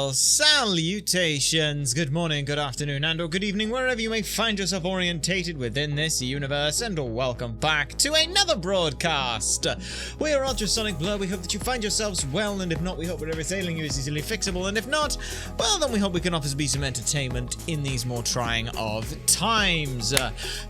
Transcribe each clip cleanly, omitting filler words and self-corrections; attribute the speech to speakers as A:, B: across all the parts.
A: Well, salutations, good morning, good afternoon, and or good evening, wherever you may find yourself orientated within this universe, and welcome back to another broadcast. We are Ultrasonic Blur. We hope that you find yourselves well, and if not, we hope whatever's ailing you is easily fixable, and if not, well, then we hope we can offer you some entertainment in these more trying of times.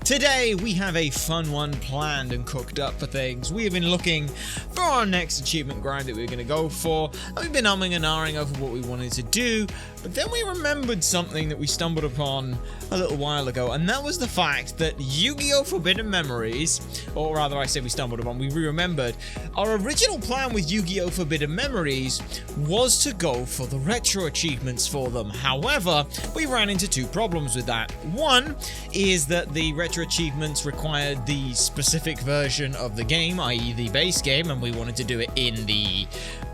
A: Today, we have a fun one planned and cooked up for things. We have been looking for our next achievement grind that we're going to go for, and we've been umming and ahhing over what we wanted to do, but then we remembered something that we stumbled upon a little while ago, and that was the fact that Yu-Gi-Oh! Forbidden Memories, or rather I say we stumbled upon, we remembered, our original plan with Yu-Gi-Oh! Forbidden Memories was to go for the retro achievements for them. However, we ran into two problems with that. One is that the retro achievements required the specific version of the game, i.e. the base game, and we wanted to do it in the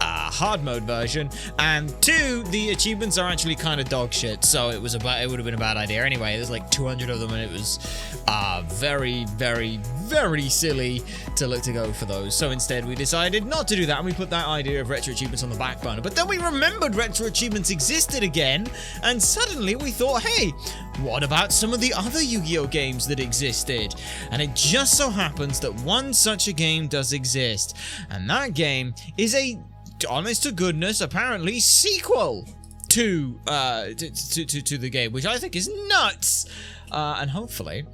A: hard mode version, and two, the achievements are actually kind of dog shit, so it would have been a bad idea anyway. There's like 200 of them, and it was very silly to look to go for those. So instead, we decided not to do that, and we put that idea of retro achievements on the back burner. But then we remembered retro achievements existed again, and suddenly we thought, hey, what about some of the other Yu-Gi-Oh! Games that existed? And it just so happens that one such a game does exist, and that game is a honest to goodness, apparently, sequel to the game, which I think is nuts, and hopefully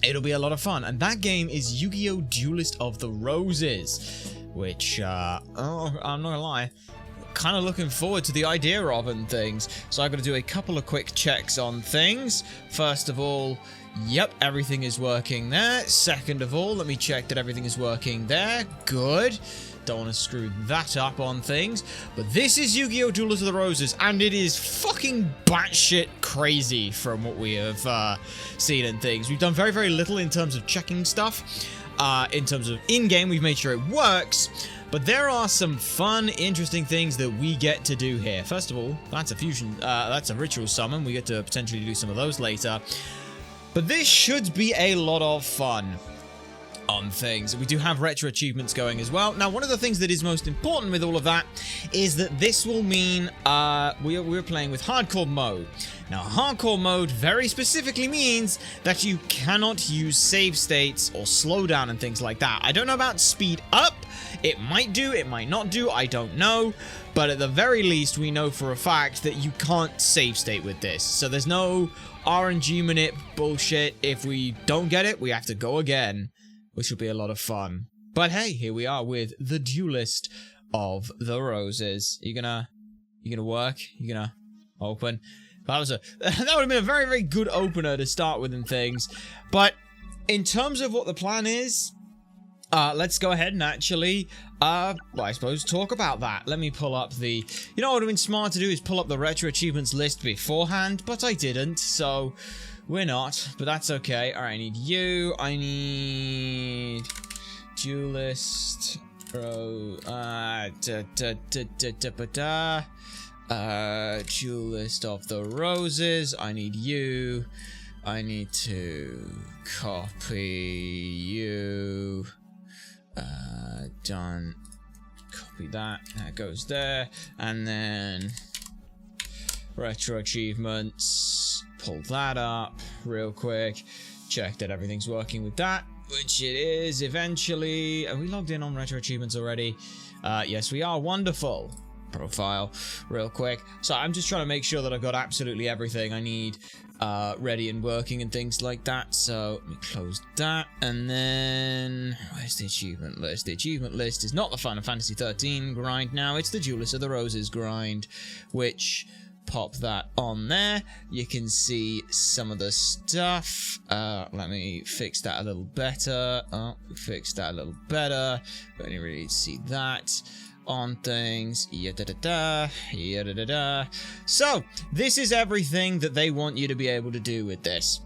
A: it'll be a lot of fun. And that game is Yu-Gi-Oh! Duelist of the Roses, which I'm not gonna lie, kind of looking forward to the idea of and things. So I've got to do a couple of quick checks on things. First of all, yep, everything is working there. Second of all, let me check that everything is working there. Good. Don't want to screw that up on things. But this is Yu-Gi-Oh! Duelist of the Roses, and it is fucking batshit crazy from what we have seen and things. We've done very little in terms of checking stuff. In terms of in-game, we've made sure it works. But there are some fun, interesting things that we get to do here. First of all, that's a fusion, that's a ritual summon. We get to potentially do some of those later. But this should be a lot of fun on things. We do have retro achievements going as well. Now, one of the things that is most important with all of that is that this will mean we're playing with hardcore mode. Now, hardcore mode very specifically means that you cannot use save states or slow down and things like that. I don't know about speed up. It might do, it might not do, I don't know. But at the very least, we know for a fact that you can't save state with this. So there's no RNG manip bullshit. If we don't get it, we have to go again, which will be a lot of fun. But hey, here we are with the Duelist of the Roses. You gonna work? You gonna open? That would have been a very good opener to start with and things. But in terms of what the plan is, let's go ahead and actually, well, I suppose talk about that. Let me pull up the, you know what would have been smart to do is pull up the retro achievements list beforehand, but I didn't, so we're not, but that's okay. Alright, I need you, I need Duelist, Duelist of the Roses, I need you, I need to copy you, done, copy that goes there, and then retro achievements, pull that up real quick, check that everything's working with that, which it is eventually. Are we logged in on retro achievements already? Yes, we are. Wonderful. Profile real quick. So I'm just trying to make sure that I've got absolutely everything I need ready and working and things like that. So let me close that, and then where's the achievement list? The achievement list is not the Final Fantasy 13 grind now, it's the Duelist of the Roses grind, which pop that on there. You can see some of the stuff. Let me fix that a little better. Oh, fix that a little better. We only really see that on things. So this is everything that they want you to be able to do with this,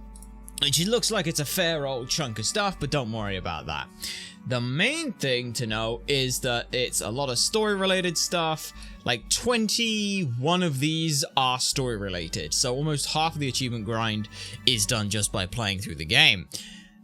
A: which it looks like it's a fair old chunk of stuff, but don't worry about that. The main thing to know is that it's a lot of story related stuff. Like 21 of these are story related, so almost half of the achievement grind is done just by playing through the game.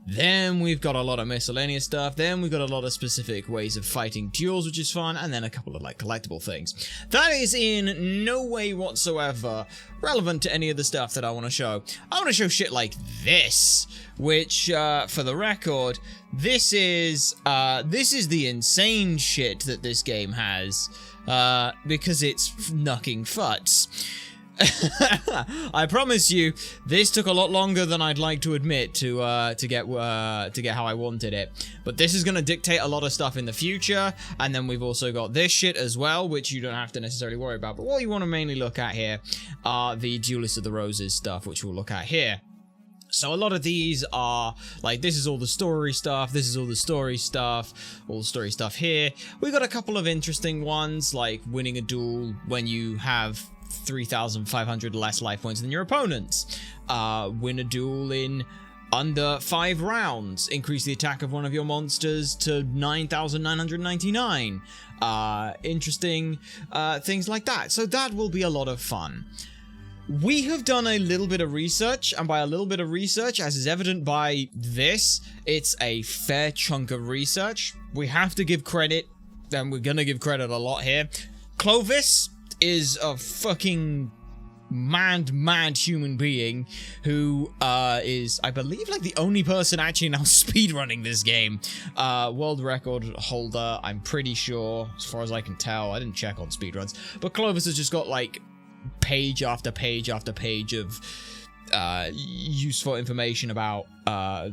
A: Then we've got a lot of miscellaneous stuff. Then we've got a lot of specific ways of fighting duels, which is fun. And then a couple of like collectible things. That is in no way whatsoever relevant to any of the stuff that I want to show. I want to show shit like this, which, for the record, this is the insane shit that this game has, because it's knucking futs. I promise you, this took a lot longer than I'd like to admit to get how I wanted it. But this is going to dictate a lot of stuff in the future, and then we've also got this shit as well, which you don't have to necessarily worry about. But what you want to mainly look at here are the Duelist of the Roses stuff, which we'll look at here. So a lot of these are, like, this is all the story stuff, this is all the story stuff here. We got a couple of interesting ones, like winning a duel when you have 3,500 less life points than your opponents. Win a duel in under 5 rounds. Increase the attack of one of your monsters to 9,999. Interesting things like that. So that will be a lot of fun. We have done a little bit of research, and by a little bit of research, as is evident by this, it's a fair chunk of research. We have to give credit, and we're gonna give credit a lot here. Clovis is a fucking mad human being who is, I believe, like the only person actually now speedrunning this game. World record holder, I'm pretty sure, as far as I can tell. I didn't check on speedruns, but Clovis has just got like page after page after page of useful information about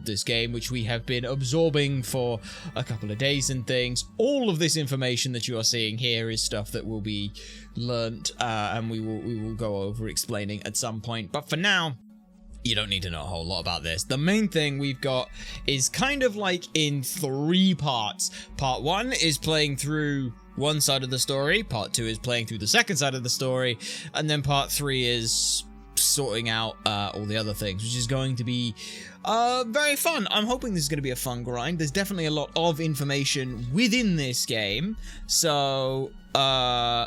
A: this game, which we have been absorbing for a couple of days and things. All of this information that you are seeing here is stuff that will be learnt, and we will go over explaining at some point. But for now, you don't need to know a whole lot about this. The main thing we've got is kind of like in 3 parts. Part 1 is playing through one side of the story, part 2 is playing through the second side of the story, and then part 3 is sorting out all the other things, which is going to be very fun. I'm hoping this is going to be a fun grind. There's definitely a lot of information within this game, so I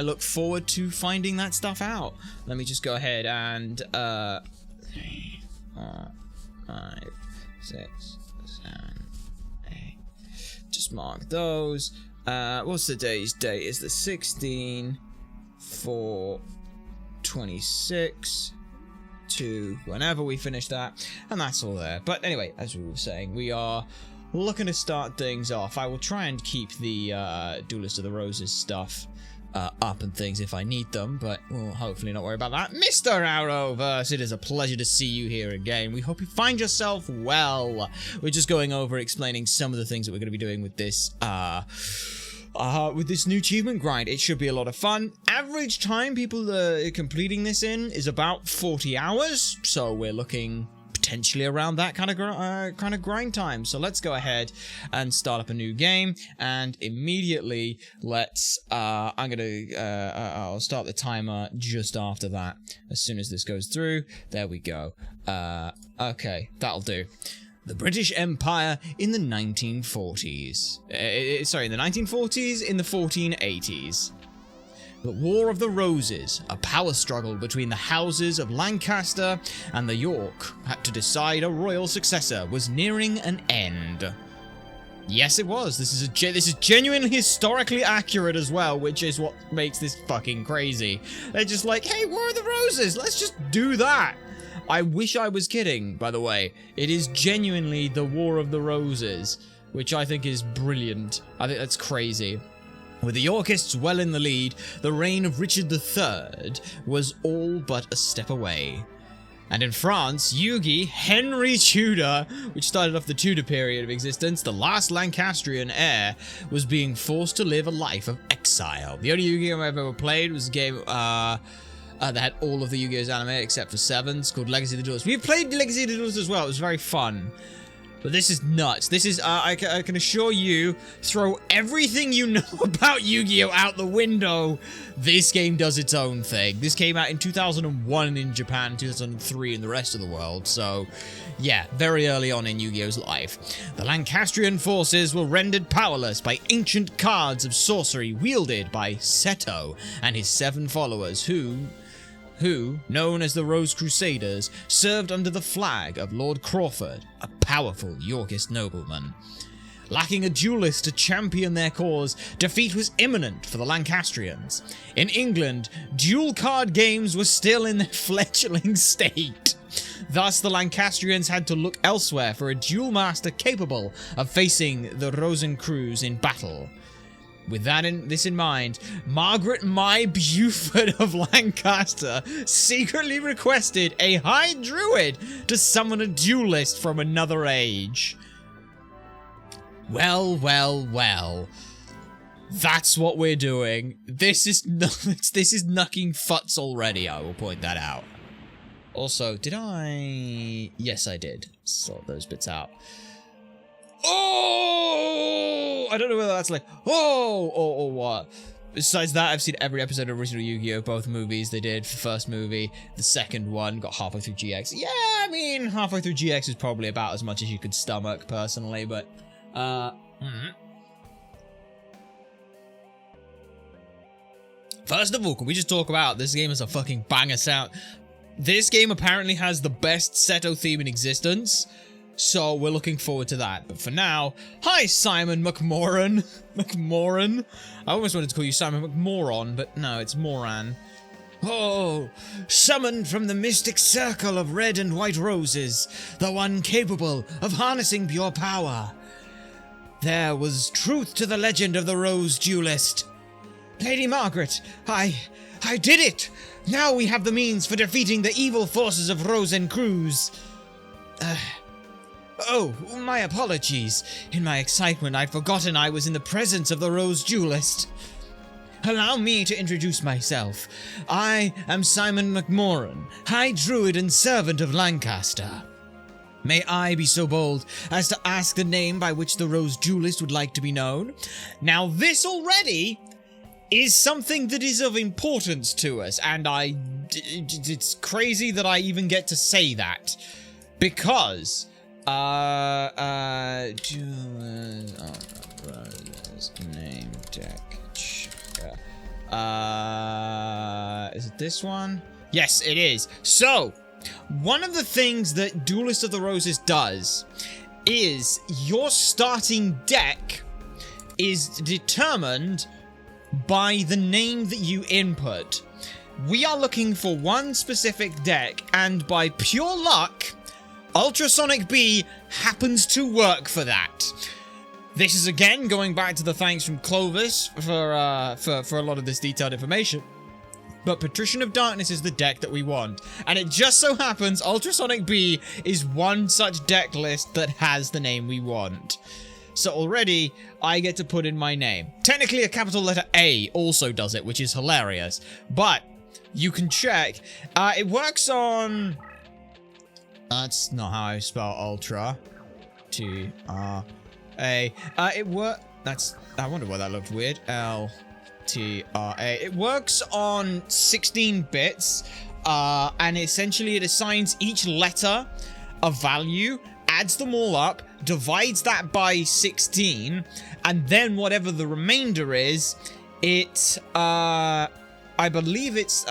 A: look forward to finding that stuff out. Let me just go ahead and 3, 4, 5, 6, 7, 8. Just mark those. What's today's date? It's the 16th for 26 to whenever we finish that, and that's all there. But anyway, as we were saying, we are looking to start things off. I will try and keep the Duelist of the Roses stuff up and things if I need them, but we'll hopefully not worry about that. Mr. Arrowverse, it is a pleasure to see you here again. We hope you find yourself well. We're just going over explaining some of the things that we're going to be doing with this new achievement grind. It should be a lot of fun. Average time people are completing this in is about 40 hours, so we're looking potentially around that kind of grind time. So let's go ahead and start up a new game, and immediately let's I'll start the timer just after that. As soon as this goes through, there we go. Okay, that'll do. The British Empire in the 1940s. In the 1940s, in the 1480s. The War of the Roses, a power struggle between the houses of Lancaster and the York had to decide a royal successor, was nearing an end. Yes, it was. This is genuinely historically accurate as well, which is what makes this fucking crazy. They're just like, hey, War of the Roses, let's just do that. I wish I was kidding, by the way. It is genuinely the War of the Roses, which I think is brilliant. I think that's crazy. With the Yorkists well in the lead, the reign of Richard III was all but a step away. And in France, Yugi Henry Tudor, which started off the Tudor period of existence, the last Lancastrian heir, was being forced to live a life of exile. The only Yu-Gi-Oh! I've ever played was a game that had all of the Yu-Gi-Oh's anime except for 7. It's called Legacy of the Duelist. We've played Legacy of the Duelist as well. It was very fun. But this is nuts. This is, I can assure you, throw everything you know about Yu-Gi-Oh! Out the window. This game does its own thing. This came out in 2001 in Japan, 2003 in the rest of the world. So, yeah, very early on in Yu-Gi-Oh's life. The Lancastrian forces were rendered powerless by ancient cards of sorcery wielded by Seto and his 7 followers who who, known as the Rose Crusaders, served under the flag of Lord Crawford, a powerful Yorkist nobleman. Lacking a duelist to champion their cause, defeat was imminent for the Lancastrians. In England, duel card games were still in their fledgling state. Thus, the Lancastrians had to look elsewhere for a duel master capable of facing the Rosencrews in battle. With this in mind, Margaret My Buford of Lancaster secretly requested a high druid to summon a duelist from another age. Well, well, well. That's what we're doing. This is knucking futs already, I will point that out. Also, did I... Yes, I did. Sort those bits out. Oh! I don't know whether that's like, oh, or what. Besides that, I've seen every episode of original Yu-Gi-Oh! Both movies they did. The first movie, the second one, got halfway through GX. Yeah, I mean, halfway through GX is probably about as much as you could stomach, personally, but... First of all, can we just talk about this game as a fucking banger sound? This game apparently has the best Seto theme in existence, so we're looking forward to that. But for now, hi Simon McMoran. McMoran? I almost wanted to call you Simon McMoron, but no, it's Moran. Oh, summoned from the mystic circle of red and white roses, the one capable of harnessing pure power. There was truth to the legend of the Rose Duelist. Lady Margaret, I did it! Now we have the means for defeating the evil forces of Rosencrews. Oh, my apologies. In my excitement, I'd forgotten I was in the presence of the Rose Duelist. Allow me to introduce myself. I am Simon McMoran, High Druid and Servant of Lancaster. May I be so bold as to ask the name by which the Rose Duelist would like to be known? Now, this already is something that is of importance to us, and it's crazy that I even get to say that. Because, name deck checker. Is it this one? Yes, it is. So, one of the things that Duelist of the Roses does is your starting deck is determined by the name that you input. We are looking for one specific deck, and by pure luck, Ultrasonic B happens to work for that. This is again going back to the thanks from Clovis for a lot of this detailed information. But Patrician of Darkness is the deck that we want. And it just so happens Ultrasonic B is one such deck list that has the name we want. So already, I get to put in my name. Technically, a capital letter A also does it, which is hilarious. But you can check. It works on... That's not how I spell Ultra. T-R-A. I wonder why that looked weird. L-T-R-A. It works on 16 bits. And essentially it assigns each letter a value, adds them all up, divides that by 16, and then whatever the remainder is, it I believe it's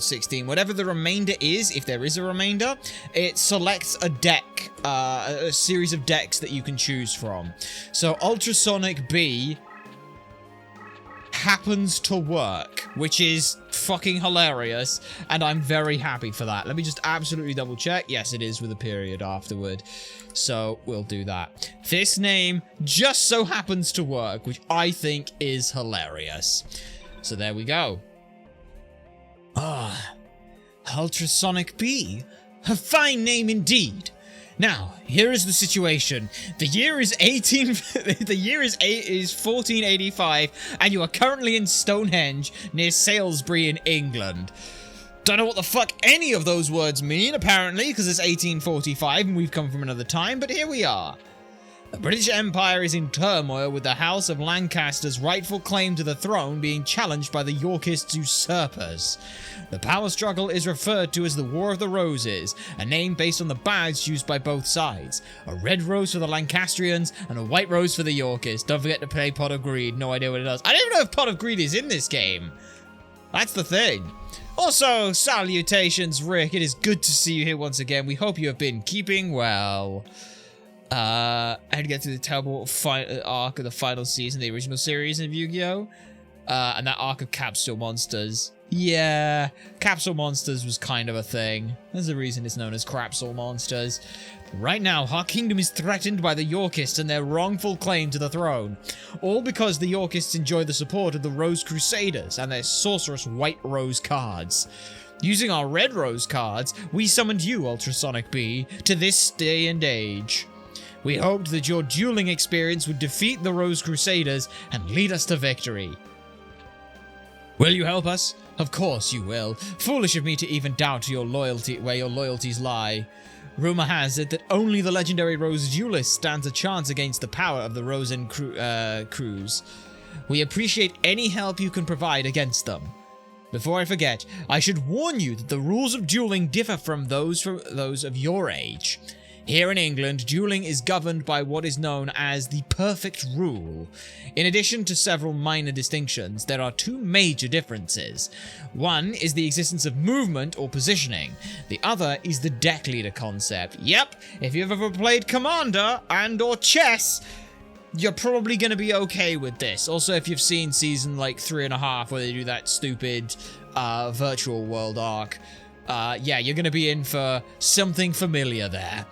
A: 16. Whatever the remainder is, if there is a remainder, it selects a deck, a series of decks that you can choose from. So Ultrasonic B happens to work, which is fucking hilarious, and I'm very happy for that. Let me just absolutely double check. Yes, it is with a period afterward. So we'll do that. This name just so happens to work, which I think is hilarious. So there we go. Ultrasonic B. A fine name indeed. Now, here is the situation. The year is 1485, and you are currently in Stonehenge, near Salisbury in England. Don't know what the fuck any of those words mean, apparently, because it's 1845 and we've come from another time, but here we are. The British Empire is in turmoil, with the House of Lancaster's rightful claim to the throne being challenged by the Yorkist usurpers. The power struggle is referred to as the War of the Roses, a name based on the badge used by both sides. A red rose for the Lancastrians and a white rose for the Yorkists. Don't forget to play Pot of Greed. No idea what it does. I don't even know if Pot of Greed is in this game. That's the thing. Also, salutations, Rick. It is good to see you here once again. We hope you have been keeping well. I had to get through the terrible arc of the final season of the original series of Yu-Gi-Oh! And that arc of Capsule Monsters. Yeah, Capsule Monsters was kind of a thing. There's a reason it's known as Crapsule Monsters. Right now, our kingdom is threatened by the Yorkists and their wrongful claim to the throne. All because the Yorkists enjoy the support of the Rose Crusaders and their sorcerous White Rose cards. Using our Red Rose cards, we summoned you, Ultrasonic B, to this day and age. We hoped that your dueling experience would defeat the Rose Crusaders and lead us to victory. Will you help us? Of course you will. Foolish of me to even doubt your loyalty, where your loyalties lie. Rumor has it that only the legendary Rose Duelist stands a chance against the power of the Rosen crews. We appreciate any help you can provide against them. Before I forget, I should warn you that the rules of dueling differ from those of your age. Here in England, dueling is governed by what is known as the perfect rule. In addition to several minor distinctions, there are two major differences. One is the existence of movement or positioning. The other is the deck leader concept. Yep, if you've ever played Commander and or chess, you're probably going to be okay with this. Also, if you've seen season like 3.5 where they do that stupid virtual world arc, yeah, you're going to be in for something familiar there.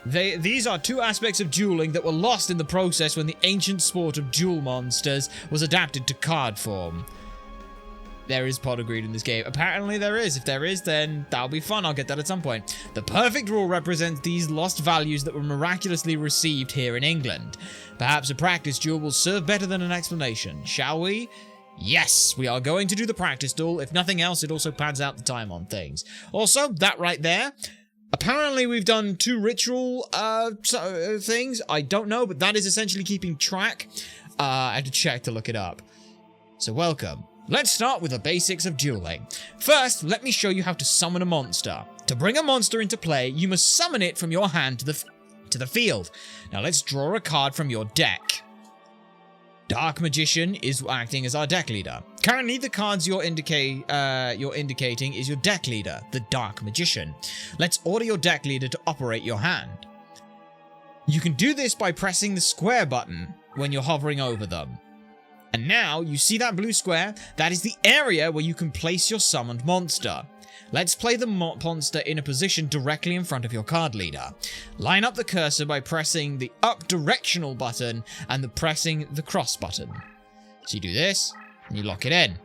A: These are two aspects of dueling that were lost in the process when the ancient sport of duel monsters was adapted to card form. There is pot agreed in this game. Apparently there is. If there is, then that'll be fun. I'll get that at some point. The perfect rule represents these lost values that were miraculously received here in England. Perhaps a practice duel will serve better than an explanation. Shall we? Yes, we are going to do the practice duel. If nothing else, it also pads out the time on things. Also, that right there, apparently we've done 2 ritual things. I don't know, but that is essentially keeping track. I had to check to look it up. So welcome. Let's start with the basics of dueling. First, let me show you how to summon a monster. To bring a monster into play, you must summon it from your hand to the field. Now let's draw a card from your deck. Dark Magician is acting as our deck leader. Currently, the cards you're indicating is your deck leader, the Dark Magician. Let's order your deck leader to operate your hand. You can do this by pressing the square button when you're hovering over them. And now, you see that blue square? That is the area where you can place your summoned monster. Let's play the monster in a position directly in front of your card leader. Line up the cursor by pressing the up directional button and pressing the cross button. So you do this, and you lock it in.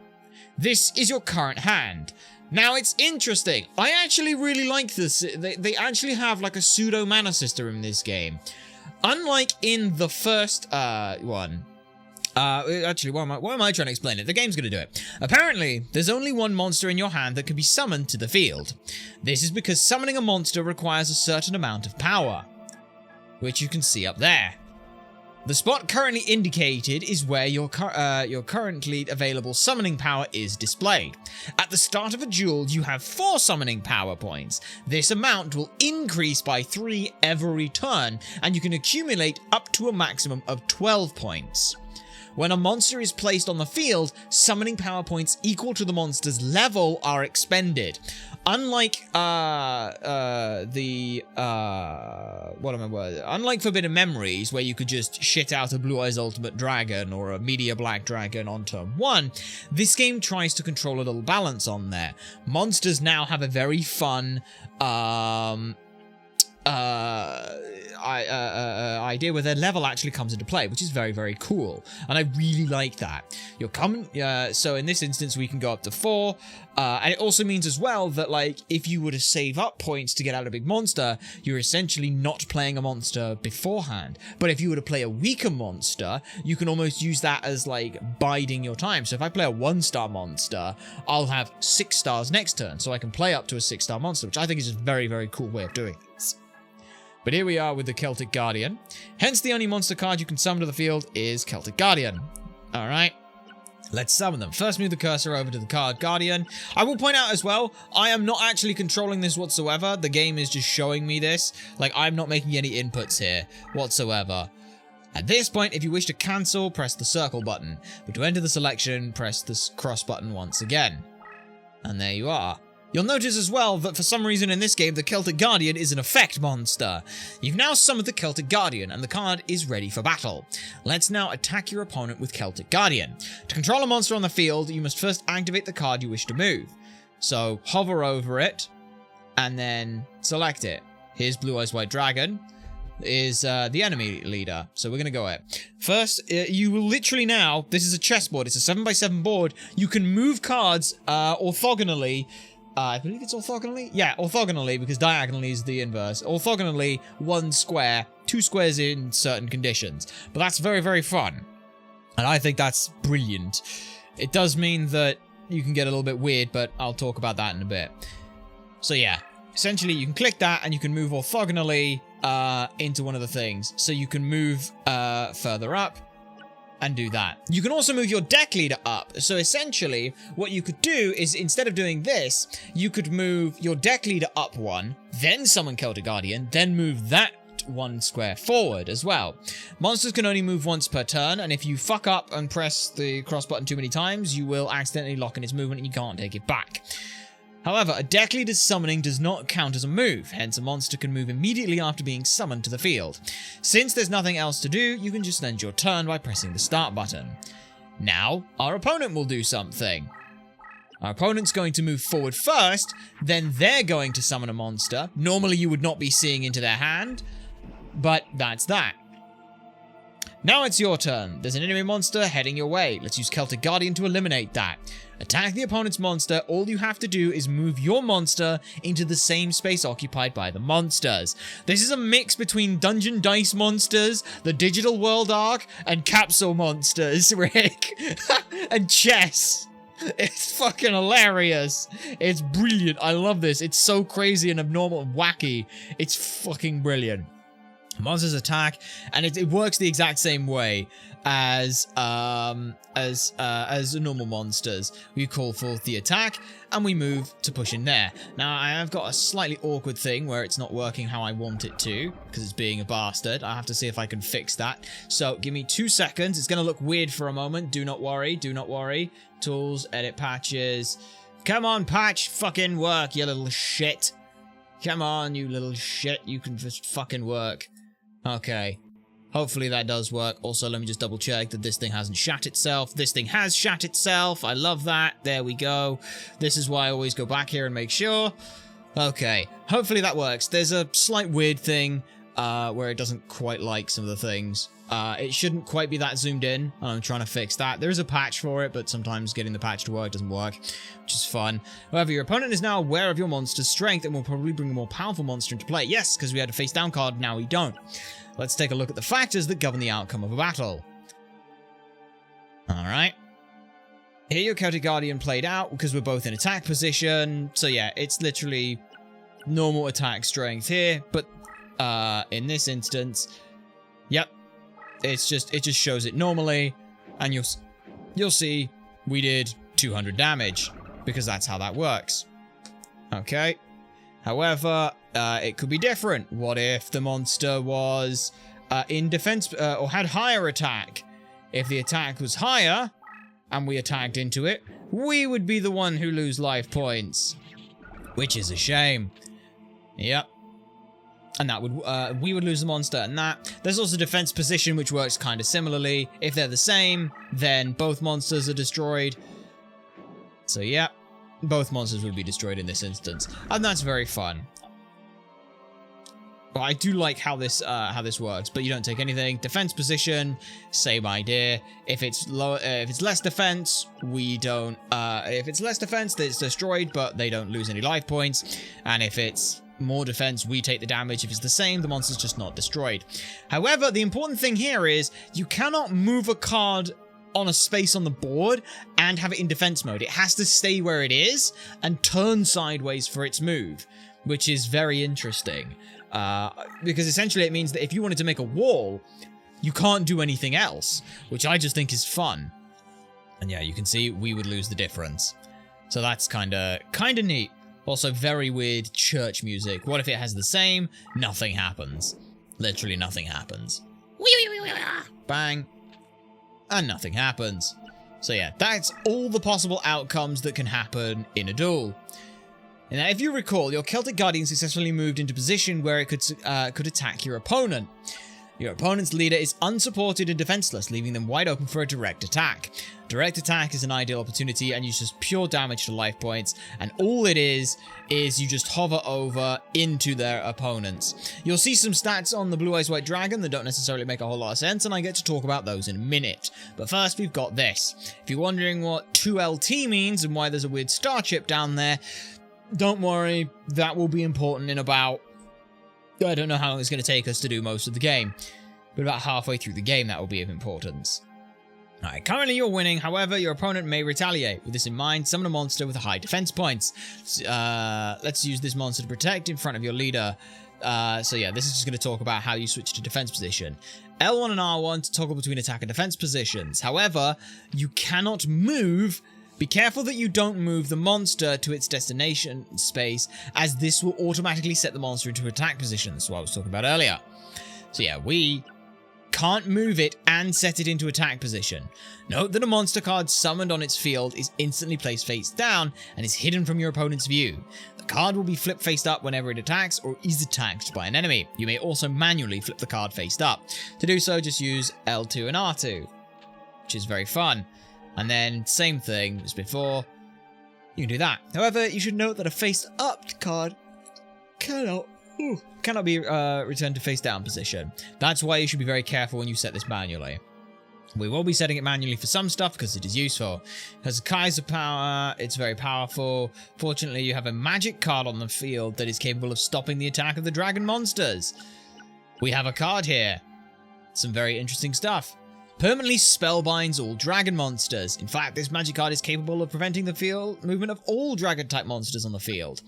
A: This is your current hand. Now it's interesting. I actually really like this. They actually have like a pseudo mana system in this game. Unlike in the first one. Actually, why am I trying to explain it? The game's going to do it. Apparently, there's only one monster in your hand that can be summoned to the field. This is because summoning a monster requires a certain amount of power, which you can see up there. The spot currently indicated is where your currently available summoning power is displayed. At the start of a duel, you have 4 summoning power points. This amount will increase by 3 every turn, and you can accumulate up to a maximum of 12 points. When a monster is placed on the field, summoning power points equal to the monster's level are expended. Unlike unlike Forbidden Memories, where you could just shit out a Blue Eyes Ultimate Dragon or a Media Black Dragon on turn 1, this game tries to control a little balance on there. Monsters now have a very fun idea where their level actually comes into play, which is very, very cool, and I really like that. So in this instance, we can go up to 4, and it also means as well that, like, if you were to save up points to get out a big monster, you're essentially not playing a monster beforehand. But if you were to play a weaker monster, you can almost use that as, like, biding your time. So if I play a 1-star monster, I'll have 6 stars next turn, so I can play up to a 6-star monster, which I think is a very, very cool way of doing this. But here we are with the Celtic Guardian. Hence, the only monster card you can summon to the field is Celtic Guardian. Alright, let's summon them. First, move the cursor over to the card Guardian. I will point out as well, I am not actually controlling this whatsoever. The game is just showing me this. Like, I'm not making any inputs here whatsoever. At this point, if you wish to cancel, press the circle button. But to enter the selection, press the cross button once again. And there you are. You'll notice as well that for some reason in this game, the Celtic Guardian is an effect monster. You've now summoned the Celtic Guardian, and the card is ready for battle. Let's now attack your opponent with Celtic Guardian. To control a monster on the field, you must first activate the card you wish to move. So, hover over it, and then select it. Here's Blue Eyes White Dragon, is the enemy leader. So we're going to go it. First, you will literally now, this is a chessboard, it's a 7x7 board, you can move cards orthogonally. I believe it's orthogonally? Yeah, orthogonally, because diagonally is the inverse. Orthogonally, 1 square, 2 squares in certain conditions. But that's very, very fun. And I think that's brilliant. It does mean that you can get a little bit weird, but I'll talk about that in a bit. So yeah, essentially you can click that and you can move orthogonally into one of the things. So you can move further up and do that. You can also move your deck leader up. So essentially, what you could do is, instead of doing this, you could move your deck leader up 1, then summon Celtic Guardian, then move that 1 square forward as well. Monsters can only move once per turn, and if you fuck up and press the cross button too many times, you will accidentally lock in its movement and you can't take it back. However, a deck leader's summoning does not count as a move, hence a monster can move immediately after being summoned to the field. Since there's nothing else to do, you can just end your turn by pressing the start button. Now, our opponent will do something. Our opponent's going to move forward first, then they're going to summon a monster. Normally you would not be seeing into their hand, but that's that. Now it's your turn. There's an enemy monster heading your way. Let's use Celtic Guardian to eliminate that. Attack the opponent's monster. All you have to do is move your monster into the same space occupied by the monsters. This is a mix between Dungeon Dice monsters, the Digital World arc, and Capsule monsters, Rick. And chess. It's fucking hilarious. It's brilliant. I love this. It's so crazy and abnormal and wacky. It's fucking brilliant. Monsters attack, and it works the exact same way as normal monsters. We call forth the attack, and we move to push in there. Now, I have got a slightly awkward thing where it's not working how I want it to, because it's being a bastard. I have to see if I can fix that. So, give me 2 seconds. It's going to look weird for a moment. Do not worry. Do not worry. Tools, edit patches. Come on, patch. Fucking work, you little shit. Come on, you little shit. You can just fucking work. Okay, hopefully that does work. Also, let me just double check that this thing hasn't shat itself. This thing has shat itself. I love that. There we go. This is why I always go back here and make sure. Okay, hopefully that works. There's a slight weird thing where it doesn't quite like some of the things. It shouldn't quite be that zoomed in, and I'm trying to fix that. There is a patch for it, but sometimes getting the patch to work doesn't work, which is fun. However, your opponent is now aware of your monster's strength and will probably bring a more powerful monster into play. Yes, because we had a face-down card, now we don't. Let's take a look at the factors that govern the outcome of a battle. Alright. Here your Celtic Guardian played out, because we're both in attack position. So yeah, it's literally normal attack strength here, but in this instance, yep. It just shows it normally, and you'll see we did 200 damage, because that's how that works. Okay. However, it could be different. What if the monster was in defense or had higher attack? If the attack was higher and we attacked into it, we would be the one who lose life points, which is a shame. Yep. And that would, we would lose the monster, and that. There's also defense position, which works kind of similarly. If they're the same, then both monsters are destroyed. So yeah, both monsters would be destroyed in this instance, and that's very fun. But I do like how this works, but you don't take anything. Defense position, same idea. If it's low, if it's less defense, we don't. If it's less defense, it's destroyed, but they don't lose any life points. And if it's more defense, we take the damage. If it's the same, the monster's just not destroyed. However, the important thing here is you cannot move a card on a space on the board and have it in defense mode. It has to stay where it is and turn sideways for its move, which is very interesting. Because essentially it means that if you wanted to make a wall, you can't do anything else, which I just think is fun. And yeah, you can see we would lose the difference. So that's kind of neat. Also, very weird church music. What if it has the same? Nothing happens. Literally nothing happens. Bang. And nothing happens. So yeah, that's all the possible outcomes that can happen in a duel. Now, if you recall, your Celtic Guardian successfully moved into position where it could attack your opponent. Your opponent's leader is unsupported and defenseless, leaving them wide open for a direct attack. Direct attack is an ideal opportunity and uses pure damage to life points, and all it is you just hover over into their opponents. You'll see some stats on the Blue Eyes White Dragon that don't necessarily make a whole lot of sense, and I get to talk about those in a minute. But first, we've got this. If you're wondering what 2LT means and why there's a weird star chip down there, don't worry, that will be important in about... I don't know how long it's going to take us to do most of the game, but about halfway through the game that will be of importance. Alright, currently you're winning, however, your opponent may retaliate. With this in mind, summon a monster with high defense points. Let's use this monster to protect in front of your leader. So yeah, this is just going to talk about how you switch to defense position. L1 and R1 to toggle between attack and defense positions. However, you cannot move. Be careful that you don't move the monster to its destination space, as this will automatically set the monster into attack position. That's what I was talking about earlier. So yeah, we can't move it and set it into attack position. Note that a monster card summoned on its field is instantly placed face down and is hidden from your opponent's view. The card will be flipped face up whenever it attacks or is attacked by an enemy. You may also manually flip the card face up. To do so, just use L2 and R2, which is very fun. And then, same thing as before, you can do that. However, you should note that a face-up card cannot be returned to face-down position. That's why you should be very careful when you set this manually. We will be setting it manually for some stuff because it is useful. It has Kaiser power, it's very powerful. Fortunately, you have a magic card on the field that is capable of stopping the attack of the dragon monsters. We have a card here. Some very interesting stuff. Permanently spellbinds all dragon monsters. In fact, this magic card is capable of preventing the field movement of all dragon-type monsters on the field.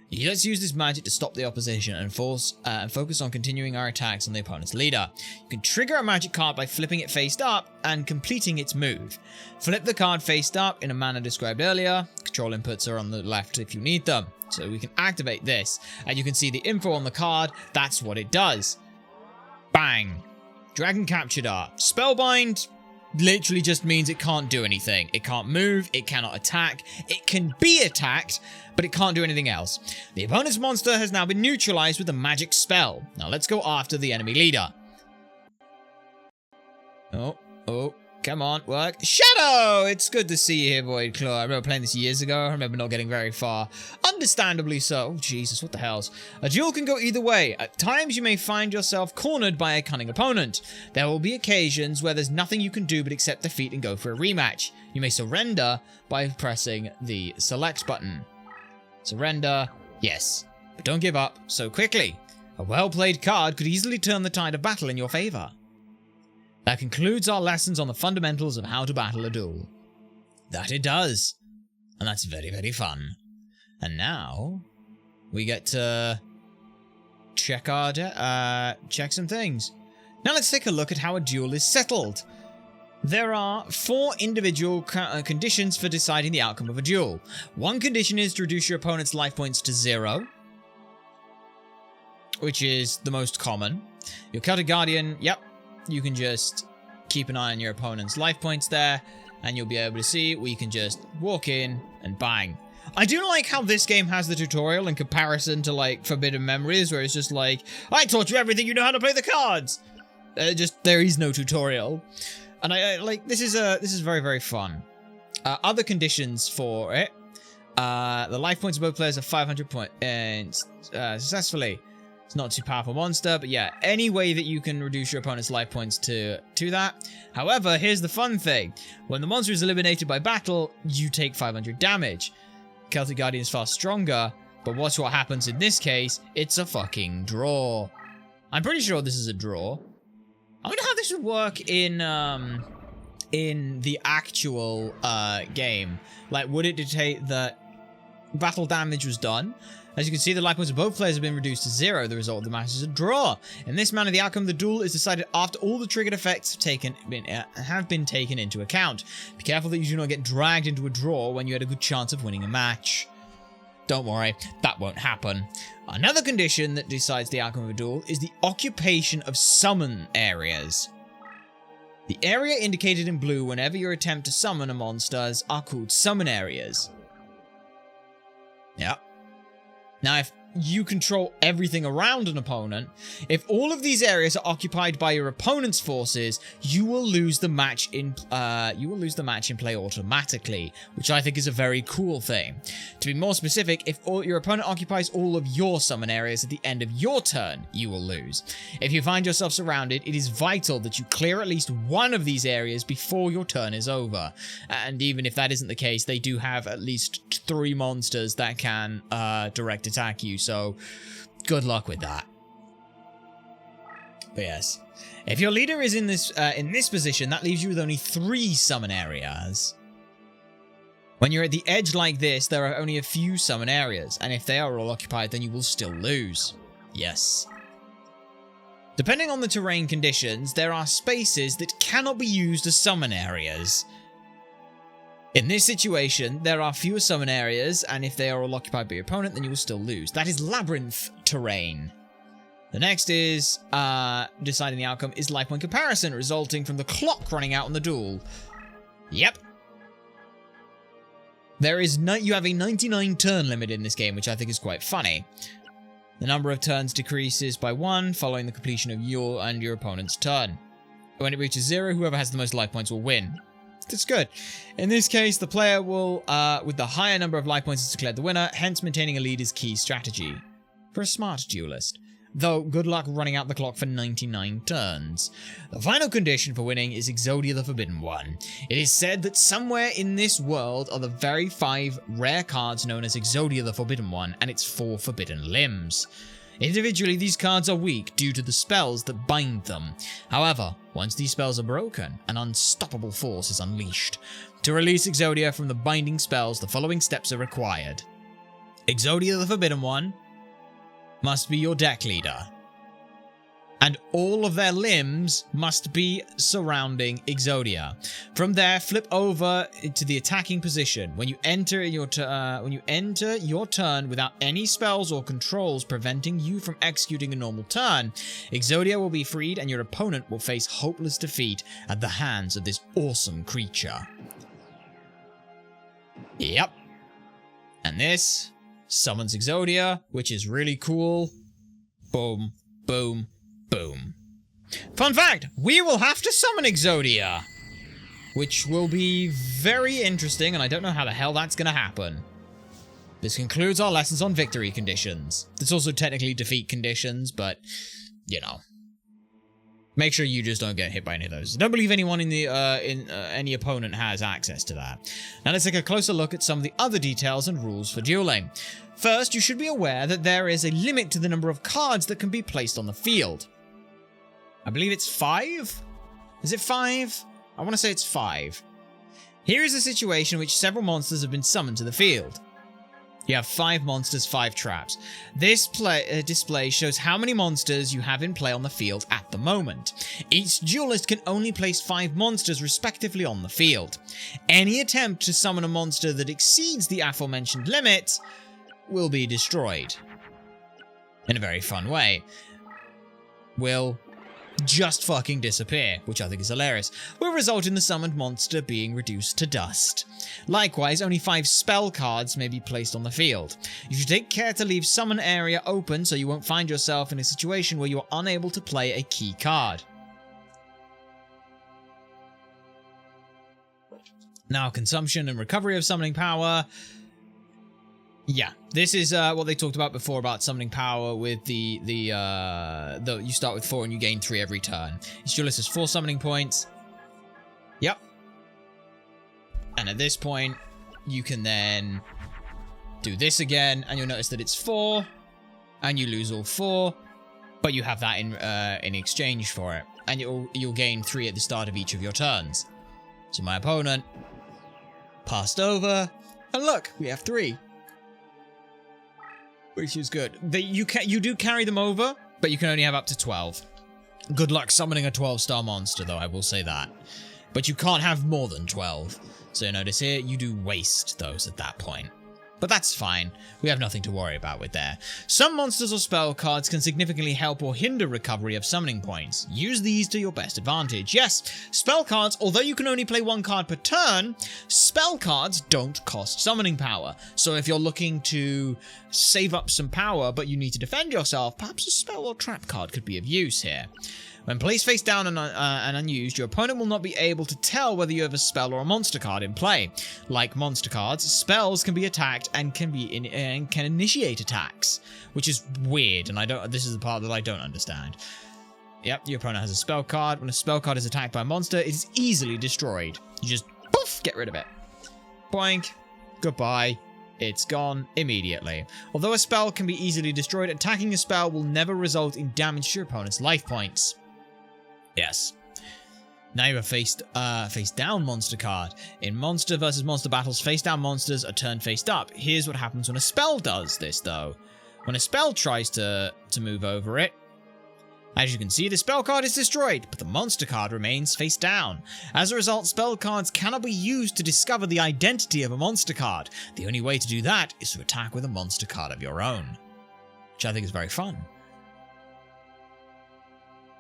A: Let's use this magic to stop the opposition and focus on continuing our attacks on the opponent's leader. You can trigger a magic card by flipping it face up and completing its move. Flip the card face up in a manner described earlier. Control inputs are on the left if you need them. So we can activate this, and you can see the info on the card. That's what it does. Bang. Dragon captured art. Spellbind literally just means it can't do anything. It can't move, it cannot attack, it can be attacked, but it can't do anything else. The opponent's monster has now been neutralized with a magic spell. Now let's go after the enemy leader. Oh, come on, work. Shadow! It's good to see you here, Void Claw. I remember playing this years ago. I remember not getting very far. Understandably so. Oh, Jesus, what the hell's? A duel can go either way. At times, you may find yourself cornered by a cunning opponent. There will be occasions where there's nothing you can do but accept defeat and go for a rematch. You may surrender by pressing the select button. Surrender, yes. But don't give up so quickly. A well-played card could easily turn the tide of battle in your favor. That concludes our lessons on the fundamentals of how to battle a duel. That it does. And that's very, very fun. And now, we get to check some things. Now let's take a look at how a duel is settled. There are 4 individual conditions for deciding the outcome of a duel. One condition is to reduce your opponent's life points to 0, which is the most common. Your Celtic Guardian, yep, you can just keep an eye on your opponent's life points there, and you'll be able to see where you can just walk in and bang. I do like how this game has the tutorial in comparison to, like, Forbidden Memories, where it's just like, I taught you everything you know how to play the cards! There is no tutorial. And I like, this is very, very fun. Other conditions for it, the life points of both players are 500 points, and successfully. It's not too powerful monster, but yeah, any way that you can reduce your opponent's life points to that. However, here's the fun thing. When the monster is eliminated by battle, you take 500 damage. Celtic Guardian is far stronger, but watch what happens in this case. It's a fucking draw. I'm pretty sure this is a draw. I wonder how this would work in the actual game. Like, would it dictate that battle damage was done? As you can see, the life points of both players have been reduced to 0. The result of the match is a draw. In this manner, the outcome of the duel is decided after all the triggered effects have been taken into account. Be careful that you do not get dragged into a draw when you had a good chance of winning a match. Don't worry, that won't happen. Another condition that decides the outcome of a duel is the occupation of summon areas. The area indicated in blue whenever you attempt to summon a monster are called summon areas. Yeah. Now, if you control everything around an opponent, if all of these areas are occupied by your opponent's forces, you will lose the match in play automatically, which I think is a very cool thing. To be more specific, if your opponent occupies all of your summon areas at the end of your turn, you will lose. If you find yourself surrounded, it is vital that you clear at least one of these areas before your turn is over. And even if that isn't the case, they do have at least 3 monsters that can direct attack you. So, good luck with that. But yes, if your leader is in this position, that leaves you with only 3 summon areas. When you're at the edge like this, there are only a few summon areas, and if they are all occupied, then you will still lose. Yes. Depending on the terrain conditions, there are spaces that cannot be used as summon areas. In this situation, there are fewer summon areas, and if they are all occupied by your opponent, then you will still lose. That is labyrinth terrain. The next is, deciding the outcome is life point comparison, resulting from the clock running out on the duel. Yep. You have a 99 turn limit in this game, which I think is quite funny. The number of turns decreases by 1 following the completion of your and your opponent's turn. When it reaches 0, whoever has the most life points will win. That's good. In this case, the player will, with the higher number of life points, is declared the winner, hence maintaining a lead is key strategy. For a smart duelist. Though, good luck running out the clock for 99 turns. The final condition for winning is Exodia the Forbidden One. It is said that somewhere in this world are the very 5 rare cards known as Exodia the Forbidden One, and its 4 forbidden limbs. Individually, these cards are weak due to the spells that bind them. However, once these spells are broken, an unstoppable force is unleashed. To release Exodia from the binding spells, the following steps are required. Exodia the Forbidden One must be your deck leader, and all of their limbs must be surrounding Exodia. From there, flip over to the attacking position. When you enter your turn without any spells or controls preventing you from executing a normal turn, Exodia will be freed and your opponent will face hopeless defeat at the hands of this awesome creature. Yep. And this summons Exodia, which is really cool. Boom, boom, boom. Fun fact, we will have to summon Exodia, which will be very interesting, and I don't know how the hell that's going to happen. This concludes our lessons on victory conditions. There's also technically defeat conditions, but, you know. Make sure you just don't get hit by any of those. I don't believe anyone in the any opponent has access to that. Now let's take a closer look at some of the other details and rules for dueling. First, you should be aware that there is a limit to the number of cards that can be placed on the field. I believe it's 5? Is it 5? I want to say it's 5. Here is a situation in which several monsters have been summoned to the field. You have 5 monsters, 5 traps. This display shows how many monsters you have in play on the field at the moment. Each duelist can only place 5 monsters respectively on the field. Any attempt to summon a monster that exceeds the aforementioned limit will be destroyed. In a very fun way. Will just fucking disappear, which I think is hilarious, will result in the summoned monster being reduced to dust. Likewise, only 5 spell cards may be placed on the field. You should take care to leave summon area open so you won't find yourself in a situation where you are unable to play a key card. Now, consumption and recovery of summoning power. Yeah, this is what they talked about before about summoning power with the you start with 4 and you gain 3 every turn. Each duelist has 4 summoning points. Yep. And at this point, you can then do this again, and you'll notice that it's 4, and you lose all 4, but you have that in exchange for it, and you'll gain 3 at the start of each of your turns. So my opponent passed over, and look, we have 3. Which is good. You do carry them over, but you can only have up to 12. Good luck summoning a 12-star monster, though, I will say that. But you can't have more than 12. So notice here, you do waste those at that point. but that's fine. We have nothing to worry about with there. Some monsters or spell cards can significantly help or hinder recovery of summoning points. Use these to your best advantage. Yes, spell cards, although you can only play one card per turn, spell cards don't cost summoning power. So if you're looking to save up some power but you need to defend yourself, perhaps a spell or trap card could be of use here. When placed face down and unused, your opponent will not be able to tell whether you have a spell or a monster card in play. Like monster cards, spells can be attacked and can initiate attacks, which is weird, and this is the part that I don't understand. Yep, your opponent has a spell card. When a spell card is attacked by a monster, it is easily destroyed. You just poof, get rid of it. Boink, goodbye. It's gone immediately. Although a spell can be easily destroyed, attacking a spell will never result in damage to your opponent's life points. Yes. Now you have face down monster card. In monster versus monster battles, face down monsters are turned face up. Here's what happens when a spell does this though. When a spell tries to move over it, as you can see, the spell card is destroyed, but the monster card remains face down. As a result, spell cards cannot be used to discover the identity of a monster card. The only way to do that is to attack with a monster card of your own, which I think is very fun.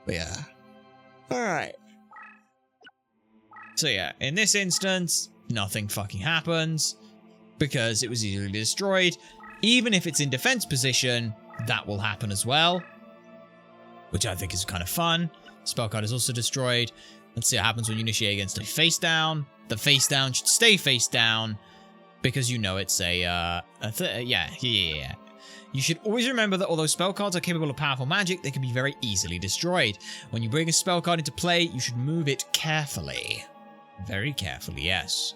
A: But yeah. Alright. So yeah, in this instance, nothing fucking happens because it was easily destroyed. Even if it's in defense position, that will happen as well, which I think is kind of fun. Spell card is also destroyed. Let's see what happens when you initiate against a face down. The face down should stay face down because you know it's yeah. You should always remember that although spell cards are capable of powerful magic, they can be very easily destroyed. When you bring a spell card into play, you should move it carefully. Very carefully, yes.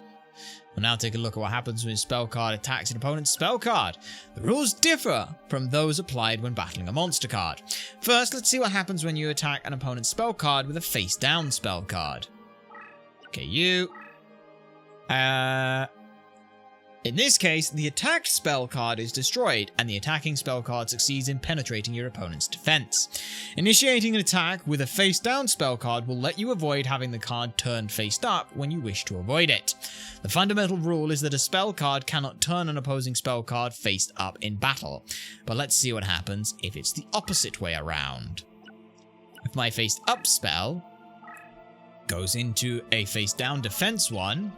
A: We'll now take a look at what happens when a spell card attacks an opponent's spell card. The rules differ from those applied when battling a monster card. First, let's see what happens when you attack an opponent's spell card with a face-down spell card. Okay, you... In this case, the attacked spell card is destroyed, and the attacking spell card succeeds in penetrating your opponent's defense. Initiating an attack with a face-down spell card will let you avoid having the card turned face-up when you wish to avoid it. The fundamental rule is that a spell card cannot turn an opposing spell card face-up in battle. But let's see what happens if it's the opposite way around. If my face-up spell goes into a face-down defense one...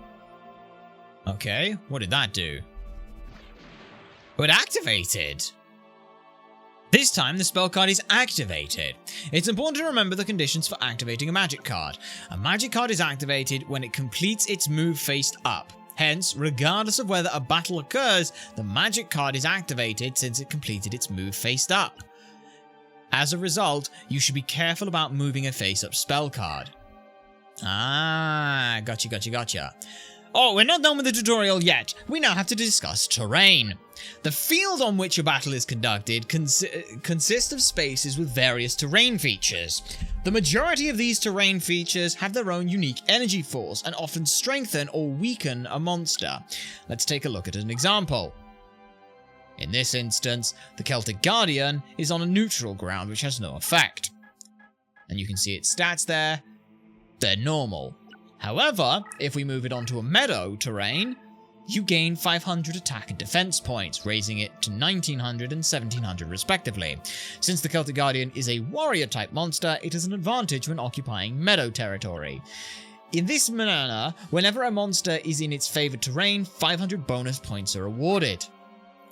A: Okay, what did that do? Oh, it activated! This time, the spell card is activated. It's important to remember the conditions for activating a magic card. A magic card is activated when it completes its move faced up. Hence, regardless of whether a battle occurs, the magic card is activated since it completed its move faced up. As a result, you should be careful about moving a face-up spell card. Ah, gotcha. Oh, we're not done with the tutorial yet. We now have to discuss terrain. The field on which a battle is conducted consists of spaces with various terrain features. The majority of these terrain features have their own unique energy force and often strengthen or weaken a monster. Let's take a look at an example. In this instance, the Celtic Guardian is on a neutral ground which has no effect. And you can see its stats there. They're normal. However, if we move it onto a meadow terrain, you gain 500 attack and defense points, raising it to 1900 and 1700 respectively. Since the Celtic Guardian is a warrior-type monster, it has an advantage when occupying meadow territory. In this manner, whenever a monster is in its favored terrain, 500 bonus points are awarded,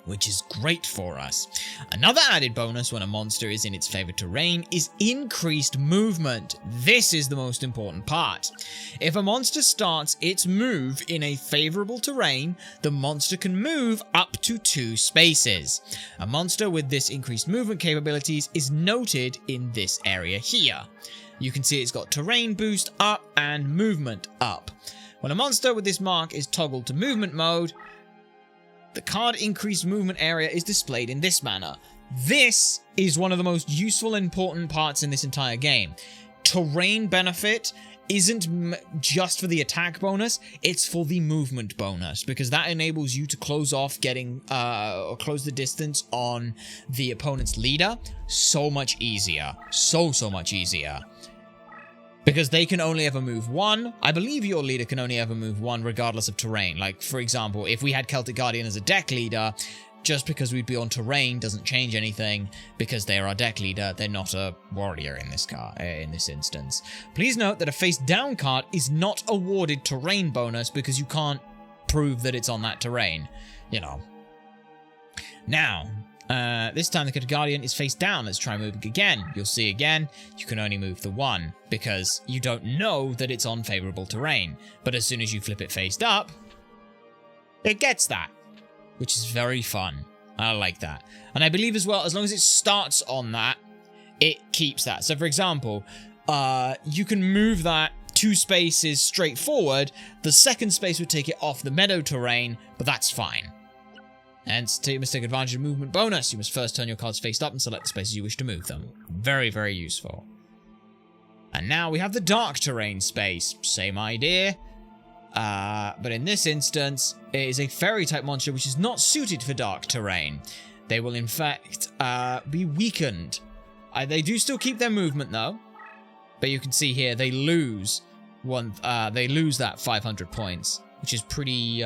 A: which is great for us. Another added bonus when a monster is in its favored terrain is increased movement. This is the most important part. If a monster starts its move in a favorable terrain, the monster can move up to 2 spaces. A monster with this increased movement capabilities is noted in this area here. You can see it's got terrain boost up and movement up. When a monster with this mark is toggled to movement mode, the card increased movement area is displayed in this manner. This is one of the most useful and important parts in this entire game. Terrain benefit isn't just for the attack bonus, it's for the movement bonus, because that enables you to close off getting, or close the distance on the opponent's leader so much easier. So much easier. Because they can only ever move one. I believe your leader can only ever move one regardless of terrain. Like, for example, if we had Celtic Guardian as a deck leader, just because we'd be on terrain doesn't change anything because they're our deck leader. They're not a warrior in this instance. Please note that a face down card is not awarded terrain bonus because you can't prove that it's on that terrain, you know. Now, this time the Celtic Guardian is face down. Let's try moving again. You'll see again, you can only move the one because you don't know that it's on favorable terrain. But as soon as you flip it face up, it gets that, which is very fun. I like that. And I believe as well, as long as it starts on that, it keeps that. So for example, you can move that 2 spaces straight forward. The second space would take it off the meadow terrain, but that's fine. Hence, you must take advantage of movement bonus. You must first turn your cards face up and select the spaces you wish to move them. Very, very useful. And now we have the dark terrain space. Same idea. But in this instance, it is a fairy type monster which is not suited for dark terrain. They will in fact be weakened. They do still keep their movement though. But you can see here they lose that 500 points. Which is pretty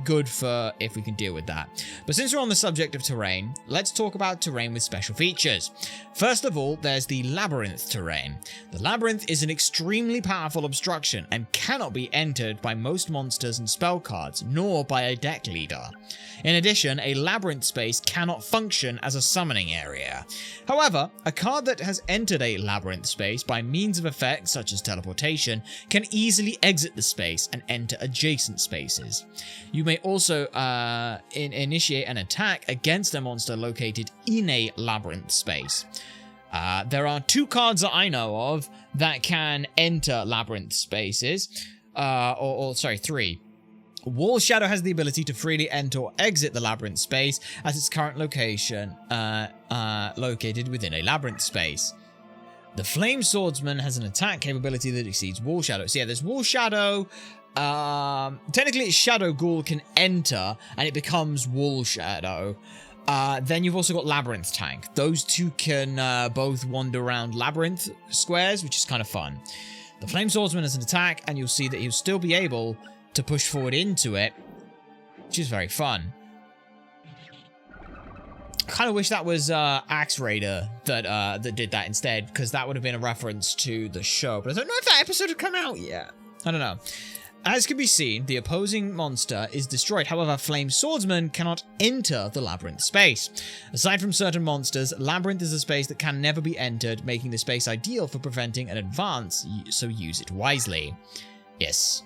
A: good for if we can deal with that. But since we're on the subject of terrain, let's talk about terrain with special features. First of all, there's the Labyrinth terrain. The Labyrinth is an extremely powerful obstruction and cannot be entered by most monsters and spell cards, nor by a deck leader. In addition, a Labyrinth space cannot function as a summoning area. However, a card that has entered a Labyrinth space by means of effects such as teleportation can easily exit the space and enter adjacent spaces. You may also initiate an attack against a monster located in a Labyrinth space. There are 2 cards that I know of that can enter Labyrinth spaces. Sorry, 3. Wall Shadow has the ability to freely enter or exit the Labyrinth space at its current location, located within a Labyrinth space. The Flame Swordsman has an attack capability that exceeds Wall Shadow. So yeah, there's Wall Shadow. Technically, Shadow Ghoul can enter and it becomes Wall Shadow. Then you've also got Labyrinth Tank. Those 2 can both wander around Labyrinth squares, which is kind of fun. The Flame Swordsman has an attack, and you'll see that he'll still be able to push forward into it, which is very fun. I kind of wish that was Axe Raider that did that instead, because that would have been a reference to the show. But I don't know if that episode had come out yet. I don't know. As can be seen, the opposing monster is destroyed. However, Flame Swordsman cannot enter the Labyrinth space. Aside from certain monsters, Labyrinth is a space that can never be entered, making the space ideal for preventing an advance, so use it wisely. Yes.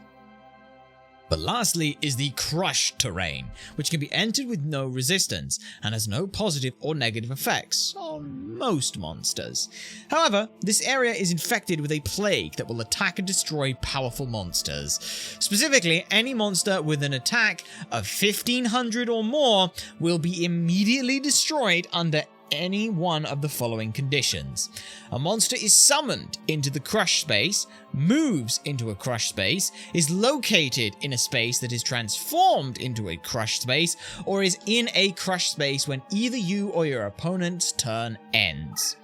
A: But lastly is the Crush terrain, which can be entered with no resistance and has no positive or negative effects on most monsters. However, this area is infected with a plague that will attack and destroy powerful monsters. Specifically, any monster with an attack of 1500 or more will be immediately destroyed under any one of the following conditions. A monster is summoned into the Crush space, moves into a Crush space, is located in a space that is transformed into a Crush space, or is in a Crush space when either you or your opponent's turn ends.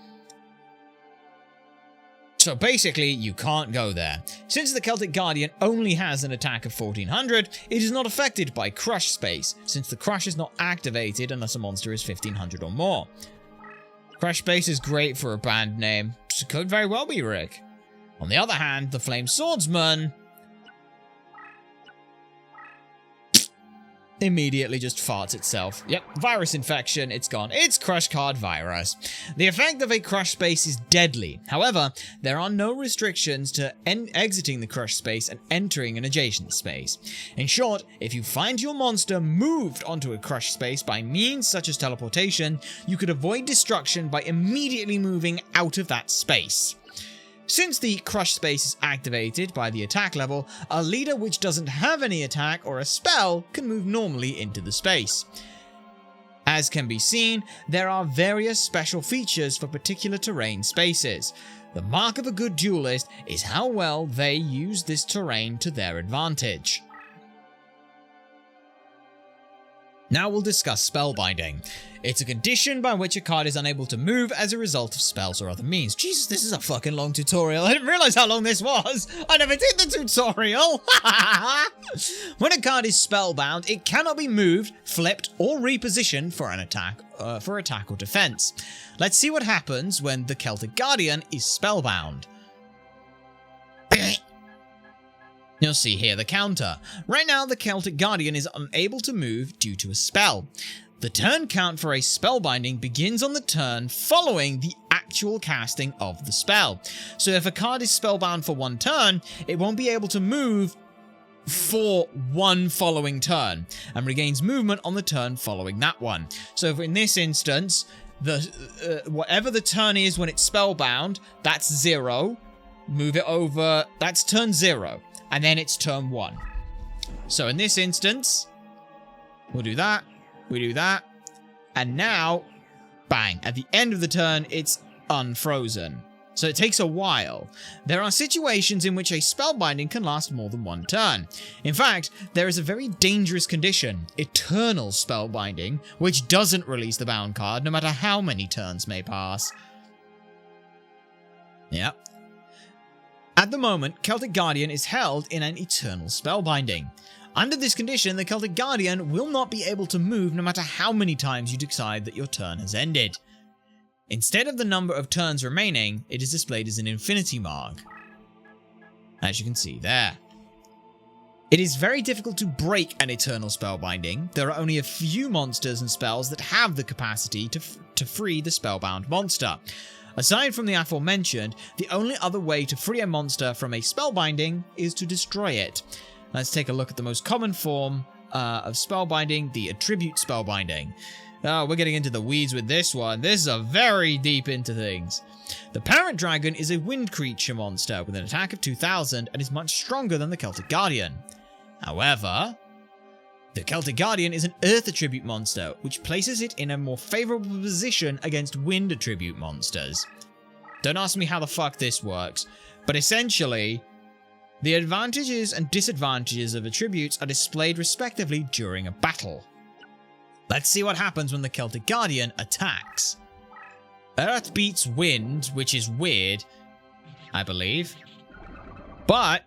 A: So basically, you can't go there. Since the Celtic Guardian only has an attack of 1400, it is not affected by Crush space, since the Crush is not activated unless a monster is 1500 or more. Crush space is great for a band name. It could very well be Rick. On the other hand, the Flame Swordsman immediately just farts itself. Yep, virus infection, it's gone. It's Crush Card Virus. The effect of a Crush space is deadly. However, there are no restrictions to exiting the Crush space and entering an adjacent space. In short, if you find your monster moved onto a Crush space by means such as teleportation, you could avoid destruction by immediately moving out of that space. Since the Crush space is activated by the attack level, a leader which doesn't have any attack or a spell can move normally into the space. As can be seen, there are various special features for particular terrain spaces. The mark of a good duelist is how well they use this terrain to their advantage. Now we'll discuss spellbinding. It's a condition by which a card is unable to move as a result of spells or other means. Jesus, this is a fucking long tutorial. I didn't realize how long this was. I never did the tutorial. When a card is spellbound, it cannot be moved, flipped, or repositioned for an attack, or defense. Let's see what happens when the Celtic Guardian is spellbound. You'll see here the counter. Right now, the Celtic Guardian is unable to move due to a spell. The turn count for a spellbinding begins on the turn following the actual casting of the spell. So if a card is spellbound for one turn, it won't be able to move for one following turn, and regains movement on the turn following that one. So if in this instance, whatever the turn is when it's spellbound, that's 0. Move it over, that's turn 0. And then it's turn 1. So in this instance, we'll do that, we do that, and now, bang, at the end of the turn, it's unfrozen. So it takes a while. There are situations in which a spellbinding can last more than one turn. In fact, there is a very dangerous condition, eternal spellbinding, which doesn't release the bound card no matter how many turns may pass. Yep. At the moment, Celtic Guardian is held in an eternal spellbinding. Under this condition, the Celtic Guardian will not be able to move no matter how many times you decide that your turn has ended. Instead of the number of turns remaining, it is displayed as an infinity mark, as you can see there. It is very difficult to break an eternal spellbinding. There are only a few monsters and spells that have the capacity to free the spellbound monster. Aside from the aforementioned, the only other way to free a monster from a spellbinding is to destroy it. Let's take a look at the most common form of spellbinding, the Attribute spellbinding. Oh, we're getting into the weeds with this one. This is very deep into things. The Parent Dragon is a wind creature monster with an attack of 2000 and is much stronger than the Celtic Guardian. However, the Celtic Guardian is an Earth Attribute monster, which places it in a more favourable position against Wind Attribute monsters. Don't ask me how the fuck this works, but essentially, the advantages and disadvantages of attributes are displayed respectively during a battle. Let's see what happens when the Celtic Guardian attacks. Earth beats Wind, which is weird, I believe, but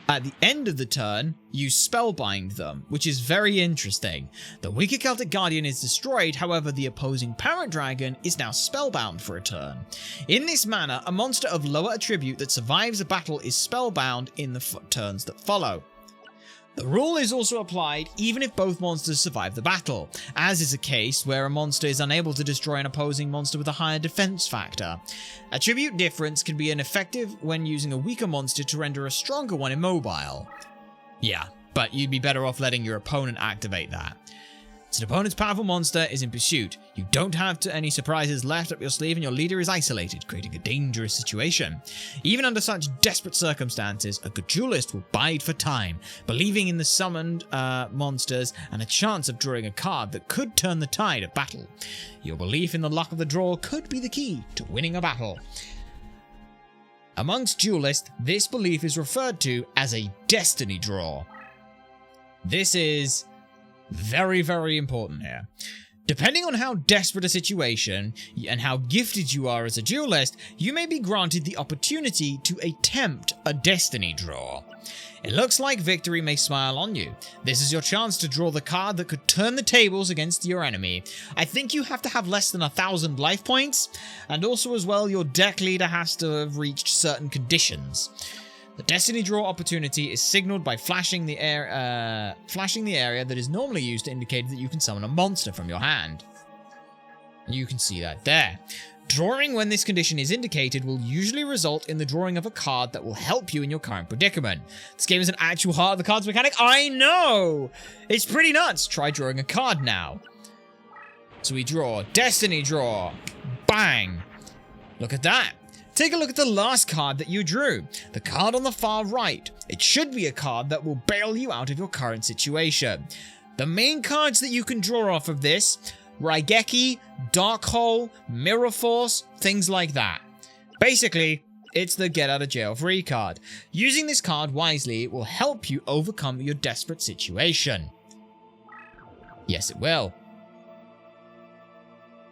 A: at the end of the turn, you spellbind them, which is very interesting. The weaker Celtic Guardian is destroyed, however, the opposing Parent Dragon is now spellbound for a turn. In this manner, a monster of lower attribute that survives a battle is spellbound in the turns that follow. The rule is also applied even if both monsters survive the battle, as is a case where a monster is unable to destroy an opposing monster with a higher defense factor. Attribute difference can be ineffective when using a weaker monster to render a stronger one immobile. Yeah, but you'd be better off letting your opponent activate that. Since an opponent's powerful monster is in pursuit, you don't have any surprises left up your sleeve and your leader is isolated, creating a dangerous situation. Even under such desperate circumstances, a good duelist will bide for time, believing in the summoned monsters and a chance of drawing a card that could turn the tide of battle. Your belief in the luck of the draw could be the key to winning a battle. Amongst duelists, this belief is referred to as a destiny draw. This is very, very important here. Depending on how desperate a situation and how gifted you are as a duelist, you may be granted the opportunity to attempt a destiny draw. It looks like victory may smile on you. This is your chance to draw the card that could turn the tables against your enemy. I think you have to have less than 1,000 life points, and also as well your deck leader has to have reached certain conditions. The destiny draw opportunity is signaled by flashing the area that is normally used to indicate that you can summon a monster from your hand. You can see that there. Drawing when this condition is indicated will usually result in the drawing of a card that will help you in your current predicament. This game is an actual Heart of the Cards mechanic. I know! It's pretty nuts. Try drawing a card now. So we draw. Destiny draw. Bang. Look at that. Take a look at the last card that you drew, the card on the far right. It should be a card that will bail you out of your current situation. The main cards that you can draw off of this, Raigeki, Darkhole, Mirror Force, things like that. Basically, it's the get out of jail free card. Using this card wisely will help you overcome your desperate situation. Yes, it will.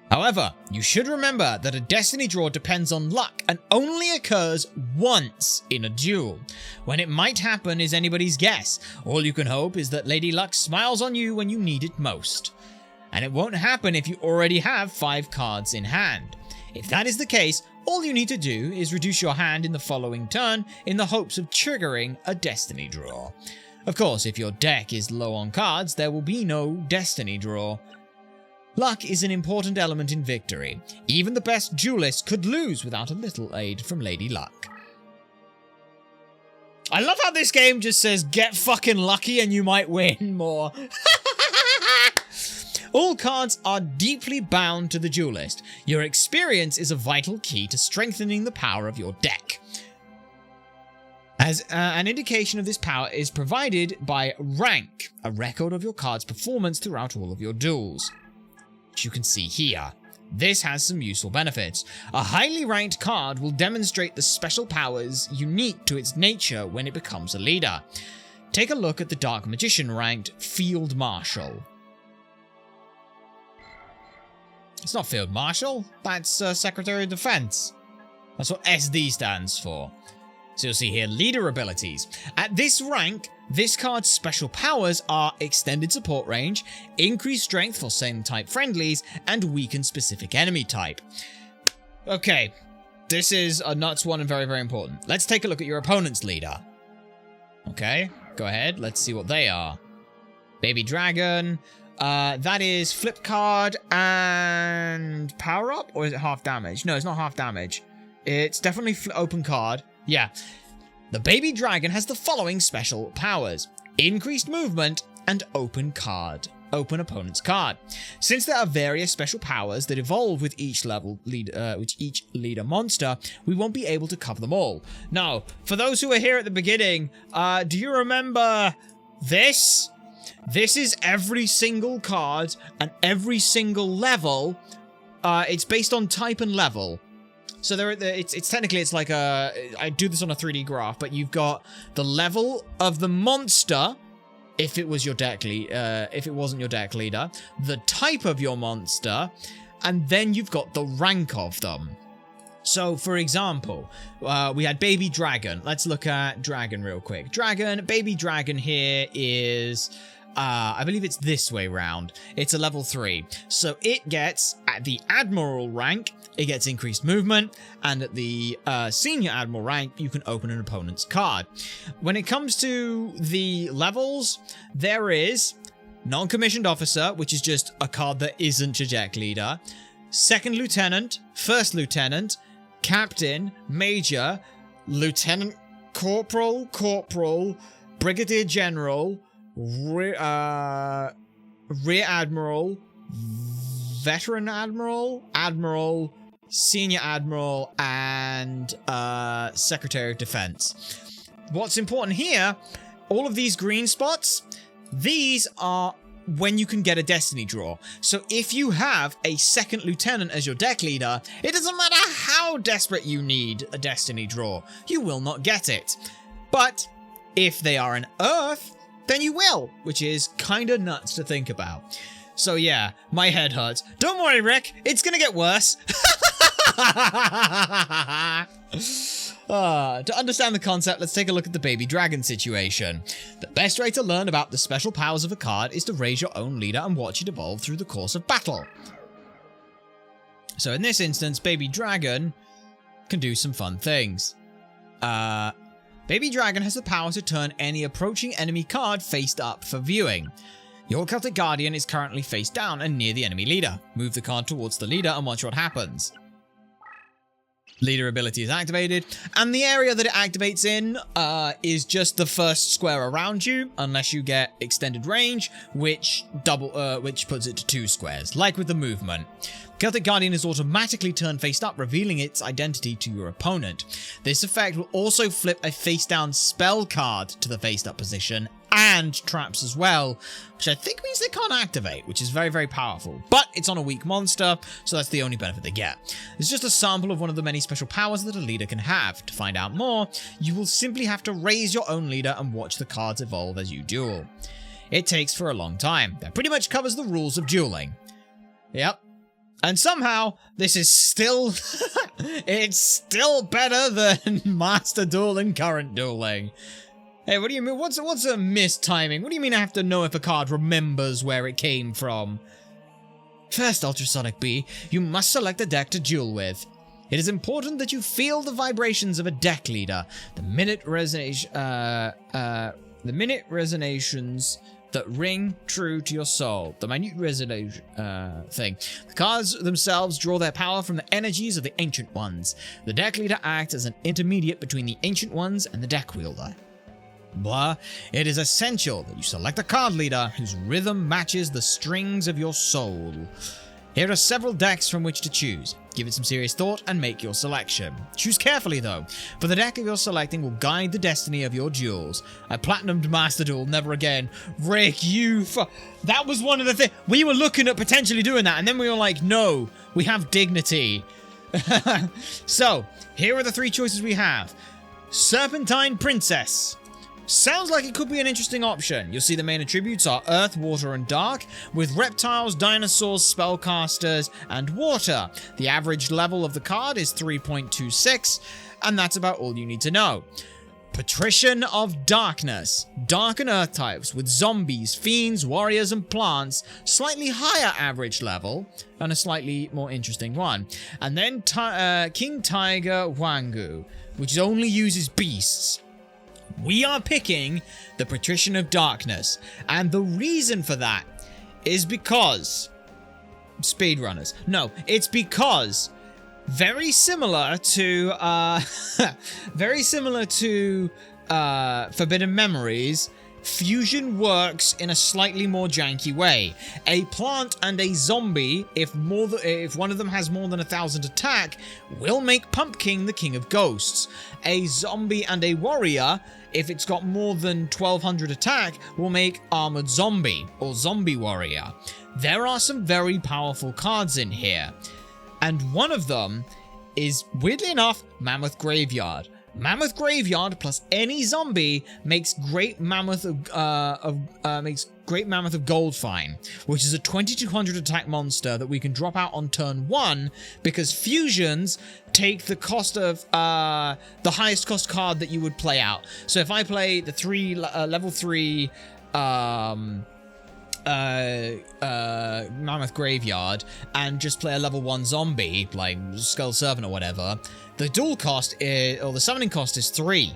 A: However, you should remember that a destiny draw depends on luck and only occurs once in a duel. When it might happen is anybody's guess. All you can hope is that Lady Luck smiles on you when you need it most. And it won't happen if you already have 5 cards in hand. If that is the case, all you need to do is reduce your hand in the following turn in the hopes of triggering a destiny draw. Of course, if your deck is low on cards, there will be no destiny draw. Luck is an important element in victory. Even the best duelist could lose without a little aid from Lady Luck. I love how this game just says, get fucking lucky and you might win more. All cards are deeply bound to the duelist. Your experience is a vital key to strengthening the power of your deck. As an indication of this power is provided by rank, a record of your card's performance throughout all of your duels. Which you can see here. This has some useful benefits. A highly ranked card will demonstrate the special powers unique to its nature when it becomes a leader. Take a look at the Dark Magician ranked Field Marshal. It's not Field Marshal, that's Secretary of Defense. That's what SD stands for. So you'll see here, leader abilities. At this rank, this card's special powers are extended support range, increased strength for same type friendlies, and weaken specific enemy type. Okay, this is a nuts one and very, very important. Let's take a look at your opponent's leader. Okay, go ahead, let's see what they are. Baby Dragon, that is flip card and power up, or is it half damage? No, it's not half damage. It's definitely open card. Yeah. The Baby Dragon has the following special powers. Increased movement and open card. Open opponent's card. Since there are various special powers that evolve with each leader monster, we won't be able to cover them all. Now, for those who were here at the beginning, do you remember this? This is every single card and every single level. It's based on type and level. So it's technically, it's like I do this on a 3D graph, but you've got the level of the monster, if it was your deck if it wasn't your deck leader, the type of your monster, and then you've got the rank of them. So, for example, we had Baby Dragon. Let's look at Dragon real quick. Baby Dragon here is, I believe it's this way round. It's a level 3. So it gets, at the Admiral rank, it gets increased movement, and at the Senior Admiral rank, you can open an opponent's card. When it comes to the levels, there is Non-Commissioned Officer, which is just a card that isn't your deck leader, Second Lieutenant, First Lieutenant, Captain, Major, Lieutenant Corporal, Brigadier General, Rear Admiral, Veteran Admiral, Senior Admiral, and Secretary of Defense. What's important here, all of these green spots, these are when you can get a destiny draw. So if you have a second lieutenant as your deck leader, it doesn't matter how desperate you need a destiny draw, you will not get it. But if they are an Earth, then you will, which is kind of nuts to think about. So yeah, my head hurts. Don't worry, Rick, it's gonna get worse. To understand the concept, let's take a look at the Baby Dragon situation. The best way to learn about the special powers of a card is to raise your own leader and watch it evolve through the course of battle. So in this instance, Baby Dragon can do some fun things. Baby Dragon has the power to turn any approaching enemy card faced up for viewing. Your Celtic Guardian is currently face down and near the enemy leader. Move the card towards the leader and watch what happens. Leader ability is activated, and the area that it activates in is just the first square around you, unless you get extended range, which puts it to 2 squares, like with the movement. Celtic Guardian is automatically turned face up, revealing its identity to your opponent. This effect will also flip a face down spell card to the face up position, and traps as well, which I think means they can't activate, which is very, very powerful. But it's on a weak monster, so that's the only benefit they get. It's just a sample of one of the many special powers that a leader can have. To find out more, you will simply have to raise your own leader and watch the cards evolve as you duel. it takes for a long time. That pretty much covers the rules of dueling. Yep. And somehow, this is still... it's still better than Master Duel and Current Dueling. Hey, what do you mean? What's a mistiming? What do you mean I have to know if a card remembers where it came from? First, Ultrasonic B, you must select a deck to duel with. It is important that you feel the vibrations of a deck leader. The minute resonations that ring true to your soul. The minute resonation thing. The cards themselves draw their power from the energies of the Ancient Ones. The deck leader acts as an intermediate between the Ancient Ones and the deck wielder. Blah. It is essential that you select a card leader whose rhythm matches the strings of your soul. Here are several decks from which to choose. Give it some serious thought and make your selection. Choose carefully though, for the deck of your selecting will guide the destiny of your duels. I platinumed Master Duel, never again. Rick, that was one of the things. We were looking at potentially doing that, and then we were like, no, we have dignity. So, here are the three choices we have. Serpentine Princess. Sounds like it could be an interesting option. You'll see the main attributes are Earth, Water, and Dark, with reptiles, dinosaurs, spellcasters, and water. The average level of the card is 3.26, and that's about all you need to know. Patrician of Darkness. Dark and Earth types, with zombies, fiends, warriors, and plants. Slightly higher average level, and a slightly more interesting one. And then King Tiger Wangu, which only uses beasts. We are picking the Patrician of Darkness, and the reason for that is because... Speedrunners. No, it's because very similar to Forbidden Memories, fusion works in a slightly more janky way. A plant and a zombie, if one of them has more than 1,000 attack, will make Pumpkin the King of Ghosts. A zombie and a warrior, if it's got more than 1,200 attack, will make Armored Zombie, or Zombie Warrior. There are some very powerful cards in here, and one of them is, weirdly enough, Mammoth Graveyard. Mammoth Graveyard plus any zombie makes Great Mammoth of Goldfine, which is a 2,200 attack monster that we can drop out on turn 1 because fusions take the cost of the highest cost card that you would play out. So if I play the level 3 Mammoth Graveyard and just play a level 1 zombie, like Skull Servant or whatever, the dual cost or the summoning cost is 3.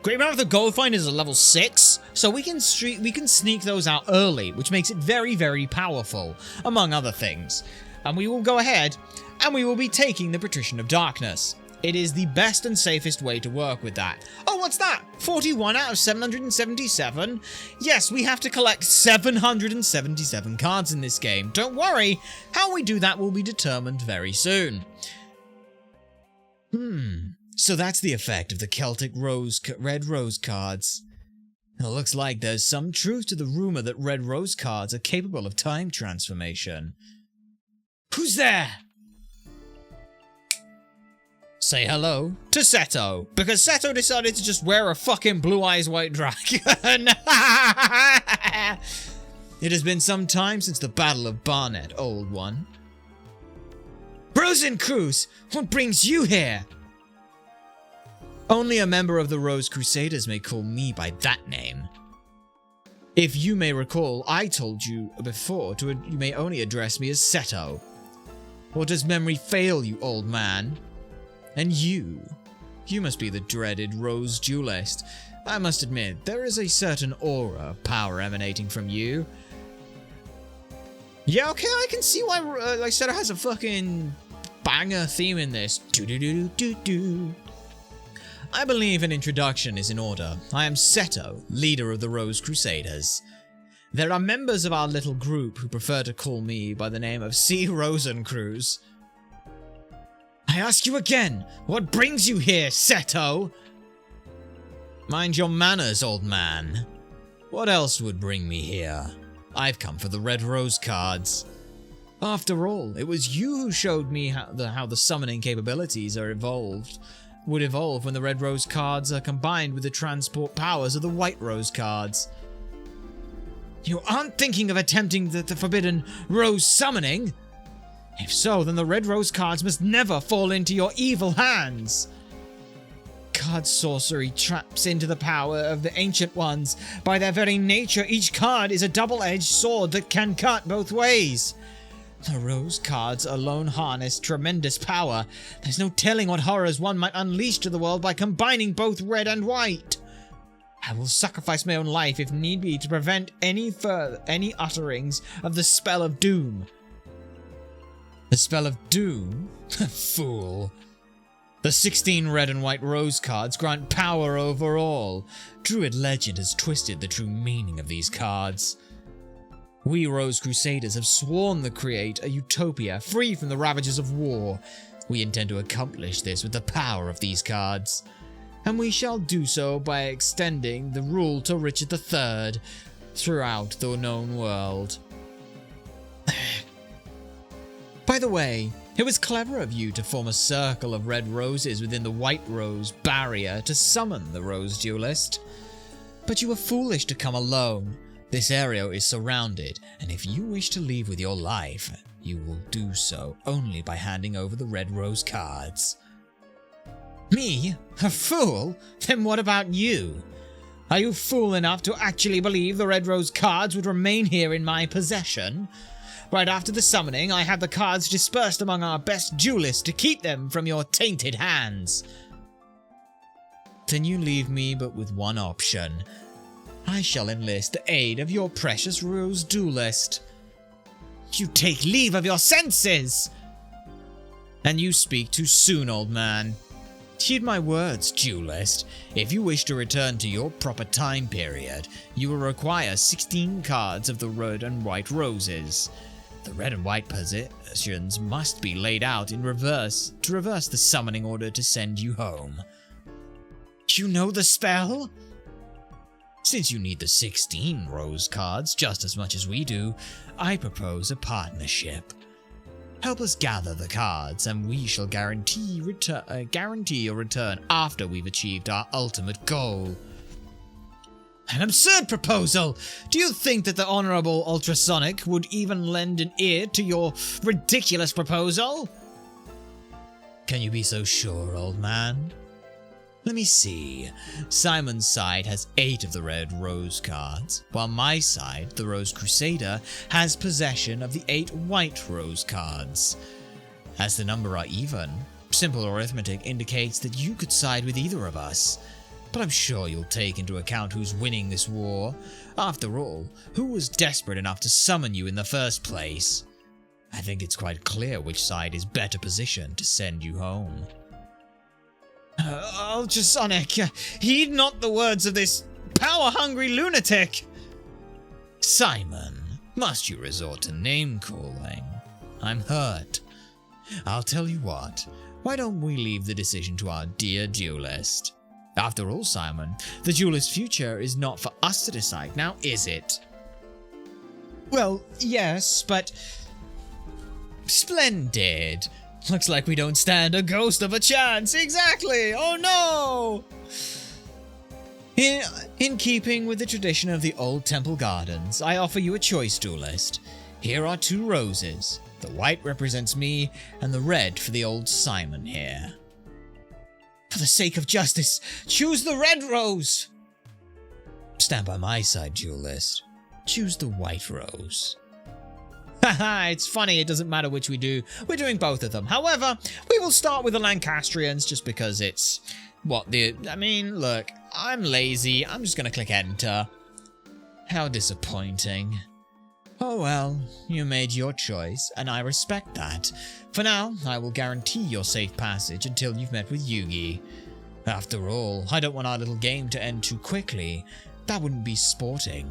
A: Great Mammoth of Goldfine is a level 6, so we can sneak those out early, which makes it very, very powerful, among other things. And we will go ahead and we will be taking the Patrician of Darkness. It is the best and safest way to work with that. Oh, what's that? 41 out of 777? Yes, we have to collect 777 cards in this game. Don't worry, how we do that will be determined very soon. So that's the effect of the Celtic Red Rose cards. It looks like there's some truth to the rumor that Red Rose cards are capable of time transformation. Who's there? Say hello to Seto, because Seto decided to just wear a fucking Blue Eyes White Dragon. It has been some time since the Battle of Barnet, old one. Rosencruz, what brings you here? Only a member of the Rose Crusaders may call me by that name. If you may recall, I told you before you may only address me as Seto. Or does memory fail you, old man? And you must be the dreaded Rose Duelist. I must admit, there is a certain aura of power emanating from you. Yeah, okay, I can see why Seto has a fucking banger theme in this. Do-do-do-do-do-do. I believe an introduction is in order. I am Seto, leader of the Rose Crusaders. There are members of our little group who prefer to call me by the name of C. Rosencruz. I ask you again, what brings you here, Seto? Mind your manners, old man. What else would bring me here? I've come for the Red Rose cards. After all, it was you who showed me how the summoning capabilities would evolve when the Red Rose cards are combined with the transport powers of the White Rose cards. You aren't thinking of attempting the forbidden rose summoning? If so, then the red rose cards must never fall into your evil hands. Card sorcery traps into the power of the Ancient Ones. By their very nature, each card is a double-edged sword that can cut both ways. The rose cards alone harness tremendous power. There's no telling what horrors one might unleash to the world by combining both red and white. I will sacrifice my own life if need be to prevent any utterings of the spell of doom. The spell of doom? Fool. The 16 red and white rose cards grant power over all. Druid legend has twisted the true meaning of these cards. We Rose Crusaders have sworn to create a utopia free from the ravages of war. We intend to accomplish this with the power of these cards. And we shall do so by extending the rule to Richard III throughout the known world. By the way, it was clever of you to form a circle of red roses within the white rose barrier to summon the Rose Duelist. But you were foolish to come alone. This area is surrounded, and if you wish to leave with your life, you will do so only by handing over the red rose cards. Me? A fool? Then what about you? Are you fool enough to actually believe the red rose cards would remain here in my possession? Right after the summoning, I have the cards dispersed among our best duelists to keep them from your tainted hands. Then you leave me but with one option. I shall enlist the aid of your precious Rose Duelist. You take leave of your senses! And you speak too soon, old man. Heed my words, Duelist. If you wish to return to your proper time period, you will require 16 cards of the red and white roses. The red and white positions must be laid out in reverse to reverse the summoning order to send you home. You know the spell? Since you need the 16 rose cards just as much as we do, I propose a partnership. Help us gather the cards, and we shall guarantee your return after we've achieved our ultimate goal. An absurd proposal! Do you think that the Honorable Ultrasonic would even lend an ear to your ridiculous proposal? Can you be so sure, old man? Let me see. Simon's side has 8 of the red rose cards, while my side, the Rose Crusader, has possession of the 8 white rose cards. As the number are even, simple arithmetic indicates that you could side with either of us. But I'm sure you'll take into account who's winning this war. After all, who was desperate enough to summon you in the first place? I think it's quite clear which side is better positioned to send you home. Ultrasonic, heed not the words of this power-hungry lunatic! Simon, must you resort to name-calling? I'm hurt. I'll tell you what, why don't we leave the decision to our dear duelist? After all, Simon, the duelist's future is not for us to decide, now is it? Well, yes, but... Splendid! Looks like we don't stand a ghost of a chance. Exactly! Oh no! In keeping with the tradition of the old temple gardens, I offer you a choice, duelist. Here are 2 roses. The white represents me, and the red for the old Simon here. For the sake of justice, choose the red rose! Stand by my side, duelist. Choose the white rose. Haha, it's funny, it doesn't matter which we do. We're doing both of them. However, we will start with the Lancastrians just because it's... look, I'm lazy. I'm just gonna click enter. How disappointing. Oh well, you made your choice, and I respect that. For now, I will guarantee your safe passage until you've met with Yugi. After all, I don't want our little game to end too quickly. That wouldn't be sporting.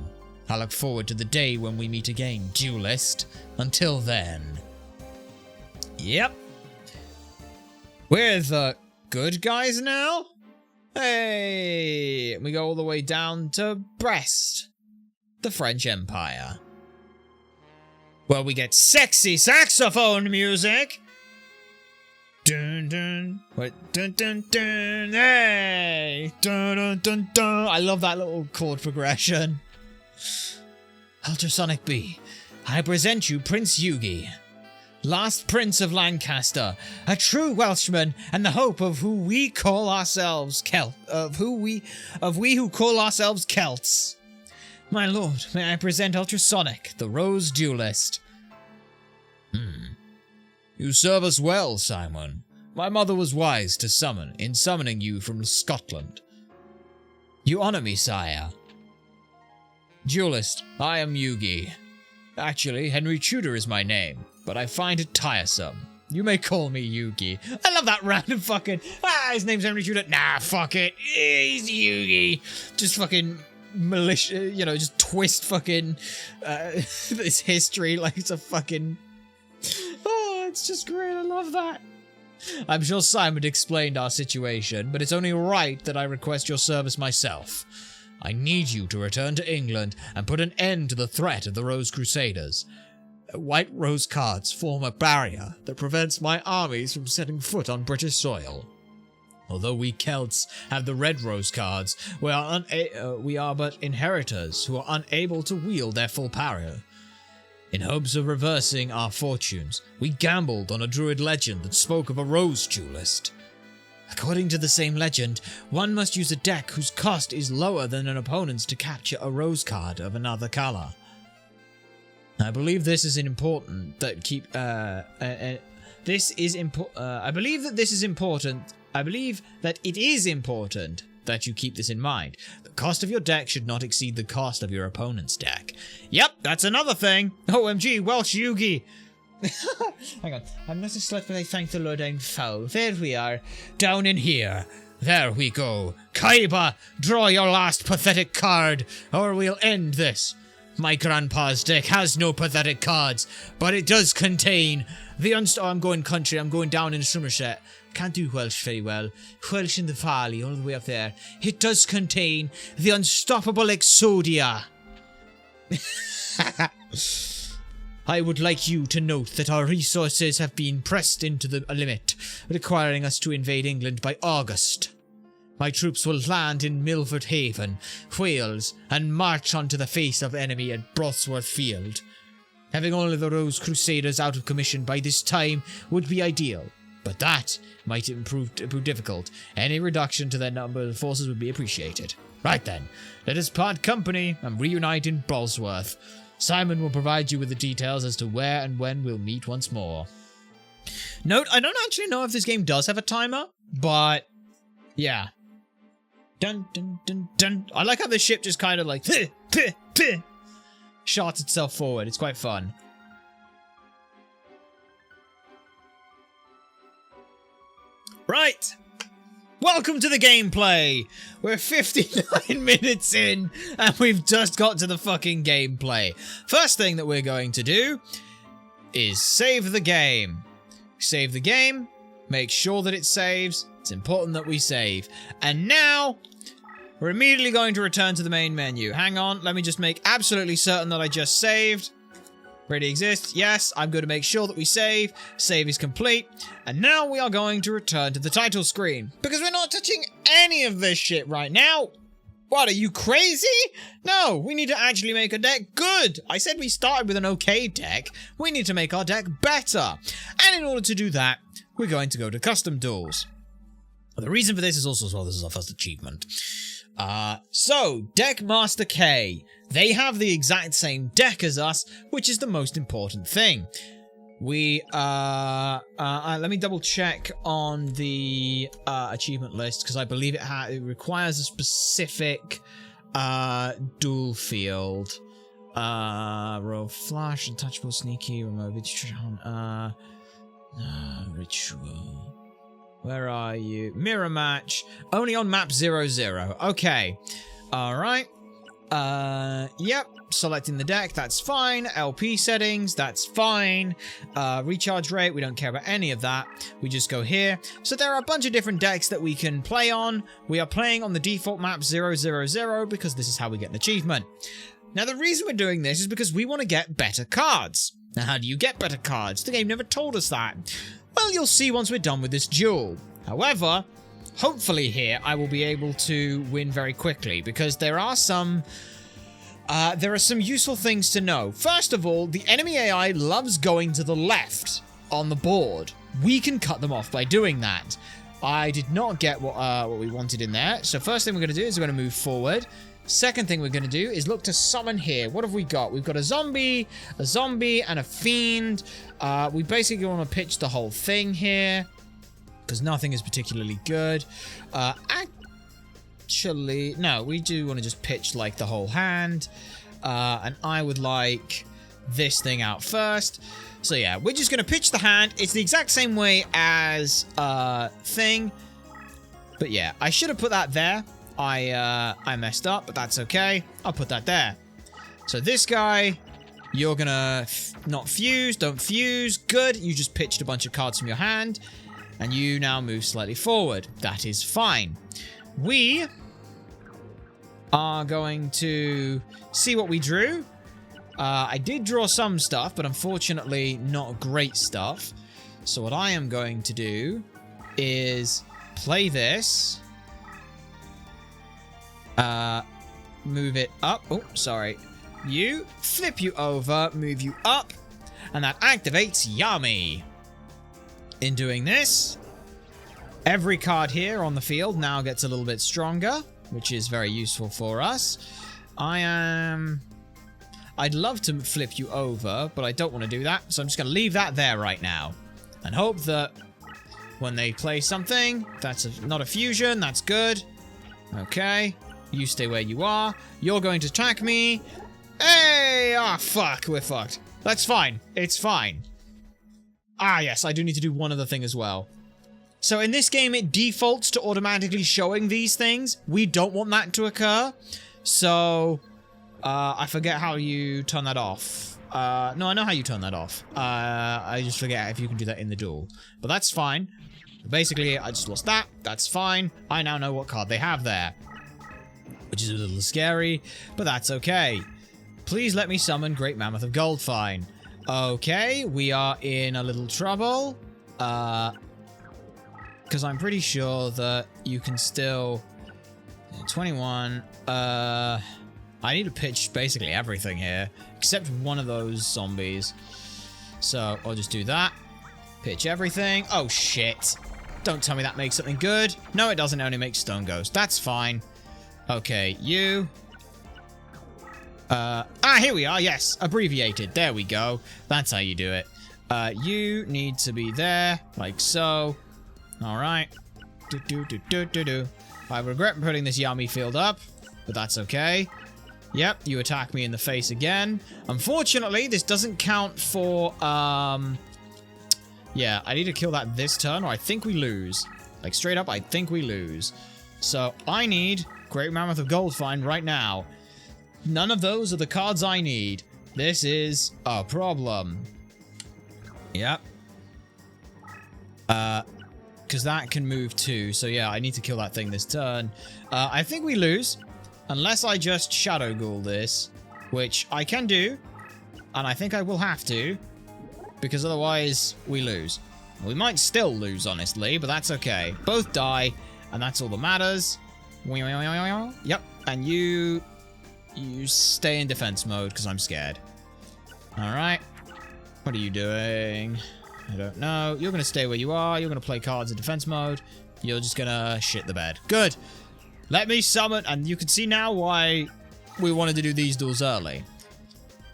A: I look forward to the day when we meet again, duelist. Until then. Yep. We're the good guys now? Hey! We go all the way down to Brest, the French Empire. Where we get sexy saxophone music! Dun dun, what dun dun dun, hey! Dun dun dun dun! I love that little chord progression. Ultrasonic B, I present you Prince Yugi, last Prince of Lancaster, a true Welshman, and the hope of who we call ourselves we who call ourselves Celts. My lord, may I present Ultrasonic, the Rose Duelist. You serve us well, Simon. My mother was wise to summoning you from Scotland. You honor me, sire. Duelist, I am Yugi. Actually, Henry Tudor is my name, but I find it tiresome. You may call me Yugi. I love that random fucking, his name's Henry Tudor. Nah, fuck it. He's Yugi. Just fucking malicious, just twist fucking this history like it's a fucking... Oh, it's just great. I love that. I'm sure Simon explained our situation, but it's only right that I request your service myself. I need you to return to England and put an end to the threat of the Rose Crusaders. White rose cards form a barrier that prevents my armies from setting foot on British soil. Although we Celts have the red rose cards, we are but inheritors who are unable to wield their full power. In hopes of reversing our fortunes, we gambled on a druid legend that spoke of a rose duelist. According to the same legend, one must use a deck whose cost is lower than an opponent's to capture a rose card of another color. I believe this is important that it is important that you keep this in mind. The cost of your deck should not exceed the cost of your opponent's deck. Yep, that's another thing. OMG, Welsh Yugi. Hang on. I'm not a slut, but I thank the Lord I'm foul. There we are. Down in here. There we go. Kaiba, draw your last pathetic card, or we'll end this. My grandpa's deck has no pathetic cards, but it does contain the I'm going country. I'm going down in Somerset. Can't do Welsh very well. Welsh in the valley, all the way up there. It does contain the unstoppable Exodia. I would like you to note that our resources have been pressed into the limit, requiring us to invade England by August. My troops will land in Milford Haven, Wales, and march onto the face of enemy at Brothsworth Field. Having all of the Rose Crusaders out of commission by this time would be ideal, but that might prove difficult. Any reduction to their number of forces would be appreciated. Right then, let us part company and reunite in Brothsworth. Simon will provide you with the details as to where and when we'll meet once more. Note, I don't actually know if this game does have a timer, but yeah. Dun dun dun dun. I like how the ship just kind of like shots itself forward. It's quite fun. Right. Welcome to the gameplay. We're 59 minutes in and we've just got to the fucking gameplay. First thing that we're going to do is save the game. Save the game. Make sure that it saves. It's important that we save. And now we're immediately going to return to the main menu. Hang on. Let me just make absolutely certain that I just saved. Ready exists. Yes, I'm going to make sure that we save. Save is complete. And now we are going to return to the title screen. Because we're not touching any of this shit right now. What, are you crazy? No, we need to actually make a deck good. I said we started with an okay deck. We need to make our deck better. And in order to do that, we're going to go to custom duels. The reason for this is also as well, this is our first achievement. So, Deck Master K. They have the exact same deck as us, which is the most important thing. We, let me double check on the, achievement list, because I believe it requires a specific, duel field. Roll Flash, Untouchable, Sneaky, Remote Ritual, Ritual. Where are you? Mirror match. Only on map 00. Okay. Alright. Yep. Selecting the deck, that's fine. LP settings, that's fine. Recharge rate, we don't care about any of that. We just go here. So there are a bunch of different decks that we can play on. We are playing on the default map 000 because this is how we get an achievement. Now the reason we're doing this is because we want to get better cards. Now how do you get better cards? The game never told us that. Well, you'll see once we're done with this duel. However, hopefully here I will be able to win very quickly because there are some there are some useful things to know. First of all, the enemy AI loves going to the left on the board. We can cut them off by doing that. I did not get what we wanted in there. So first thing we're going to do is we're going to move forward. Second thing we're going to do is look to summon here. What have we got? We've got a zombie, and a fiend. We basically want to pitch the whole thing here because nothing is particularly good. Actually, no, we do want to just pitch like the whole hand. And I would like this thing out first. So yeah, we're just going to pitch the hand. It's the exact same way as thing. But yeah, I should have put that there. I messed up, but that's okay. I'll put that there. So this guy, you're going to not fuse. Don't fuse. Good. You just pitched a bunch of cards from your hand. And you now move slightly forward. That is fine. We are going to see what we drew. I did draw some stuff, but unfortunately not great stuff. So what I am going to do is play this. Move it up. Oh, sorry. You, flip you over, move you up, and that activates Yami. In doing this, every card here on the field now gets a little bit stronger, which is very useful for us. I'd love to flip you over, but I don't want to do that, so I'm just going to leave that there right now. And hope that when they play something, that's not a fusion, that's good. Okay, you stay where you are. You're going to attack me. Hey! Ah, fuck, we're fucked. That's fine, it's fine. Ah, yes, I do need to do one other thing as well. So in this game, it defaults to automatically showing these things. We don't want that to occur. So, I forget how you turn that off. No, I know how you turn that off. I just forget if you can do that in the duel. But that's fine. Basically, I just lost that. That's fine. I now know what card they have there. Which is a little scary, but that's okay. Please let me summon Great Mammoth of Goldfine. Okay, we are in a little trouble. Because I'm pretty sure that you can still... 21. I need to pitch basically everything here. Except one of those zombies. So, I'll just do that. Pitch everything. Oh, shit. Don't tell me that makes something good. No, it doesn't. It only makes Stone Ghost. That's fine. Okay, you... here we are. Yes, abbreviated. There we go. That's how you do it. You need to be there, like so. All right. I regret putting this Yami field up, but that's okay. Yep, you attack me in the face again. Unfortunately, this doesn't count for, yeah, I need to kill that this turn, or I think we lose. Like, straight up, I think we lose. So, I need Great Mammoth of Goldfine right now. None of those are the cards I need. This is a problem. Yep. Because that can move too. So yeah, I need to kill that thing this turn. I think we lose. Unless I just Shadow Ghoul this. Which I can do. And I think I will have to. Because otherwise, we lose. We might still lose, honestly. But that's okay. Both die. And that's all that matters. Yep. And you stay in defense mode because I'm scared. Alright. What are you doing? I don't know. You're going to stay where you are. You're going to play cards in defense mode. You're just going to shit the bed. Good. Let me summon. And you can see now why we wanted to do these duels early.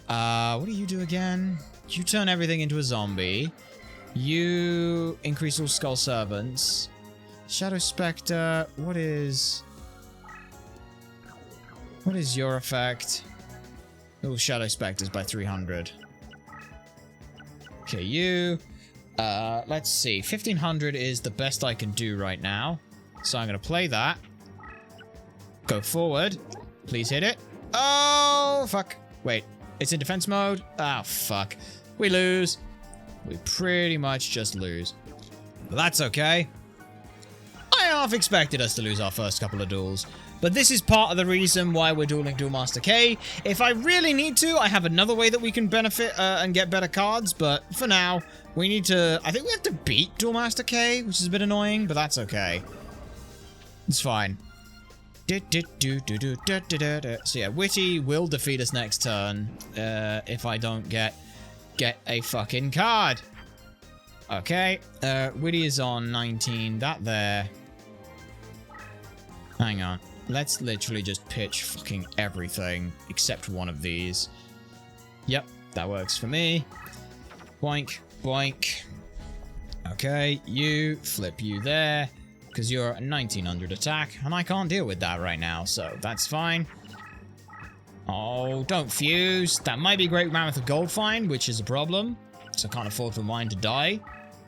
A: What do you do again? You turn everything into a zombie. You increase all Skull Servants. Shadow Spectre. What is your effect? Oh, Shadow Spectres by 300. Okay, you. Let's see. 1500 is the best I can do right now. So I'm going to play that. Go forward. Please hit it. Oh, fuck. Wait. It's in defense mode? Oh, fuck. We lose. We pretty much just lose. But that's okay. I half expected us to lose our first couple of duels. But this is part of the reason why we're dueling Duel Master K. If I really need to, I have another way that we can benefit and get better cards. But for now, we need to... I think we have to beat Duel Master K, which is a bit annoying, but that's okay. It's fine. So yeah, Witty will defeat us next turn if I don't get a fucking card. Okay, Witty is on 19. That there. Hang on. Let's literally just pitch fucking everything except one of these. Yep, that works for me. Boink, boink. Okay, you flip you there. Because you're a 1900 attack, and I can't deal with that right now, so that's fine. Oh, don't fuse. That might be Great Mammoth of Gold Find, which is a problem. So I can't afford for mine to die.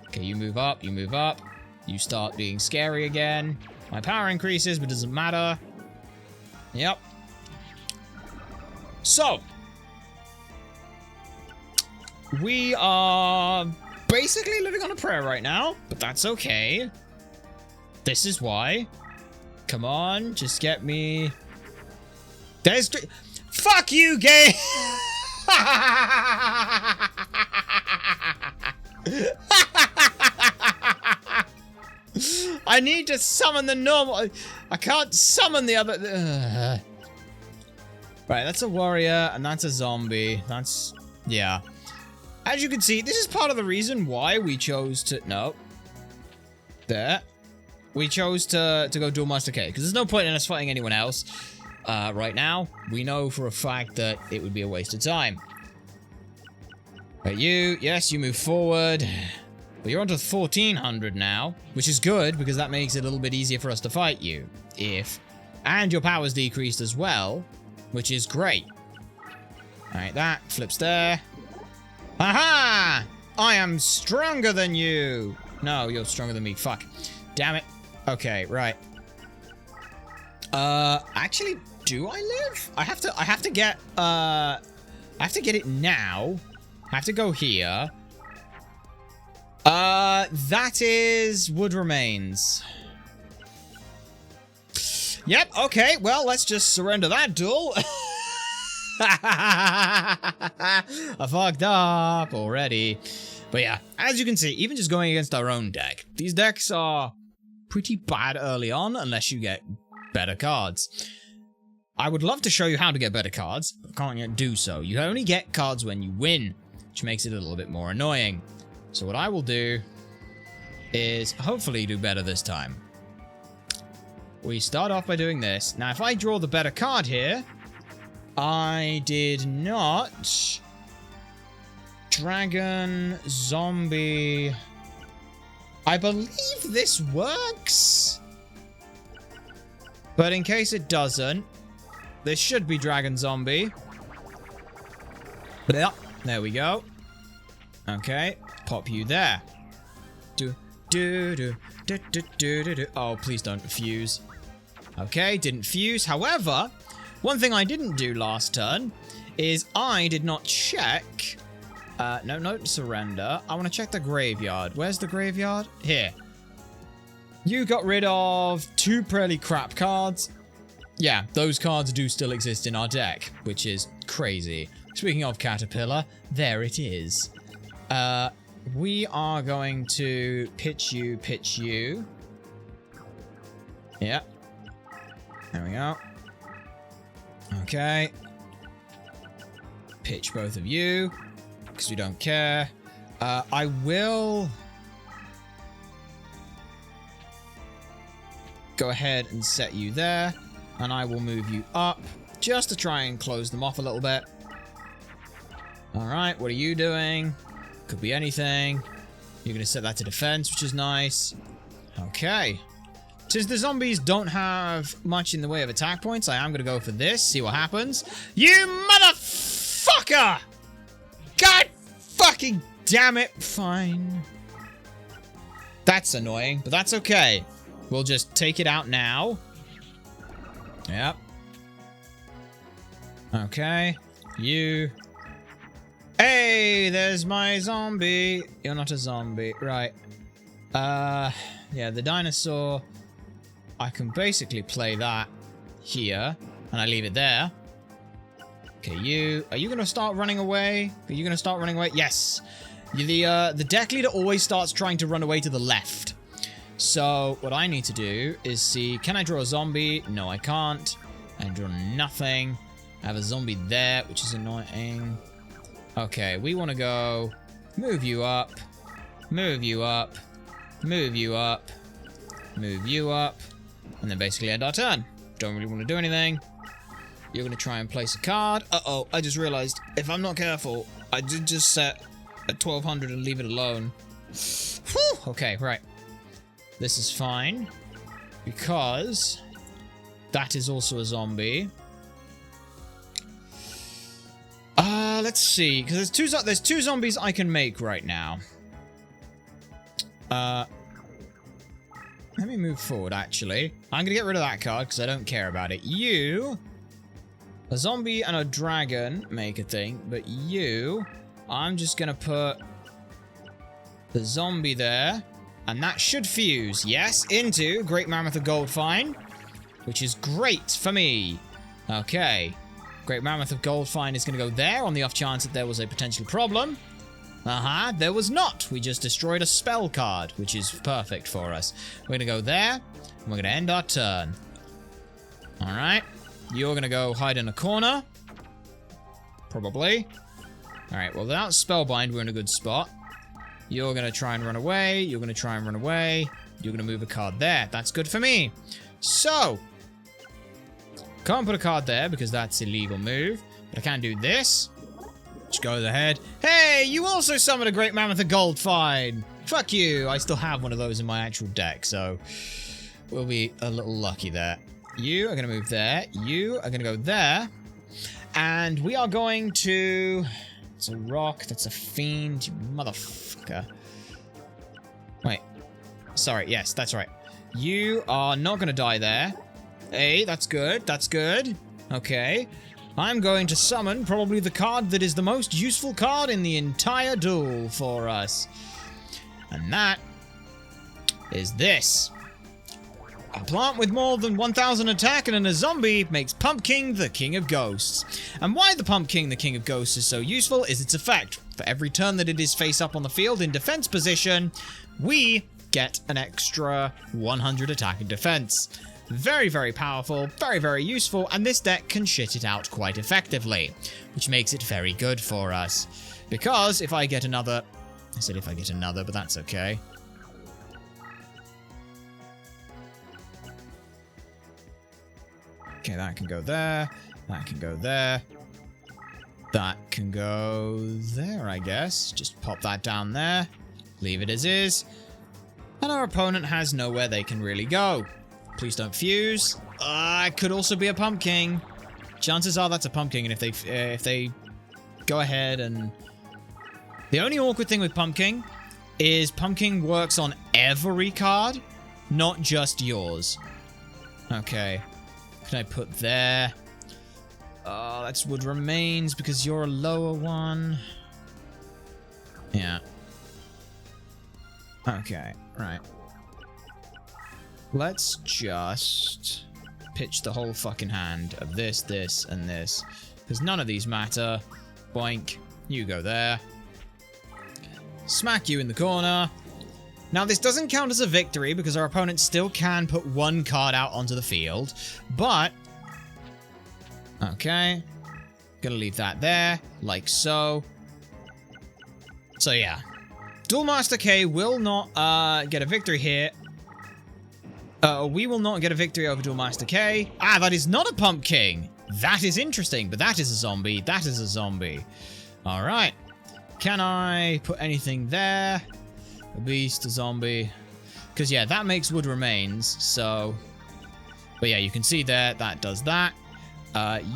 A: Okay, you move up, you move up. You start being scary again. My power increases, but it doesn't matter. Yep. So. We are basically living on a prayer right now, but that's okay. This is why. Come on, just get me. There's. Fuck you, game! I need to summon the normal. I can't summon the other. Right, that's a warrior, and that's a zombie. That's. Yeah. As you can see, this is part of the reason why we chose to. No. There. We chose to go Duel Master K, because there's no point in us fighting anyone else right now. We know for a fact that it would be a waste of time. But you, yes, you move forward. But you're onto 1400 now, which is good, because that makes it a little bit easier for us to fight you. And your power's decreased as well, which is great. Alright, that flips there. Haha! I am stronger than you! No, you're stronger than me. Fuck. Damn it. Okay, right. Actually, do I live? I have to get it now. I have to go here. That is wood remains. Yep, okay, well, let's just surrender that duel. I fucked up already. But yeah, as you can see, even just going against our own deck, these decks are pretty bad early on unless you get better cards. I would love to show you how to get better cards, but can't yet do so. You only get cards when you win, which makes it a little bit more annoying. So what I will do is hopefully do better this time. We start off by doing this. Now, if I draw the better card here, I did not... Dragon, zombie... I believe this works. But in case it doesn't, this should be dragon zombie. Yep, there we go. Okay, pop you there. Oh, please don't fuse. Okay, didn't fuse. However, one thing I didn't do last turn is I did not check... no, surrender. I want to check the graveyard. Where's the graveyard? Here. You got rid of 2 pretty crap cards. Yeah, those cards do still exist in our deck, which is crazy. Speaking of Caterpillar, there it is. We are going to pitch you. Yep. There we go. Okay. Pitch both of you. Because we don't care. I will go ahead and set you there. And I will move you up just to try and close them off a little bit. Alright, what are you doing? Could be anything. You're going to set that to defense, which is nice. Okay. Since the zombies don't have much in the way of attack points, I am going to go for this. See what happens. You motherfucker! God fucking damn it. Fine. That's annoying, but that's okay. We'll just take it out now. Yep. Okay. You. Hey, there's my zombie. You're not a zombie. Right. Yeah, the dinosaur. I can basically play that here, and I leave it there. Okay, you. Are you going to start running away? Are you going to start running away? Yes. The deck leader always starts trying to run away to the left. So what I need to do is see, can I draw a zombie? No, I can't. I can draw nothing. I have a zombie there, which is annoying. Okay, we want to go move you up, move you up, move you up, move you up, and then basically end our turn. Don't really want to do anything. You're going to try and place a card. Uh-oh, I just realized, if I'm not careful, I did just set at 1200 and leave it alone. Whew! Okay, right. This is fine, because that is also a zombie. Let's see, because there's two zombies I can make right now. Let me move forward, actually. I'm gonna get rid of that card, because I don't care about it. You, a zombie and a dragon make a thing, but you, I'm just gonna put the zombie there, and that should fuse, yes, into Great Mammoth of Gold Fine, which is great for me. Okay. Great Mammoth of Gold Fine is going to go there on the off chance that there was a potential problem. There was not. We just destroyed a spell card, which is perfect for us. We're going to go there, and we're going to end our turn. Alright. You're going to go hide in a corner. Probably. Alright, well, without Spellbind, we're in a good spot. You're going to try and run away. You're going to try and run away. You're going to move a card there. That's good for me. So, can't put a card there because that's an illegal move. But I can do this. Just go ahead. Hey, you also summoned a Great Mammoth of Gold Fine. Fuck you. I still have one of those in my actual deck, so we'll be a little lucky there. You are going to move there. You are going to go there. And we are going to... It's a rock. That's a fiend. You motherfucker. Wait. Sorry. Yes, that's right. You are not going to die there. Hey, that's good. That's good. Okay. I'm going to summon probably the card that is the most useful card in the entire duel for us. And that is this. A plant with more than 1000 attack and a zombie makes Pumpkin the King of Ghosts. And why the Pumpkin the King of Ghosts is so useful is its effect. For every turn that it is face up on the field in defense position, we get an extra 100 attack and defense. Very, very powerful, very, very useful, and this deck can shit it out quite effectively, which makes it very good for us. Because if I get another... I said if I get another, but that's okay. Okay, that can go there. That can go there. That can go there, I guess. Just pop that down there. Leave it as is. And our opponent has nowhere they can really go. Please don't fuse. It could also be a Pumpkin. Chances are that's a Pumpkin, and if they go ahead and... The only awkward thing with Pumpkin is Pumpkin works on every card, not just yours. Okay. Can I put there? That's Wood Remains because you're a lower one. Yeah. Okay, right. Let's just pitch the whole fucking hand of this, this, and this. Because none of these matter. Boink. You go there. Smack you in the corner. Now, this doesn't count as a victory because our opponent still can put one card out onto the field. But... Okay. Gonna leave that there, like so. So, yeah. Duelmaster K will not get a victory here. We will not get a victory over Duelmaster K. That is not a Pumpkin. That is interesting, but that is a zombie. That is a zombie. Alright. Can I put anything there? A beast, a zombie. Because, yeah, that makes Wood Remains, so... But, yeah, you can see there, that does that.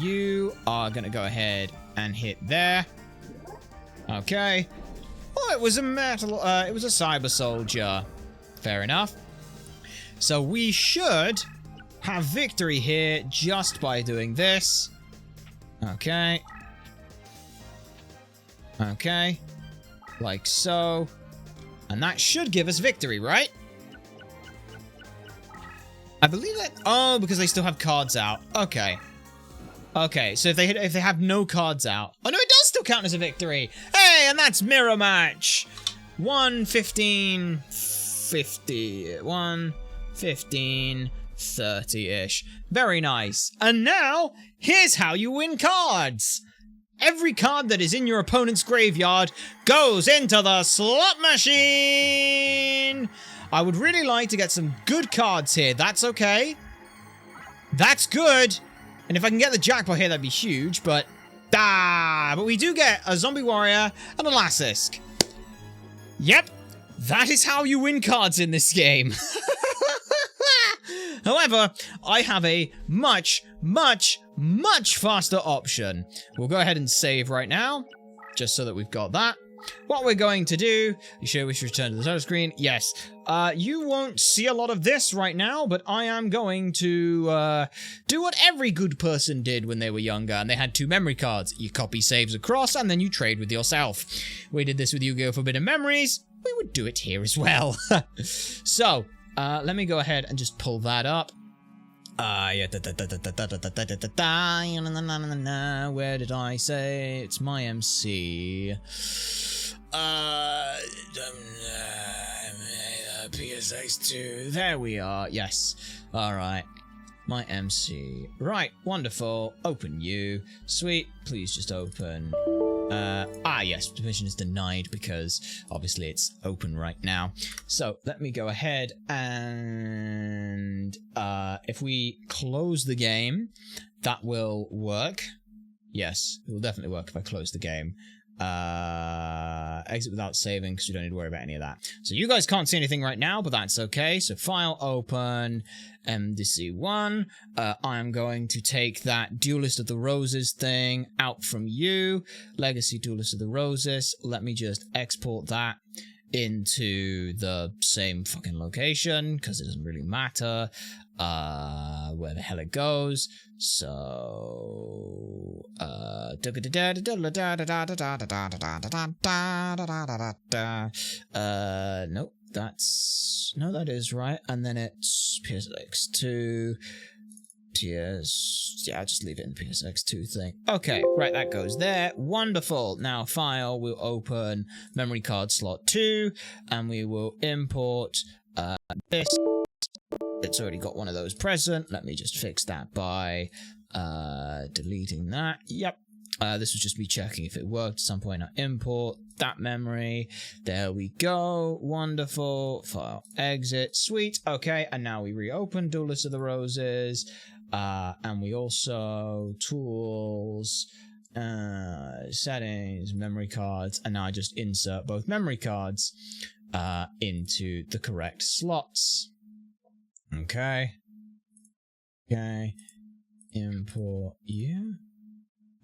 A: You are going to go ahead and hit there. Okay. Oh, it was a metal... it was a Cyber Soldier. Fair enough. So we should have victory here just by doing this. Okay. Okay. Like so. And that should give us victory, right? I believe that... Oh, because they still have cards out. Okay. Okay, so if they have no cards out... Oh, no, it does still count as a victory. Hey, and that's Mirror Match. 1-15... 51, 15, 30-ish. Very nice. And now, here's how you win cards. Every card that is in your opponent's graveyard goes into the slot machine. I would really like to get some good cards here. That's okay. That's good. And if I can get the jackpot here, that'd be huge, but... but we do get a Zombie Warrior and a Lassisk. Yep. That is how you win cards in this game. However, I have a much, much, much faster option. We'll go ahead and save right now, just so that we've got that. What we're going to do, you sure wish to return to the title screen? Yes. You won't see a lot of this right now, but I am going to do what every good person did when they were younger and they had 2 memory cards. You copy saves across and then you trade with yourself. We did this with Yu-Gi-Oh! Forbidden Memories. We would do it here as well. So, let me go ahead and just pull that up. Yeah. Where did I say? It's my MC. PSX2. There we are. Yes. Alright. My MC. Right. Wonderful. Open you. Sweet. Please just open. Yes. Permission is denied because obviously it's open right now. So let me go ahead and if we close the game, that will work. Yes, it will definitely work if I close the game. Exit without saving because we don't need to worry about any of that. So you guys can't see anything right now, but that's okay. So file open, MDC1. I am going to take that Duelist of the Roses thing out from you. Legacy Duelist of the Roses. Let me just export that into the same fucking location because it doesn't really matter where the hell it goes. So nope, that is right, and then it's PSX2 yeah, just leave it in the PSX2 thing. Okay, right, that goes there. Wonderful. Now file, we'll open memory card slot 2 and we will import this. It's already got one of those present. Let me just fix that by deleting that. Yep. This was just me checking if it worked at some point. I import that memory. There we go. Wonderful. File exit. Sweet. Okay, and now we reopen Duelist of the Roses. And we also tools, settings, memory cards, and now I just insert both memory cards into the correct slots. Okay. Okay. Import you.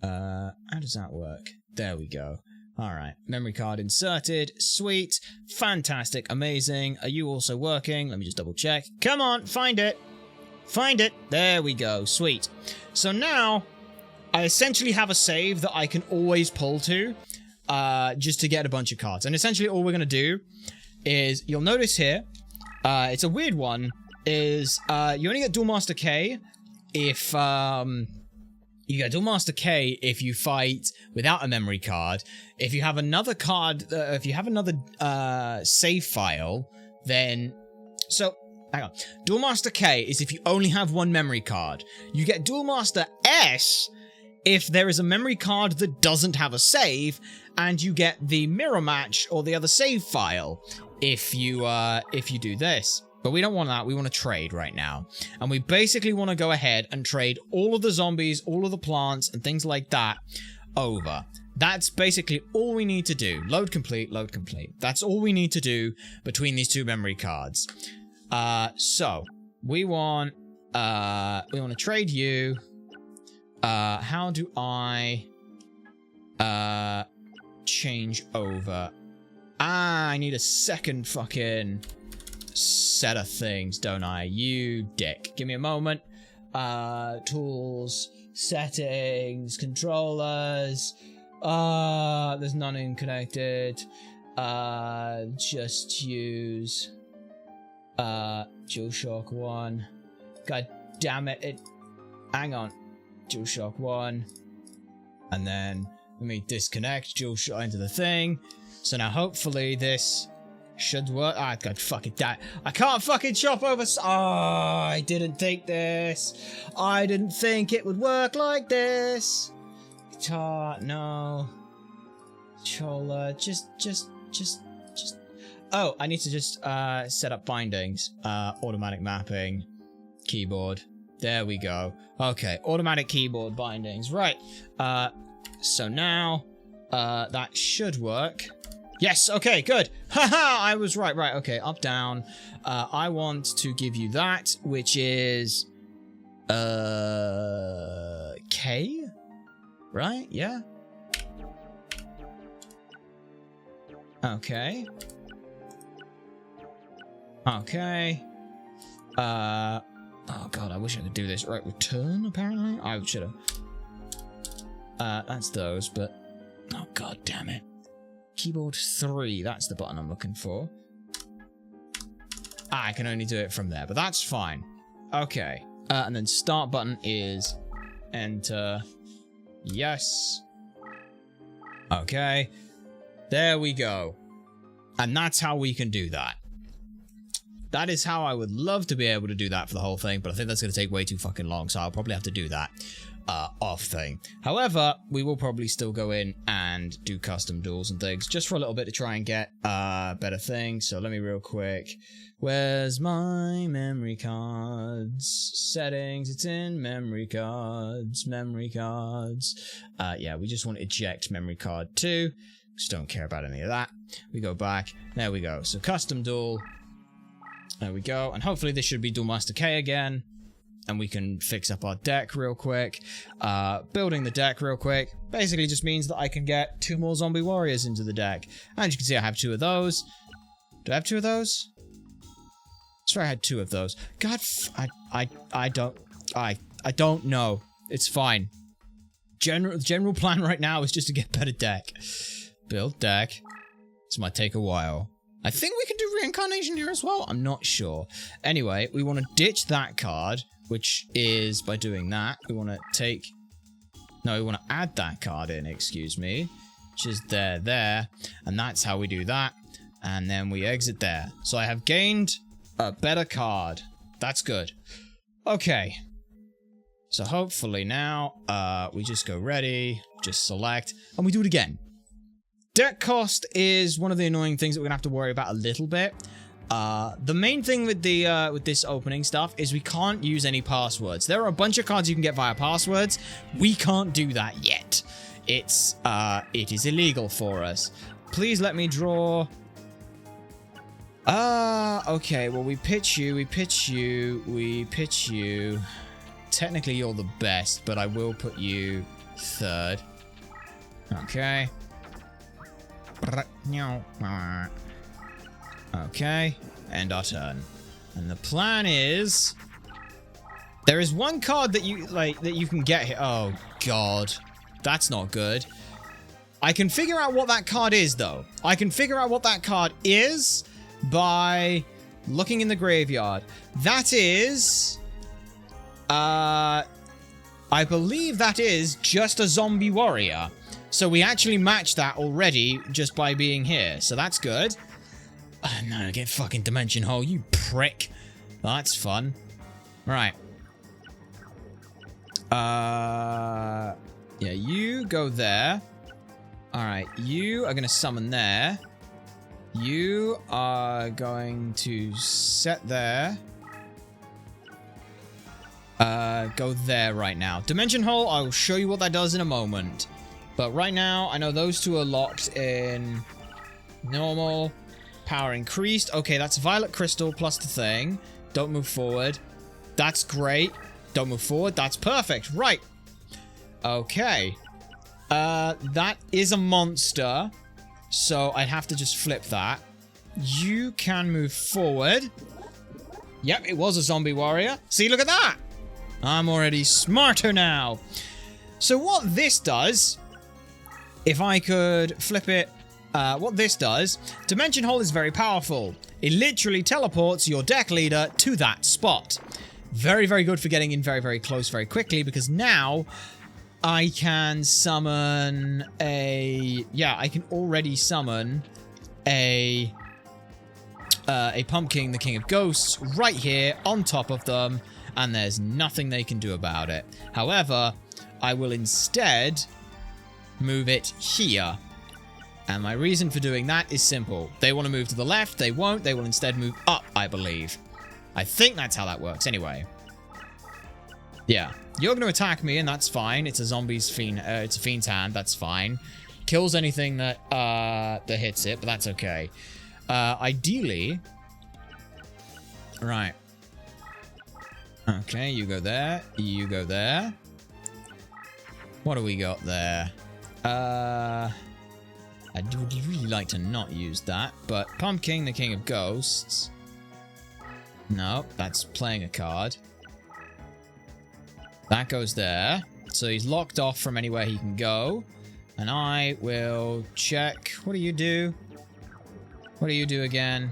A: How does that work? There we go. Alright, memory card inserted. Sweet. Fantastic. Amazing. Are you also working? Let me just double check. Come on, find it. Find it. There we go. Sweet. So now, I essentially have a save that I can always pull to, just to get a bunch of cards. And essentially all we're going to do is, you'll notice here, it's a weird one, is you only get Duel Master K if, you get Duel Master K if you fight without a memory card. If you have another card, if you have another save file, then... So, hang on. Duel Master K is if you only have one memory card. You get Duel Master S if there is a memory card that doesn't have a save, and you get the mirror match or the other save file if you do this. But we don't want that. We want to trade right now. And we basically want to go ahead and trade all of the zombies, all of the plants, and things like that over. That's basically all we need to do. Load complete, load complete. That's all we need to do between these two memory cards. So we want to trade you. How do I change over? I need a second fucking set of things, don't I? You dick. Give me a moment. Tools, settings, controllers. There's none in connected. Just use DualShock 1. God damn it. Hang on. DualShock 1. And then let me disconnect DualShock into the thing. So now hopefully this Should work. Ah, God, fuck it. That I can't fucking chop over. Oh, I didn't think this. I didn't think it would work like this. Guitar, no. Controller, just. Oh, I need to just set up bindings. Automatic mapping, keyboard. There we go. Okay, automatic keyboard bindings. Right. So now that should work. Yes, okay, good. Haha, I was right. Right, okay, up, down. I want to give you that, which is K? Right? Yeah. Okay. Okay. Oh god, I wish I could do this. Right, return, apparently? I should have. That's those, but... Oh god damn it. Keyboard 3, that's the button I'm looking for. Ah, I can only do it from there, but that's fine. Okay. And then start button is... Enter. Yes. Okay. There we go. And that's how we can do that. That is how I would love to be able to do that for the whole thing, but I think that's going to take way too fucking long, so I'll probably have to do that off thing. However, we will probably still go in and do custom duels and things, just for a little bit to try and get better things. So let me real quick. Where's my memory cards? Settings, it's in memory cards. Memory cards. Yeah, we just want to eject memory card 2. Just don't care about any of that. We go back. There we go. So custom duel. There we go. And hopefully this should be Duel Master K again. And we can fix up our deck real quick. Building the deck real quick basically just means that I can get 2 more zombie warriors into the deck. And you can see I have 2 of those. Do I have 2 of those? I swear I had 2 of those. God, I don't know. It's fine. General plan right now is just to get better deck. Build deck. This might take a while. I think we can do reincarnation here as well. I'm not sure. Anyway, we want to ditch that card, which is by doing that. We want to take... No, we want to add that card in, excuse me. Which is there. And that's how we do that. And then we exit there. So I have gained a better card. That's good. Okay. So hopefully now, we just go ready, just select, and we do it again. Deck cost is one of the annoying things that we're gonna have to worry about a little bit. The main thing with the with this opening stuff is we can't use any passwords. There are a bunch of cards you can get via passwords. We can't do that yet. It is illegal for us. Please let me draw. Okay, well we pitch you. Technically you're the best, but I will put you 3rd. Okay. Okay, end our turn. And the plan is... There is one card that you can get here. Oh, God. That's not good. I can figure out what that card is, though. I can figure out what that card is by looking in the graveyard. That is... I believe that is just a zombie warrior. So we actually matched that already just by being here. So that's good. No, get fucking dimension hole, you prick. Well, that's fun. Right. Yeah, you go there. Alright, you are going to summon there. You are going to set there. Go there right now. Dimension hole, I will show you what that does in a moment. But right now, I know those 2 are locked in normal, power increased. Okay, that's violet crystal plus the thing. Don't move forward. That's great. Don't move forward. That's perfect. Right. Okay. That is a monster. So I'd have to just flip that. You can move forward. Yep, it was a zombie warrior. See, look at that. I'm already smarter now. So what this does... If I could flip it, what this does, Dimension Hole is very powerful. It literally teleports your deck leader to that spot. Very, very good for getting in very, very close very quickly, because now I can summon a... Yeah, I can already summon a a Pumpkin, the King of Ghosts, right here on top of them, and there's nothing they can do about it. However, I will instead move it here. And my reason for doing that is simple. They want to move to the left, they won't. They will instead move up, I believe. I think that's how that works anyway. Yeah. You're going to attack me, and that's fine. It's a zombie's fiend. It's a fiend's hand. That's fine. Kills anything that that hits it, but that's okay. Ideally... Right. Okay, you go there. You go there. What do we got there? I'd really like to not use that, but Pumpkin, the King of Ghosts. No, that's playing a card. That goes there. So he's locked off from anywhere he can go. And I will check. What do you do? What do you do again?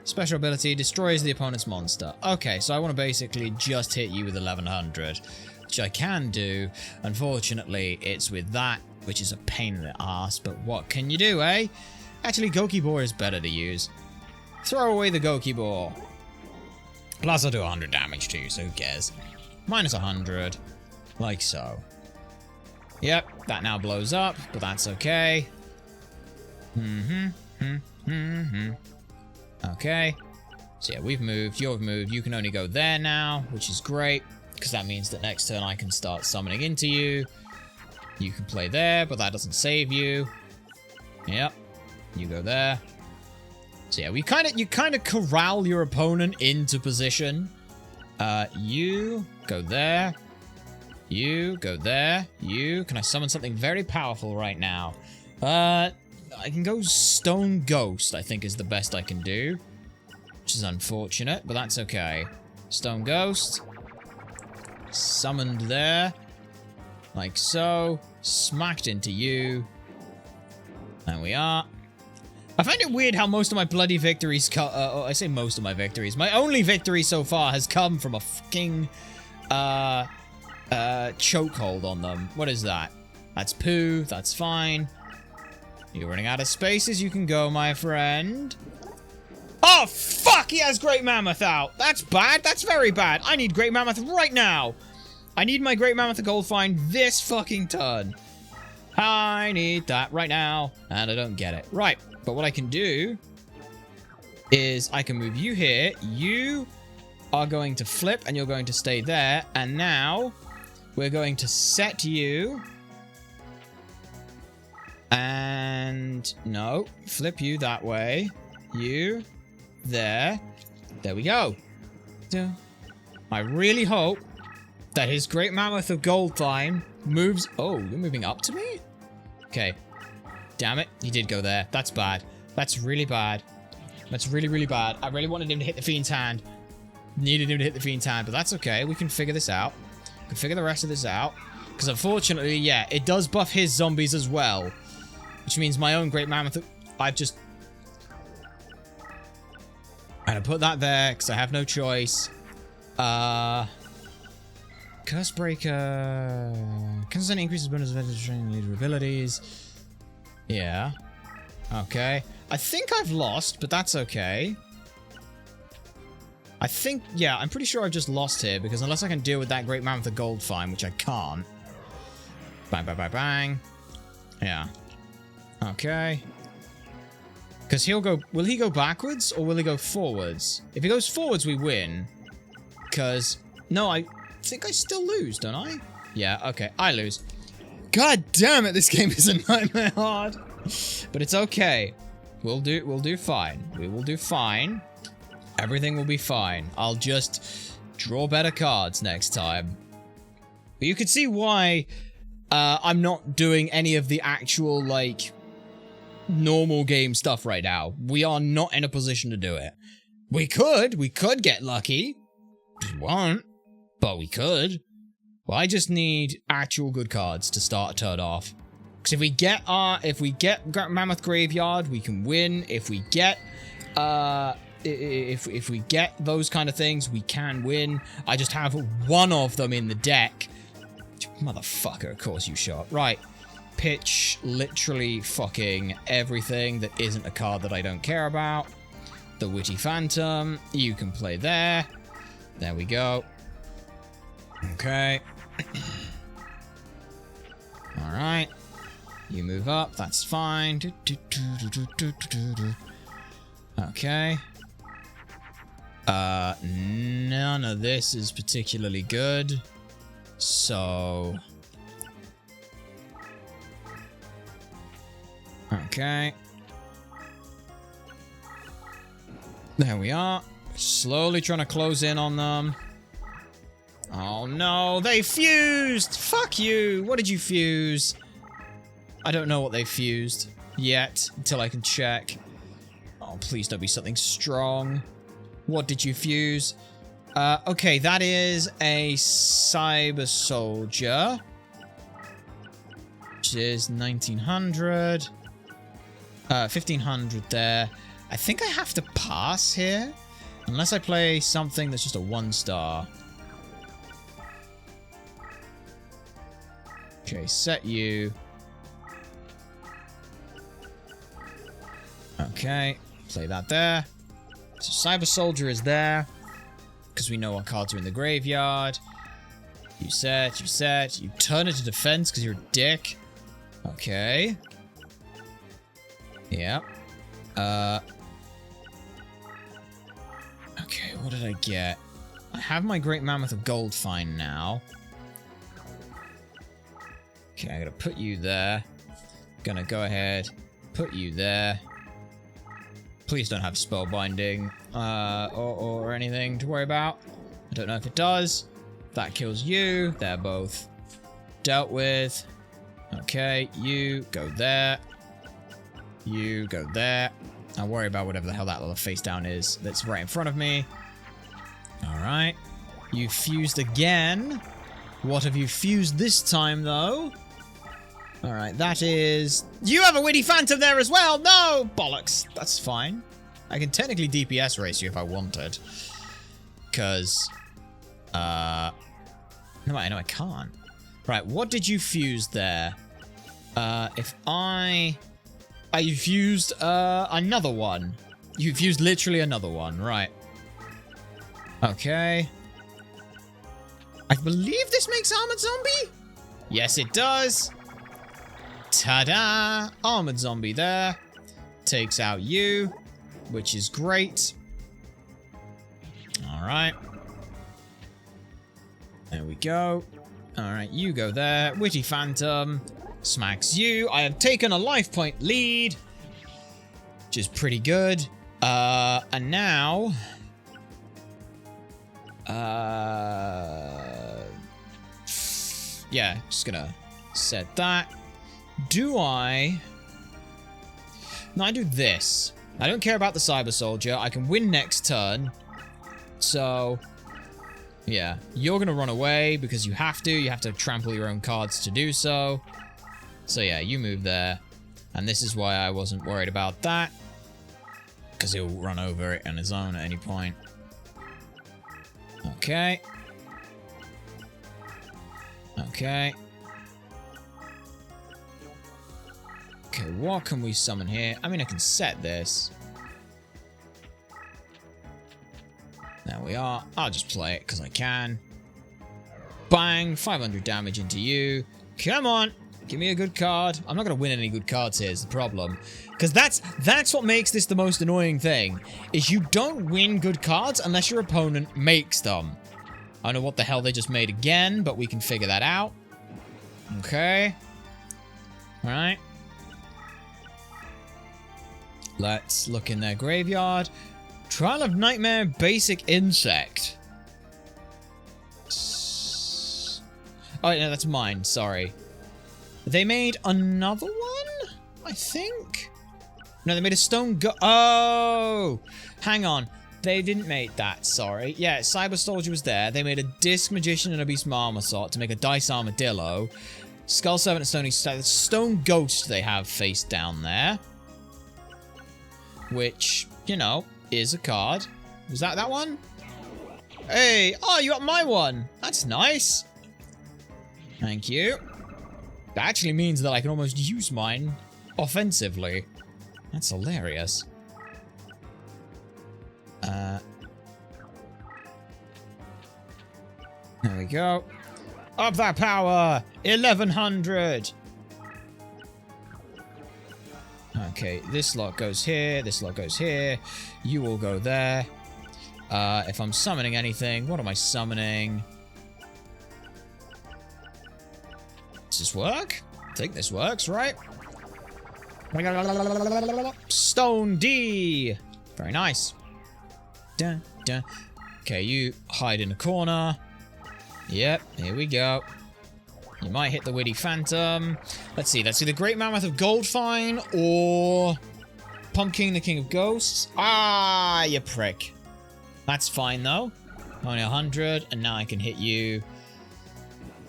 A: Special ability, destroys the opponent's monster. Okay, so I want to basically just hit you with 1100, which I can do. Unfortunately, it's with that, which is a pain in the ass, but what can you do, eh? Actually, Gokibor is better to use. Throw away the Gokibor. Plus, I'll do 100 damage to you, so who cares? Minus 100, like so. Yep, that now blows up, but that's okay. Okay. So yeah, we've moved, you've moved. You can only go there now, which is great, because that means that next turn I can start summoning into you. You can play there, but that doesn't save you. Yep. You go there. So yeah, you kind of corral your opponent into position. You go there. You go there. You. Can I summon something very powerful right now? I can go Stone Ghost, I think is the best I can do. Which is unfortunate, but that's okay. Stone Ghost. Summoned there. Like so. Smacked into you. There we are. I find it weird how most of my bloody victories I say most of my victories. My only victory so far has come from a fucking chokehold on them. What is that? That's poo. That's fine. You're running out of spaces. You can go, my friend. Oh, fuck! He has Great Mammoth out. That's bad. That's very bad. I need Great Mammoth right now. I need my Great Mammoth Gold Find this fucking turn. I need that right now. And I don't get it. Right. But what I can do is I can move you here. You are going to flip and you're going to stay there. And now we're going to set you. And no, flip you that way. You there. There we go. I really hope that his Great Mammoth of Goldtime moves. Oh, you're moving up to me? Okay. Damn it. He did go there. That's bad. That's really bad. That's really, really bad. I really wanted him to hit the Fiend's hand. Needed him to hit the Fiend's hand, but that's okay. We can figure this out. We can figure the rest of this out. Because unfortunately, yeah, it does buff his zombies as well. Which means my own Great Mammoth... I'm gonna put that there, because I have no choice. Cursebreaker... Constant increases bonus of training leader abilities. Yeah. Okay. I think I've lost, but that's okay. I think... Yeah, I'm pretty sure I've just lost here, because unless I can deal with that Great Mammoth of Gold Find, which I can't. Bang, bang, bang, bang. Yeah. Okay. Because he'll go... Will he go backwards or will he go forwards? If he goes forwards, we win. Because... No, I think I still lose, don't I? Yeah, okay. I lose. God damn it, this game is a nightmare hard. But it's okay. We'll do fine. We will do fine. Everything will be fine. I'll just draw better cards next time. But you can see why I'm not doing any of the actual, like... normal game stuff right now. We are not in a position to do it. We could get lucky. We won't, but we could. Well, I just need actual good cards to start a turn off. Because if we get Mammoth Graveyard, we can win. If we get if we get those kind of things, we can win. I just have one of them in the deck. Motherfucker, of course you show up. Right. Pitch literally fucking everything that isn't a card that I don't care about. the Witty Phantom. You can play there. There we go. Okay. Alright. You move up. That's fine. Okay. None of this is particularly good. So... okay. There we are. Slowly trying to close in on them. Oh no, they fused! Fuck you! What did you fuse? I don't know what they fused yet, until I can check. Oh, please don't be something strong. What did you fuse? Okay, that is a Cyber Soldier. Which is 1900. 1500 there. I think I have to pass here. Unless I play something that's just a 1-star. Okay, set you. Okay, play that there. So Cyber Soldier is there. Because we know what cards are in the graveyard. You set, you set. You turn it to defense because you're a dick. Okay. Yeah. Okay, what did I get? I have my Great Mammoth of Gold Find now. Okay, I'm gonna put you there. Gonna go ahead, put you there. Please don't have Spellbinding or anything to worry about. I don't know if it does. That kills you. They're both dealt with. Okay, you go there. You go there. I'll worry about whatever the hell that little face down is that's right in front of me. Alright. You fused again. What have you fused this time, though? Alright, that is... You have a Witty Phantom there as well! No! Bollocks. That's fine. I can technically DPS race you if I wanted. Because... No, I can't. Right, what did you fuse there? If I... you fused, another one. You fused literally another one, right. Okay. I believe this makes Armored Zombie? Yes, it does. Ta-da! Armored Zombie there. Takes out you, which is great. Alright. There we go. Alright, you go there. Witty Phantom. Smacks you. I have taken a life point lead. Which is pretty good. And now... yeah, just gonna set that. Do I... No, I do this. I don't care about the Cyber Soldier. I can win next turn. So... yeah, you're gonna run away because you have to. You have to trample your own cards to do so. So yeah, you move there. And this is why I wasn't worried about that. Because he'll run over it on his own at any point. Okay. Okay. Okay, what can we summon here? I mean, I can set this. There we are. I'll just play it because I can. Bang! 500 damage into you. Come on! Give me a good card. I'm not going to win any good cards here is the problem. Because that's what makes this the most annoying thing. Is you don't win good cards unless your opponent makes them. I don't know what the hell they just made again, but we can figure that out. Okay. Alright. Let's look in their graveyard. Trial of Nightmare Basic Insect. Oh, no, that's mine. Sorry. They made another one? I think? No, they made a stone oh! Hang on. They didn't make that, sorry. Yeah, Cyber Soldier was there. They made a Disc Magician and a Beast Marmoset to make a Dice Armadillo. Skull Servant and Stony Stone Ghost they have face down there. Which, you know, is a card. Was that one? Hey! Oh, you got my one! That's nice! Thank you. That actually means that I can almost use mine offensively. That's hilarious. There we go. Up that power! 1100! Okay, this lot goes here, this lot goes here. You will go there. If I'm summoning anything, what am I summoning? Does this work? I think this works, right? Stone D! Very nice. Dun, dun. Okay, you hide in a corner. Yep, here we go. You might hit the Witty Phantom. Let's see, that's either Great Mammoth of Goldfine or Pumpkin, the King of Ghosts. Ah, you prick. That's fine, though. Only 100, and now I can hit you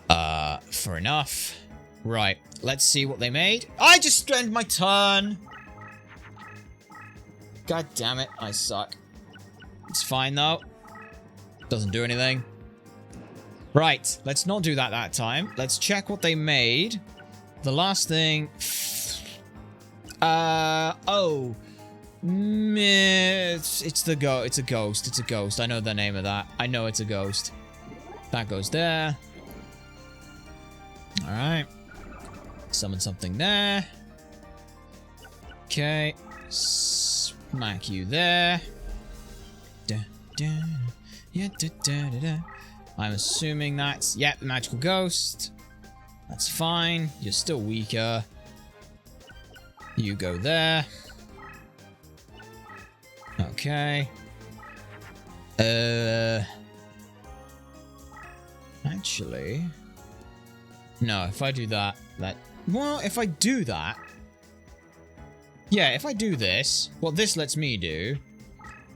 A: for enough. Right, let's see what they made. I just spent my turn. God damn it, I suck. It's fine, though. Doesn't do anything. Right, let's not do that time. Let's check what they made. The last thing... oh. It's a ghost. It's a ghost. I know the name of that. I know it's a ghost. That goes there. Alright. Summon something there. Okay. Smack you there. Da, da. Yeah, da, da, da, da. I'm assuming that's... Yep, magical ghost. That's fine. You're still weaker. You go there. Okay. Actually... No, if I do that... Well, if I do that... Yeah, if I do this, what this lets me do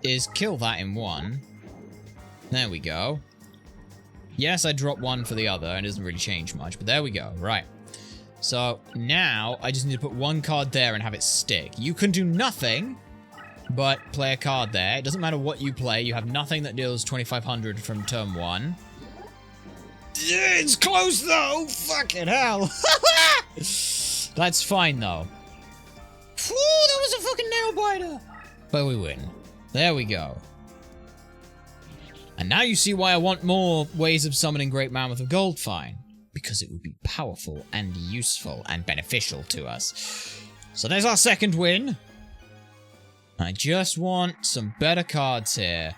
A: is kill that in one. There we go. Yes, I drop one for the other, and it doesn't really change much, but there we go. Right. So, now, I just need to put one card there and have it stick. You can do nothing but play a card there. It doesn't matter what you play. You have nothing that deals 2,500 from turn 1. It's close, though! Fucking hell! That's fine, though. Whew, that was a fucking nail-biter! But we win. There we go. And now you see why I want more ways of summoning Great Mammoth of Goldfine. Because it would be powerful and useful and beneficial to us. So there's our second win. I just want some better cards here.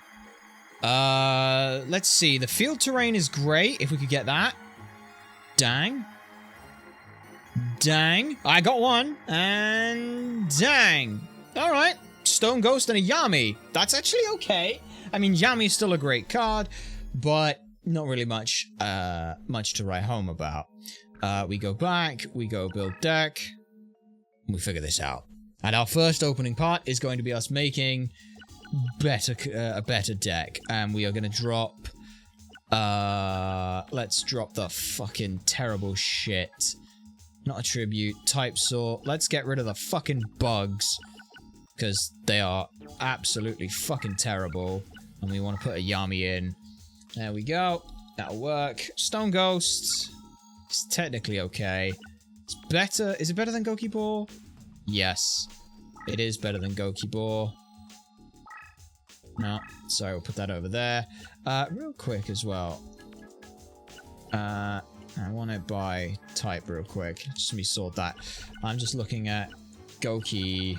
A: Let's see. The field terrain is great, if we could get that. Dang. Dang. I got one. And dang. Alright. Stone Ghost and a Yami. That's actually okay. I mean, Yami's still a great card, but not really much to write home about. We go back, we go build deck, we figure this out. And our first opening part is going to be us making a better deck. And we are going to drop... let's drop the fucking terrible shit. Not Attribute, Type Sort. Let's get rid of the fucking bugs. Because they are absolutely fucking terrible. And we want to put a Yami in. There we go. That'll work. Stone Ghost. It's technically okay. It's better. Is it better than Goki Ball? Yes. It is better than Goki Ball. No. Sorry, we'll put that over there. Real quick as well. I want it by type real quick. Just let me sort that. I'm just looking at Goki.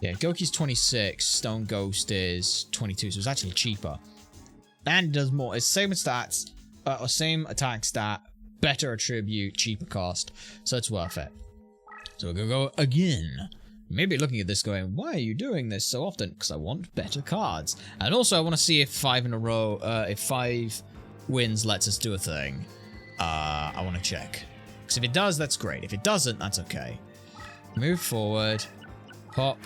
A: Yeah, Goki's 26. Stone Ghost is 22, so it's actually cheaper. And it does more. It's same stats, or same attack stat, better attribute, cheaper cost. So it's worth it. So we're gonna go again. Maybe looking at this going, why are you doing this so often? Because I want better cards. And also I want to see if 5 in a row, if 5 wins lets us do a thing. I want to check. Because if it does, that's great. If it doesn't, that's okay. Move forward. Pop.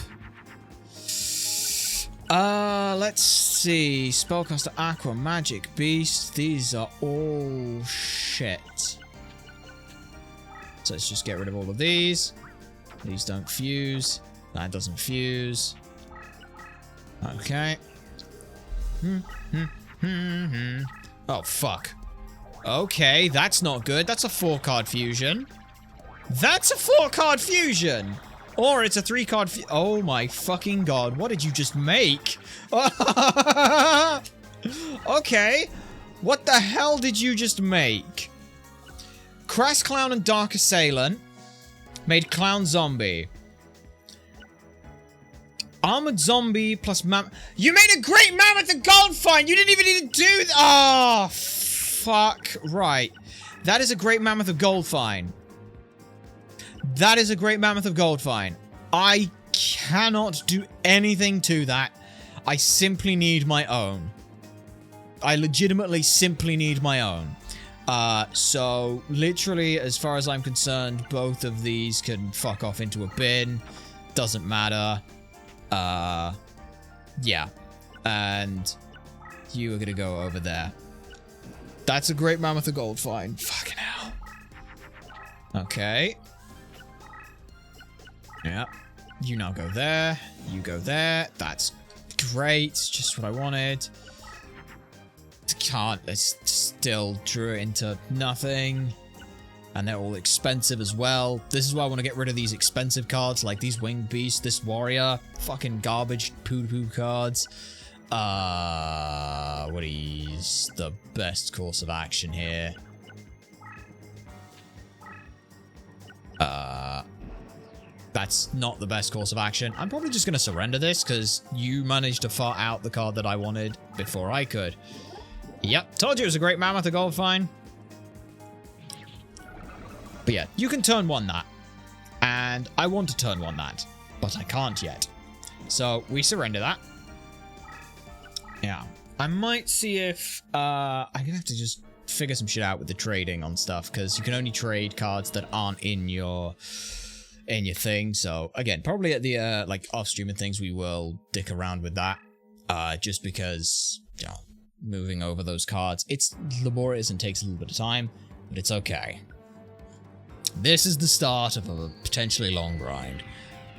A: Let's see. Spellcaster, Aqua, Magic, Beast. These are all shit. So let's just get rid of all of these. These don't fuse. That doesn't fuse. Okay. Oh, fuck. Okay, that's not good. That's a 4-card fusion. That's a 4-card fusion! Or it's a 3-card... Oh my fucking god. What did you just make? Okay. What the hell did you just make? Crass Clown and Dark Assailant made Clown Zombie. Armored Zombie plus You made a Great Mammoth and Gold Find! You didn't even need to do Oh, fuck. Right. That is a Great Mammoth of Gold Find. That is a Great Mammoth of Gold Find. I cannot do anything to that. I simply need my own. I legitimately simply need my own. So, literally, as far as I'm concerned, both of these can fuck off into a bin. Doesn't matter. Yeah. And you are gonna go over there. That's a Great Mammoth of Gold Find. Fucking hell. Okay. Yeah. You now go there. You go there. That's great. Just what I wanted. Can't. It's still drew it into nothing. And they're all expensive as well. This is why I want to get rid of these expensive cards, like these Winged Beasts, this Warrior. Fucking garbage poo-poo cards. What is the best course of action here? That's not the best course of action. I'm probably just going to surrender this, because you managed to fart out the card that I wanted before I could. Yep, told you it was a Great Mammoth of Gold Find. But yeah, you can turn 1 that. And I want to turn 1 that, but I can't yet. So, we surrender that. Yeah. I might see if... I'm going to have to just figure some shit out with the trading on stuff, because you can only trade cards that aren't in your thing. So, again, probably at the, like, off-stream and things, we will dick around with that. Just because, you know, moving over those cards, it's laborious and takes a little bit of time, but it's okay. This is the start of a potentially long grind.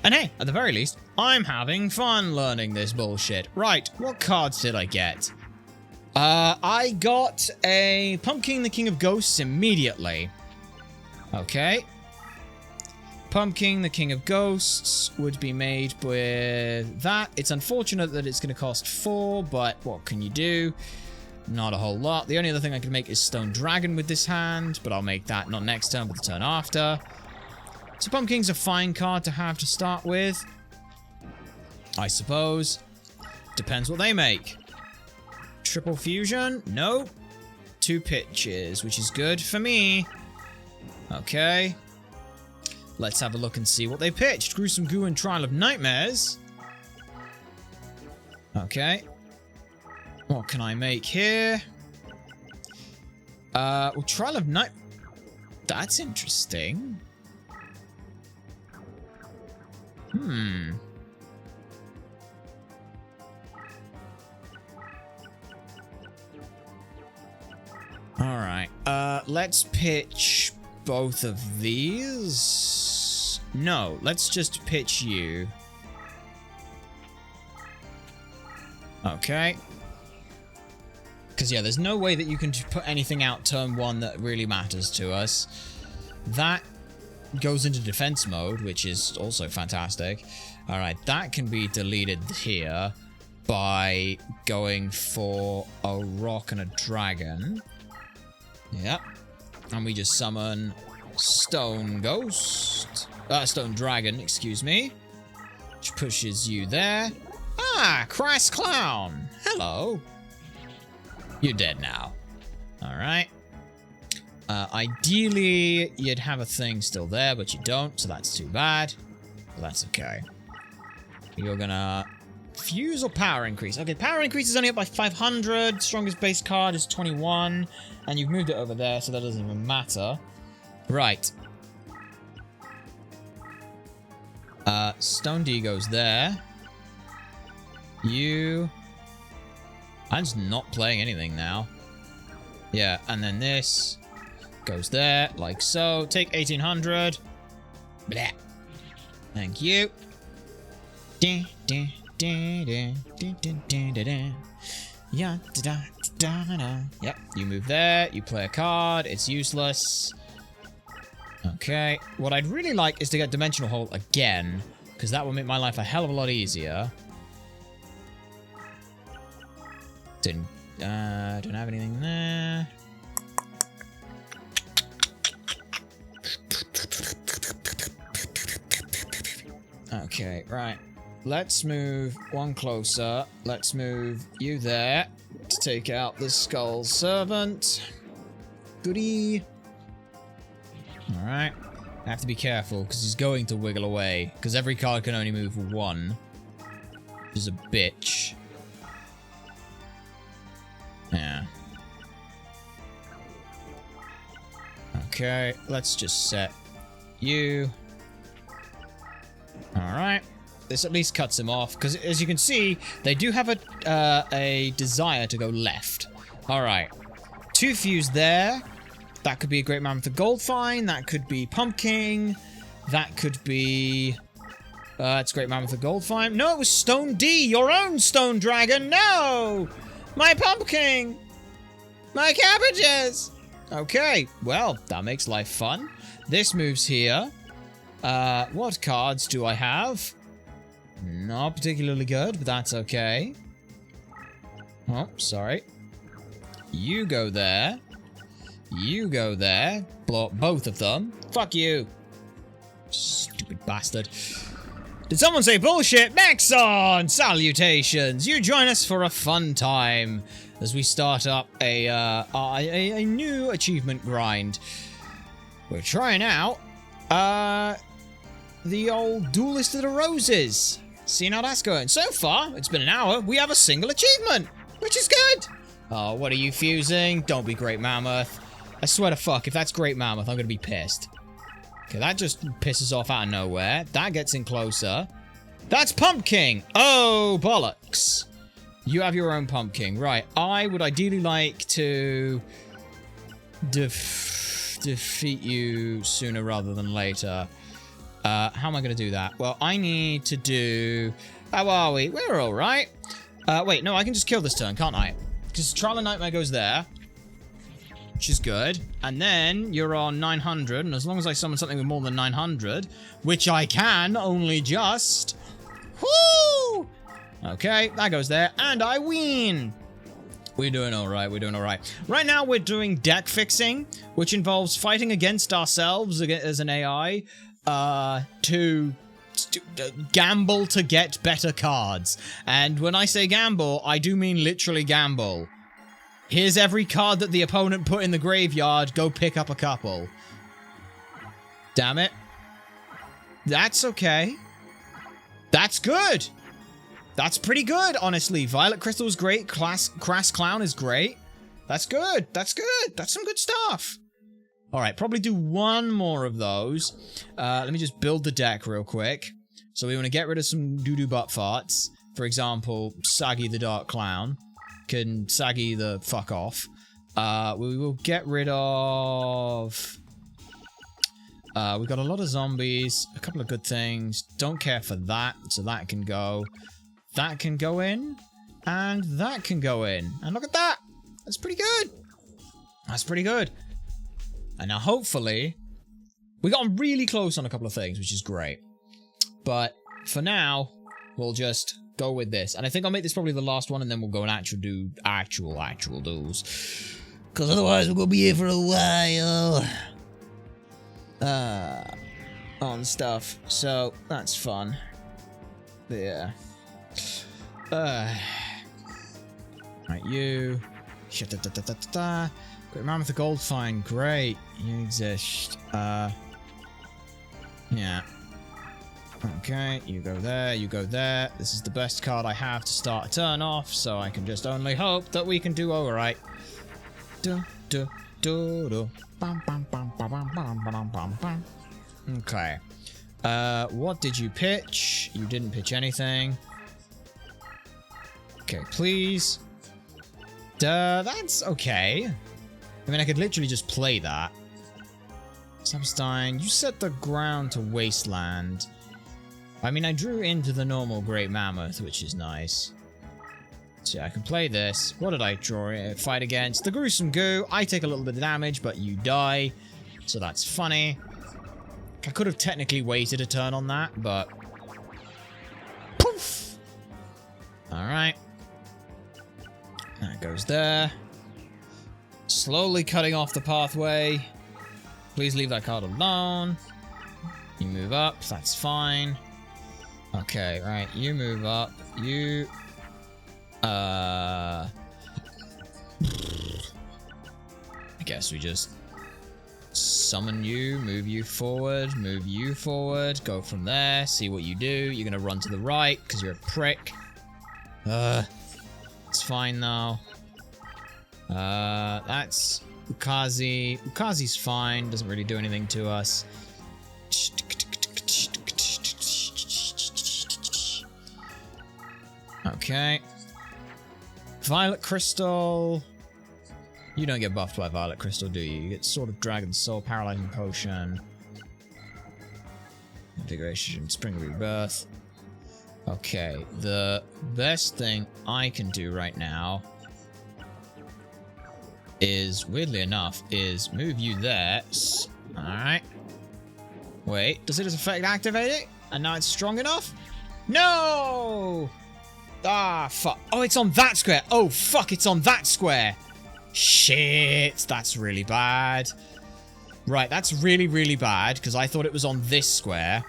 A: And hey, at the very least, I'm having fun learning this bullshit. Right, what cards did I get? I got a Pumpkin the King of Ghosts immediately. Okay. Pumpkin the King of Ghosts would be made with that. It's unfortunate that it's going to cost 4, but what can you do? Not a whole lot. The only other thing I can make is Stone Dragon with this hand, but I'll make that not next turn, but the turn after. So Pumpkin's a fine card to have to start with, I suppose. Depends what they make. Triple Fusion? No. 2 pitches, which is good for me. Okay. Let's have a look and see what they pitched. Gruesome Goo and Trial of Nightmares. Okay. What can I make here? Well, Trial of Night... That's interesting. Alright. Let's pitch both of these. No, let's just pitch you. Okay. Because, yeah, there's no way that you can put anything out turn 1 that really matters to us. That goes into defense mode, which is also fantastic. Alright, that can be deleted here by going for a rock and a dragon. Yep. And we just summon Stone Ghost. Stone Dragon, excuse me. Which pushes you there. Ah, Crass Clown. Hello. You're dead now. Alright. Ideally, you'd have a thing still there, but you don't, so that's too bad. But that's okay. You're gonna... Fuse or power increase? Okay, power increase is only up by 500. Strongest base card is 21. And you've moved it over there, so that doesn't even matter. Right. Stone D goes there. You... I'm just not playing anything now. Yeah, and then this goes there, like so. Take 1800. Blah. Thank you. Yep, you move there, you play a card, it's useless. Okay, what I'd really like is to get Dimensional Hole again, because that will make my life a hell of a lot easier. Don't have anything there. Okay, right. Let's move one closer. Let's move you there to take out the Skull Servant. Goodie. Alright. I have to be careful because he's going to wiggle away. Because every card can only move one. Which is a bitch. Yeah. Okay, let's just set you. Alright. This at least cuts him off, because as you can see, they do have a desire to go left. Alright. 2 fuse there. That could be a Great Mammoth of Goldfine. That could be Pumpkin. That could be... it's Great Mammoth of Goldfine. No, it was Stone D, your own Stone Dragon. No! My Pumpkin! My cabbages! Okay, well, that makes life fun. This moves here. What cards do I have? Not particularly good, but that's okay. Oh, sorry. You go there. You go there. Blow up both of them. Fuck you. Stupid bastard. Did someone say bullshit? Nexon! Salutations! You join us for a fun time as we start up a new achievement grind. We're trying out the old Duelist of the Roses. Seeing how that's going. So far, it's been an hour, we have a single achievement, which is good. Oh, what are you fusing? Don't be Great Mammoth. I swear to fuck, if that's Great Mammoth, I'm gonna be pissed. Okay, that just pisses off out of nowhere. That gets in closer. That's Pumpkin! Oh, bollocks. You have your own Pumpkin. Right, I would ideally like to defeat you sooner rather than later. How am I going to do that? Well, I need to do... How are we? We're alright. Wait, no, I can just kill this turn, can't I? Because Trial of Nightmare goes there. Which is good. And then you're on 900, and as long as I summon something with more than 900, which I can, only just... Woo! Okay, that goes there, and I win! We're doing alright, we're doing alright. Right now, we're doing deck fixing, which involves fighting against ourselves as an AI, to gamble to get better cards. And when I say gamble, I do mean literally gamble. Here's every card that the opponent put in the graveyard, go pick up a couple. Damn it. That's okay. That's good. That's pretty good, honestly. Violet Crystal is great. Crass Clown is great. That's good. That's good. That's some good stuff. Alright, probably do one more of those. Let me just build the deck real quick. So we want to get rid of some doo-doo butt farts. For example, Saggy the Dark Clown. Can Saggy the fuck off. We will get rid of... we've got a lot of zombies. A couple of good things. Don't care for that, so that can go. That can go in. And that can go in. And look at that! That's pretty good. That's pretty good. And now, hopefully, we got really close on a couple of things, which is great. But for now, we'll just go with this. And I think I'll make this probably the last one, and then we'll go and actual duels. Because otherwise, we're going to be here for a while. On stuff. So, that's fun. Yeah. Right, you. Great Mammoth of Goldfine, great. You exist. Yeah. Okay, you go there, you go there. This is the best card I have to start a turn off, so I can just only hope that we can do alright. Okay. What did you pitch? You didn't pitch anything. Okay, please. That's okay. I mean, I could literally just play that. Substein, you set the ground to Wasteland. I mean, I drew into the normal Great Mammoth, which is nice. So yeah, I can play this. What did I draw? Fight against the Gruesome Goo. I take a little bit of damage, but you die. So that's funny. I could have technically waited a turn on that, but... Poof! Alright. That goes there. Slowly cutting off the pathway. Please leave that card alone. You move up, that's fine. Okay, right, you move up. You... I guess we just summon you, move you forward, go from there, see what you do. You're gonna run to the right, because you're a prick. It's fine though. That's Ukazi. Ukazi's fine, doesn't really do anything to us. Okay. Violet Crystal. You don't get buffed by Violet Crystal, do you? You get Sword of Dragon Soul, Paralyzing Potion, Invigoration, Spring Rebirth. Okay, the best thing I can do right now is, weirdly enough, is move you there. Alright. Wait, does its effect activate it? And now it's strong enough? No! Ah, fuck. Oh, it's on that square. Oh, fuck, it's on that square. Shit, that's really bad. Right, that's really, really bad, because I thought it was on this square.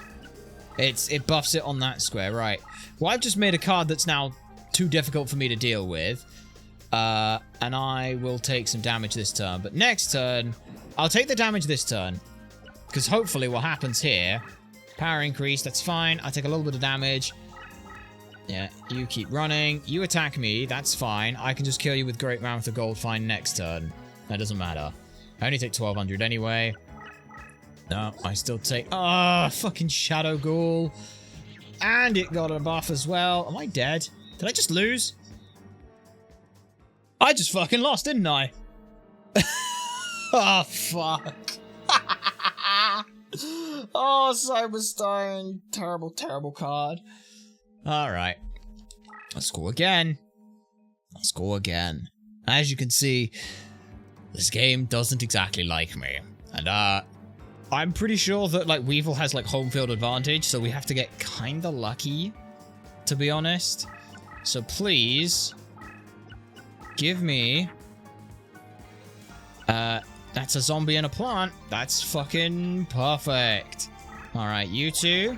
A: It buffs it on that square, right. Well, I've just made a card that's now too difficult for me to deal with. And I will take some damage this turn. But next turn, I'll take the damage this turn. Because hopefully what happens here, power increase, that's fine. I take a little bit of damage. Yeah, you keep running. You attack me, that's fine. I can just kill you with Great Mammoth of Goldfine next turn. That doesn't matter. I only take 1200 anyway. No, I still take... Ah, fucking Shadow Ghoul. And it got a buff as well. Am I dead? Did I just lose? I just fucking lost, didn't I? Oh, fuck. Oh, Cyberstein. Terrible, terrible card. Alright. Let's go again. Let's go again. As you can see, this game doesn't exactly like me. And, I'm pretty sure that, like, Weevil has, like, home field advantage, so we have to get kinda lucky, to be honest. So please, give me... that's a zombie and a plant. That's fucking perfect. Alright, you two.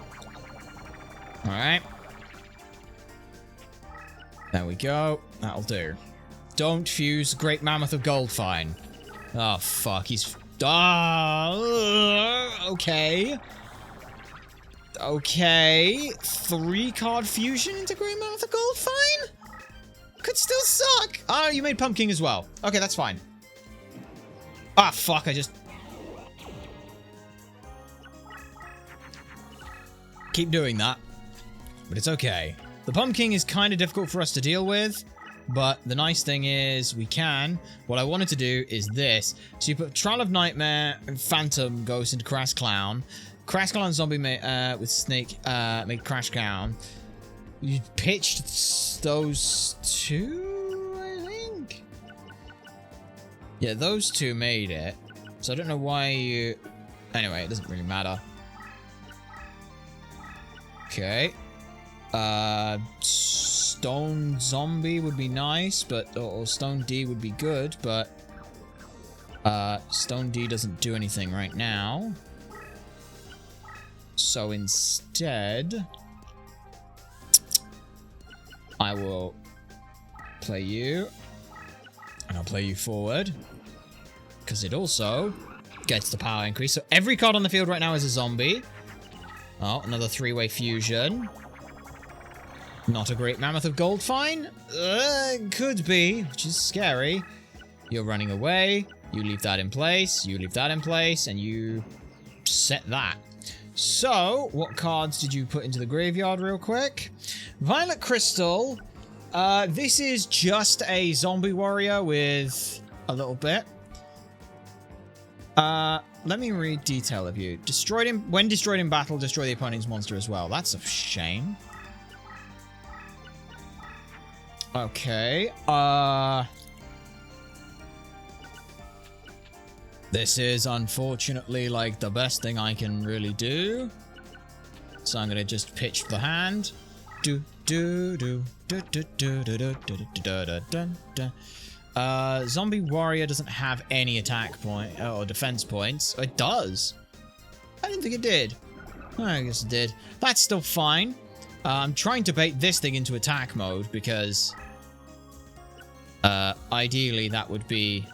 A: Alright. There we go. That'll do. Don't fuse Great Mammoth of Goldfine. Oh, fuck. He's... Ah, okay. Okay. 3-card fusion into Great Mammoth of Goldfine? Could still suck. Oh, you made Pumpkin as well. Okay, that's fine. Ah, fuck. I just... keep doing that. But it's okay. The Pumpkin is kind of difficult for us to deal with, but the nice thing is we can. What I wanted to do is this. So you put Trial of Nightmare and Phantom Ghost into Crash Clown. Crash Clown Zombie with Snake made Crash Clown. You pitched those two, I think? Yeah, those two made it. So I don't know why you... Anyway, it doesn't really matter. Okay. Stone Zombie would be nice, but... Or Stone D would be good, but... Stone D doesn't do anything right now. So instead... I will play you. And I'll play you forward. Because it also gets the power increase. So every card on the field right now is a zombie. Oh, another 3-way fusion. Not a Great Mammoth of Goldfine? Could be, which is scary. You're running away. You leave that in place. You leave that in place. And you set that. So, what cards did you put into the graveyard real quick? Violet Crystal. This is just a zombie warrior with a little bit. Let me read detail of you. When destroyed in battle, destroy the opponent's monster as well. That's a shame. Okay. This is unfortunately like the best thing I can really do. So I'm gonna just pitch the hand. Do do do do do do do do do do do. Zombie warrior doesn't have any attack point or defense points. It does. I didn't think it did. I guess it did. That's still fine. I'm trying to bait this thing into attack mode because ideally that would be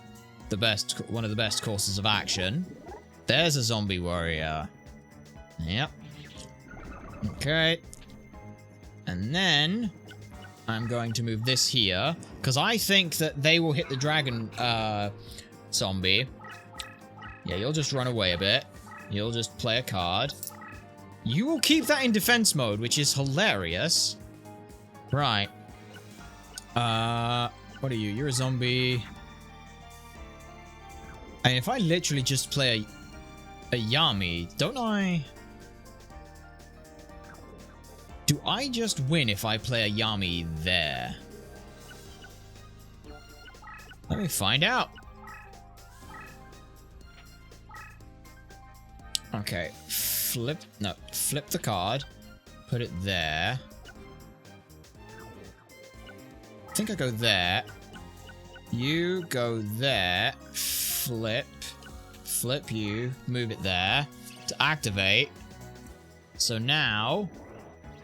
A: one of the best courses of action. There's a zombie warrior. Yep. Okay. And then I'm going to move this here because I think that they will hit the dragon zombie. Yeah, you'll just run away a bit. You'll just play a card. You will keep that in defense mode, which is hilarious. Right. What are you? You're a zombie. And if I literally just play a Yami, don't I? Do I just win if I play a Yami there? Let me find out. Okay. Flip the card. Put it there. I think I go there. You go there. Flip you, move it there to activate. So now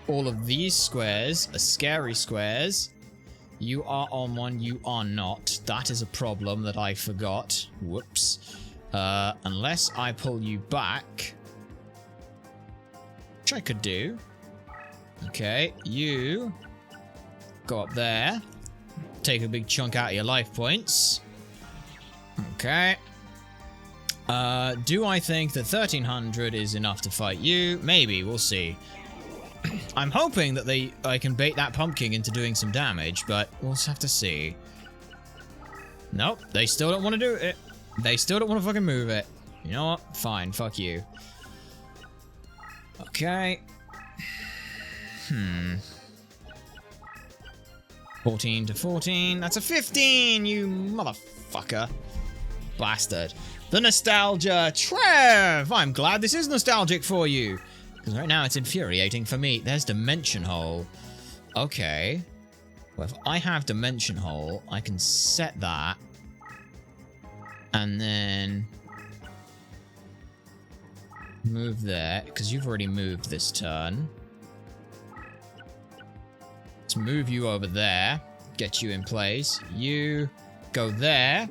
A: all of these squares are scary squares. You are on one, you are not. That is a problem that I forgot. Whoops. Unless I pull you back, which I could do. Okay, you go up there, take a big chunk out of your life points. Okay. Do I think that 1300 is enough to fight you? Maybe, we'll see. I'm hoping that I can bait that pumpkin into doing some damage, but we'll just have to see. Nope, they still don't want to do it. They still don't want to fucking move it. You know what? Fine, fuck you. Okay. 14 to 14. That's a 15, you motherfucker. Bastard. The nostalgia. Trev! I'm glad this is nostalgic for you. Because right now it's infuriating for me. There's Dimension Hole. Okay. Well, if I have Dimension Hole, I can set that. And then move there. Because you've already moved this turn. Let's move you over there. Get you in place. You go there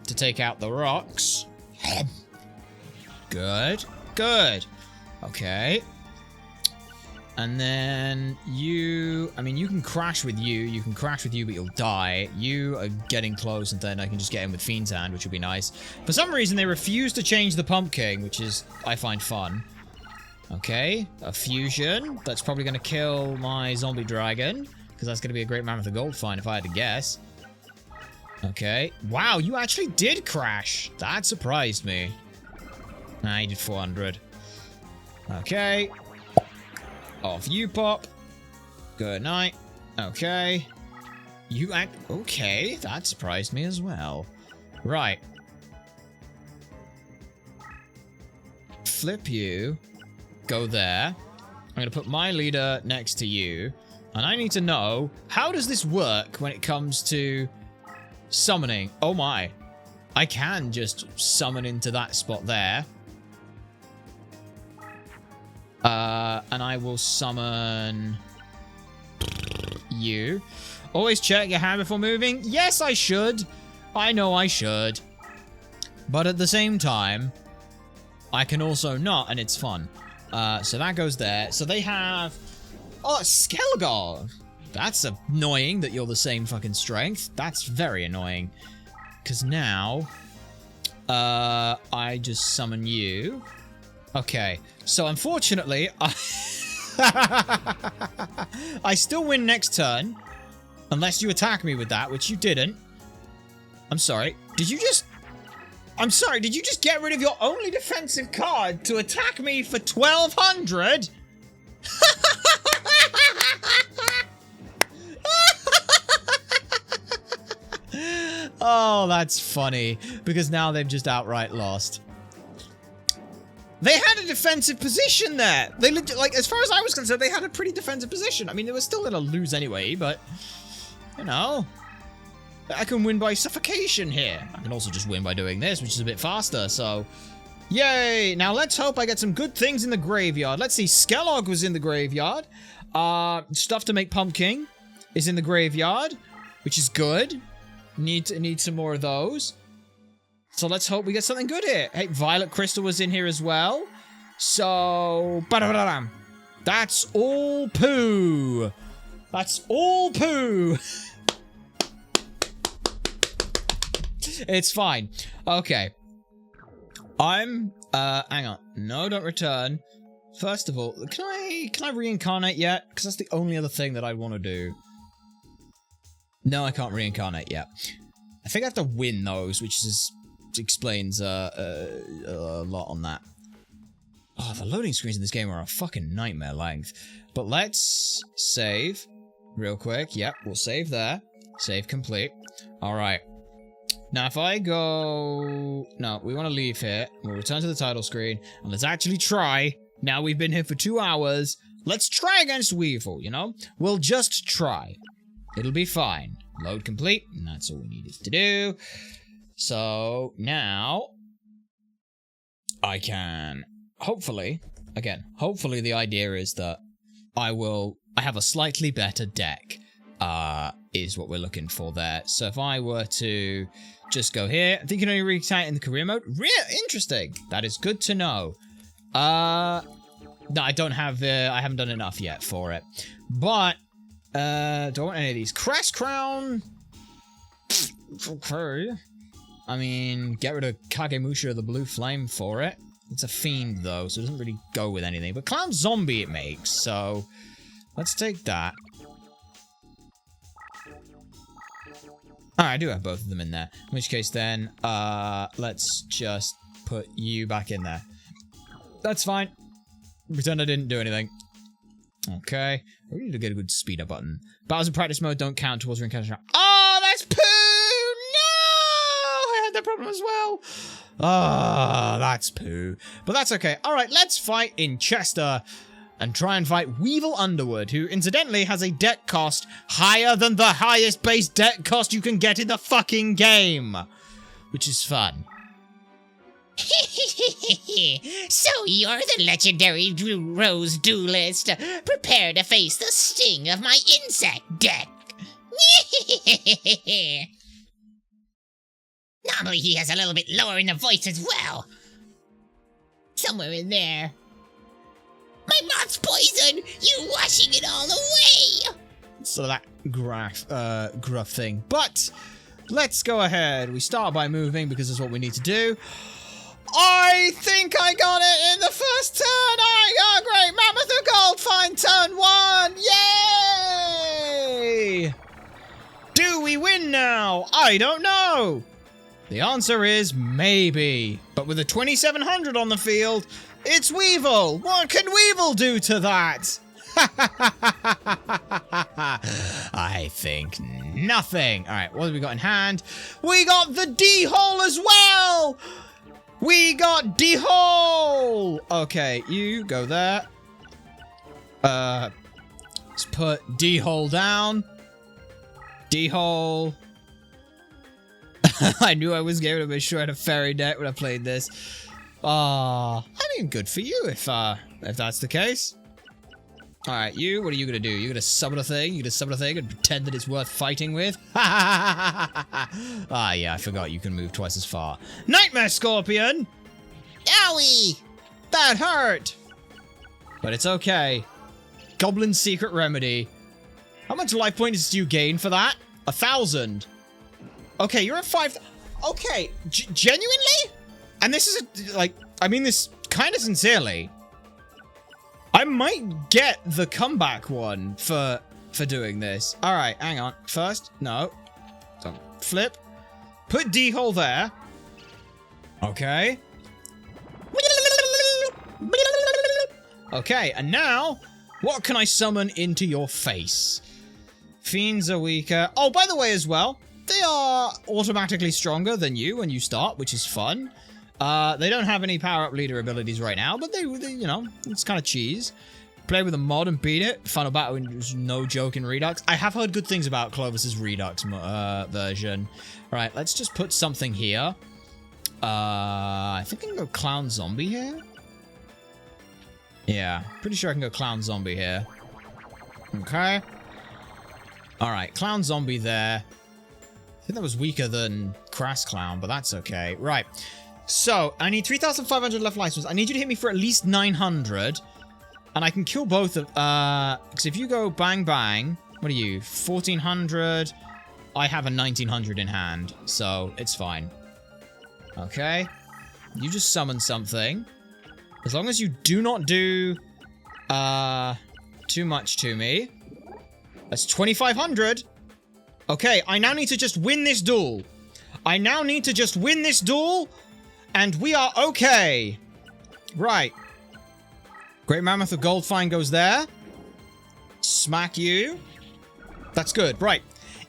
A: to take out the rocks. Good. Good. Okay. And then you... I mean, you can crash with you. You can crash with you, but you'll die. You are getting close, and then I can just get in with Fiend's Hand, which would be nice. For some reason, they refuse to change the Pumpkin, which is... I find fun. Okay. A fusion. That's probably going to kill my zombie dragon, because that's going to be a great Mammoth of Gold find if I had to guess. Okay. Wow, you actually did crash. That surprised me. Nah, you did 400. Okay. Off you pop. Good night. Okay. You act... Okay, that surprised me as well. Right. Flip you. Go there. I'm going to put my leader next to you. And I need to know, how does this work when it comes to summoning? Oh my. I can just summon into that spot there. And I will summon you. Always check your hand before moving. Yes, I should. I know I should. But at the same time, I can also not, and it's fun. So that goes there. So they have... Oh, Skelgar. That's annoying that you're the same fucking strength. That's very annoying. Because now, I just summon you. Okay. So unfortunately, I still win next turn. Unless you attack me with that, which you didn't. I'm sorry. Did you just... I'm sorry, did you just get rid of your only defensive card to attack me for 1200? Oh, that's funny. Because now they've just outright lost. They had a defensive position there. They like, as far as I was concerned, they had a pretty defensive position. I mean, they were still gonna lose anyway, but you know, I can win by suffocation here. I can also just win by doing this, which is a bit faster. So, yay! Now let's hope I get some good things in the graveyard. Let's see. Skelog was in the graveyard. Stuff to make pumpkin is in the graveyard, which is good. Need some more of those. So let's hope we get something good here. Hey, Violet Crystal was in here as well. So, that's all poo. That's all poo. It's fine. Okay. Hang on. No, don't return. First of all, can I reincarnate yet? Because that's the only other thing that I want to do. No, I can't reincarnate yet. I think I have to win those, which explains a lot on that. Oh, the loading screens in this game are a fucking nightmare length. But let's save real quick. Yep, we'll save there. Save complete. All right. Now, if I go... No, we want to leave here. We'll return to the title screen. And let's actually try. Now we've been here for 2 hours. Let's try against Weevil, you know? We'll just try. It'll be fine. Load complete. And that's all we needed to do. So, now... I can... Hopefully... Again, hopefully the idea is that I have a slightly better deck. Is what we're looking for there. So if I were to just go here, I think you can only retire in the career mode. Interesting. That is good to know. No, I don't have, I haven't done enough yet for it. But, don't want any of these. Crest Crown. Okay. I mean, get rid of Kagemusha, the blue flame for it. It's a fiend though, so it doesn't really go with anything. But Clown Zombie it makes, so let's take that. Alright, I do have both of them in there. In which case then, let's just put you back in there. That's fine. Pretend I didn't do anything. Okay. We need to get a good speed up button. Battles in practice mode don't count towards reincarnation. Oh, that's poo! No! I had that problem as well. Ah, that's poo. But that's okay. Alright, let's fight in Chester. And try and fight Weevil Underwood, who incidentally has a deck cost higher than the highest base deck cost you can get in the fucking game. Which is fun.
B: So you're the legendary Rose Duelist. Prepare to face the sting of my insect deck. Normally he has a little bit lower in the voice as well. Somewhere in there. My mod's poison! You washing it all away!
A: So that gruff thing. But let's go ahead. We start by moving because that's what we need to do. I think I got it in the first turn! I got Great Mammoth of Gold! Fine, turn 1! Yay! Do we win now? I don't know! The answer is maybe. But with a 2700 on the field, it's Weevil! What can Weevil do to that? I think nothing. Alright, what have we got in hand? We got the D-hole as well! We got D-hole! Okay, you go there. Let's put D-hole down. D-hole. I knew I was going to be sure I had a fairy deck when I played this. I mean, good for you if that's the case. Alright, you, what are you gonna do? You gonna summon a thing? You gonna summon a thing and pretend that it's worth fighting with? Ah, yeah, I forgot you can move twice as far. Nightmare Scorpion!
B: Owie!
A: That hurt! But it's okay. Goblin Secret Remedy. How much life points do you gain for that? 1,000. Okay, you're at 5. Okay, genuinely? And this is, I mean this kind of sincerely. I might get the comeback one for doing this. Alright, hang on. First, no. So, flip. Put D-hole there. Okay. Okay, and now, what can I summon into your face? Fiends are weaker. Oh, by the way as well, they are automatically stronger than you when you start, which is fun. They don't have any power-up leader abilities right now, but they you know, it's kind of cheese. Play with a mod and beat it. Final battle is no joke in Redux. I have heard good things about Clovis's Redux version. All right, let's just put something here. I think I can go Clown Zombie here. Yeah, pretty sure I can go Clown Zombie here. Okay. All right, Clown Zombie there. I think that was weaker than Crass Clown, but that's okay. Right. So, I need 3,500 left life points. I need you to hit me for at least 900. And I can kill both of... because if you go bang bang... What are you? 1,400. I have a 1,900 in hand. So, it's fine. Okay. You just summon something. As long as you do not do... too much to me. That's 2,500. Okay, I now need to just win this duel. I now need to just win this duel. And we are okay. Right. Great Mammoth of Goldfine goes there. Smack you. That's good. Right.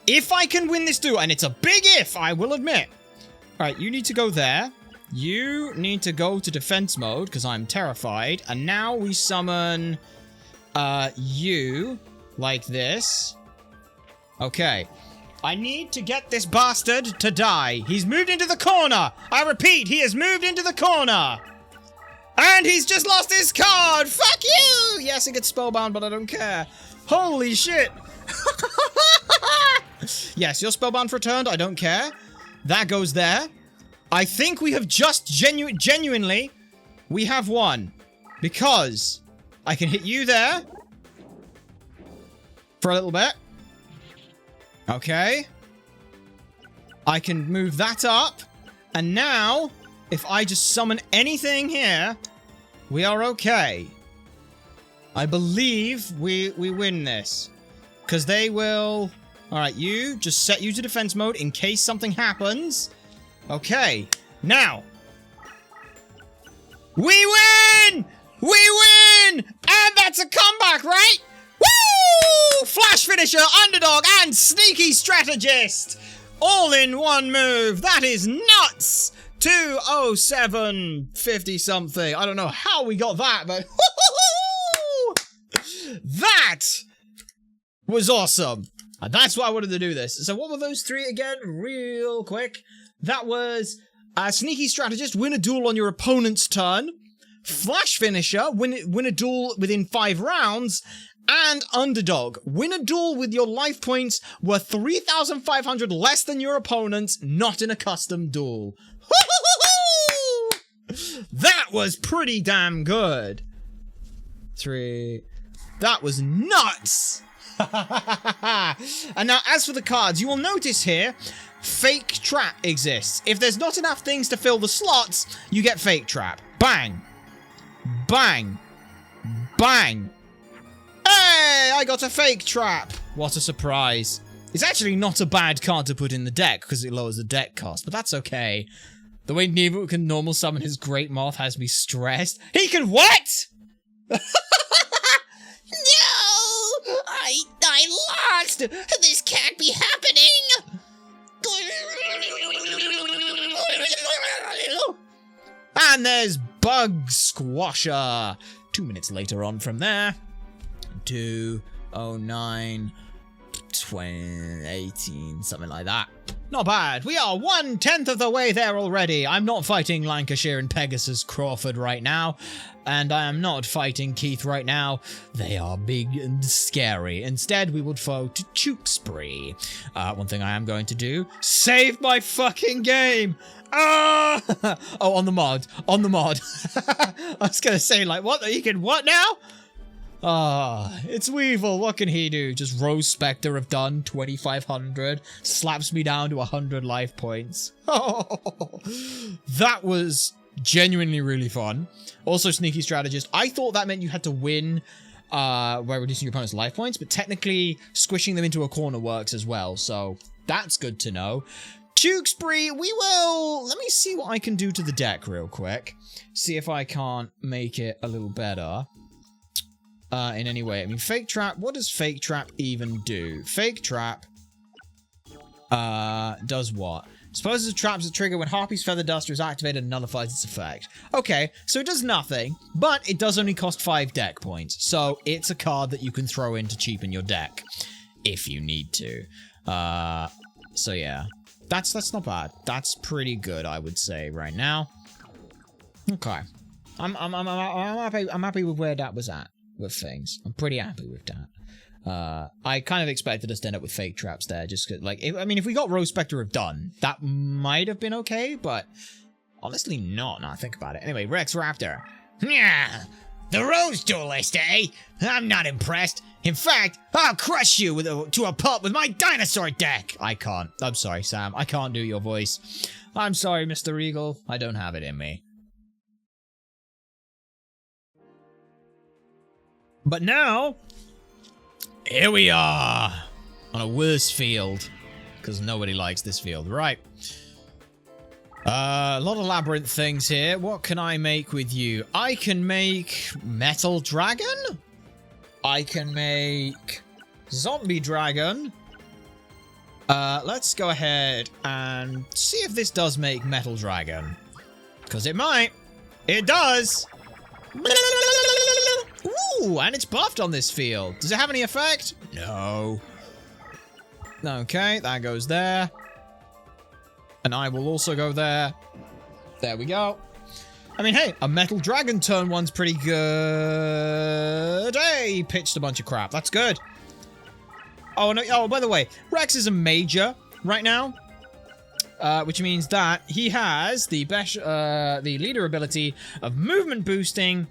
A: If I can win this duel, and it's a big if, I will admit. Alright, you need to go there. You need to go to defense mode, because I'm terrified. And now we summon you like this. Okay. I need to get this bastard to die. He's moved into the corner. I repeat, he has moved into the corner. And he's just lost his card. Fuck you. Yes, it gets spellbound, but I don't care. Holy shit. Yes, you're spellbound for a turn. I don't care. That goes there. I think we have just genuinely, we have won. Because I can hit you there. For a little bit. Okay. I can move that up. And now, if I just summon anything here, we are okay. I believe we win this. Because they will... Alright, you, just set you to defense mode in case something happens. Okay. Now. We win! We win! And that's a comeback, right? Woo! Flash finisher, underdog, and sneaky strategist. All in one move. That is nuts. 207.50 something. I don't know how we got that, but that was awesome. And that's why I wanted to do this. So what were those three again? Real quick. That was sneaky strategist, win a duel on your opponent's turn. Flash finisher, win a duel within 5 rounds. And underdog, win a duel with your life points worth 3,500 less than your opponent's, not in a custom duel. That was pretty damn good. 3. That was nuts. And now, as for the cards, you will notice here, Fake Trap exists. If there's not enough things to fill the slots, you get Fake Trap. Bang. Bang. Bang. Hey, I got a Fake Trap. What a surprise. It's actually not a bad card to put in the deck, because it lowers the deck cost, but that's okay. The way Nebo can normal summon his Great Moth has me stressed. He can what?
B: No! I lost! This can't be happening!
A: And there's Bug Squasher. 2 minutes later on from there. 209 2018, something like that. Not bad. We are 1/10 of the way there already. I'm not fighting Lancashire and Pegasus Crawford right now. And I am not fighting Keith right now. They are big and scary. Instead, we would go to Tewkesbury. One thing I am going to do, save my fucking game. Oh, on the mod. On the mod. I was going to say, like, what? You can what now? It's Weevil. What can he do? Just Rose Spectre have done 2,500. Slaps me down to 100 life points. Oh, that was genuinely really fun. Also, Sneaky Strategist. I thought that meant you had to win by reducing your opponent's life points, but technically squishing them into a corner works as well. So that's good to know. Tewkesbury, we will... Let me see what I can do to the deck real quick. See if I can't make it a little better. In any way. I mean, Fake Trap, what does Fake Trap even do? Fake Trap Does what? Disposes of traps that trigger when Harpy's Feather Duster is activated and nullifies its effect. Okay, so it does nothing, but it does only cost 5 deck points. So it's a card that you can throw in to cheapen your deck if you need to. So yeah, that's not bad. That's pretty good, I would say, right now. Okay, I'm happy with where that was at with things. I'm pretty happy with that. I kind of expected us to end up with fake traps there, just cause, like, if we got Rose Spectre of Dun, that might have been okay, but honestly not, now I think about it. Anyway, Rex Raptor.
B: Yeah, the Rose Duelist, eh? I'm not impressed. In fact, I'll crush you to a pulp with my dinosaur deck.
A: I can't. I'm sorry, Sam. I can't do your voice. I'm sorry, Mr. Eagle. I don't have it in me. But now, here we are on a worse field, because nobody likes this field. Right. A lot of labyrinth things here. What can I make with you? I can make Metal Dragon. I can make Zombie Dragon. Let's go ahead and see if this does make Metal Dragon. Because it might. It does. Ooh, and it's buffed on this field. Does it have any effect? No. Okay, that goes there. And I will also go there. There we go. I mean, hey, a Metal Dragon turn 1's pretty good. Hey, he pitched a bunch of crap. That's good. Oh, no. Oh, by the way, Rex is a major right now. Which means that he has the best, the leader ability of movement boosting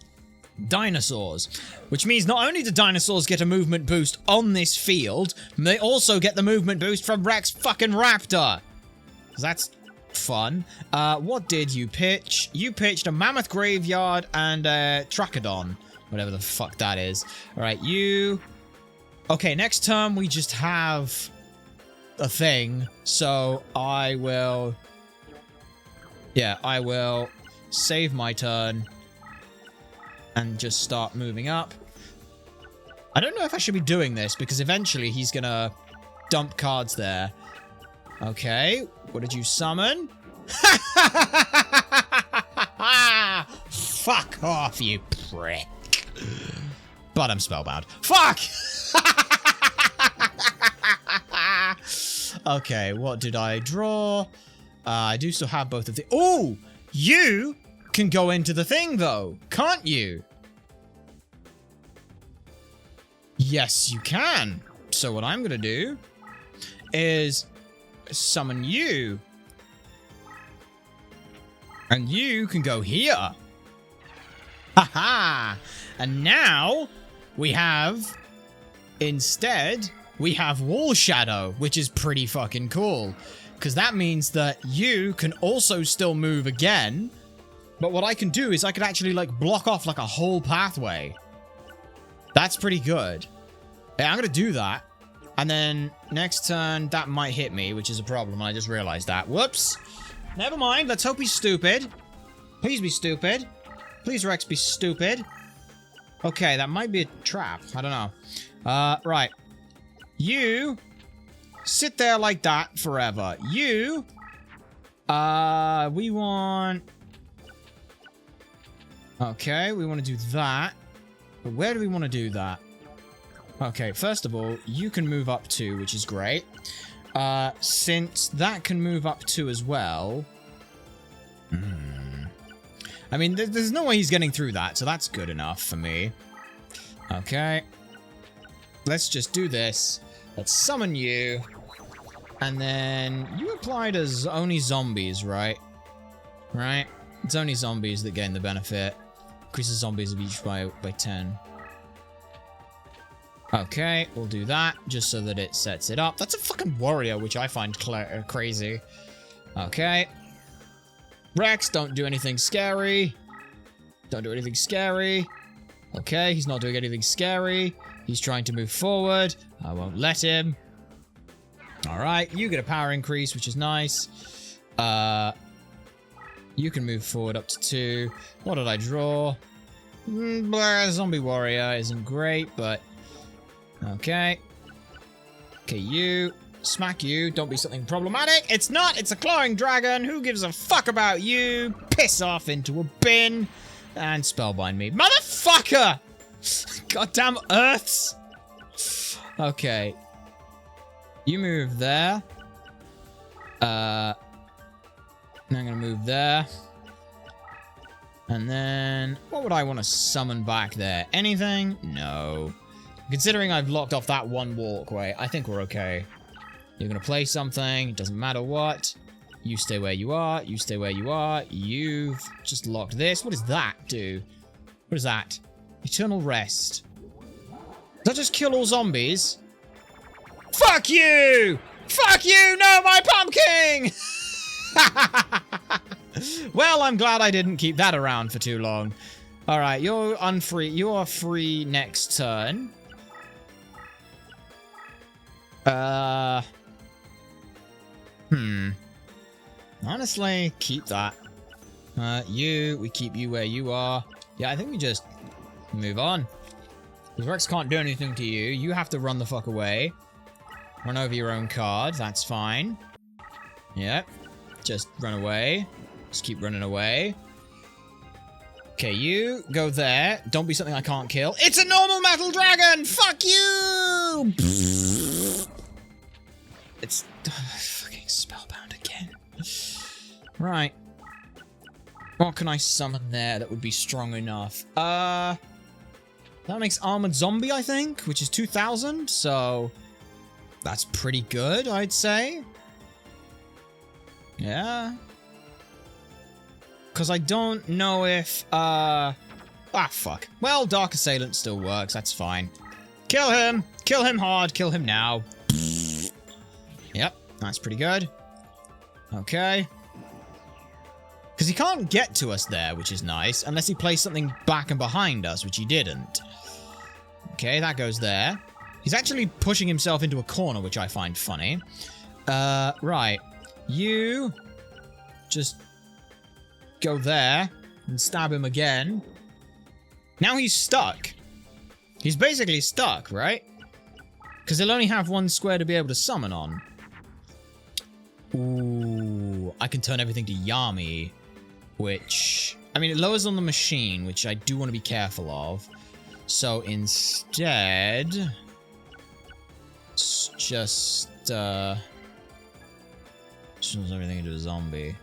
A: dinosaurs, which means not only do dinosaurs get a movement boost on this field, they also get the movement boost from Rex fucking Raptor. That's fun. What did you pitch? You pitched a Mammoth Graveyard and a Trachodon, whatever the fuck that is. All right, you. Okay, next turn we just have a thing, so I will. Yeah, I will save my turn and just start moving up. I don't know if I should be doing this, because eventually he's gonna dump cards there. Okay, what did you summon? Fuck off, you prick. But I'm spellbound. Fuck! Okay, what did I draw? I do still have both of the... Oh! You can go into the thing, though, can't you? Yes, you can. So what I'm gonna do is summon you. And you can go here. Haha! And now we have, instead, we have Wall Shadow, which is pretty fucking cool. Because that means that you can also still move again. But what I can do is I could actually, like, block off, like, a whole pathway. That's pretty good. Yeah, I'm going to do that. And then next turn, that might hit me, which is a problem. I just realized that. Whoops. Never mind. Let's hope he's stupid. Please be stupid. Please, Rex, be stupid. Okay, that might be a trap. I don't know. Right. You sit there like that forever. You, we want... Okay, we want to do that. But where do we want to do that? Okay, first of all, you can move up 2, which is great. Since that can move up 2 as well... I mean, there's no way he's getting through that, so that's good enough for me. Okay. Let's just do this. Let's summon you. And then you applied as only zombies, right? Right? It's only zombies that gain the benefit. Increases zombies of each by 10. Okay, we'll do that, just so that it sets it up. That's a fucking warrior, which I find crazy. Okay. Rex, don't do anything scary. Don't do anything scary. Okay, he's not doing anything scary. He's trying to move forward. I won't let him. Alright, you get a power increase, which is nice. You can move forward up to 2. What did I draw? Zombie warrior isn't great, but... Okay. Okay, you. Smack you. Don't be something problematic. It's not. It's a clawing dragon. Who gives a fuck about you? Piss off into a bin. And spellbind me. Motherfucker! Goddamn Earths. Okay. You move there. Now I'm gonna move there. And then, what would I want to summon back there? Anything? No. Considering I've locked off that one walkway, I think we're okay. You're gonna play something, it doesn't matter what. You stay where you are, you stay where you are. You've just locked this. What does that do? What is that? Eternal rest. Does that just kill all zombies? Fuck you! Fuck you! No, my pumpkin! Well, I'm glad I didn't keep that around for too long. Alright, you're unfree. You are free next turn. Honestly, keep that. We keep you where you are. Yeah, I think we just move on. Because Rex can't do anything to you. You have to run the fuck away. Run over your own card. That's fine. Yep. Just run away. Just keep running away. Okay, you go there. Don't be something I can't kill. It's a normal metal dragon! Fuck you! It's fucking spellbound again. Right. What can I summon there that would be strong enough? That makes Armored Zombie, I think, which is 2,000, so that's pretty good, I'd say. Yeah. Because I don't know if, fuck. Well, Dark Assailant still works, that's fine. Kill him! Kill him hard, kill him now. Yep, that's pretty good. Okay. Because he can't get to us there, which is nice, unless he plays something back and behind us, which he didn't. Okay, that goes there. He's actually pushing himself into a corner, which I find funny. Right. You just go there and stab him again. Now he's stuck. He's basically stuck, right? Because he'll only have one square to be able to summon on. Ooh, I can turn everything to Yami, which, I mean, it lowers on the machine, which I do want to be careful of. So instead, it's just, turns everything into a zombie.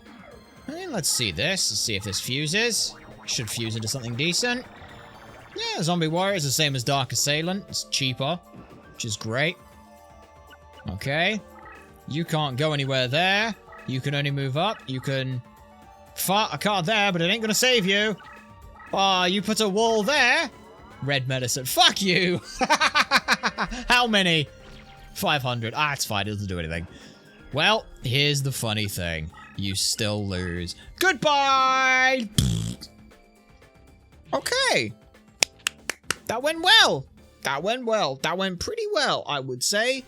A: I mean, let's see this. Let's see if this fuses. Should fuse into something decent. Yeah, Zombie Warrior is the same as Dark Assailant. It's cheaper, which is great. Okay. You can't go anywhere there. You can only move up. You can fart a card there, but it ain't gonna save you. Oh, you put a wall there. Red medicine. Fuck you. How many? 500. Ah, it's fine. It doesn't do anything. Well, here's the funny thing. You still lose. Goodbye! Okay. That went well. That went well. That went pretty well, I would say.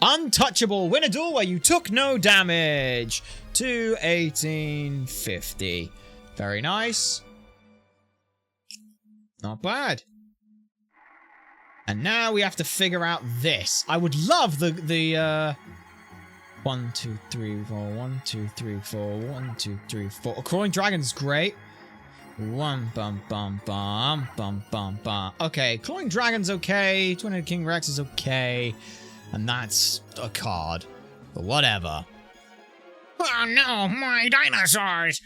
A: Untouchable. Win a duel where you took no damage. To 1850. Very nice. Not bad. And now we have to figure out this. I would love the 1, 2, 3, 4, 1, 2, 3, 4, 1, 2, 3, 4. A Crawling Dragon's great. 1, bum, bum, bum, bum, bum, bum. Okay, Clawing Dragon's okay. 200 King Rex is okay. And that's a card. But whatever.
B: Oh no, my dinosaurs!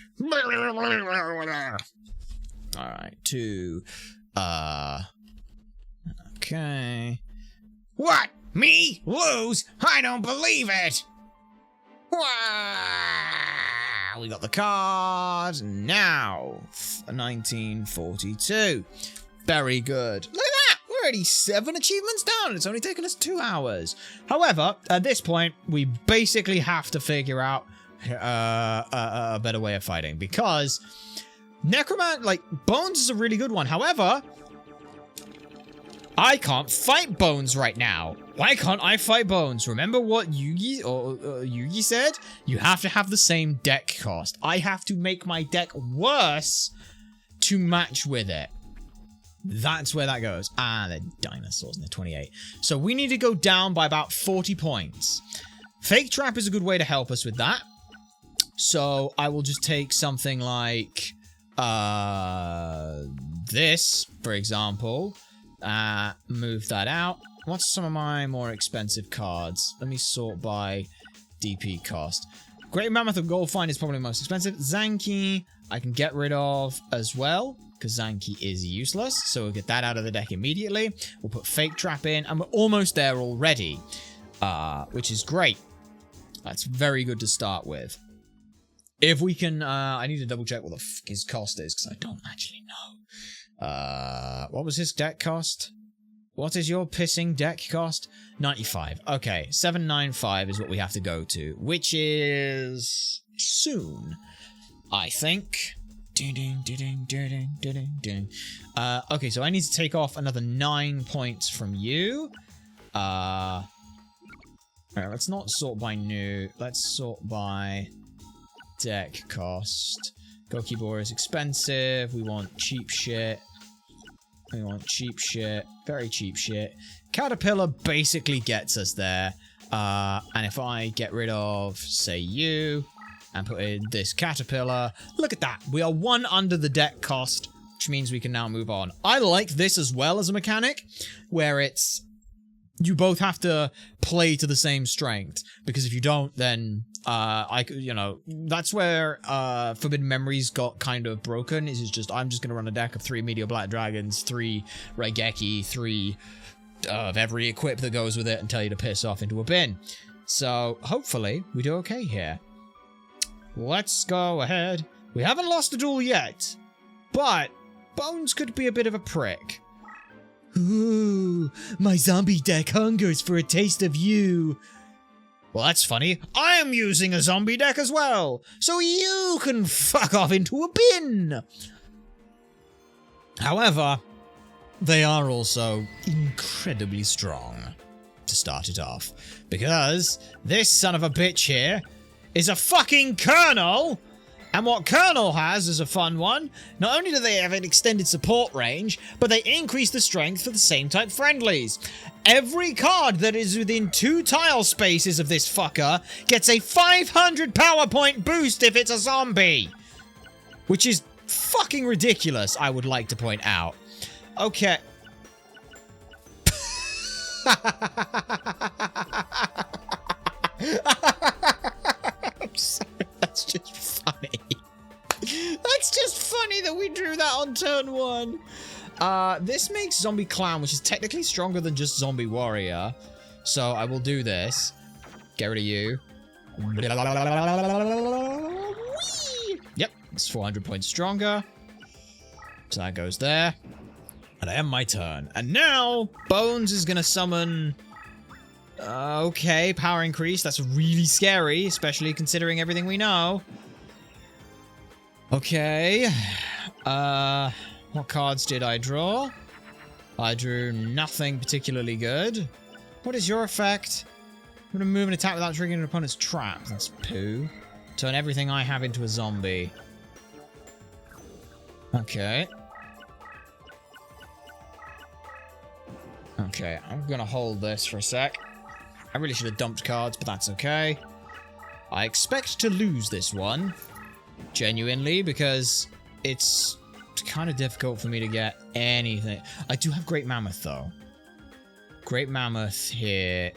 A: Alright, 2. Okay.
B: What? Me? Lose? I don't believe it!
A: We got the card. Now, 1942. Very good. Look at that! We're already 7 achievements down. It's only taken us 2 hours. However, at this point, we basically have to figure out a better way of fighting. Because Necromant, like, Bones is a really good one. However, I can't fight Bones right now. Why can't I fight Bones? Remember what Yugi said? You have to have the same deck cost. I have to make my deck worse to match with it. That's where that goes. Ah, they're dinosaurs and they're 28. So we need to go down by about 40 points. Fake Trap is a good way to help us with that. So I will just take something like this, for example. Move that out. What's some of my more expensive cards? Let me sort by DP cost. Great Mammoth of Goldfine is probably most expensive. Zanki, I can get rid of as well, because Zanki is useless. So we'll get that out of the deck immediately. We'll put Fake Trap in, and we're almost there already, which is great. That's very good to start with. If we can, I need to double check what the f his cost is, because I don't actually know. What was his deck cost? What is your pissing deck cost? 95. Okay, 795 is what we have to go to, which is soon, I think. Okay, so I need to take off another 9 points from you. Alright, let's not sort by new. Let's sort by deck cost. Goalkeeper is expensive. We want cheap shit. We want cheap shit. Very cheap shit. Caterpillar basically gets us there. And if I get rid of, say, you, and put in this Caterpillar, look at that. We are 1 under the deck cost, which means we can now move on. I like this as well as a mechanic, where it's you both have to play to the same strength, because if you don't, then that's where Forbidden Memories got kind of broken. Is just I'm just gonna run a deck of 3 Meteor Black Dragons, 3 Raigeki, 3 of every equip that goes with it, and tell you to piss off into a bin. So hopefully we do okay here. Let's go ahead. We haven't lost a duel yet, but Bones could be a bit of a prick. Ooh, my zombie deck hungers for a taste of you. Well, that's funny. I am using a zombie deck as well, so you can fuck off into a bin. However, they are also incredibly strong to start it off, because this son of a bitch here is a fucking Colonel. And what Colonel has is a fun one. Not only do they have an extended support range, but they increase the strength for the same type friendlies. Every card that is within 2 tile spaces of this fucker gets a 500 power point boost if it's a zombie. Which is fucking ridiculous, I would like to point out. Okay. I'm sorry, that's just funny. That's just funny that we drew that on turn 1. This makes Zombie Clown, which is technically stronger than just Zombie Warrior. So I will do this. Get rid of you. Yep, it's 400 points stronger. So that goes there. And I end my turn. And now, Bones is going to summon... okay, power increase. That's really scary, especially considering everything we know. Okay. What cards did I draw? I drew nothing particularly good. What is your effect? I'm going to move and attack without triggering an opponent's trap. That's poo. Turn everything I have into a zombie. Okay. Okay, I'm going to hold this for a sec. I really should have dumped cards, but that's okay. I expect to lose this one. Genuinely, because it's kind of difficult for me to get anything. I do have Great Mammoth, though. Great Mammoth here.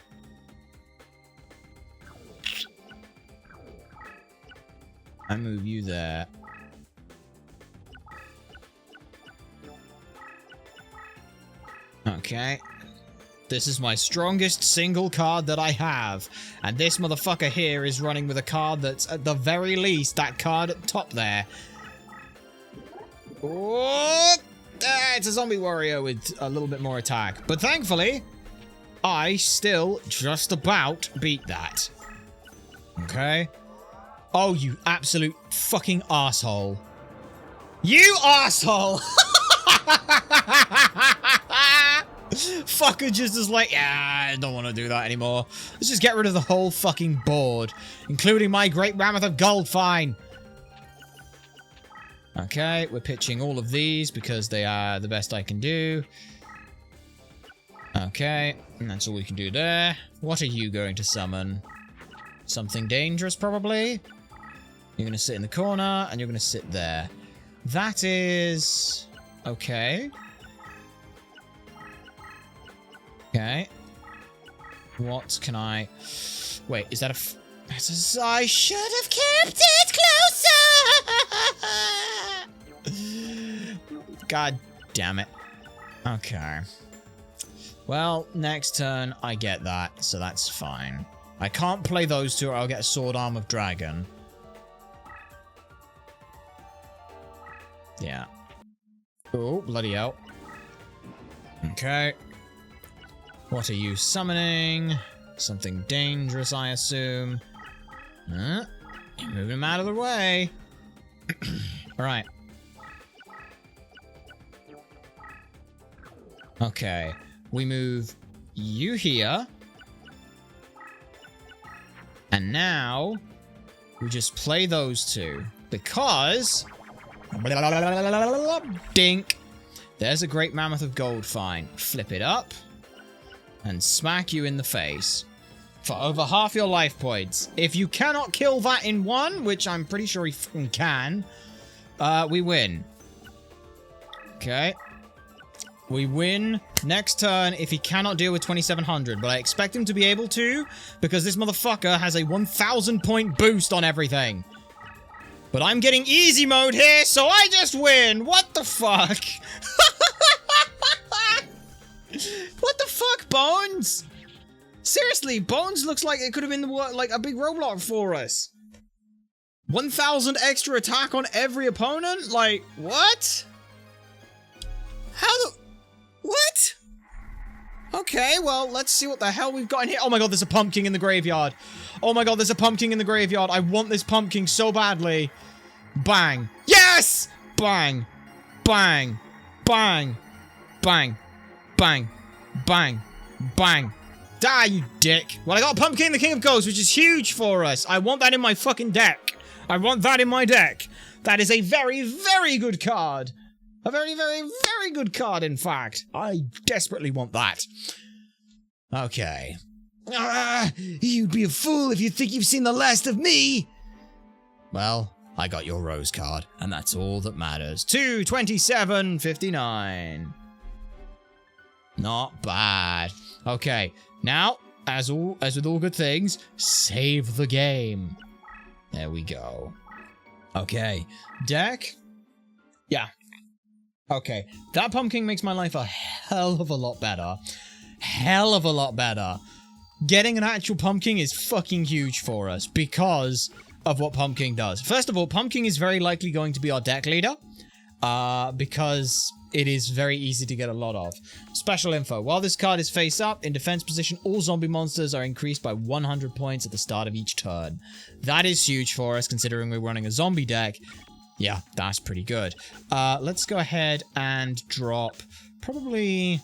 A: I move you there. Okay. This is my strongest single card that I have. And this motherfucker here is running with a card that's, at the very least, that card at the top there. Oh, it's a zombie warrior with a little bit more attack. But thankfully, I still just about beat that. Okay. Oh, you absolute fucking asshole. You asshole! Fucker just is like, yeah, I don't want to do that anymore. Let's just get rid of the whole fucking board, including my Great Mammoth of Goldfine. Okay, we're pitching all of these because they are the best I can do. Okay, and that's all we can do there. What are you going to summon? Something dangerous, probably. You're gonna sit in the corner, and you're gonna sit there. That is... okay. Okay. What can I... wait, is that a... I should have kept it closer! God damn it. Okay. Well, next turn, I get that, so that's fine. I can't play those two or I'll get a Sword Arm of Dragon. Yeah. Oh, bloody hell. Okay. What are you summoning? Something dangerous, I assume. Moving him out of the way. Alright. Okay. We move you here. And now, we just play those two. Because... dink. There's a Great Mammoth of Gold Fine. Flip it up. And smack you in the face. For over half your life points. If you cannot kill that in one, which I'm pretty sure he fucking can, we win. Okay. We win next turn if he cannot deal with 2700, but I expect him to be able to, because this motherfucker has a 1000 point boost on everything. But I'm getting easy mode here, so I just win! What the fuck? What the fuck, Bones? Seriously, Bones looks like it could have been like a big roadblock for us. 1000 extra attack on every opponent? Like, what? How the... what? Okay, well, let's see what the hell we've got in here. Oh my god, there's a pumpkin in the graveyard. Oh my god, there's a pumpkin in the graveyard. I want this pumpkin so badly. Bang. Yes! Bang. Bang. Bang. Bang. Bang. Bang. Bang. Die, you dick. Well, I got Pumpkin the King of Ghosts, which is huge for us. I want that in my fucking deck. I want that in my deck. That is a very, very good card. A very, very, very good card, in fact. I desperately want that. Okay. You'd be a fool if you think you've seen the last of me. Well, I got your rose card, and that's all that matters. 227.59. Not bad. Okay, now, as with all good things, save the game. There we go. Okay, deck. Yeah. Okay, that pumpkin makes my life a hell of a lot better. Hell of a lot better. Getting an actual pumpkin is fucking huge for us because of what pumpkin does. First of all, pumpkin is very likely going to be our deck leader. Because it is very easy to get a lot of. Special info. While this card is face up, in defense position, all zombie monsters are increased by 100 points at the start of each turn. That is huge for us, considering we're running a zombie deck. Yeah, that's pretty good. Let's go ahead and drop probably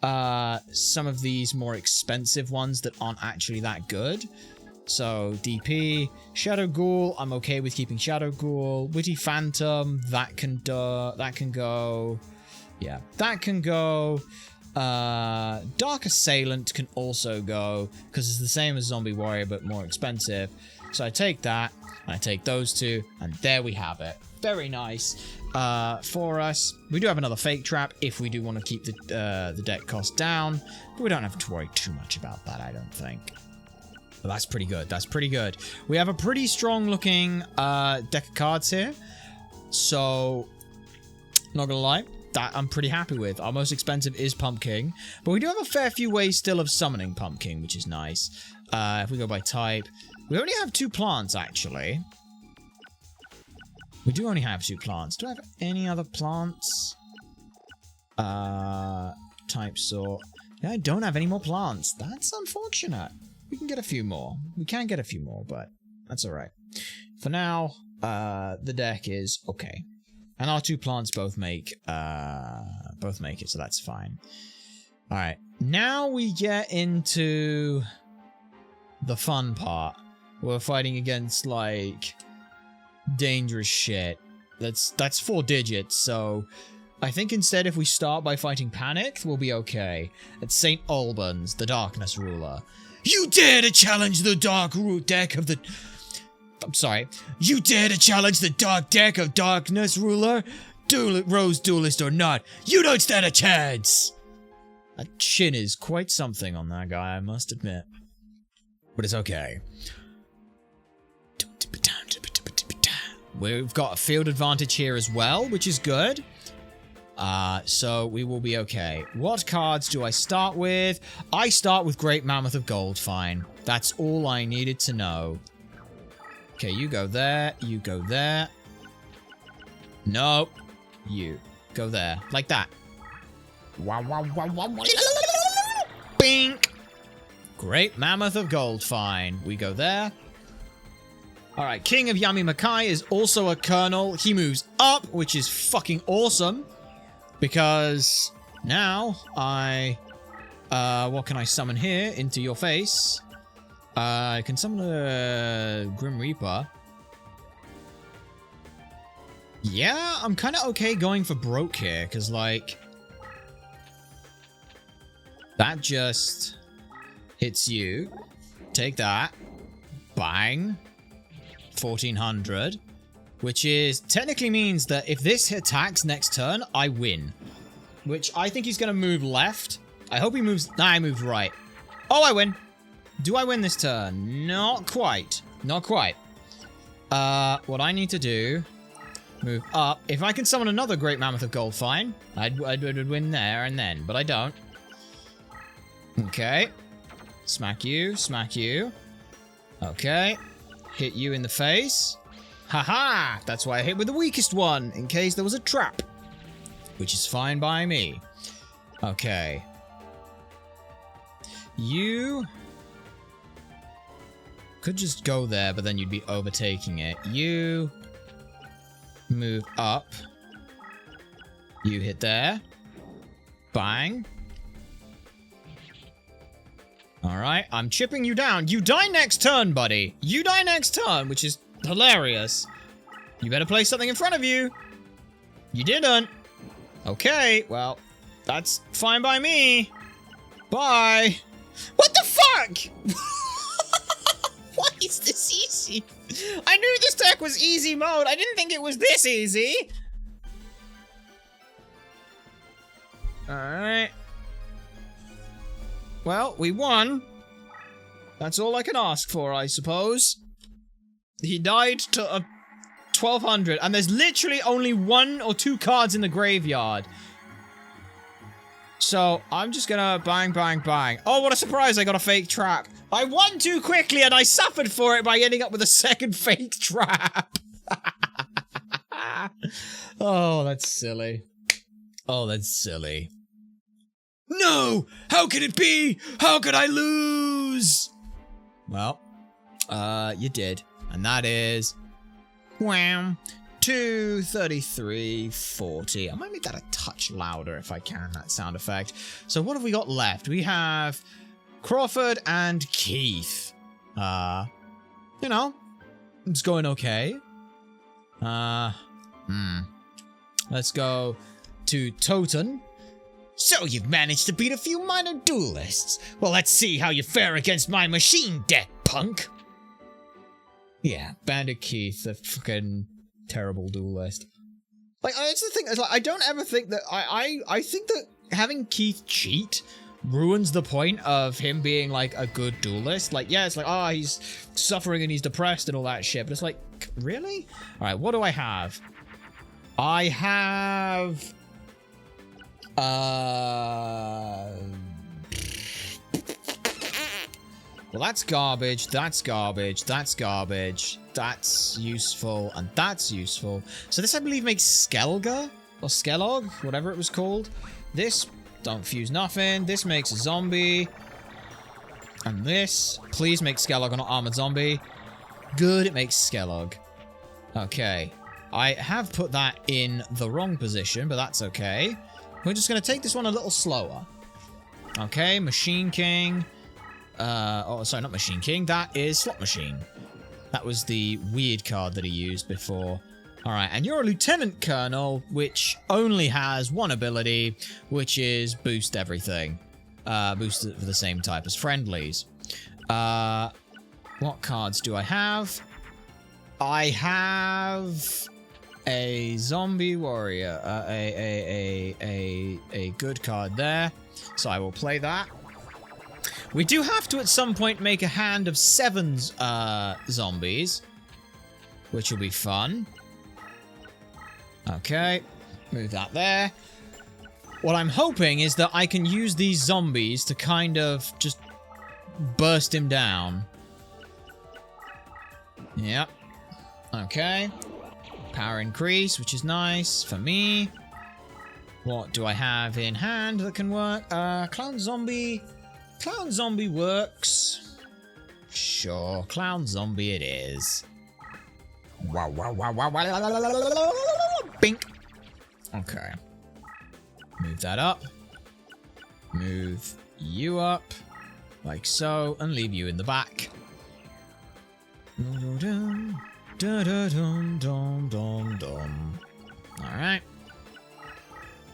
A: some of these more expensive ones that aren't actually that good. So, DP, Shadow Ghoul, I'm okay with keeping Shadow Ghoul. Witty Phantom, that can go. Yeah, that can go. Dark Assailant can also go, because it's the same as Zombie Warrior, but more expensive. So I take that, and I take those two, and there we have it. Very nice for us. We do have another Fake Trap if we do want to keep the deck cost down, but we don't have to worry too much about that, I don't think. But that's pretty good. That's pretty good. We have a pretty strong looking deck of cards here. So, not gonna lie, that I'm pretty happy with. Our most expensive is Pumpkin. But we do have a fair few ways still of summoning Pumpkin, which is nice. If we go by type, we only have 2 plants, actually. We do only have 2 plants. Do I have any other plants? Type sort. Yeah, I don't have any more plants. That's unfortunate. We can get a few more. We can get a few more, but that's alright. For now, the deck is okay. And our 2 plants both make it, so that's fine. Alright, now we get into the fun part. We're fighting against, like, dangerous shit. That's 4 digits, so I think instead if we start by fighting Panic, we'll be okay. It's St. Albans, the Darkness Ruler. You dare to challenge the dark root deck of the... I'm sorry. You dare to challenge the dark deck of darkness, ruler? Rose Duelist or not, you don't stand a chance! That chin is quite something on that guy, I must admit. But it's okay. We've got a field advantage here as well, which is good. So we will be okay. What cards do I start with? I start with Great Mammoth of Gold, fine. That's all I needed to know. Okay, you go there, you go there. Nope. You go there. Like that. Bink! Great Mammoth of Gold, fine. We go there. Alright, King of Yami Makai is also a Colonel. He moves up, which is fucking awesome. Because now what can I summon here into your face? I can summon a Grim Reaper. Yeah, I'm kind of okay going for broke here, because, like, that just hits you. Take that. Bang. 1400. Which is, technically means that if this attacks next turn, I win. Which I think he's going to move left. I hope he moves... Nah, I moved right. Oh, I win. Do I win this turn? Not quite. Not quite. What I need to do... Move up. If I can summon another Great Mammoth of Gold, fine. I'd win there and then, but I don't. Okay. Smack you, smack you. Okay. Hit you in the face. Haha! That's why I hit with the weakest one, in case there was a trap. Which is fine by me. Okay. You... could just go there, but then you'd be overtaking it. You... move up. You hit there. Bang. Alright, I'm chipping you down. You die next turn, buddy. You die next turn, which is hilarious. You better play something in front of you. You didn't. Okay, well, that's fine by me. Bye. What the fuck? Why is this easy? I knew this deck was easy mode. I didn't think it was this easy. Alright. Well, we won. That's all I can ask for, I suppose. He died to a 1200, and there's literally only 1 or 2 cards in the graveyard. So, I'm just gonna bang, bang, bang. Oh, what a surprise, I got a fake trap. I won too quickly, and I suffered for it by ending up with a second fake trap. Oh, that's silly. Oh, that's silly. No! How could it be? How could I lose? Well, you did. And that is... wham! 233.40. I might make that a touch louder if I can, that sound effect. So what have we got left? We have Crawford and Keith. You know, it's going okay. Let's go to Toten. So you've managed to beat a few minor duelists. Well, let's see how you fare against my machine deck, punk. Yeah, Bandit Keith, the fucking terrible duelist. Like, it's the thing, it's like, I don't ever think that, I think that having Keith cheat ruins the point of him being, like, a good duelist. Like, yeah, it's like, oh, he's suffering and he's depressed and all that shit, but it's like, really? Alright, what do I have? I have... well, that's garbage, that's garbage, that's garbage, that's useful, and that's useful. So this, I believe, makes Skelga? Or Skelog? Whatever it was called. This, don't fuse nothing. This makes a zombie. And this, please make Skelog an armored zombie. Good, it makes Skelog. Okay. I have put that in the wrong position, but that's okay. We're just going to take this one a little slower. Okay, Machine King. Oh, sorry, not Machine King. That is Slot Machine. That was the weird card that he used before. Alright, and you're a Lieutenant Colonel, which only has one ability, which is boost everything. Boost it for the same type as friendlies. What cards do I have? I have a zombie warrior, a good card there. So I will play that. We do have to at some point make a hand of 7 zombies, which will be fun. Okay, move that there. What I'm hoping is that I can use these zombies to kind of just burst him down. Yep. Okay. Power increase, which is nice for me. What do I have in hand that can work? Clown zombie. Clown zombie works. Sure, clown zombie it is. Wow, wow, wow, wow, wow. Bink. Okay. Move that up. Move you up. Like so, and leave you in the back. Alright.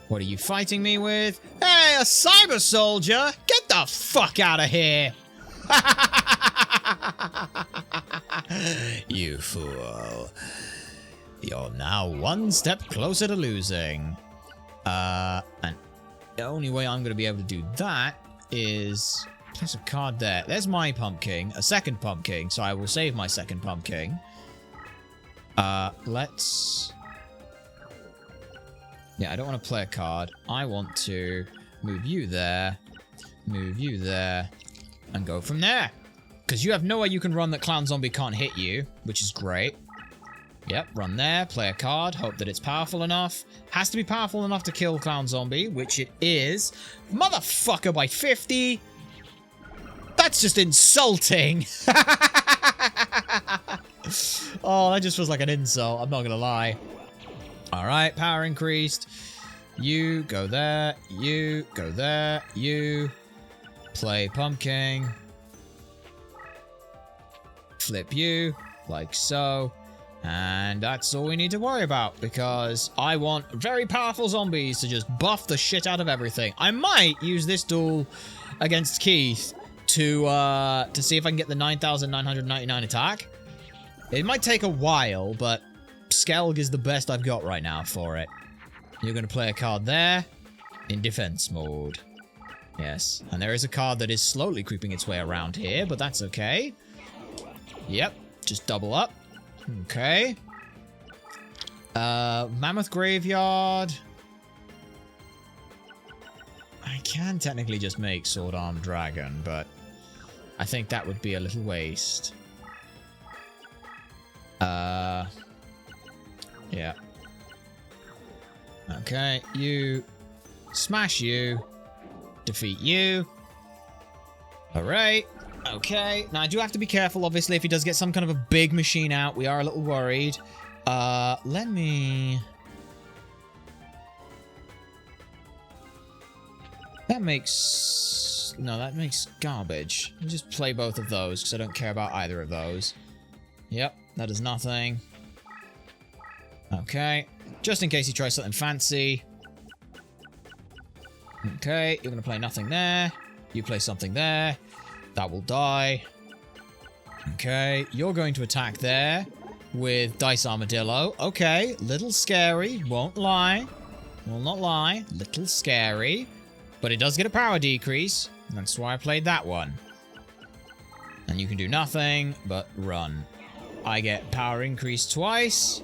A: What are you fighting me with? Hey, a cyber soldier! Get the fuck out of here! You fool. You're now one step closer to losing. And the only way I'm going to be able to do that is place a card there. There's my pumpkin, a second pumpkin, so I will save my second pumpkin. Let's... Yeah, I don't want to play a card. I want to move you there, and go from there. Because you have nowhere you can run that Clown Zombie can't hit you, which is great. Yep, run there, play a card, hope that it's powerful enough. Has to be powerful enough to kill Clown Zombie, which it is. Motherfucker by 50! That's just insulting! Oh, that just feels like an insult, I'm not gonna lie. Alright, power increased. You go there, you go there, you play pumpkin. Flip you, like so. And that's all we need to worry about, because I want very powerful zombies to just buff the shit out of everything. I might use this duel against Keith to see if I can get the 9,999 attack. It might take a while, but Skelg is the best I've got right now for it. You're going to play a card there in defense mode. Yes, and there is a card that is slowly creeping its way around here, but that's okay. Yep, just double up. Okay. Mammoth Graveyard. I can technically just make Sword Arm Dragon, but I think that would be a little waste. Yeah. Okay, you smash you, defeat you. Alright. Okay, now I do have to be careful, obviously, if he does get some kind of a big machine out. We are a little worried. Let me... That makes... No, that makes garbage. Let me just play both of those, because I don't care about either of those. Yep, that is nothing. Okay, just in case he tries something fancy. Okay, you're going to play nothing there. You play something there. That will die. Okay, you're going to attack there with Dice Armadillo. Okay, little scary, won't lie. Will not lie, little scary. But it does get a power decrease. That's why I played that one. And you can do nothing but run. I get power increase twice.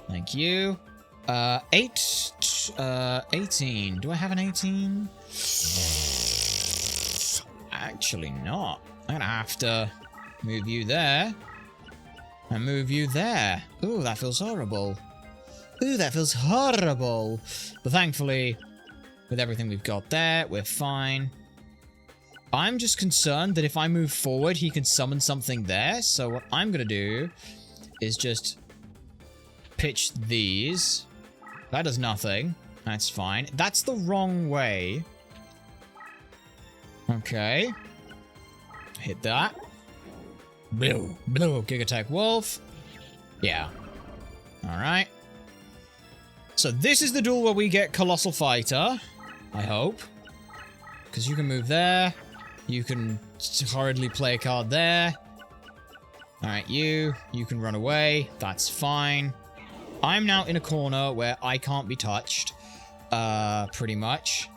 A: Thank you. 18. Do I have an 18? Actually not. I'm gonna have to move you there. And move you there. Ooh, that feels horrible. Ooh, that feels horrible. But thankfully, with everything we've got there, we're fine. I'm just concerned that if I move forward, he can summon something there. So what I'm gonna do is just pitch these. That does nothing. That's fine. That's the wrong way. Okay. Hit that. Blue. Blue. Giga Tech Wolf. Yeah. Alright. So this is the duel where we get Colossal Fighter. I hope. Because you can move there. You can hurriedly play a card there. Alright, you can run away. That's fine. I'm now in a corner where I can't be touched. Pretty much.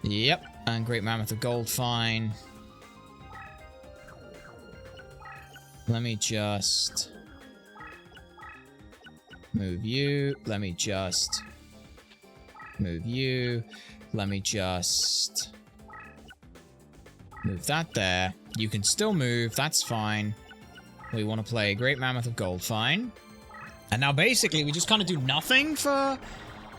A: Yep, and Great Mammoth of Gold, fine. Let me just move you. Let me just move you. Let me just move that there. You can still move, that's fine. We want to play Great Mammoth of Gold, fine. And now basically we just kind of do nothing for...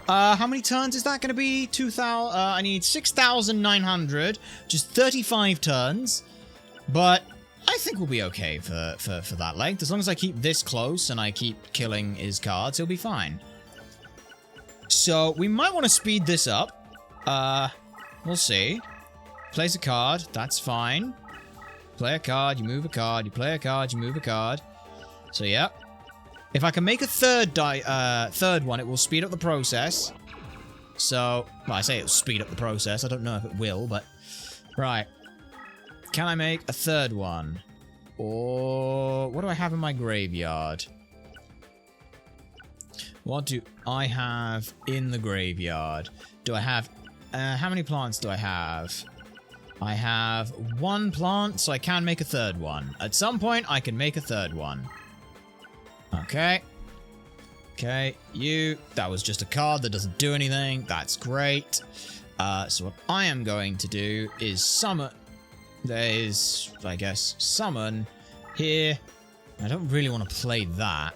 A: how many turns is that going to be? 2,000... I need 6,900. Just 35 turns. But I think we'll be okay for that length. As long as I keep this close and I keep killing his cards, he'll be fine. So we might want to speed this up. We'll see. Plays a card. That's fine. Play a card. You move a card. You play a card. You move a card. So, yeah. If I can make a third one, it will speed up the process. So, well, I say it'll speed up the process. I don't know if it will, but... Right. Can I make a third one? Or... What do I have in my graveyard? What do I have in the graveyard? Do I have... how many plants do I have? I have 1 plant, so I can make a third one. At some point, I can make a third one. Okay. Okay, you. That was just a card that doesn't do anything. That's great. So what I am going to do is summon... There is, I guess, summon here. I don't really want to play that.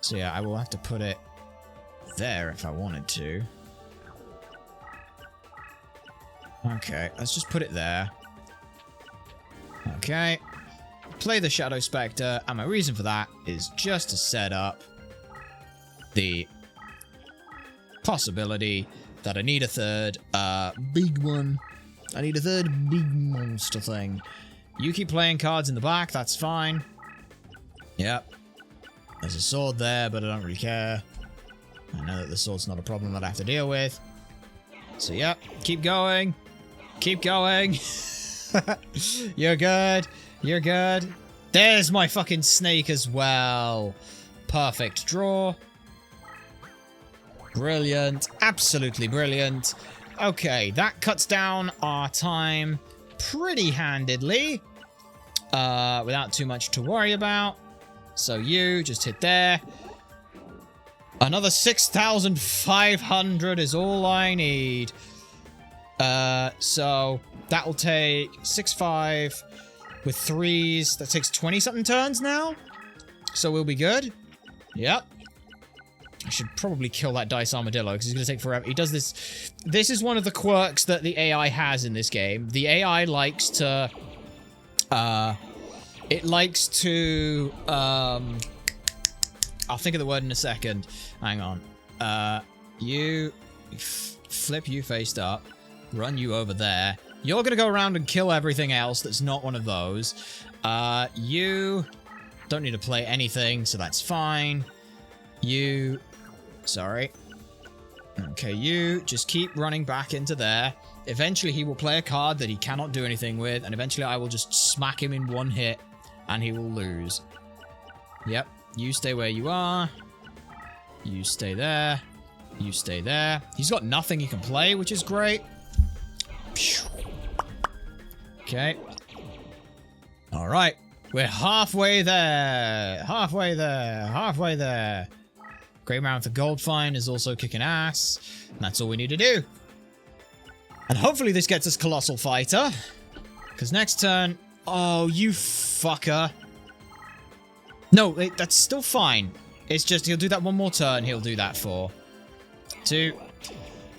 A: So yeah, I will have to put it there if I wanted to. Okay, let's just put it there. Okay. Play the Shadow Spectre, and my reason for that is just to set up the possibility that I need a third big one. I need a third big monster thing. You keep playing cards in the back, that's fine. Yep. There's a sword there, but I don't really care. I know that the sword's not a problem that I have to deal with. So yep, keep going. Keep going. You're good. You're good. There's my fucking snake as well. Perfect draw. Brilliant. Absolutely brilliant. Okay, that cuts down our time pretty handedly. Without too much to worry about. So you just hit there. Another 6,500 is all I need. So that will take 6-5 with 3s. That takes 20-something turns now. So we'll be good. Yep. I should probably kill that Dice Armadillo because he's going to take forever. He does this. This is one of the quirks that the AI has in this game. The AI likes to... it likes to... I'll think of the word in a second. Hang on. You... Flip you faced up. Run you over there. You're going to go around and kill everything else that's not one of those. You don't need to play anything, so that's fine. You... Sorry. Okay, you just keep running back into there. Eventually he will play a card that he cannot do anything with, and eventually I will just smack him in one hit, and he will lose. Yep. You stay where you are. You stay there. You stay there. He's got nothing he can play, which is great. Okay. Alright. We're halfway there. Halfway there. Halfway there. Great Mammoth of Gold Find is also kicking ass. And that's all we need to do. And hopefully this gets us Colossal Fighter. Because next turn... Oh, you fucker. No, that's still fine. It's just he'll do that one more turn. He'll do that for 2,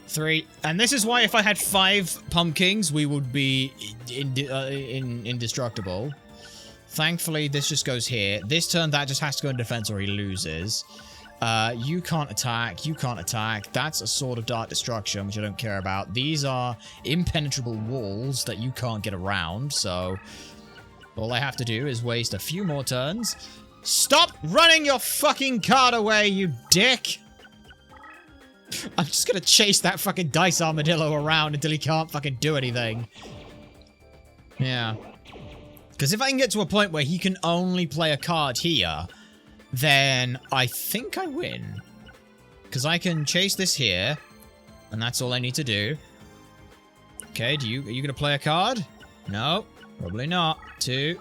A: 3. And this is why if I had 5 pumpkins, we would be indestructible. Thankfully, this just goes here. This turn, that just has to go in defense or he loses. You can't attack. You can't attack. That's a Sword of Dark Destruction, which I don't care about. These are impenetrable walls that you can't get around, so... All I have to do is waste a few more turns. Stop running your fucking card away, you dick! I'm just gonna chase that fucking dice armadillo around until he can't fucking do anything. Yeah. Because if I can get to a point where he can only play a card here, then I think I win. Because I can chase this here, and that's all I need to do. Okay, are you gonna play a card? No, probably not. 2.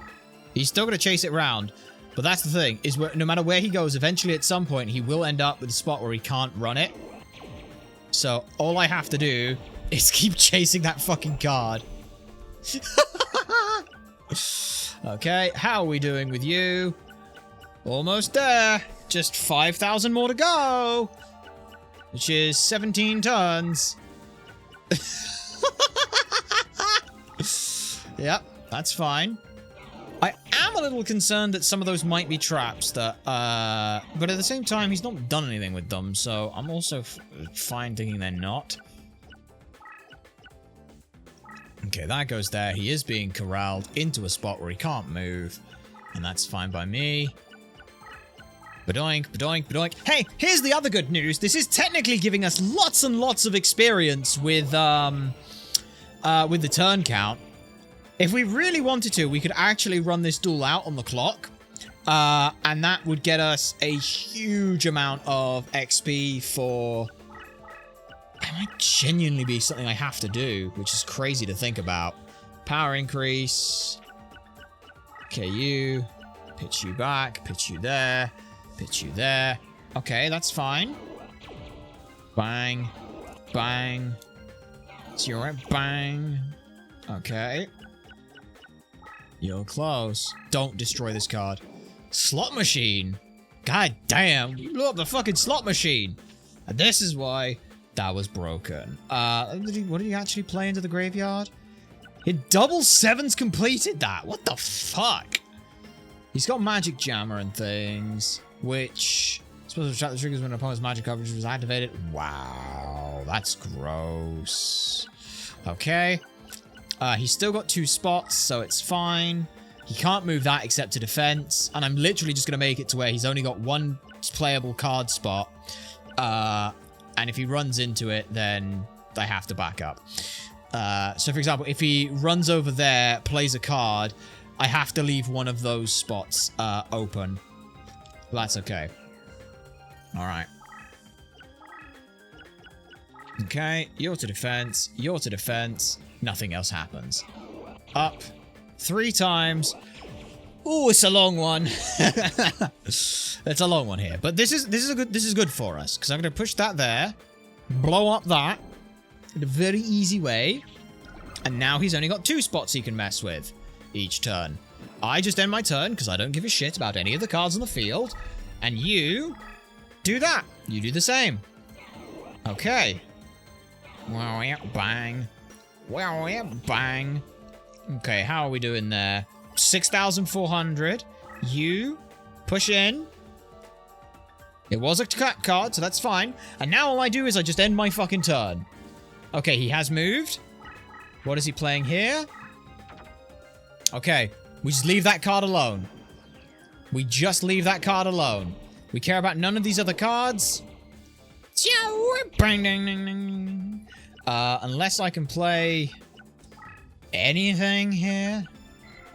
A: He's still gonna chase it round. But that's the thing, is no matter where he goes, eventually at some point he will end up with a spot where he can't run it. So all I have to do is keep chasing that fucking card. Okay, how are we doing with you? Almost there. Just 5,000 more to go. Which is 17 turns. Yep, that's fine. I am a little concerned that some of those might be traps that, but at the same time, he's not done anything with them, so I'm also fine thinking they're not. Okay, that goes there. He is being corralled into a spot where he can't move, and that's fine by me. Badoink, badoink, badoink. Hey, here's the other good news. This is technically giving us lots and lots of experience with the turn count. If we really wanted to, we could actually run this duel out on the clock. And that would get us a huge amount of XP for... It might genuinely be something I have to do, which is crazy to think about. Power increase. Okay, you. Pitch you back. Pitch you there. Pitch you there. Okay, that's fine. Bang. Bang. It's your right. Bang. Okay. You're close. Don't destroy this card. Slot machine. God damn. You blew up the fucking slot machine. And this is why that was broken. What did he actually play into the graveyard? It double 7s completed that. What the fuck? He's got Magic Jammer and things, which is supposed to attract the triggers when an opponent's magic coverage was activated. Wow, that's gross. Okay. He's still got 2 spots, so it's fine. He can't move that except to defense, and I'm literally just going to make it to where he's only got 1 playable card spot. And if he runs into it, then I have to back up. So, for example, if he runs over there, plays a card, I have to leave one of those spots open. That's okay. All right. Okay, you're to defense. You're to defense. Nothing else happens. Up 3 times. Ooh, it's a long one. It's a long one here, but this is good for us because I'm going to push that there, blow up that in a very easy way, and now he's only got 2 spots he can mess with each turn. I just end my turn because I don't give a shit about any of the cards on the field, and you do that. You do the same. Okay. Wow, yeah, bang. Wow, yeah, bang. Okay, how are we doing there? 6,400. You push in. It was a cut card, so that's fine. And now all I do is I just end my fucking turn. Okay, he has moved. What is he playing here? Okay, we just leave that card alone. We just leave that card alone. We care about none of these other cards. Bang, ding, ding, ding. Unless I can play anything here.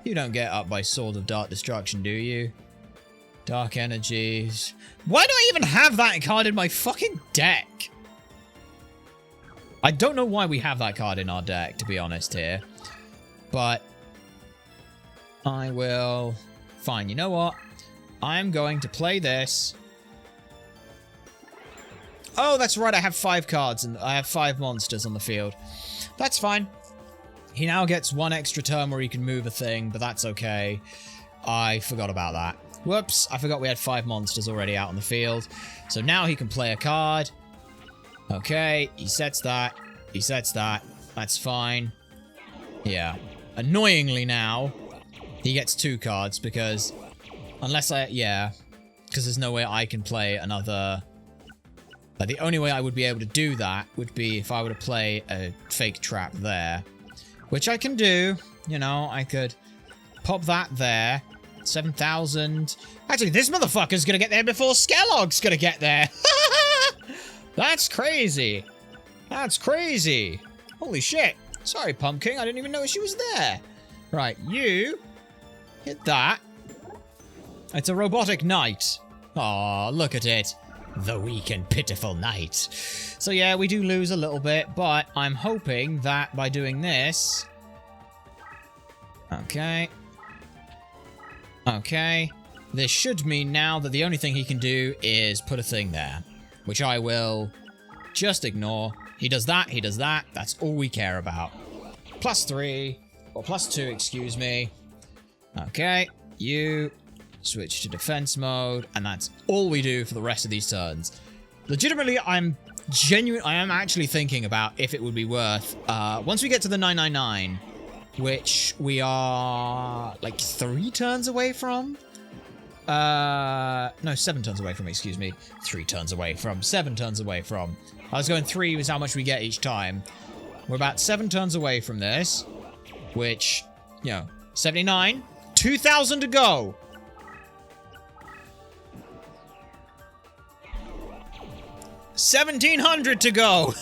A: You don't get up by Sword of Dark Destruction, do you? Dark Energies. Why do I even have that card in my fucking deck? I don't know why we have that card in our deck, to be honest here. But I will... Fine, you know what? I'm going to play this. Oh, that's right, I have 5 cards and I have 5 monsters on the field. That's fine. He now gets 1 extra turn where he can move a thing, but that's okay. I forgot about that. Whoops, I forgot we had 5 monsters already out on the field. So now he can play a card. Okay, he sets that. He sets that. That's fine. Yeah. Annoyingly now, he gets 2 cards because... Unless I... Yeah. Because there's no way I can play another... Like, the only way I would be able to do that would be if I were to play a fake trap there. Which I can do. You know, I could pop that there. 7,000. Actually, this motherfucker's gonna get there before Skelog's gonna get there. That's crazy. That's crazy. Holy shit. Sorry, Pumpkin. I didn't even know she was there. Right, you hit that. It's a robotic knight. Aw, look at it. The weak and pitiful knight. So yeah, we do lose a little bit, but I'm hoping that by doing this... Okay. Okay. This should mean now that the only thing he can do is put a thing there, which I will just ignore. He does that, he does that. That's all we care about. +3, or +2, excuse me. Okay, you switch to defense mode, and that's all we do for the rest of these turns. Legitimately, I am actually thinking about if it would be worth, once we get to the 999, which we are like 3 turns away from. No, 7 turns away from, excuse me. 3 turns away from, 7 turns away from. I was going 3 was how much we get each time. We're about 7 turns away from this, which, you know, 79, 2,000 to go. $1,700 to go.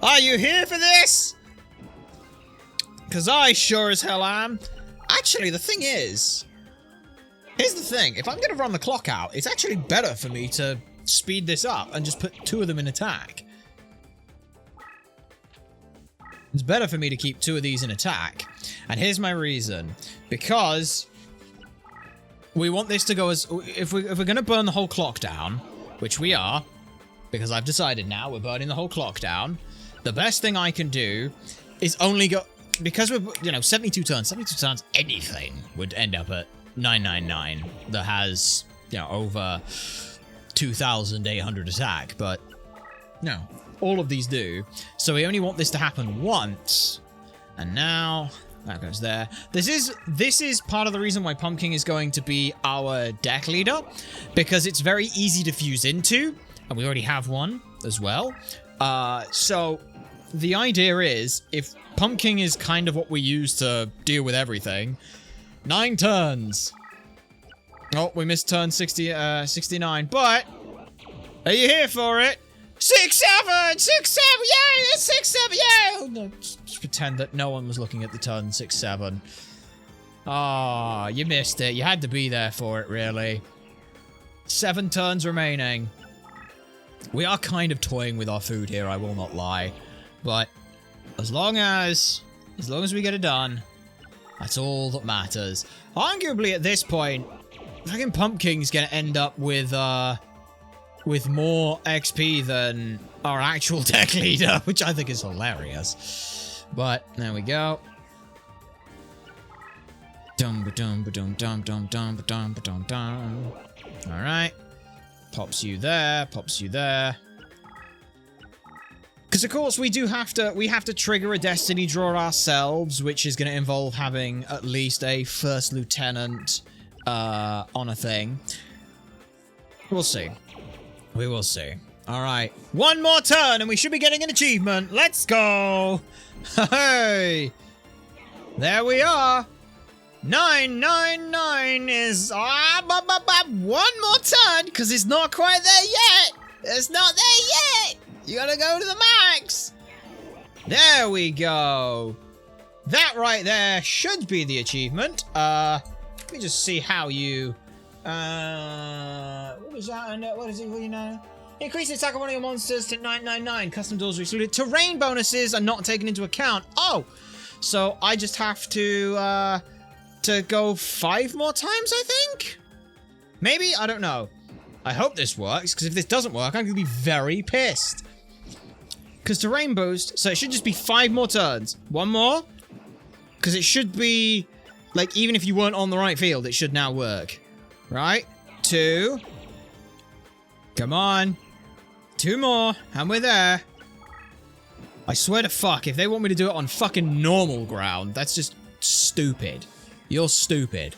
A: Are you here for this? Because I sure as hell am. Actually, the thing is, here's the thing. If I'm going to run the clock out, it's actually better for me to speed this up and just put 2 of them in attack. It's better for me to keep 2 of these in attack. And here's my reason. Because we want this to go as... If we're going to burn the whole clock down, which we are, because I've decided now we're burning the whole clock down, the best thing I can do is only go... Because we're, you know, 72 turns, anything would end up at 999 that has, you know, over 2,800 attack, but no, all of these do. So we only want this to happen once, and now that goes there. This is part of the reason why Pumpkin is going to be our deck leader, because it's very easy to fuse into, and we already have one as well. So the idea is, if Pumpkin is kind of what we use to deal with everything, 9 turns. Oh, we missed turn 69, but are you here for it? 6, 7, 6, 7, yeah, that's 6, 7, yeah. Oh, no, just pretend that no one was looking at the turn 6, 7. Ah, you missed it. You had to be there for it, really. 7 turns remaining. We are kind of toying with our food here, I will not lie. But as long as we get it done, that's all that matters. Arguably at this point, fucking Pumpkin's gonna end up with more XP than our actual deck leader, which I think is hilarious. But there we go. Alright. Pops you there, pops you there. Because of course we have to trigger a destiny draw ourselves, which is going to involve having at least a first lieutenant on a thing. We'll see. We will see. All right, 1 more turn and we should be getting an achievement. Let's go. Hey, there we are. 999 is 1 more turn, because it's not quite there yet. It's not there yet. You gotta go to the max. There we go. That right there should be the achievement. Let me just see how you... what is that? What is it? What do you know? Increase the attack of one of your monsters to 999. Custom doors are excluded. Terrain bonuses are not taken into account. Oh! So I just have to go 5 more times, I think? Maybe? I don't know. I hope this works, because if this doesn't work, I'm going to be very pissed. Because terrain boost, so it should just be 5 more turns. 1 more? Because it should be, like, even if you weren't on the right field, it should now work. Right? 2. Come on. 2 more, and we're there. I swear to fuck, if they want me to do it on fucking normal ground, that's just stupid. You're stupid.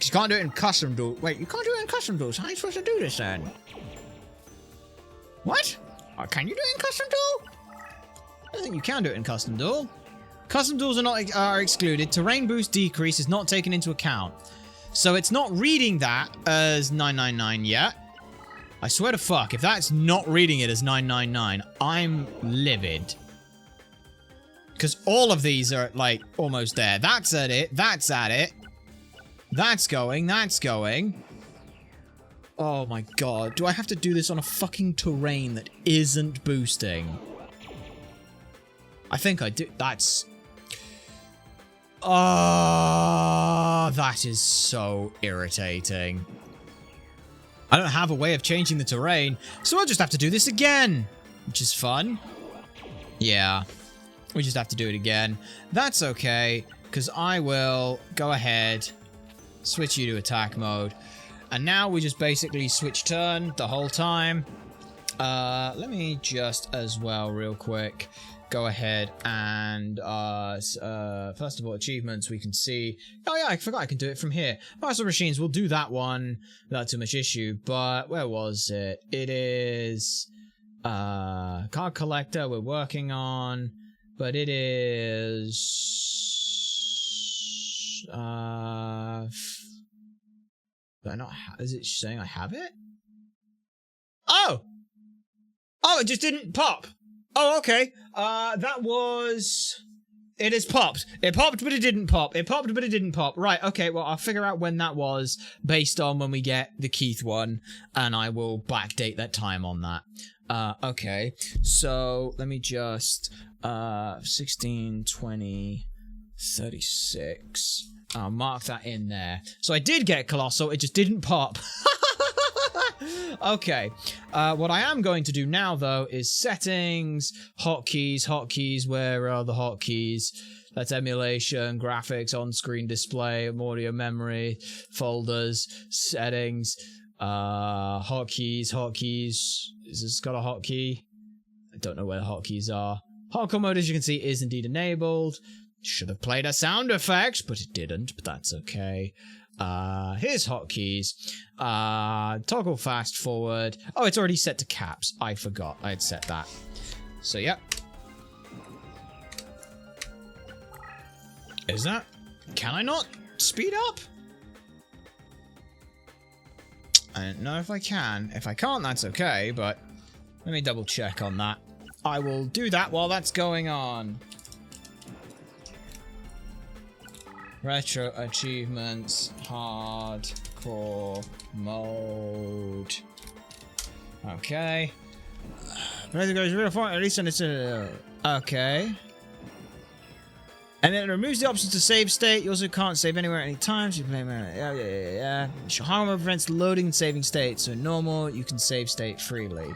A: You can't do it in custom duel. Wait, you can't do it in custom duels. How are you supposed to do this then? What? Oh, can you do it in custom duel? I don't think you can do it in custom duel. Custom duels are excluded. Terrain boost decrease is not taken into account. So it's not reading that as 999 yet. I swear to fuck, if that's not reading it as 999, I'm livid. Because all of these are, like, almost there. That's at it. That's at it. That's going. That's going. Oh my god. Do I have to do this on a fucking terrain that isn't boosting? I think I do. That's... Oh, that is so irritating. I don't have a way of changing the terrain, so I'll just have to do this again. Which is fun. Yeah. We just have to do it again. That's okay, because I will go ahead, switch you to attack mode. And now we just basically switch turn the whole time. Let me just as well, real quick, go ahead and, first of all, achievements we can see. Oh yeah, I forgot I can do it from here. Master Machines, we'll do that one without too much issue, but where was it? It is, card collector we're working on. But it is... do I not is it saying I have it? Oh! Oh, it just didn't pop! Oh, okay. That was... It has popped. It popped, but it didn't pop. It popped, but it didn't pop. Right, okay, well, I'll figure out when that was based on when we get the Keith one, and I will backdate that time on that. Okay, so let me just... 16, 20, 36. I'll mark that in there. So I did get Colossal, it just didn't pop. Okay. What I am going to do now, though, is settings, hotkeys, where are the hotkeys? That's emulation, graphics, on-screen display, audio memory, folders, settings, hotkeys. Is this got a hotkey? I don't know where the hotkeys are. Hardcore mode, as you can see, is indeed enabled. Should have played a sound effect, but it didn't, but that's okay. Here's hotkeys. Toggle fast forward. Oh, it's already set to caps. I forgot I had set that. So, yep. Is that... Can I not speed up? I don't know if I can. If I can't, that's okay, but let me double check on that. I will do that while that's going on. Retro achievements, hardcore mode. Okay. At least it's okay. And then it removes the option to save state. You also can't save anywhere at any time. So you play, yeah. Hardcore mode prevents loading and saving state. So normal, you can save state freely.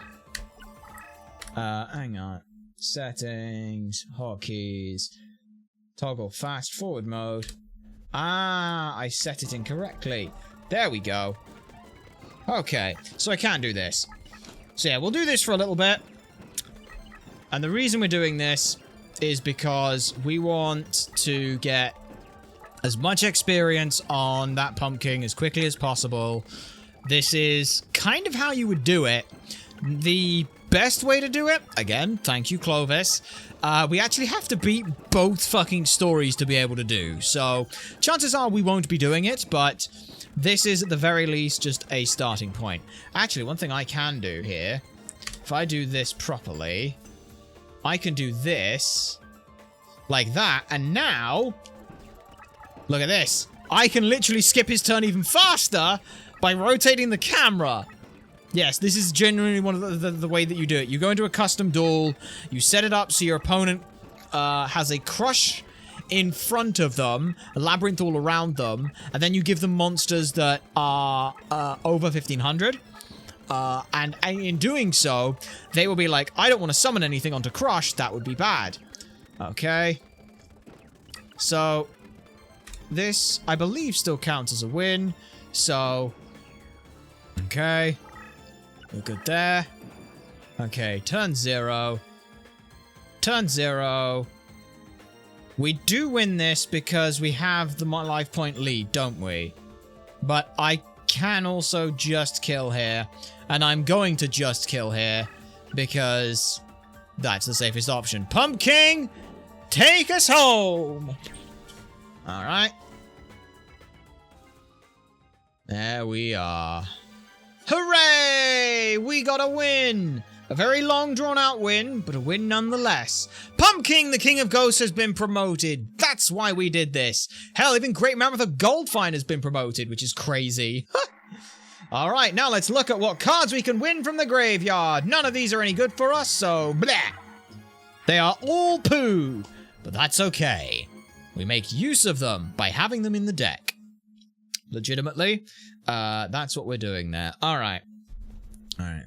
A: Hang on. Settings, hotkeys, toggle fast forward mode. Ah, I set it incorrectly. There we go. Okay, so I can do this. So yeah, we'll do this for a little bit. And the reason we're doing this is because we want to get as much experience on that pumpkin as quickly as possible. This is kind of how you would do it. The best way to do it, again, thank you, Clovis, we actually have to beat both fucking stories to be able to do. So, chances are we won't be doing it, but this is at the very least just a starting point. Actually, one thing I can do here, if I do this properly, I can do this like that, and now, look at this. I can literally skip his turn even faster by rotating the camera. Yes, this is genuinely one of the way that you do it. You go into a custom duel, you set it up so your opponent has a crush in front of them, a labyrinth all around them, and then you give them monsters that are over 1500. And in doing so, they will be like, I don't want to summon anything onto Crush, that would be bad. Okay. So, this, I believe, still counts as a win. So, okay. We're good there. Okay, turn 0. Turn 0. We do win this because we have the life point lead, don't we? But I can also just kill here. And I'm going to just kill here because that's the safest option. Pumpkin, take us home! Alright. There we are. Hooray! We got a win! A very long drawn-out win, but a win nonetheless. Pumpkin, the King of Ghosts, has been promoted. That's why we did this. Hell, even Great Mammoth of Goldfine has been promoted, which is crazy. Alright, now let's look at what cards we can win from the graveyard. None of these are any good for us, so bleh. They are all poo, but that's okay. We make use of them by having them in the deck. Legitimately, that's what we're doing there. Alright. Alright.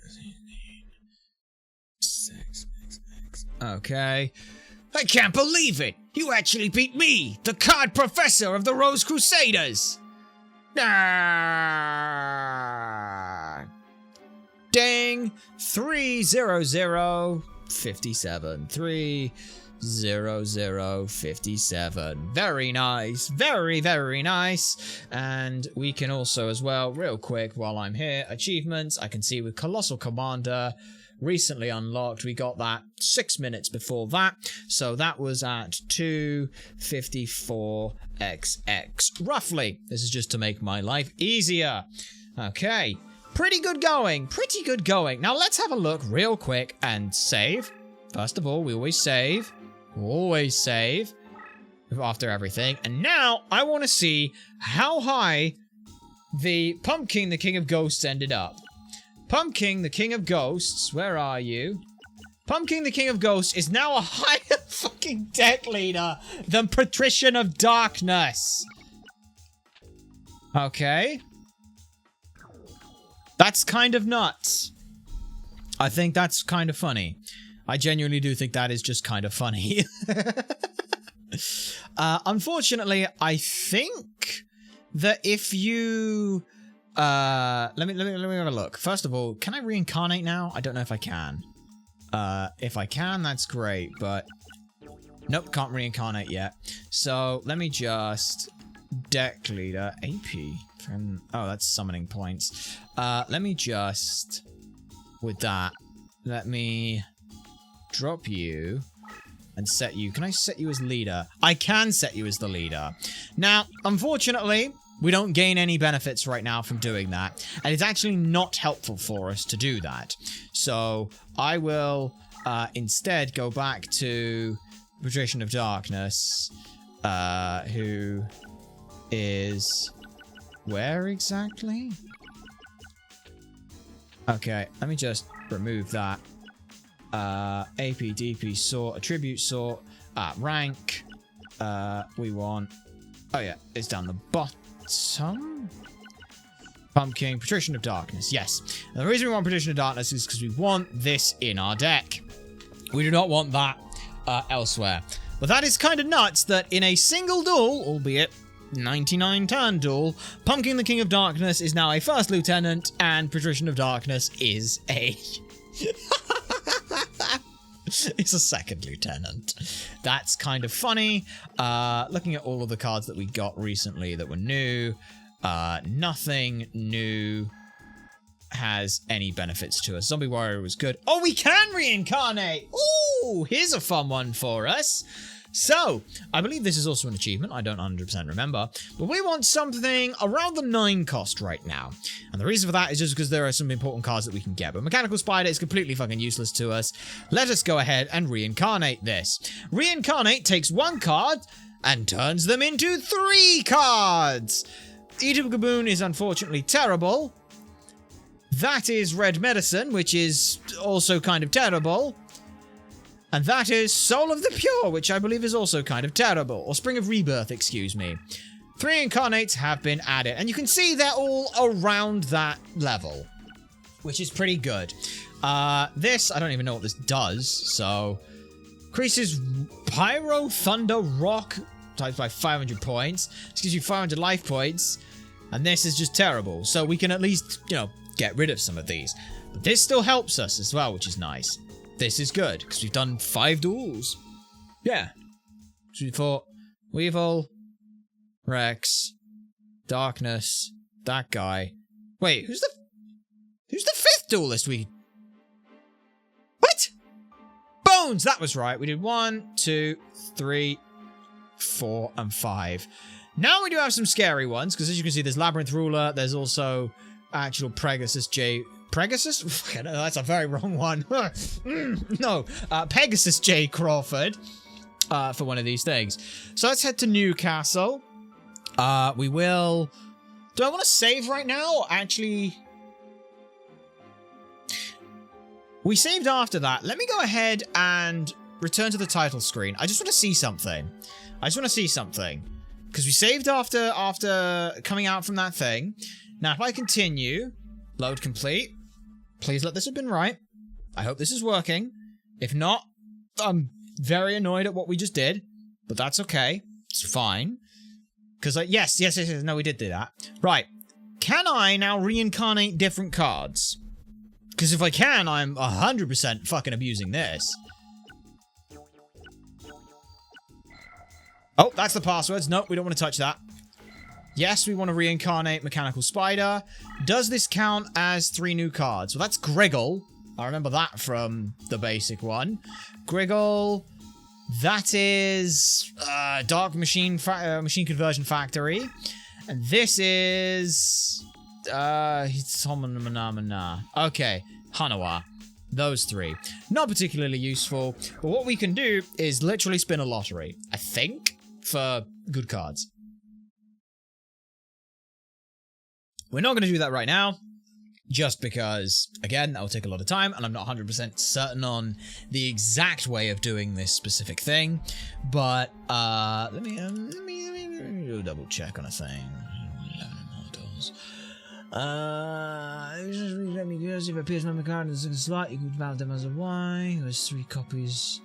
A: Okay. I can't believe it! You actually beat me, the card professor of the Rose Crusaders! Ah! Dang! 30057. 30057. Very nice. Very, very nice. And we can also as well, real quick while I'm here, achievements. I can see with Colossal Commander, recently unlocked. We got that 6 minutes before that. So that was at 254XX, roughly. This is just to make my life easier. Okay. Pretty good going. Pretty good going. Now let's have a look real quick and save. First of all, we always save. Always save. After everything. And now I want to see how high the Pumpkin, the King of Ghosts, ended up. Pumpkin, the King of Ghosts, where are you? Pumpkin, the King of Ghosts, is now a higher fucking deck leader than Patrician of Darkness. Okay. That's kind of nuts. I think that's kind of funny. I genuinely do think that is just kind of funny. Unfortunately, I think that if you... let me have a look. First of all, can I reincarnate now? I don't know if I can. If I can, that's great, but nope, can't reincarnate yet. So let me just deck leader AP from, oh, that's summoning points. Let me just, with that, let me drop you and set you. Can I set you as leader? I can set you as the leader. Now, unfortunately, we don't gain any benefits right now from doing that, and it's actually not helpful for us to do that. So I will instead go back to Patrician of Darkness, who is where exactly? Okay, let me just remove that. AP, DP, sort, attribute sort, rank. We want, oh yeah, it's down the bottom. Pumpkin, Patrician of Darkness, yes. And the reason we want Patrician of Darkness is because we want this in our deck. We do not want that elsewhere. But that is kind of nuts that in a single duel, albeit 99 turn duel, Pumpkin the King of Darkness is now a first lieutenant and Patrician of Darkness is a... It's a second lieutenant. That's kind of funny. Looking at all of the cards that we got recently that were new, nothing new has any benefits to us. Zombie Warrior was good. Oh, we can reincarnate! Ooh, here's a fun one for us. So, I believe this is also an achievement. I don't 100% remember. But we want something around the 9 cost right now. And the reason for that is just because there are some important cards that we can get. But Mechanical Spider is completely fucking useless to us. Let us go ahead and reincarnate this. Reincarnate takes 1 card and turns them into 3 cards. Eat of Gaboon is unfortunately terrible. That is Red Medicine, which is also kind of terrible. And that is Soul of the Pure, which I believe is also kind of terrible. Or Spring of Rebirth, excuse me. 3 incarnates have been added. And you can see they're all around that level, which is pretty good. This, I don't even know what this does. So, increases Pyro, Thunder, Rock, times by 500 points. This gives you 500 life points. And this is just terrible. So we can at least, you know, get rid of some of these. But this still helps us as well, which is nice. This is good, because we've done 5 duels. Yeah. So we thought, Weevil, Rex, Darkness, that guy. Wait, who's the 5th duelist we... What? Bones, that was right. We did 1, 2, 3, 4, and 5. Now we do have some scary ones, because as you can see, there's Labyrinth Ruler, there's also actual Pegasus J... Pegasus? No, that's a very wrong one. No, Pegasus J. Crawford for one of these things. So let's head to Newcastle. We will... Do I want to save right now? Actually... We saved after that. Let me go ahead and return to the title screen. I just want to see something. Because we saved after coming out from that thing. Now, if I continue... Load complete. Please let this have been right. I hope this is working. If not, I'm very annoyed at what we just did. But that's okay. It's fine. Because, yes, no, we did do that. Right. Can I now reincarnate different cards? Because if I can, I'm 100% fucking abusing this. Oh, that's the passwords. Nope, we don't want to touch that. Yes, we want to reincarnate Mechanical Spider. Does this count as 3 new cards? Well, that's Griggle. I remember that from the basic one. Griggle. That is Dark Machine Machine Conversion Factory. And this is... Okay, Hanawa. Those 3. Not particularly useful. But what we can do is literally spin a lottery. I think. For good cards. We're not going to do that right now, just because, again, that will take a lot of time, and I'm not 100% certain on the exact way of doing this specific thing, but, let me do a double check on a thing. If it appears on the card in the slot, you can value them as a Y. There's 3 copies.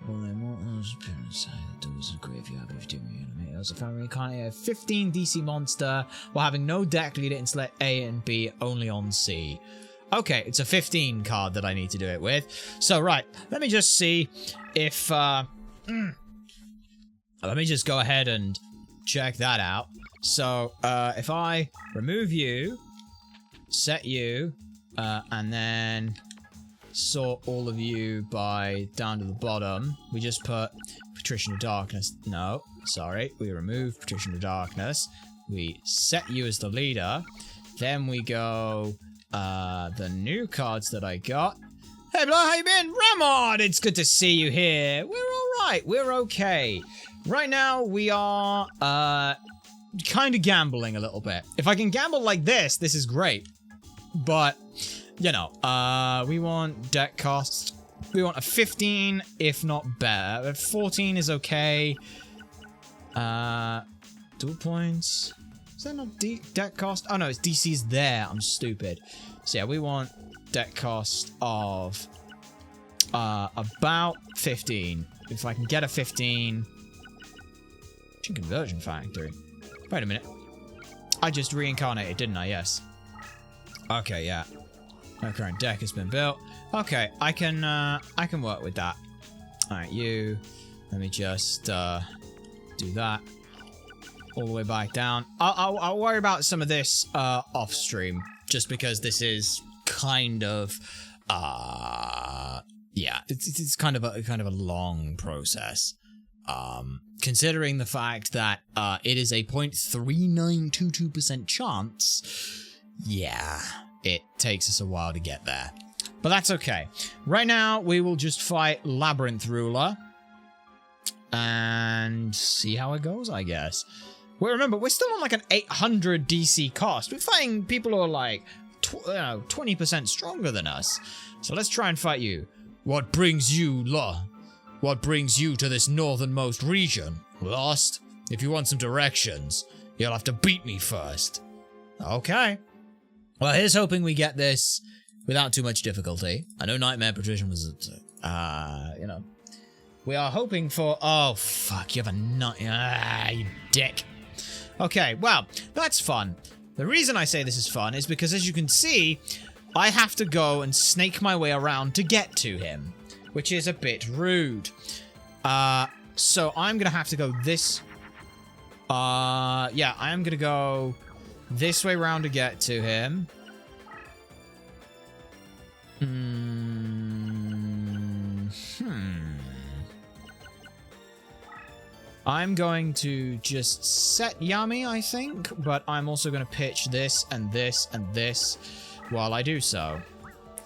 A: Well, they won't appear inside the doors of the graveyard if you do reanimate. As a family, can't have 15 DC monster while having no deck leader in select A and B, only on C. Okay, it's a 15 card that I need to do it with. So, right, let me just see if, let me just go ahead and check that out. So, if I remove you, set you, and then... sort all of you by down to the bottom. We just put Patrician of Darkness. No, sorry. We remove Patrician of Darkness. We set you as the leader. Then we go, the new cards that I got. Hey, Blah, how you been? Ramon, it's good to see you here. We're alright. We're okay. Right now, we are, kind of gambling a little bit. If I can gamble like this is great. But... you know, we want deck costs. We want a 15, if not better. 14 is okay. Dual points. Is that not deck cost? Oh no, it's DC's there. I'm stupid. So yeah, we want deck cost of about 15. If I can get a 15. Conversion Factory. Wait a minute. I just reincarnated, didn't I? Yes. Okay, yeah. My current deck has been built. Okay, I can work with that. Alright, you. Let me just do that. All the way back down. I'll worry about some of this off stream, just because this is kind of yeah, it's kind of a long process. Considering the fact that it is a 0.3922% chance, yeah, it takes us a while to get there. But that's okay. Right now, we will just fight Labyrinth Ruler and see how it goes, I guess. Well, remember, we're still on like an 800 DC cost. We're fighting people who are like 20% stronger than us. So let's try and fight you. What brings you, What brings you to this northernmost region? Lost? If you want some directions, you'll have to beat me first. Okay. Well, here's hoping we get this without too much difficulty. I know Nightmare Patrician was, you know. We are hoping for... Oh, fuck, you have a nut... you dick. Okay, well, that's fun. The reason I say this is fun is because, as you can see, I have to go and snake my way around to get to him, which is a bit rude. So I'm gonna have to go this... yeah, I am gonna go this way around to get to him. I'm going to just set Yami, I think, but I'm also going to pitch this and this and this while I do so.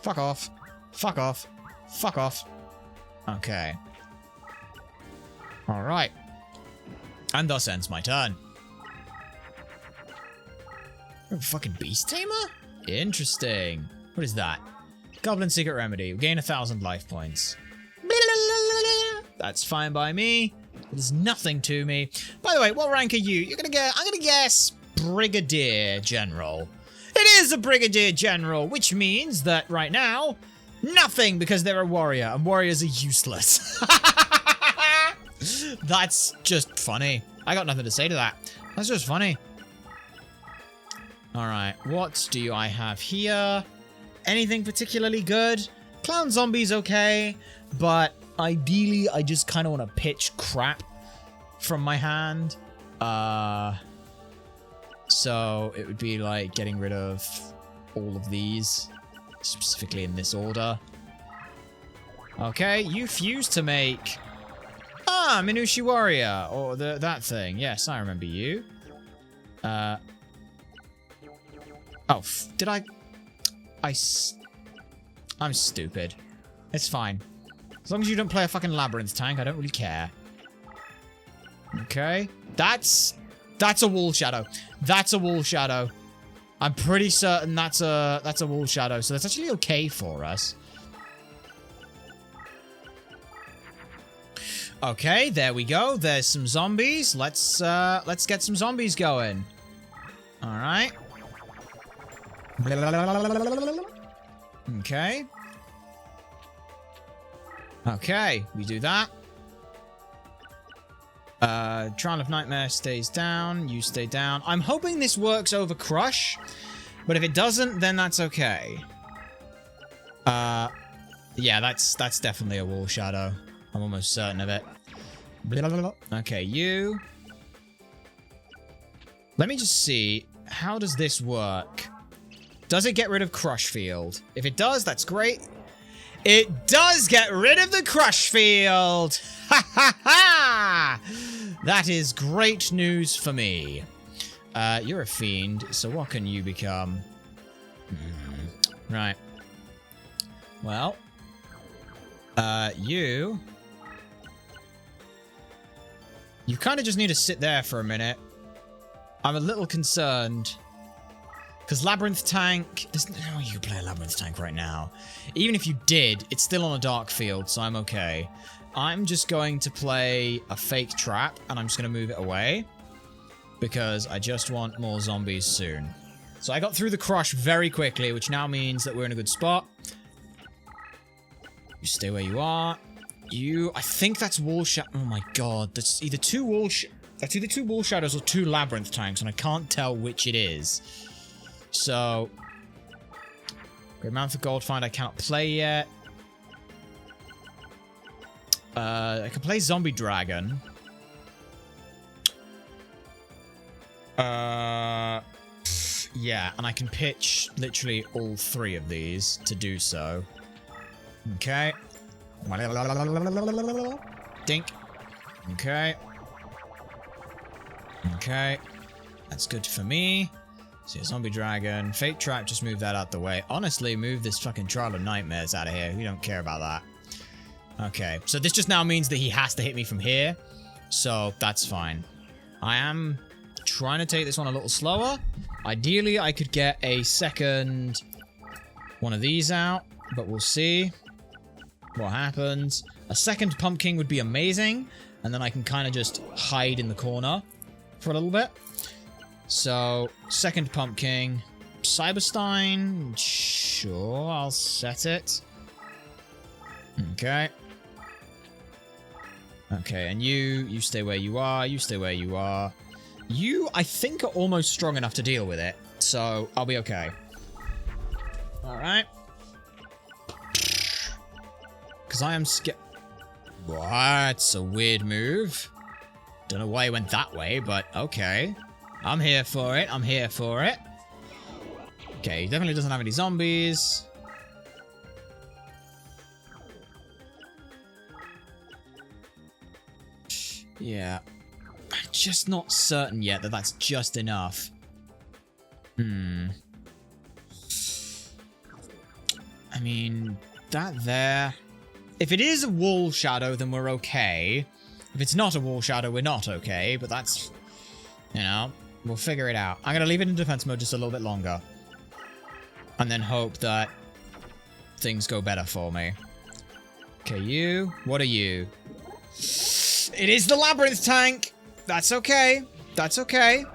A: Fuck off. Fuck off. Fuck off. Okay. Alright. And thus ends my turn. Oh, fucking Beast Tamer? Interesting. What is that? Goblin Secret Remedy. Gain 1,000 life points. That's fine by me. There's nothing to me. By the way, what rank are you? I'm gonna guess Brigadier General. It is a Brigadier General, which means that right now, nothing, because they're a warrior, and warriors are useless. That's just funny. I got nothing to say to that. That's just funny. Alright, what do I have here? Anything particularly good? Clown Zombie's okay, but ideally I just kind of want to pitch crap from my hand. So it would be like getting rid of all of these, specifically in this order. Okay, you fuse to make... Ah, Minushi Warrior, or that thing. Yes, I remember you. Oh, did I'm stupid. It's fine. As long as you don't play a fucking Labyrinth tank, I don't really care. Okay. That's a Wall Shadow. That's a Wall Shadow. I'm pretty certain that's a Wall Shadow, so that's actually okay for us. Okay, there we go. There's some zombies. Let's get some zombies going. All right. Okay. Okay, we do that. Trial of Nightmare stays down. You stay down. I'm hoping this works over Crush, but if it doesn't, then that's okay. Yeah, that's definitely a Wall Shadow. I'm almost certain of it. Okay, you. Let me just see. How does this work? Does it get rid of Crush Field? If it does, that's great. It does get rid of the Crush Field! Ha ha ha! That is great news for me. You're a fiend, so what can you become? Right. Well. You kind of just need to sit there for a minute. I'm a little concerned. Because Labyrinth Tank... There's no way you can play a Labyrinth Tank right now. Even if you did, it's still on a dark field, so I'm okay. I'm just going to play a fake trap, and I'm just going to move it away. Because I just want more zombies soon. So I got through the crush very quickly, which now means that we're in a good spot. You stay where you are. I think that's Wall Shadow. Oh my god, that's either two Wall Shadows or two Labyrinth Tanks, and I can't tell which it is. So, Great Mountain Gold Find I cannot play yet. I can play Zombie Dragon. Yeah, and I can pitch literally all three of these to do so. Okay. Dink. Okay. Okay. That's good for me. So Zombie Dragon. Fate Trap, just move that out the way. Honestly, move this fucking Trial of Nightmares out of here. We don't care about that. Okay. So this just now means that he has to hit me from here. So that's fine. I am trying to take this one a little slower. Ideally, I could get a second one of these out. But we'll see what happens. A second Pumpkin would be amazing. And then I can kind of just hide in the corner for a little bit. So, second Pumpkin. Cyberstein. Sure, I'll set it. Okay. Okay, and you stay where you are. You stay where you are. You, I think, are almost strong enough to deal with it. So, I'll be okay. Alright. Because I am scared. That's a weird move. Don't know why it went that way, but okay. I'm here for it. I'm here for it. Okay, he definitely doesn't have any zombies. Yeah. just not certain yet that that's just enough. I mean, that there... If it is a wall shadow, then we're okay. If it's not a wall shadow, we're not okay. But that's... You know, we'll figure it out. I'm going to leave it in defense mode just a little bit longer. And then hope that things go better for me. Okay, you. What are you? It is the labyrinth tank. That's okay. That's okay.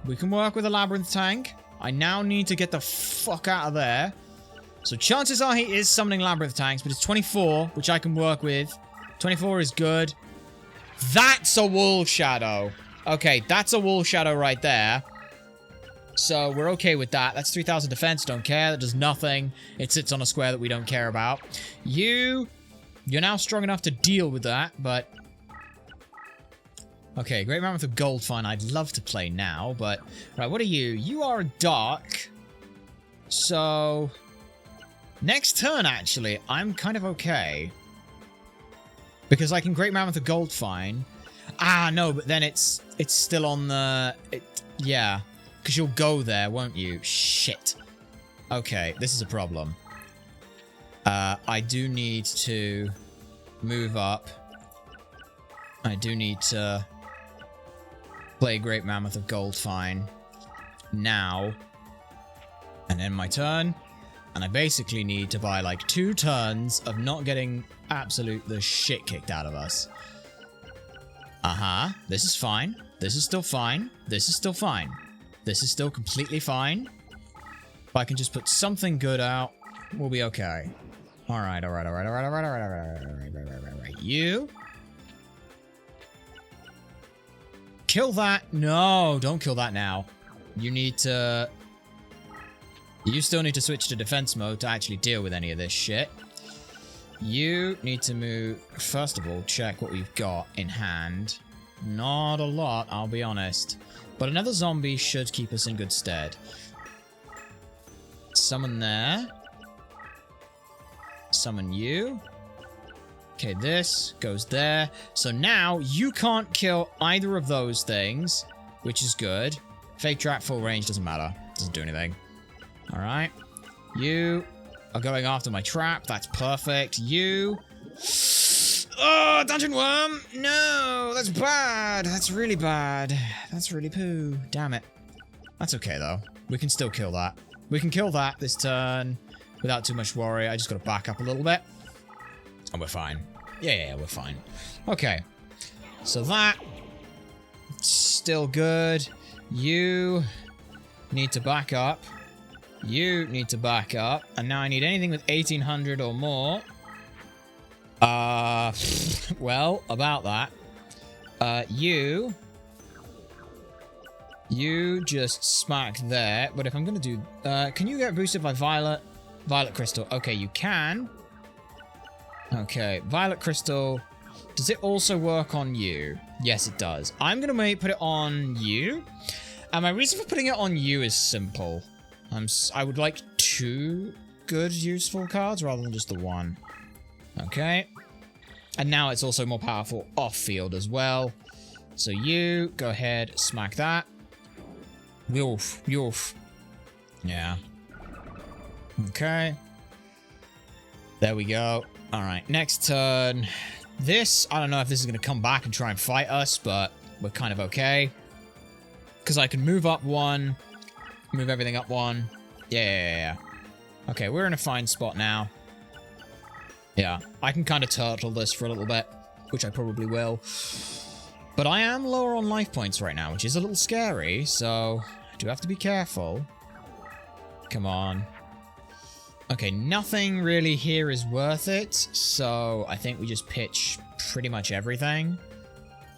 A: We can work with a labyrinth tank. I now need to get the fuck out of there. So chances are he is summoning labyrinth tanks, but it's 24, which I can work with. 24 is good. That's a wall shadow. Okay, that's a wall shadow right there. So we're okay with that. That's 3,000 defense. Don't care. That does nothing. It sits on a square that we don't care about. You're now strong enough to deal with that, but... Okay, Great Mammoth of Gold, fine. I'd love to play now, but... Right, what are you? You are a dark. So... Next turn, actually, I'm kind of okay. Because I can Great Mammoth of Gold, fine. Ah, no, but then it's still on the... yeah, because you'll go there, won't you? Shit. Okay, this is a problem. I do need to move up. I do need to play Great Mammoth of Gold, fine. Now. And end my turn. And I basically need to buy like 2 turns of not getting absolute the shit kicked out of us. This is fine. This is still fine. This is still fine. This is still completely fine. If I can just put something good out, we'll be okay. Alright. You. Kill that. No, don't kill that now. You need to... You still need to switch to defense mode to actually deal with any of this shit. You need to move... First of all, check what we've got in hand. Not a lot, I'll be honest. But another zombie should keep us in good stead. Summon there. Summon you. Okay, this goes there. So now you can't kill either of those things, which is good. Fake trap, full range, doesn't matter. Doesn't do anything. Alright. You are going after my trap. That's perfect. You... Oh, Dungeon Worm! No! That's bad! That's really bad. That's really poo. Damn it. That's okay, though. We can still kill that. We can kill that this turn without too much worry. I just gotta back up a little bit. And we're fine. Yeah, we're fine. Okay. So that... Still good. You need to back up. You need to back up. And now I need anything with 1800 or more. Well, about that. You just smack there. But if I'm going to do... can you get boosted by Violet? Violet Crystal. Okay, you can. Okay, Violet Crystal. Does it also work on you? Yes, it does. I'm going to put it on you. And my reason for putting it on you is simple. I would like 2 good, useful cards rather than just the 1. Okay. And now it's also more powerful off-field as well. So you, go ahead, smack that. Yoof, yoof. Yeah. Okay. There we go. Alright, next turn. This, I don't know if this is going to come back and try and fight us, but we're kind of okay. Because I can move up 1... Move everything up 1. Yeah. Okay, we're in a fine spot now. Yeah, I can kind of turtle this for a little bit, which I probably will. But I am lower on life points right now, which is a little scary, so I do have to be careful. Come on. Okay, nothing really here is worth it, so I think we just pitch pretty much everything.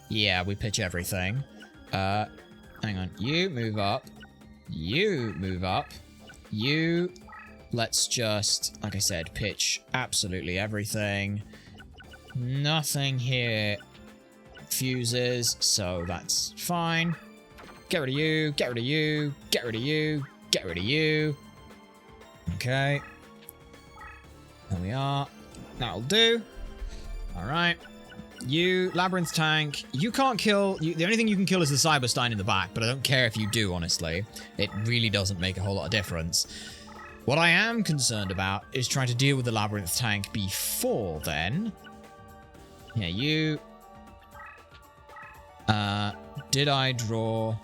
A: Yeah, we pitch everything. Hang on. You move up. You move up. You... Let's just, like I said, pitch absolutely everything. Nothing here fuses, so that's fine. Get rid of you, get rid of you, get rid of you, get rid of you. Okay. There we are. That'll do. Alright. You, Labyrinth Tank, you can't kill... the only thing you can kill is the Cyberstein in the back, but I don't care if you do, honestly. It really doesn't make a whole lot of difference. What I am concerned about is trying to deal with the Labyrinth Tank before then. Yeah, you... did I draw...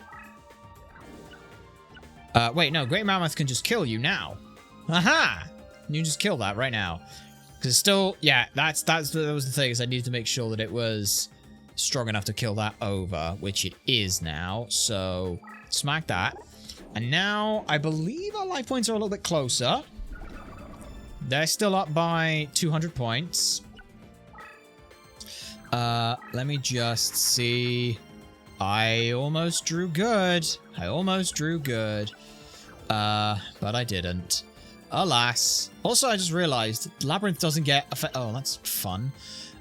A: wait, no, Great Mammoth can just kill you now. Aha! You just kill that right now. Because still, yeah, that was the thing, is I needed to make sure that it was strong enough to kill that over, which it is now. So, smack that. And now, I believe our life points are a little bit closer. They're still up by 200 points. Let me just see. I almost drew good. But I didn't. Alas. Also, I just realized Labyrinth doesn't get oh, that's fun.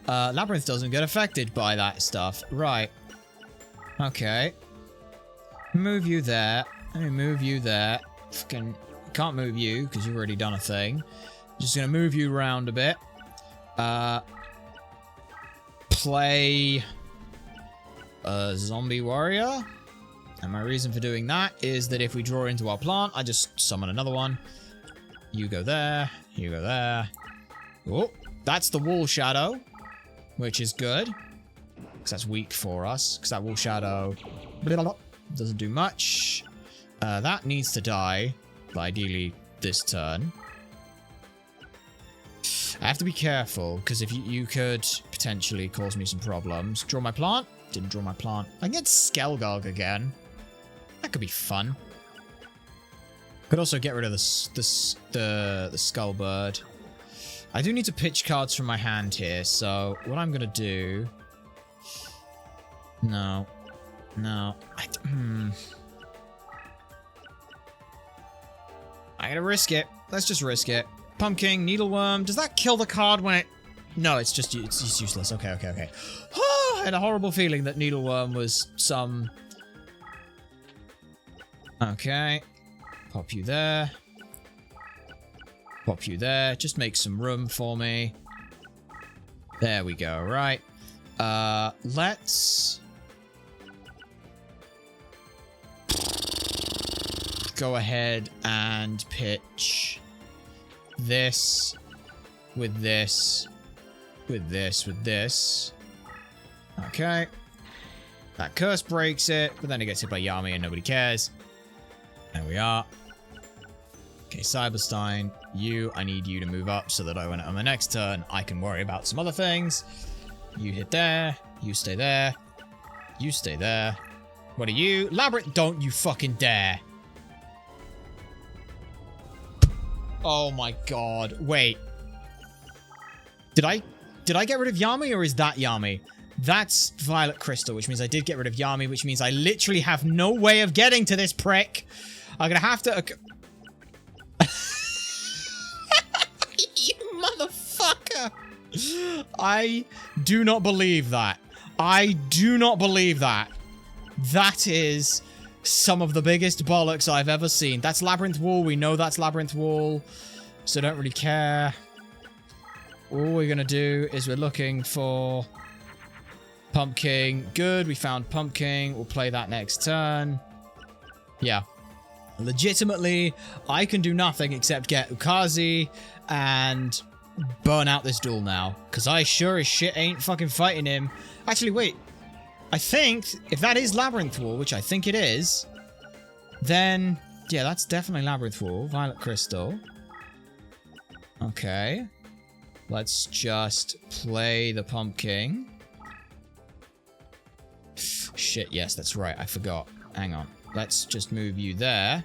A: Labyrinth doesn't get affected by that stuff. Right. Okay. Move you there. Let me move you there. Fucking can't move you because you've already done a thing. Just gonna move you around a bit. Play a zombie warrior. And my reason for doing that is that if we draw into our plant, I just summon another one. You go there. You go there. Oh, that's the wall shadow, which is good. Because that's weak for us. Because that wall shadow doesn't do much. That needs to die. But ideally, this turn. I have to be careful, because if you could potentially cause me some problems. Draw my plant. Didn't draw my plant. I can get Skelgog again. That could be fun. Could also get rid of the skull bird. I do need to pitch cards from my hand here, so what I'm gonna do... No. I'm gonna risk it. Let's just risk it. Pumpkin, Needleworm. Does that kill the card when it... No, it's just useless. Okay. I had a horrible feeling that Needleworm was some... Okay. Pop you there. Pop you there. Just make some room for me. There we go. Right. Let's... go ahead and pitch this with this with this. Okay. That curse breaks it, but then it gets hit by Yami and nobody cares. There we are. Okay, Cyberstein, I need you to move up so that on the next turn, I can worry about some other things. You hit there. You stay there. You stay there. What are you? Labyrinth, don't you fucking dare. Oh my god. Wait. Did I get rid of Yami, or is that Yami? That's Violet Crystal, which means I did get rid of Yami, which means I literally have no way of getting to this prick. I'm gonna have to... You motherfucker! I do not believe that. I do not believe that. That is some of the biggest bollocks I've ever seen. That's Labyrinth Wall. We know that's Labyrinth Wall. So don't really care. All we're going to do is we're looking for Pumpkin. Good. We found Pumpkin. We'll play that next turn. Yeah. Legitimately, I can do nothing except get Ukazi and burn out this duel now. Because I sure as shit ain't fucking fighting him. Actually, wait. I think if that is Labyrinth Wall, which I think it is, then yeah, that's definitely Labyrinth Wall. Violet Crystal. Okay. Let's just play the Pumpkin. Shit, yes, that's right. I forgot. Hang on. Let's just move you there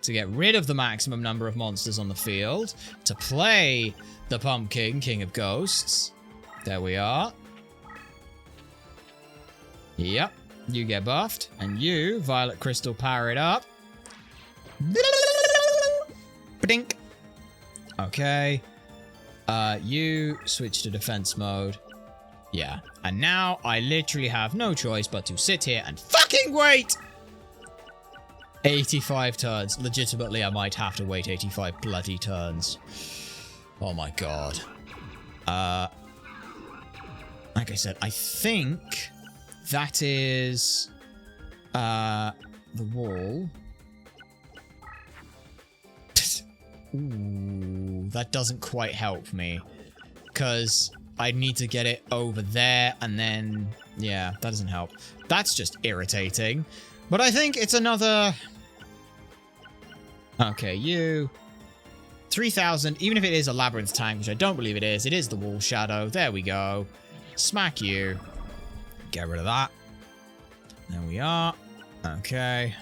A: to get rid of the maximum number of monsters on the field. To play the Pumpkin, King of Ghosts. There we are. Yep, you get buffed. And you, Violet Crystal, power it up. Ba-dink. Okay. You switch to defense mode. Yeah. And now I literally have no choice but to sit here and fucking wait! 85 turns. Legitimately, I might have to wait 85 bloody turns. Oh my god. Like I said, I think that is the wall. Ooh, that doesn't quite help me. Because I need to get it over there and then... Yeah, that doesn't help. That's just irritating. But I think it's another... Okay, you... 3,000, even if it is a labyrinth tank, which I don't believe it is the wall shadow. There we go. Smack you. Get rid of that. There we are. Okay.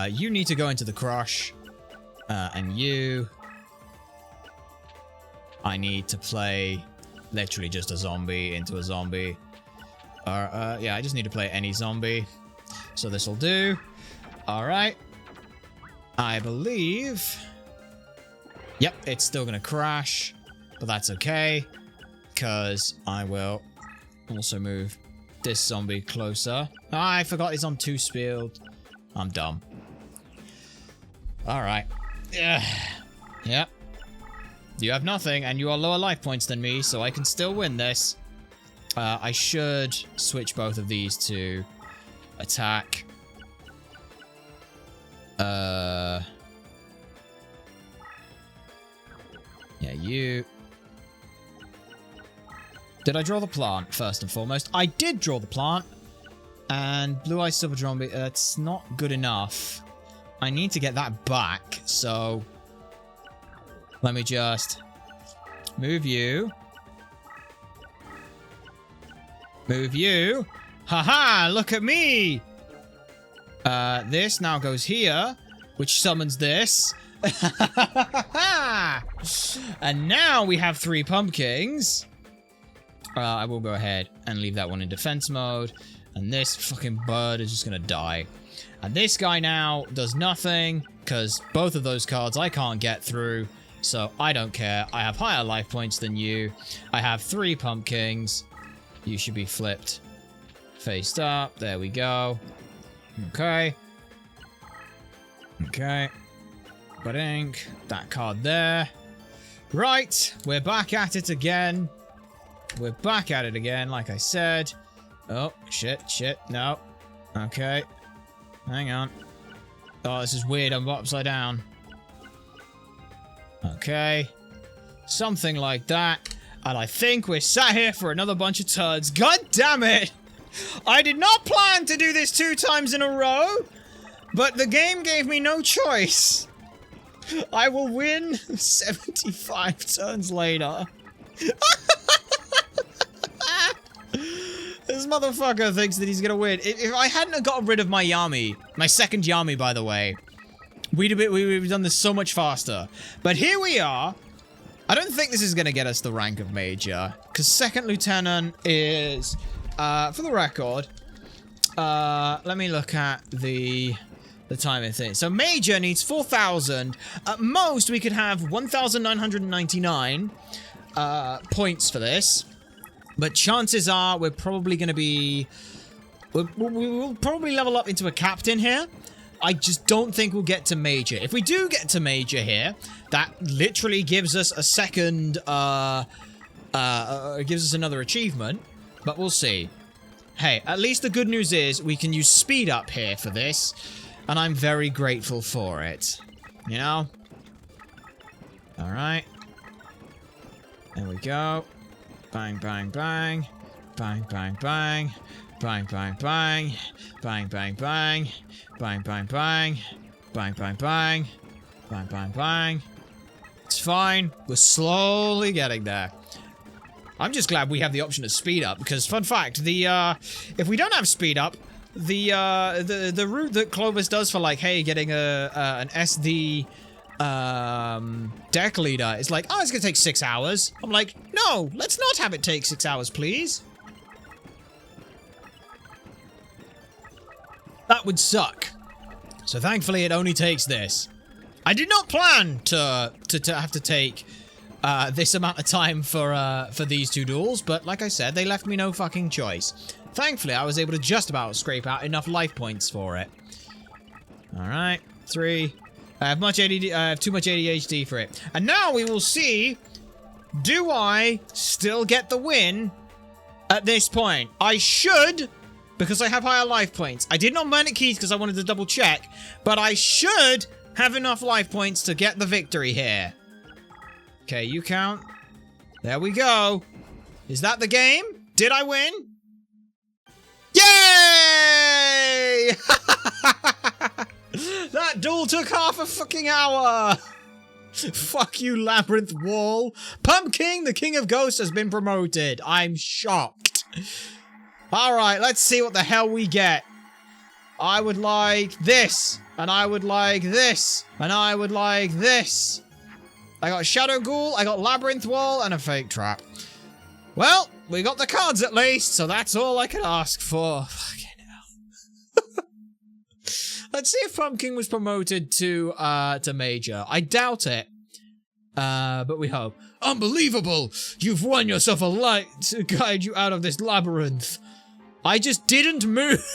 A: You need to go into the crush. And you... I need to play literally just a zombie into a zombie. Yeah, I just need to play any zombie. So this will do. Alright. I believe... Yep, it's still gonna crash. But that's okay. Because I will also move this zombie closer. I forgot he's on 2 speed. I'm dumb. Alright. Yep. You have nothing, and you are lower life points than me, so I can still win this. I should switch both of these to attack. Yeah, you... Did I draw the plant, first and foremost? I did draw the plant. And Blue Eye Silver Zombie, that's not good enough. I need to get that back, so... Let me just move you. Move you. Haha, look at me. This now goes here, which summons this. And now we have 3 pumpkins. I will go ahead and leave that one in defense mode. And this fucking bird is just going to die. And this guy now does nothing, because both of those cards I can't get through. So I don't care. I have higher life points than you. I have 3 pumpkins. You should be flipped faced up. There we go. Okay. Okay. Ba-dink. That card there. Right. We're back at it again. We're back at it again, like I said. Oh, shit. No. Okay. Hang on. Oh, this is weird. I'm upside down. Okay. Something like that. And I think we're sat here for another bunch of turds. God damn it! I did not plan to do this 2 times in a row, but the game gave me no choice. I will win 75 turns later. This motherfucker thinks that he's gonna win. If I hadn't gotten rid of my Yami, my second Yami, by the way, we'd have done this so much faster. But here we are. I don't think this is going to get us the rank of Major, because Second Lieutenant is, for the record, let me look at the timing thing. So Major needs 4,000. At most, we could have 1,999 points for this. But chances are we're probably going to be... We'll probably level up into a captain here. I just don't think we'll get to Major. If we do get to Major here, that literally gives us a second, gives us another achievement, but we'll see. Hey, at least the good news is we can use speed up here for this, and I'm very grateful for it. You know? Alright. There we go. Bang, bang, bang. Bang, bang, bang. Bang, bang, bang. Bang, bang, bang. Bang, bang, bang. Bang, bang, bang. Bang, bang, bang. It's fine. We're slowly getting there. I'm just glad we have the option to speed up, because fun fact, if we don't have speed up, the route that Clovis does for, like, hey, getting an SD deck leader is like, oh, it's gonna take 6 hours. I'm like, no, let's not have it take 6 hours, please. That would suck. So thankfully it only takes this. I did not plan to have to take this amount of time for these 2 duels, but like I said, they left me no fucking choice. Thankfully, I was able to just about scrape out enough life points for it. Alright, 3. I have too much ADHD for it. And now we will see do I still get the win at this point? I should, because I have higher life points. I did not burn it keys because I wanted to double check, but I should have enough life points to get the victory here. Okay, you count. There we go. Is that the game? Did I win? Yay! That duel took half a fucking hour. Fuck you, Labyrinth Wall. Pumpkin, the King of Ghosts, has been promoted. I'm shocked. Alright, let's see what the hell we get. I would like this. And I would like this. And I would like this. I got Shadow Ghoul, I got Labyrinth Wall, and a Fake Trap. Well, we got the cards at least, so that's all I could ask for. Fucking hell. Let's see if Pumpkin was promoted to Major. I doubt it. But we hope. Unbelievable! You've won yourself a light to guide you out of this labyrinth. I just didn't move.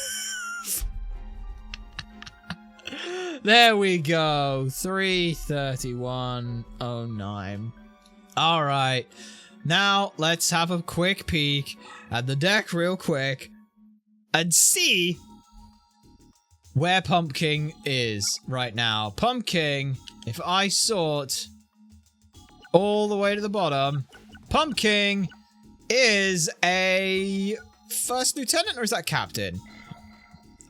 A: There we go. 33109. All right. Now, let's have a quick peek at the deck real quick and see where Pumpkin is right now. Pumpkin, if I sort all the way to the bottom, Pumpkin is a first lieutenant, or is that captain?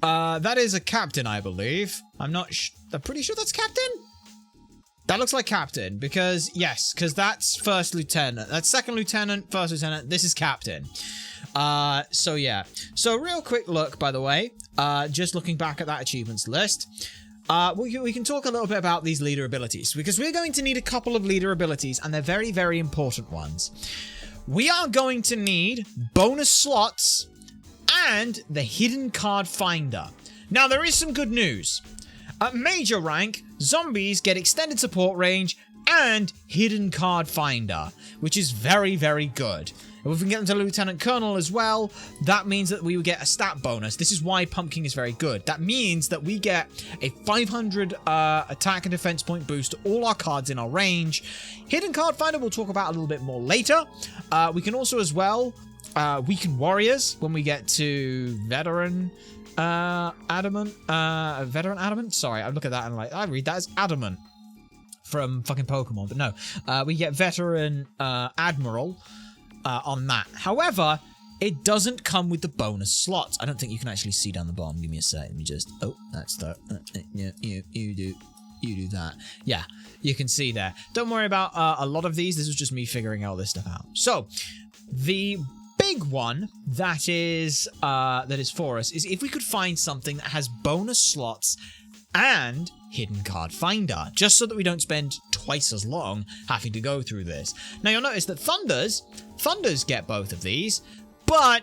A: That is a captain, I believe. I'm pretty sure that's captain? That looks like captain, because, yes, because that's first lieutenant. That's second lieutenant, first lieutenant. This is captain. So yeah. So real quick look, by the way, just looking back at that achievements list, we can talk a little bit about these leader abilities, because we're going to need a couple of leader abilities, and they're very, very important ones. We are going to need bonus slots and the hidden card finder. Now, there is some good news. At major rank, zombies get extended support range and hidden card finder, which is very, very good. If we can get them to Lieutenant Colonel as well, that means that we will get a stat bonus. This is why Pumpkin is very good. That means that we get a 500 attack and defense point boost to all our cards in our range. Hidden card finder we'll talk about a little bit more later. We can also as well weaken warriors when we get to veteran adamant. Veteran adamant? Sorry, I look at that and I read that as adamant from fucking Pokemon, but no. We get veteran admiral on that. However, it doesn't come with the bonus slots. I don't think you can actually see down the bottom. Give me a sec. Let me just... Oh, that's the... Yeah, you do that. Yeah, you can see there. Don't worry about a lot of these. This is just me figuring all this stuff out. So, the big one that is for us is if we could find something that has bonus slots and hidden card finder, just so that we don't spend twice as long having to go through this. Now you'll notice that Thunders get both of these, but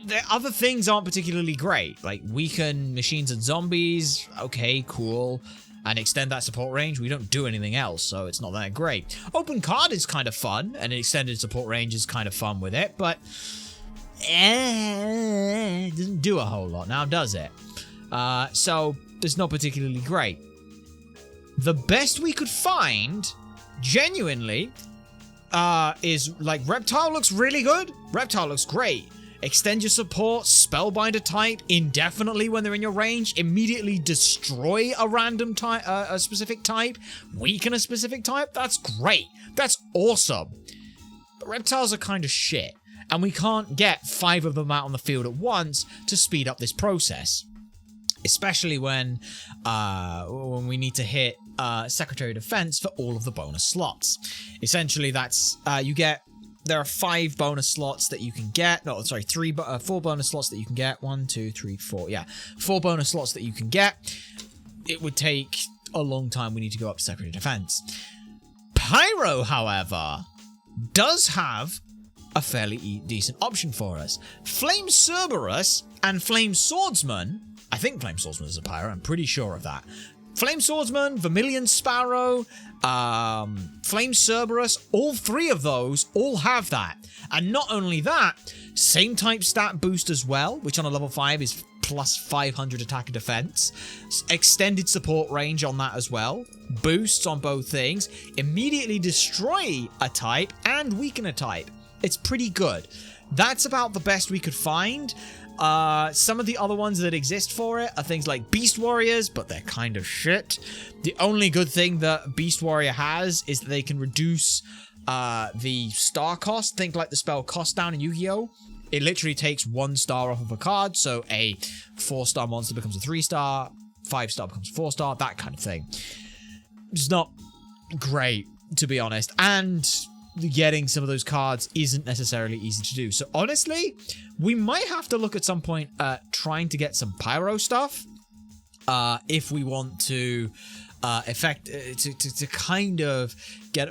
A: the other things aren't particularly great. Like weaken machines and zombies, okay, cool, and extend that support range. We don't do anything else, so it's not that great. Open card is kind of fun, and an extended support range is kind of fun with it, but it doesn't do a whole lot now, does it? So it's not particularly great. The best we could find, genuinely, is like Reptile looks really good. Reptile looks great. Extend your support, Spellbinder type indefinitely when they're in your range. Immediately destroy a random type, a specific type. Weaken a specific type. That's great. That's awesome. But reptiles are kind of shit, and we can't get 5 of them out on the field at once to speed up this process. Especially when we need to hit Secretary of Defense for all of the bonus slots. Essentially, that's there are 5 bonus slots that you can get. No, sorry, 4 bonus slots that you can get. 1, 2, 3, 4. Yeah, 4 bonus slots that you can get. It would take a long time. We need to go up to Secretary of Defense. Pyro, however, does have a fairly decent option for us. Flame Cerberus and Flame Swordsman. I think Flame Swordsman is a pyro, I'm pretty sure of that. Flame Swordsman, Vermilion Sparrow, Flame Cerberus, all three of those all have that. And not only that, same type stat boost as well, which on a level 5 is plus 500 attack and defense. Extended support range on that as well. Boosts on both things. Immediately destroy a type and weaken a type. It's pretty good. That's about the best we could find. Some of the other ones that exist for it are things like Beast Warriors, but they're kind of shit. The only good thing that Beast Warrior has is that they can reduce the star cost. Think like the spell Cost Down in Yu-Gi-Oh! It literally takes 1 star off of a card, so a 4-star monster becomes a 3-star, 5-star becomes a 4-star, that kind of thing. It's not great, to be honest, and getting some of those cards isn't necessarily easy to do. So honestly, we might have to look at some point at trying to get some pyro stuff if we want to to kind of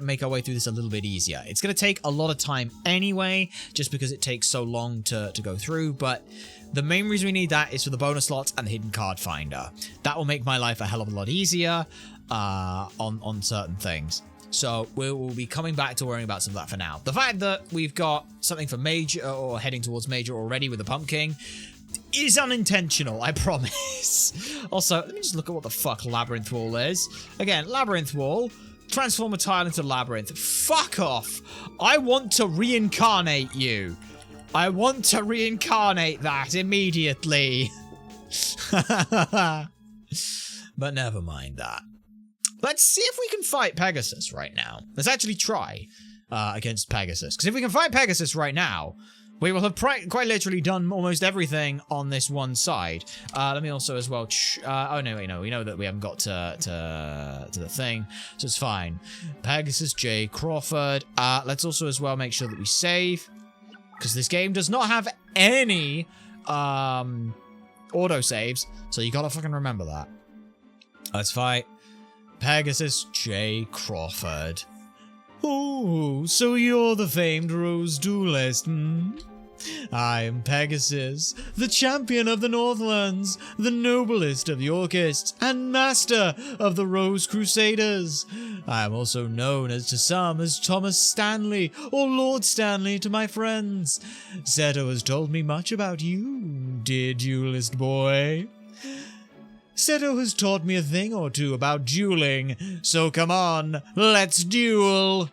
A: make our way through this a little bit easier. It's going to take a lot of time anyway, just because it takes so long to go through, but the main reason we need that is for the bonus slots and the hidden card finder. That will make my life a hell of a lot easier on certain things. So we'll be coming back to worrying about some of that for now. The fact that we've got something for Major or heading towards Major already with the Pumpkin is unintentional, I promise. Also, let me just look at what the fuck Labyrinth Wall is. Again, Labyrinth Wall. Transform a tile into Labyrinth. Fuck off. I want to reincarnate you. I want to reincarnate that immediately. But never mind that. Let's see if we can fight Pegasus right now. Let's actually try against Pegasus. Because if we can fight Pegasus right now, we will have quite literally done almost everything on this one side. Let me also as well... oh, no, wait, no. We know that we haven't got to the thing, so it's fine. Pegasus J. Crawford. Let's also as well make sure that we save. Because this game does not have any auto-saves, so you gotta fucking remember that. Let's fight Pegasus J. Crawford. Oh, so you're the famed Rose Duelist, hmm? I am Pegasus, the champion of the Northlands, the noblest of the Orcists, and master of the Rose Crusaders. I am also known to some as Thomas Stanley, or Lord Stanley to my friends. Seto has told me much about you, dear duelist boy. Seto has taught me a thing or two about dueling, so come on, let's duel!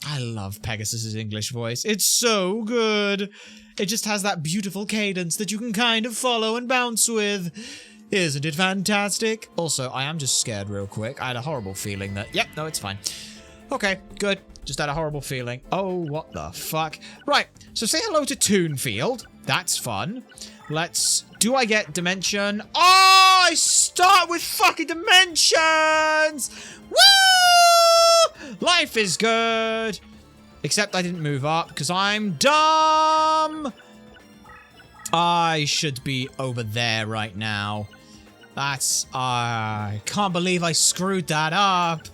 A: I love Pegasus's English voice. It's so good. It just has that beautiful cadence that you can kind of follow and bounce with. Isn't it fantastic? Also, I am just scared real quick. I had a horrible feeling that... Yep, no, it's fine. Okay, good. Just had a horrible feeling. Oh, what the fuck? Right, so say hello to Toonfield. That's fun. Let's... Do I get Dimension? Oh, I start with fucking Dimensions! Woo! Life is good. Except I didn't move up because I'm dumb. I should be over there right now. That's... I can't believe I screwed that up.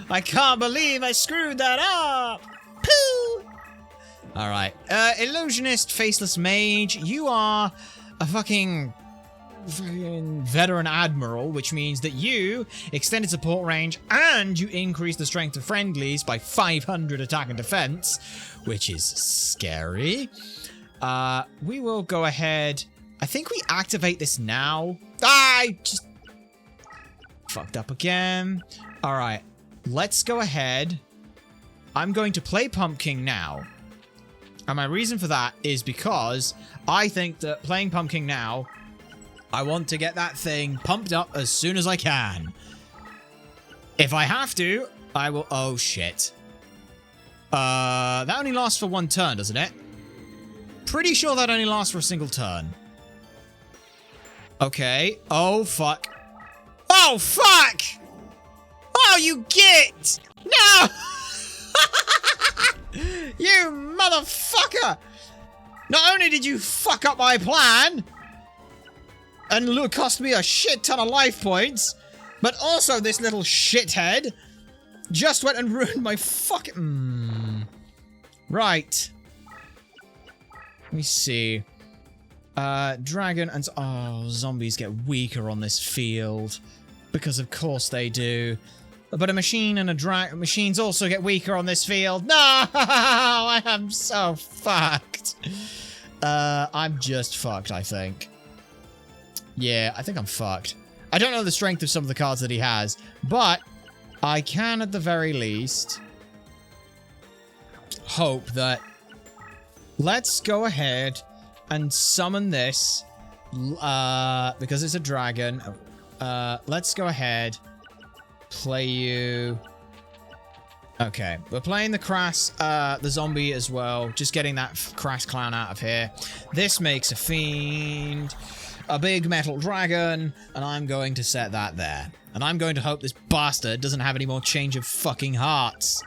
A: I can't believe I screwed that up. Pooh! Alright. Illusionist, Faceless Mage, you are a fucking veteran admiral, which means that you extended support range and you increase the strength of friendlies by 500 attack and defense, which is scary. We will go ahead. I think we activate this now. I just fucked up again. All right, let's go ahead. I'm going to play Pumpkin now. And my reason for that is because I think that playing Pumpkin now, I want to get that thing pumped up as soon as I can. If I have to, I will... Oh, shit. That only lasts for one turn, doesn't it? Pretty sure that only lasts for a single turn. Okay. Oh, fuck. Oh, fuck! Oh, you git! No! You motherfucker! Not only did you fuck up my plan... and cost me a shit ton of life points, but also this little shithead just went and ruined my fucking... Right. Let me see. Dragon and... Oh, zombies get weaker on this field. Because of course they do. But a machine and machines also get weaker on this field. No! I am so fucked. I'm just fucked, I think. Yeah, I think I'm fucked. I don't know the strength of some of the cards that he has, but I can, at the very least, hope that... Let's go ahead and summon this, because it's a dragon. Let's go ahead, play you... Okay, we're playing the the zombie as well, just getting that crass clown out of here. This makes a fiend... a big metal dragon, and I'm going to set that there. And I'm going to hope this bastard doesn't have any more change of fucking hearts.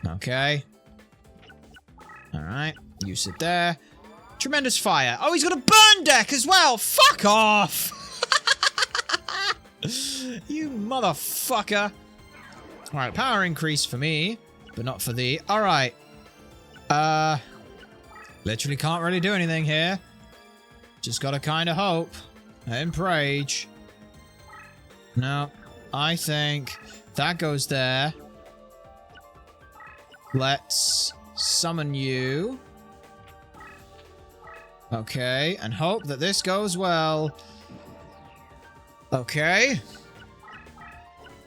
A: Okay. Alright, you sit there. Tremendous fire. Oh, he's got a burn deck as well! Fuck off! You motherfucker. Alright, power increase for me, but not for thee. Alright. Literally can't really do anything here. Just gotta kind of hope and pray. No, I think that goes there. Let's summon you. Okay, and hope that this goes well. Okay.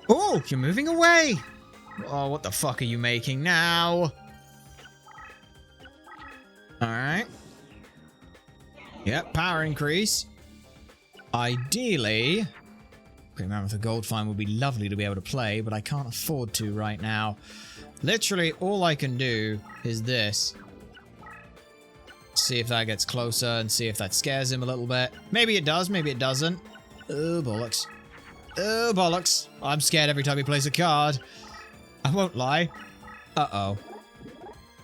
A: Oh, you're moving away. Oh, what the fuck are you making now? Alright. Yep, power increase. Ideally, Great Mammoth Gold Fine would be lovely to be able to play, but I can't afford to right now. Literally, all I can do is this. See if that gets closer and see if that scares him a little bit. Maybe it does, maybe it doesn't. Oh, bollocks. Oh, bollocks. I'm scared every time he plays a card. I won't lie. Uh-oh.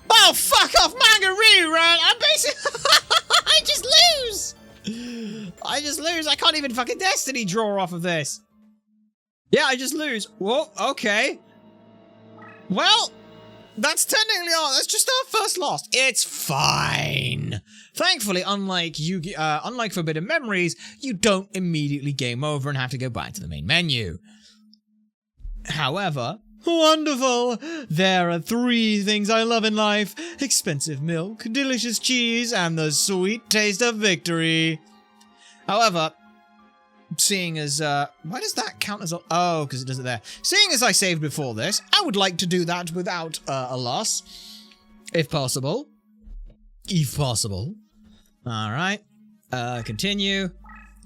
A: Oh, fuck off, Mangaroo, run! I'm basically... I just lose! I just lose. I can't even fucking Destiny draw off of this. Yeah, I just lose. Whoa, okay. Well, that's technically all. That's just our first loss. It's fine. Thankfully, unlike Forbidden Memories, you don't immediately game over and have to go back to the main menu. However, wonderful! There are 3 things I love in life: expensive milk, delicious cheese, and the sweet taste of victory. However, seeing as, why does that count as a... Oh, because it does it there. Seeing as I saved before this, I would like to do that without a loss. If possible. If possible. Alright. Continue.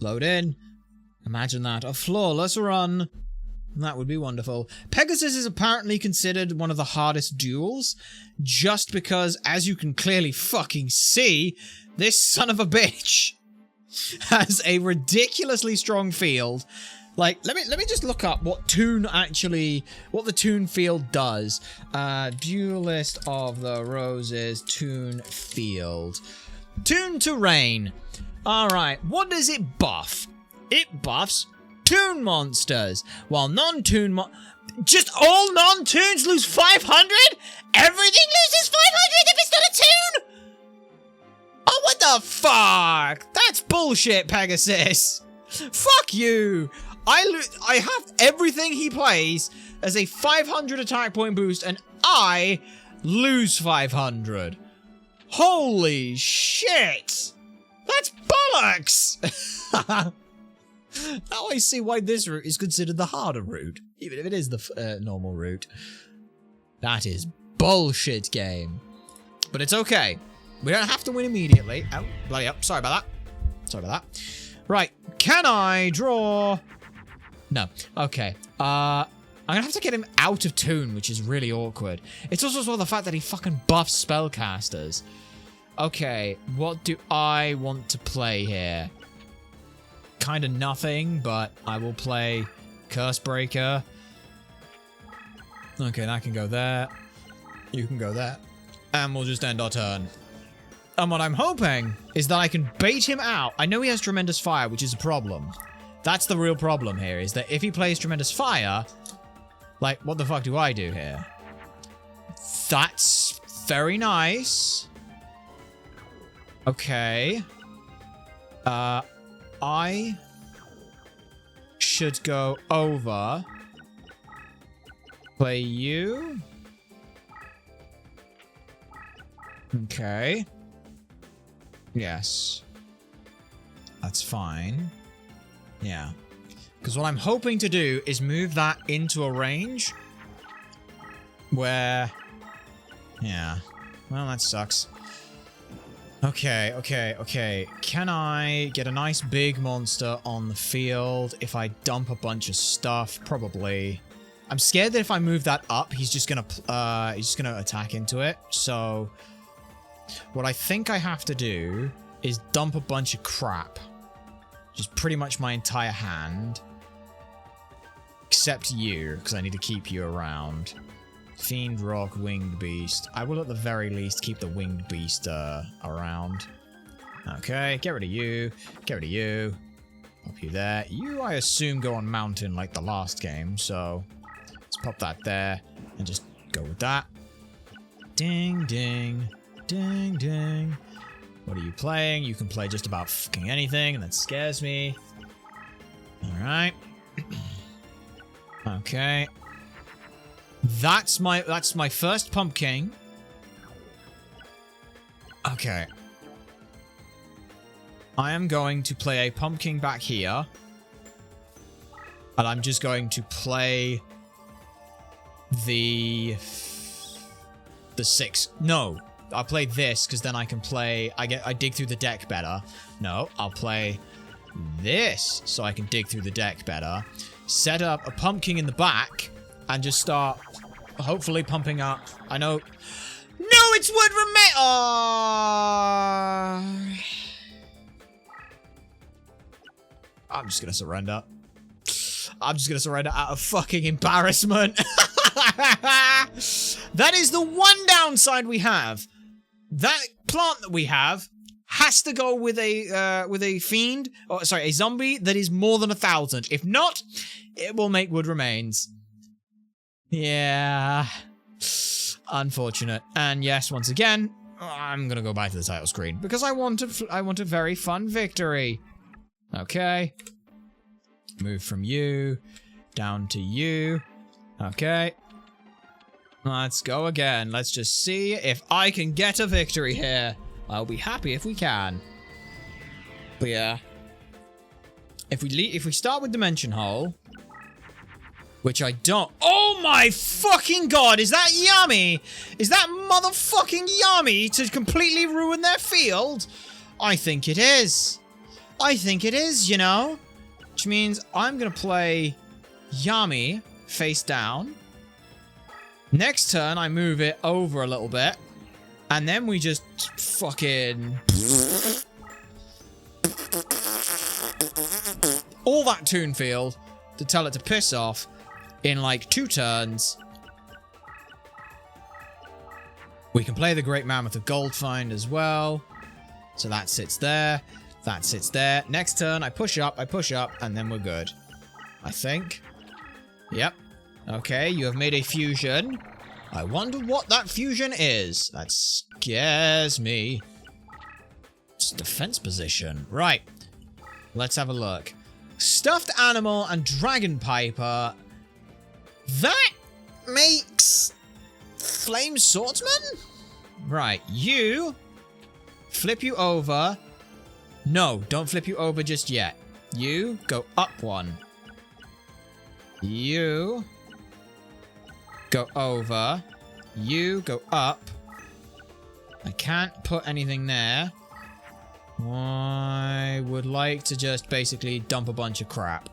A: Load in. Imagine that. A flawless run. That would be wonderful. Pegasus is apparently considered one of the hardest duels, just because, as you can clearly fucking see, this son of a bitch has a ridiculously strong field. Like, let me just look up what the Toon field does. Duelist of the Roses Toon field. Toon terrain. Alright, what does it buff? It buffs Toon monsters, while non-Toon just all non-Toons lose 500? Everything loses 500 if it's not a Toon? Oh, what the fuck? That's bullshit, Pegasus. Fuck you. I have everything he plays as a 500 attack point boost, and I lose 500. Holy shit. That's bollocks. Now I see why this route is considered the harder route, even if it is the normal route. That is bullshit game. But it's okay. We don't have to win immediately. Oh, bloody up. Sorry about that. Sorry about that. Right. Can I draw? No. Okay. I'm gonna have to get him out of Toon, which is really awkward. It's also as well the fact that he fucking buffs spellcasters. Okay. What do I want to play here? Kind of nothing, but I will play Cursebreaker. Okay, that can go there. You can go there. And we'll just end our turn. And what I'm hoping is that I can bait him out. I know he has Tremendous Fire, which is a problem. That's the real problem here, is that if he plays Tremendous Fire, like, what the fuck do I do here? That's very nice. Okay. should go over. Play you. Okay. Yes. That's fine. Yeah. Because what I'm hoping to do is move that into a range where... Yeah. Well, that sucks. Okay, okay, okay. Can I get a nice big monster on the field if I dump a bunch of stuff? Probably. I'm scared that if I move that up, he's just gonna attack into it. So what I think I have to do is dump a bunch of crap. Just pretty much my entire hand. Except you, because I need to keep you around. Fiend, Rock, Winged Beast. I will at the very least keep the Winged Beast around. Okay, get rid of you. Get rid of you. Pop you there. You, I assume, go on Mountain like the last game, so let's pop that there and just go with that. Ding, ding. Ding, ding. What are you playing? You can play just about fucking anything, and that scares me. Alright. Okay. That's my first pumpkin. Okay. I am going to play a pumpkin back here. And I'm just going to play the 6. No. I'll play this because then I can play I dig through the deck better. No, I'll play this so I can dig through the deck better. Set up a pumpkin in the back and just start hopefully pumping up. I know. No, it's wood remain. Oh. I'm just gonna surrender. I'm just gonna surrender out of fucking embarrassment. That is the one downside we have. That plant that we have has to go with a fiend, or sorry, a zombie that is more than 1,000. If not, it will make wood remains. Yeah, unfortunate. And yes, once again, I'm gonna go back to the title screen because I want a very fun victory. Okay, move from you down to you. Okay. Let's go again. Let's just see if I can get a victory here. I'll be happy if we can. But yeah. If we start with Dimension Hole, which I don't... Oh my fucking god! Is that Yummy? Is that motherfucking Yummy to completely ruin their field? I think it is. I think it is, you know? Which means I'm gonna play Yummy face down. Next turn, I move it over a little bit. And then we just fucking... all that toon field to tell it to piss off in like 2 turns. We can play the Great Mammoth of Gold Find as well. So that sits there. That sits there. Next turn, I push up, and then we're good. I think. Yep. Okay, you have made a fusion. I wonder what that fusion is. That scares me. It's defense position. Right. Let's have a look. Stuffed Animal and Dragon Piper. That makes Flame Swordsman? Right. You. Flip you over. No, don't flip you over just yet. You go up 1. You go over. You go up. I can't put anything there. I would like to just basically dump a bunch of crap.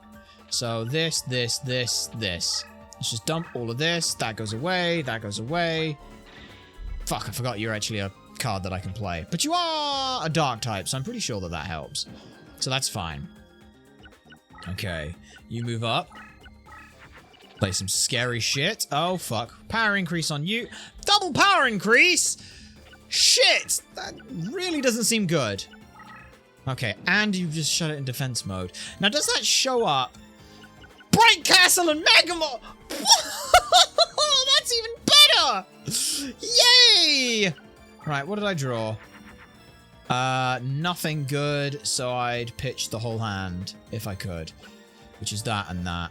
A: So this. Let's just dump all of this. That goes away. That goes away. Fuck, I forgot you're actually a card that I can play. But you are a dark type, so I'm pretty sure that that helps. So that's fine. Okay. You move up. Play some scary shit. Oh, fuck. Power increase on you. Double power increase? Shit! That really doesn't seem good. Okay, and you've just shut it in defense mode. Now, does that show up? Bright Castle and Megamore! That's even better! Yay! Right, what did I draw? Nothing good, so I'd pitch the whole hand, if I could. which is that and that.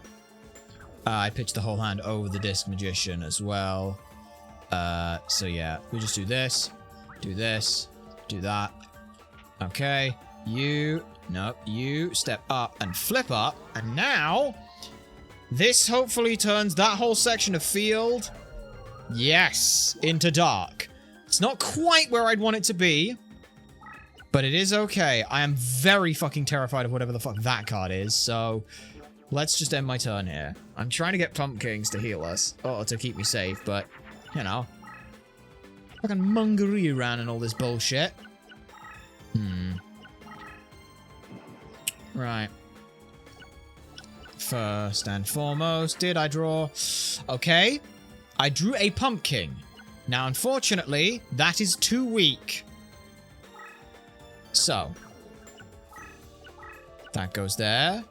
A: I pitched the whole hand over the Disc Magician as well. So yeah, we just do this, do that. Okay, you step up and flip up, and now this hopefully turns that whole section of field, yes, into dark. It's not quite where I'd want it to be, but it is okay. I am very fucking terrified of whatever the fuck that card is, so let's just end my turn here. I'm trying to get Pumpkins to heal us, or to keep me safe, but, you know, fucking mungery around and all this bullshit. Right. First and foremost, did I draw? Okay. I drew a Pumpkin. Now, unfortunately, that is too weak. So, that goes there.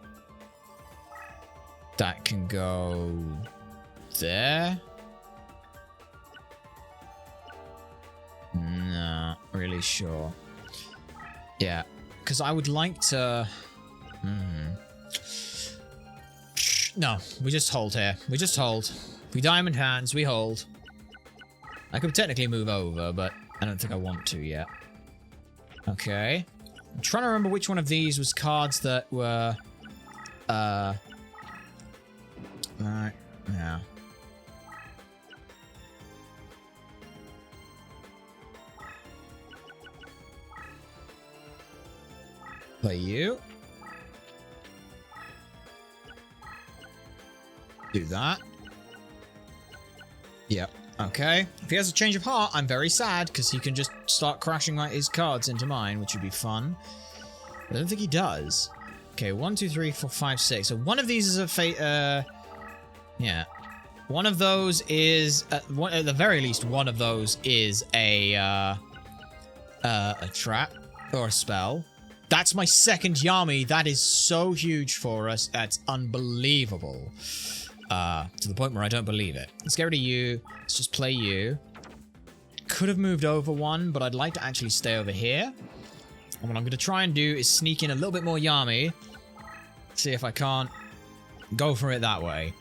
A: That can go there. Not really sure. Yeah, because I would like to... No, we just hold here. We just hold. We diamond hands, we hold. I could technically move over, but I don't think I want to yet. Okay. I'm trying to remember which one of these was cards that were... Alright, yeah. Play you. Do that. Yep. Okay. If he has a change of heart, I'm very sad, because he can just start crashing like his cards into mine, which would be fun. But I don't think he does. Okay, 1, 2, 3, 4, 5, 6. So one of these is a fate. Yeah. One of those is at the very least. One of those is a trap or a spell. That's my second Yami. That is so huge for us. That's unbelievable. To the point where I don't believe it. Let's get rid of you. Let's just play you. Could have moved over one, but I'd like to actually stay over here. And what I'm going to try and do is sneak in a little bit more Yami. See if I can't go for it that way.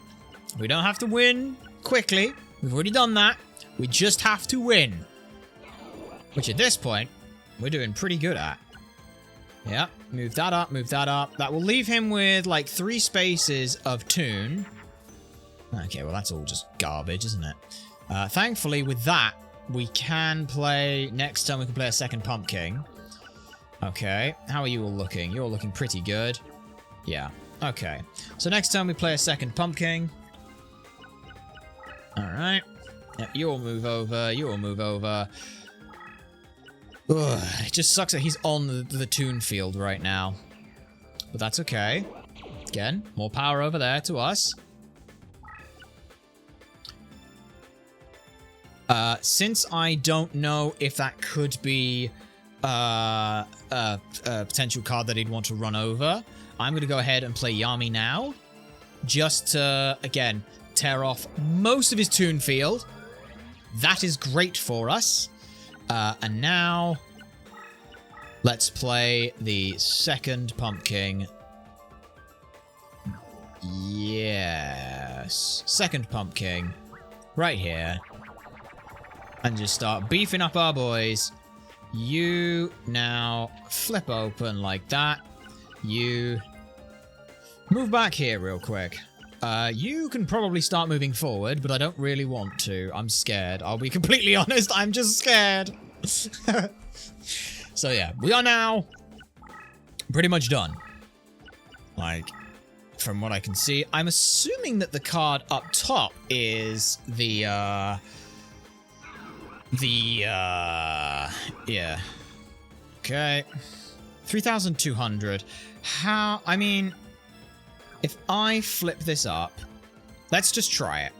A: We don't have to win quickly. We've already done that. We just have to win. Which at this point, we're doing pretty good at. Yeah, move that up, move that up. That will leave him with like 3 spaces of Toon. Okay, well that's all just garbage, isn't it? Thankfully, with that, we can play... Next turn, we can play a second Pumpkin. Okay, how are you all looking? You're all looking pretty good. Yeah, okay. So next turn, we play a second Pumpkin. Alright. Yep, you all move over, you all move over. Ugh, it just sucks that he's on the Toon field right now. But that's okay. Again, more power over there to us. Since I don't know if that could be a potential card that he'd want to run over, I'm going to go ahead and play Yami now. Just to, again, tear off most of his Toon field. That is great for us. And now, let's play the second Pumpkin. Yes. Second Pumpkin. Right here. And just start beefing up our boys. You now flip open like that. You move back here real quick. You can probably start moving forward, but I don't really want to. I'm scared. I'll be completely honest. I'm just scared. So yeah, we are now pretty much done. Like, from what I can see, I'm assuming that the card up top is the, yeah. Okay. 3,200. How, I mean, if I flip this up, let's just try it.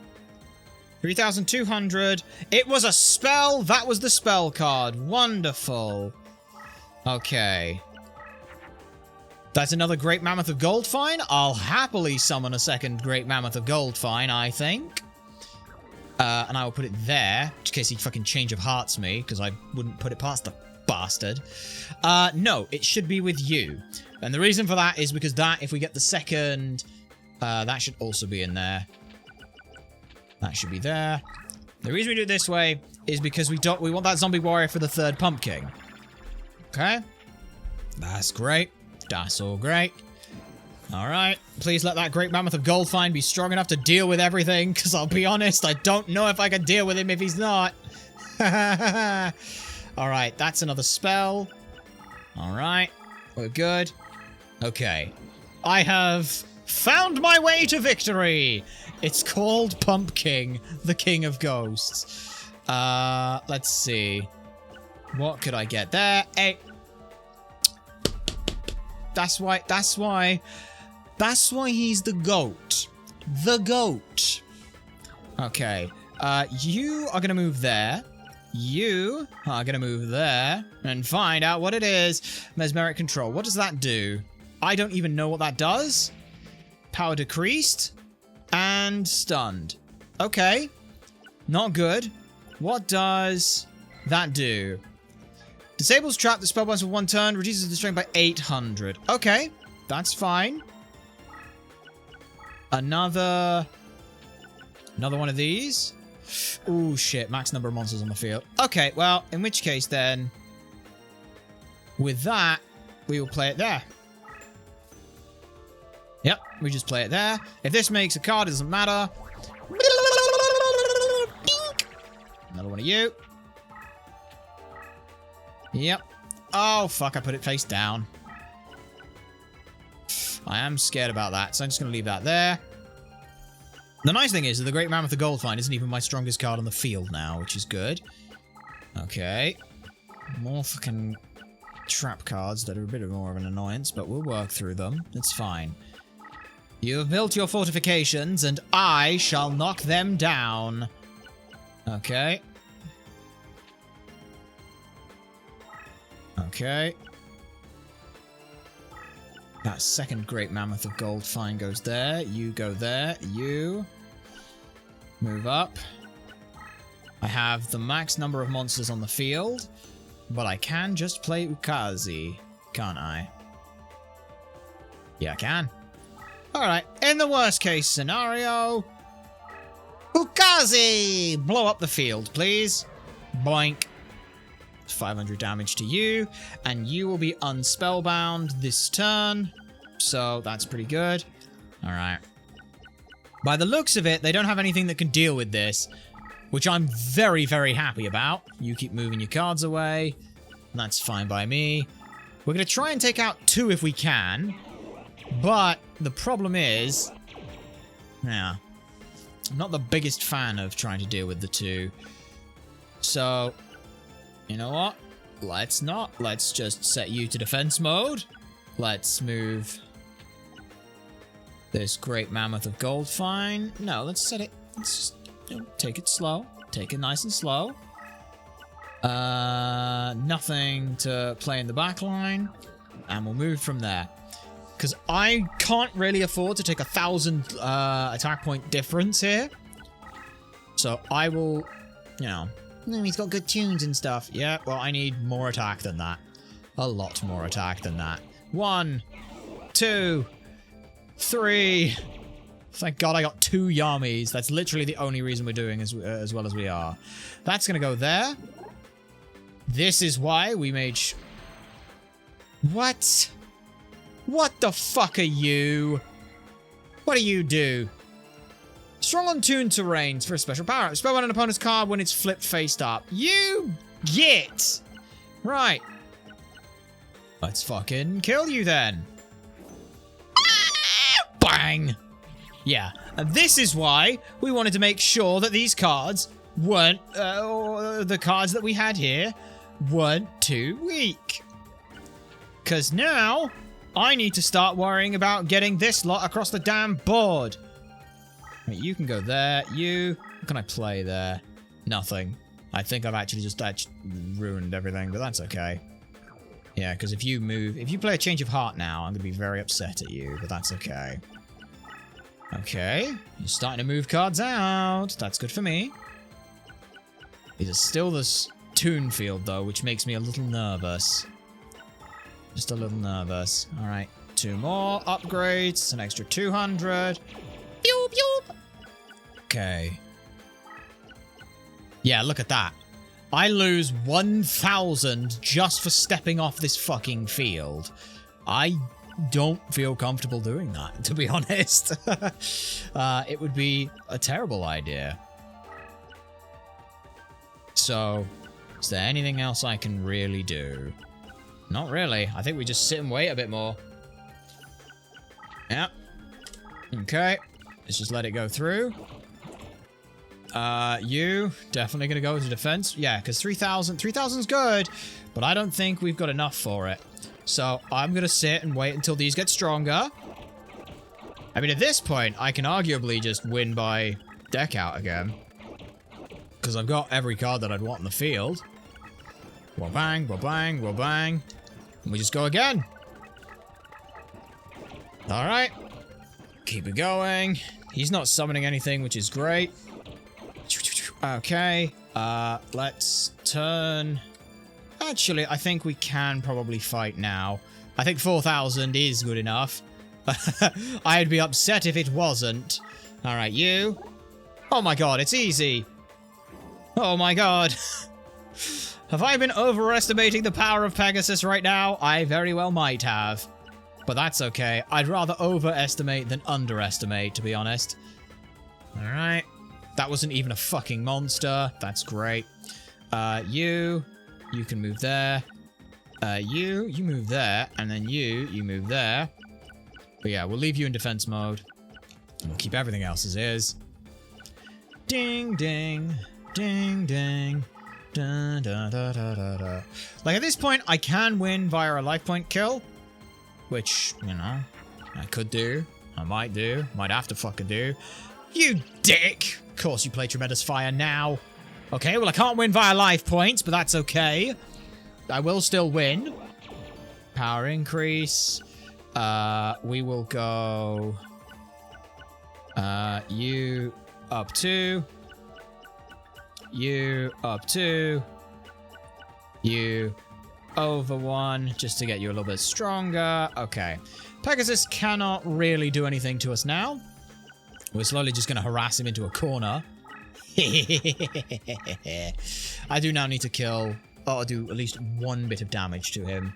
A: 3,200. It was a spell. That was the spell card. Wonderful. Okay. That's another Great Mammoth of Goldfine. I'll happily summon a second Great Mammoth of Goldfine, I think. And I will put it there, in case he fucking change of hearts me, because I wouldn't put it past the bastard. No, it should be with you. And the reason for that is because that, if we get the second That should also be in there. That should be there. The reason we do it this way is because we want that zombie warrior for the third pumpkin. Okay? That's great. That's all great. Alright. Please let that great mammoth of gold find be strong enough to deal with everything, because I'll be honest, I don't know if I can deal with him if he's not. Alright, that's another spell. Alright. We're good. Okay. I have found my way to victory! It's called Pumpkin, the King of Ghosts. Let's see. What could I get there? Hey. That's why he's the goat. The goat. Okay. You are gonna move there. You are gonna move there and find out what it is. Mesmeric control. What does that do? I don't even know what that does. Power decreased and stunned. Okay. Not good. What does that do? Disables trap the spell bonus for 1 turn, reduces the strength by 800. Okay, that's fine. Another one of these. Ooh, shit. Max number of monsters on the field. Okay, well, in which case then, with that, we will play it there. Yep, we just play it there. If this makes a card, it doesn't matter. Another one of you. Yep. Oh, fuck, I put it face down. I am scared about that, so I'm just going to leave that there. The nice thing is that the Great Mammoth of Gold Find isn't even my strongest card on the field now, which is good. Okay. More fucking trap cards that are a bit more of an annoyance, but we'll work through them. It's fine. You have built your fortifications, and I shall knock them down. Okay. Okay. That second Great Mammoth of Gold Find goes there. You go there. You move up. I have the max number of monsters on the field, but I can just play Ukazi, can't I? Yeah, I can. Alright, in the worst case scenario, Ukazi! Blow up the field, please. Boink. 500 damage to you, and you will be unspellbound this turn, so that's pretty good. Alright. By the looks of it, they don't have anything that can deal with this, which I'm very, very happy about. You keep moving your cards away. That's fine by me. We're going to try and take out 2 if we can, but the problem is, yeah, I'm not the biggest fan of trying to deal with the 2. So, you know what? Let's not. Let's just set you to defense mode. Let's move this Great Mammoth of Gold Find. No, let's set it. Let's just, you know, take it slow. Take it nice and slow. Nothing to play in the back line. And we'll move from there. Because I can't really afford to take 1,000 attack point difference here. So I will, you know... he's got good tunes and stuff. Yeah, well, I need more attack than that. A lot more attack than that. 1, 2, 3. Thank God I got 2 Yamis. That's literally the only reason we're doing as well as we are. That's going to go there. This is why we made... What? What the fuck are you? What do you do? Strong on tuned terrains for a special power-up. Spell on an opponent's card when it's flipped face up. You get! Right. Let's fucking kill you then. Bang! Yeah. And this is why we wanted to make sure that these cards weren't... the cards that we had here weren't too weak. Because now, I need to start worrying about getting this lot across the damn board. Right, you can go there. You... What can I play there? Nothing. I think I've actually just ruined everything, but that's okay. Yeah, because if you move... If you play a Change of Heart now, I'm going to be very upset at you, but that's okay. Okay. You're starting to move cards out. That's good for me. These are still this Toon Field, though, which makes me a little nervous. Just a little nervous. Alright. 2 more upgrades, an extra 200.
B: Pew, pew.
A: Okay. Yeah, look at that. I lose 1,000 just for stepping off this fucking field. I don't feel comfortable doing that, to be honest. It would be a terrible idea. So, is there anything else I can really do? Not really. I think we just sit and wait a bit more. Yeah. Okay. Let's just let it go through. You definitely gonna go to defense. Yeah, because 3,000's good, but I don't think we've got enough for it. So I'm gonna sit and wait until these get stronger. I mean, at this point, I can arguably just win by deck out again. Because I've got every card that I'd want in the field. Well, bang, well, bang, well, bang. And we just go again. Alright. Keep it going. He's not summoning anything, which is great. Okay. Let's turn... Actually, I think we can probably fight now. I think 4,000 is good enough. I'd be upset if it wasn't. Alright, you. Oh my god, it's easy. Oh my god. Have I been overestimating the power of Pegasus right now? I very well might have. But that's okay. I'd rather overestimate than underestimate, to be honest. Alright. That wasn't even a fucking monster. That's great. You can move there. You move there. And then you move there. But yeah, we'll leave you in defense mode. And we'll keep everything else as is. Ding, ding. Ding, ding. Da, da, da, da, da, da. Like, at this point, I can win via a life point kill. Which, you know, I could do. I might do. Might have to fucking do. You dick! Of course you play Tremendous Fire now. Okay, well, I can't win via life points, but that's okay. I will still win. Power increase. We will go... you up 2. You up 2. You over 1, just to get you a little bit stronger. Okay. Pegasus cannot really do anything to us now. We're slowly just going to harass him into a corner. I do now need to kill, or do at least 1 bit of damage to him.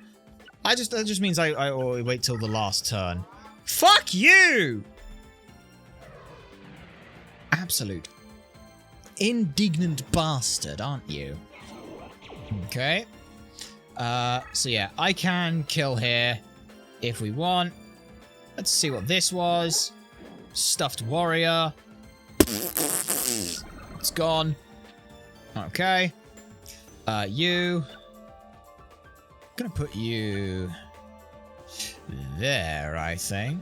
A: That just means I wait till the last turn. Fuck you! Absolute indignant bastard, aren't you? Okay. So yeah, I can kill here if we want. Let's see what this was. Stuffed warrior. It's gone. Okay. You. I'm gonna put you there, I think.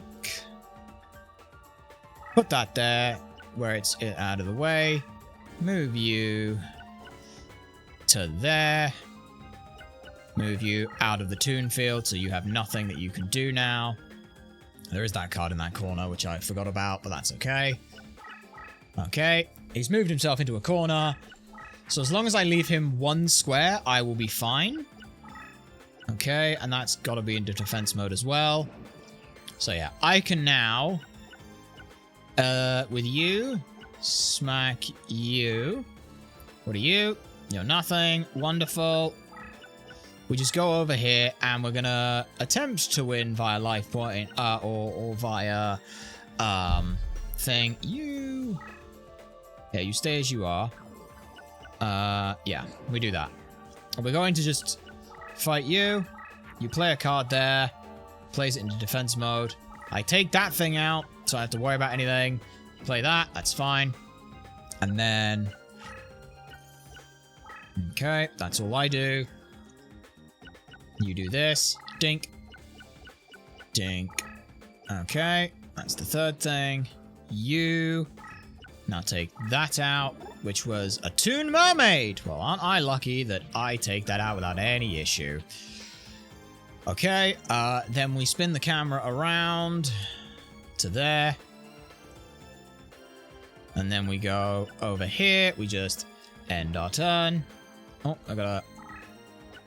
A: Put that there, where it's out of the way. Move you to there. Move you out of the toon field, so you have nothing that you can do now. There is that card in that corner, which I forgot about, but that's okay. Okay, he's moved himself into a corner. So as long as I leave him 1 square, I will be fine. Okay, and that's got to be into defense mode as well. So yeah, I can now, with you, smack you. What are you? You're nothing. Wonderful. We just go over here and we're gonna attempt to win via life point, or via, thing. You. Yeah, you stay as you are. Yeah, we do that. And we're going to just fight you. You play a card there. Plays it into defense mode. I take that thing out, so I have to worry about anything. Play that, that's fine. And then... Okay, that's all I do. You do this. Dink. Dink. Okay, that's the 3rd thing. You... Now take that out, which was a Toon Mermaid. Well, aren't I lucky that I take that out without any issue. Okay, then we spin the camera around to there. And then we go over here. We just end our turn. Oh, I gotta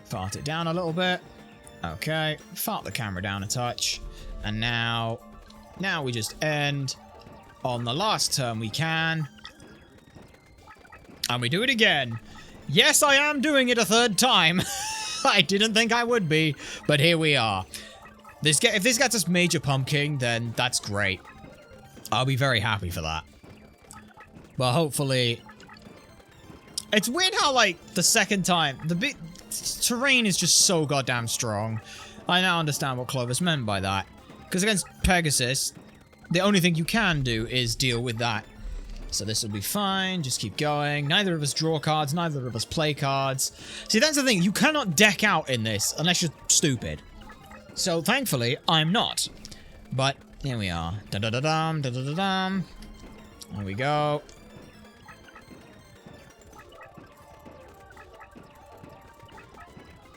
A: fart it down a little bit. Okay, fart the camera down a touch. And now we just end on the last turn we can. And we do it again. Yes, I am doing it a third time. I didn't think I would be, but here we are. If this gets us Major Pumpkin, then that's great. I'll be very happy for that. But hopefully... It's weird how, like, the second time, the terrain is just so goddamn strong. I now understand what Clovis meant by that. Because against Pegasus, the only thing you can do is deal with that. So this will be fine. Just keep going. Neither of us draw cards. Neither of us play cards. See, that's the thing. You cannot deck out in this unless you're stupid. So, thankfully, I'm not. But, here we are. Da-da-da-dum, da-da-da-dum. There we go.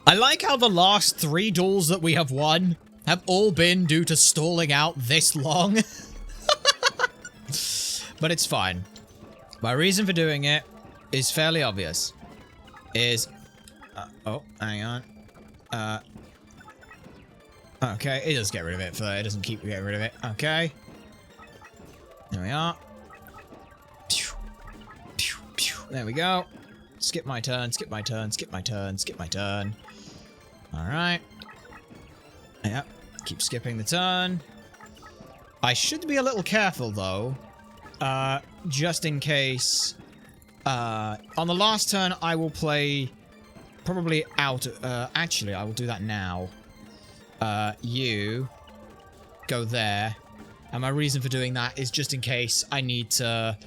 A: I like how the last 3 duels that we have won have all been due to stalling out this long. But it's fine. My reason for doing it is fairly obvious. Oh, hang on. Okay, it does get rid of it, it doesn't keep getting rid of it. Okay. There we are. There we go. Skip my turn, skip my turn, skip my turn, skip my turn. Alright. Yep. Keep skipping the turn. I should be a little careful, though. Just in case. On the last turn, I will play probably out. Actually, I will do that now. You go there. And my reason for doing that is just in case I need to,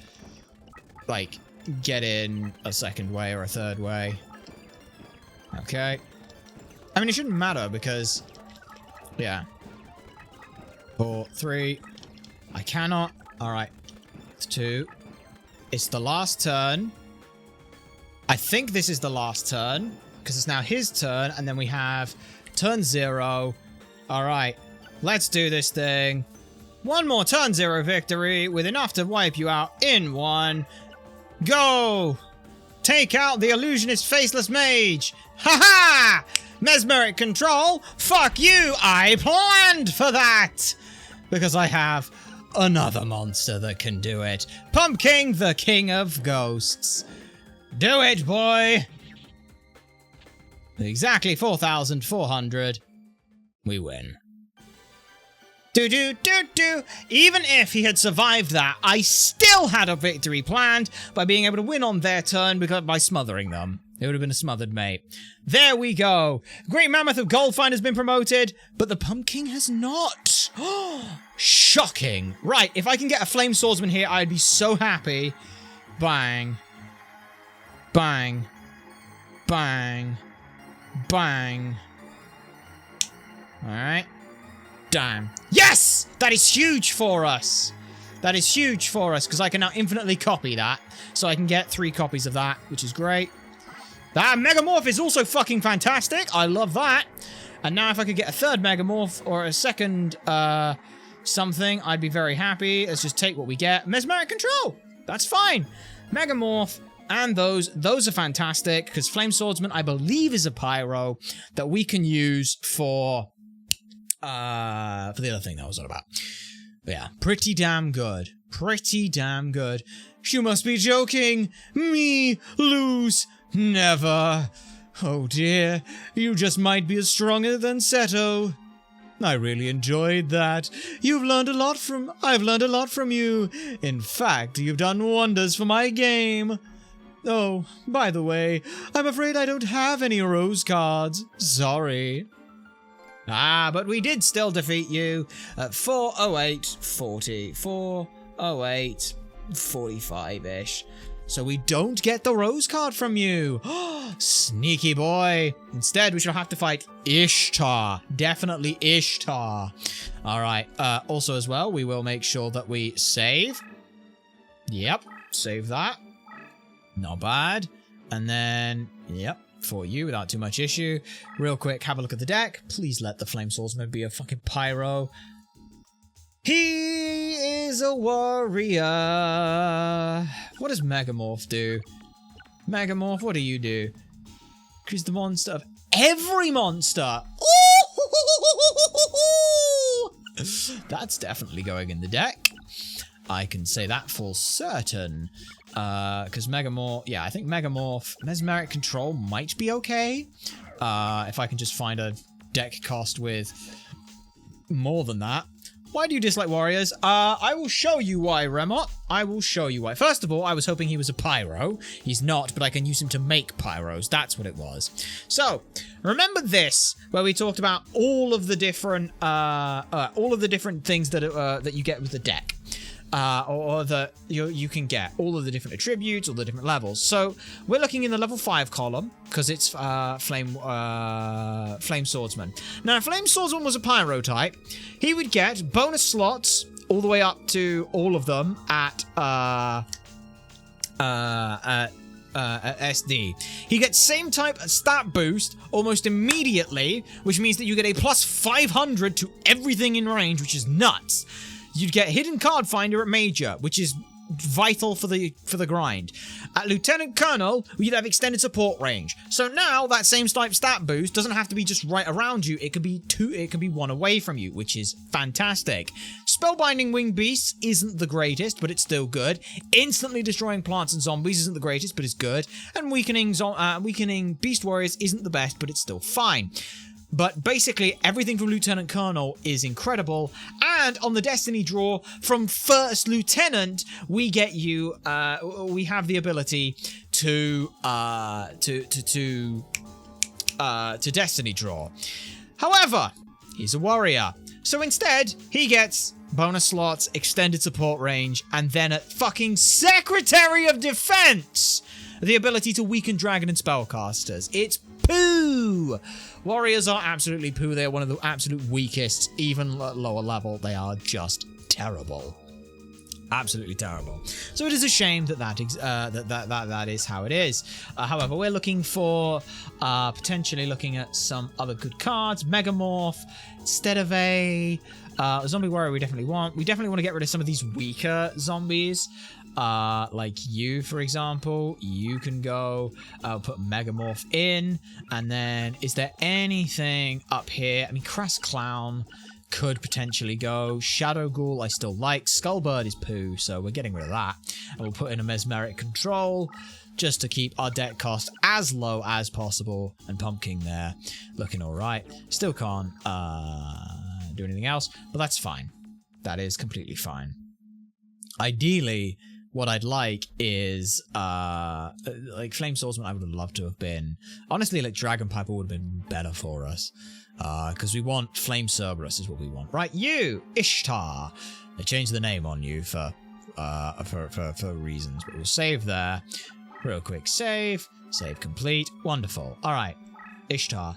A: like, get in a second way or a third way. Okay. I mean, it shouldn't matter because, yeah. 4, 3. I cannot. Alright. It's 2. It's the last turn. I think this is the last turn because it's now his turn, and then we have turn 0. Alright. Let's do this thing. One more turn 0 victory with enough to wipe you out in 1. Go! Take out the illusionist faceless mage! Ha-ha! Mesmeric control? Fuck you! I planned for that! Because I have another monster that can do it. Pumpkin, the king of ghosts. Do it, boy! Exactly 4,400. We win. Do-do-do-do! Even if he had survived that, I still had a victory planned by being able to win on their turn by smothering them. It would have been a smothered mate. There we go. Great Mammoth of Goldfind has been promoted, but the Pumpkin has not. Shocking. Right, if I can get a Flame Swordsman here, I'd be so happy. Bang. Bang. Bang. Bang. Alright. Damn. Yes! That is huge for us. That is huge for us, because I can now infinitely copy that. So I can get 3 copies of that, which is great. That Megamorph is also fucking fantastic. I love that. And now if I could get a third Megamorph or a second something, I'd be very happy. Let's just take what we get. Mesmeric Control. That's fine. Megamorph and those are fantastic, because Flame Swordsman, I believe, is a pyro that we can use for the other thing that I was on about. But yeah, pretty damn good. Pretty damn good. You must be joking. Me lose. Never. Oh dear, you just might be as stronger than Seto. I really enjoyed that. I've learned a lot from you. In fact, you've done wonders for my game. Oh, by the way, I'm afraid I don't have any rose cards. Sorry. Ah, but we did still defeat you at 408.40. 408.45-ish. So we don't get the rose card from you. Sneaky boy. Instead, we shall have to fight Ishtar. Definitely Ishtar. Alright, also as well, we will make sure that we save. Yep, save that. Not bad. And then, yep, for you without too much issue. Real quick, have a look at the deck. Please let the Flame Swordsman be a fucking pyro. He is a warrior. What does Megamorph do? Megamorph, what do you do? Increase the monster of every monster. Ooh! That's definitely going in the deck. I can say that for certain. Because Megamorph... Yeah, I think Megamorph... Mesmeric Control might be okay. If I can just find a deck cost with more than that. Why do you dislike warriors? I will show you why, Remot. I will show you why. First of all, I was hoping he was a pyro. He's not, but I can use him to make pyros. That's what it was. So, remember this, where we talked about all of the different things that you get with the deck. Or that you can get all of the different attributes, all the different levels. So we're looking in the level 5 column because it's Flame Swordsman. Now, if Flame Swordsman was a pyro type, he would get bonus slots all the way up to all of them at SD. He gets same type stat boost almost immediately, which means that you get a plus 500 to everything in range, which is nuts. You'd get Hidden Card Finder at Major, which is vital for the grind. At Lieutenant Colonel, you'd have extended support range. So now that same type stat boost doesn't have to be just right around you. It could be one away from you, which is fantastic. Spellbinding Winged Beasts isn't the greatest, but it's still good. Instantly destroying plants and zombies isn't the greatest, but it's good. And weakening Beast Warriors isn't the best, but it's still fine. But basically, everything from Lieutenant Colonel is incredible. And on the Destiny draw, from First Lieutenant, we get you, we have the ability to Destiny draw. However, he's a warrior. So instead, he gets bonus slots, extended support range, and then at fucking Secretary of Defense, the ability to weaken dragon and spellcasters. It's poo! Warriors are absolutely poo. They are one of the absolute weakest, even at lower level. They are just terrible. Absolutely terrible. So it is a shame that is how it is. However, we're looking for potentially looking at some other good cards. Megamorph instead of a zombie warrior. We definitely want to get rid of some of these weaker zombies. Like you, for example. You can go put Megamorph in, and then is there anything up here? I mean, Crass Clown could potentially go. Shadow Ghoul I still like. Skullbird is poo, so we're getting rid of that. And we'll put in a Mesmeric Control just to keep our deck cost as low as possible. And Pumpkin there, looking alright. Still can't do anything else, but that's fine. That is completely fine. Ideally, what I'd like is, like Flame Swordsman I would have loved to have been. Honestly, like Dragon Piper would have been better for us. Because we want Flame Cerberus is what we want. Right, you, Ishtar. They changed the name on you for reasons, but we'll save there. Real quick save. Save complete. Wonderful. Alright, Ishtar.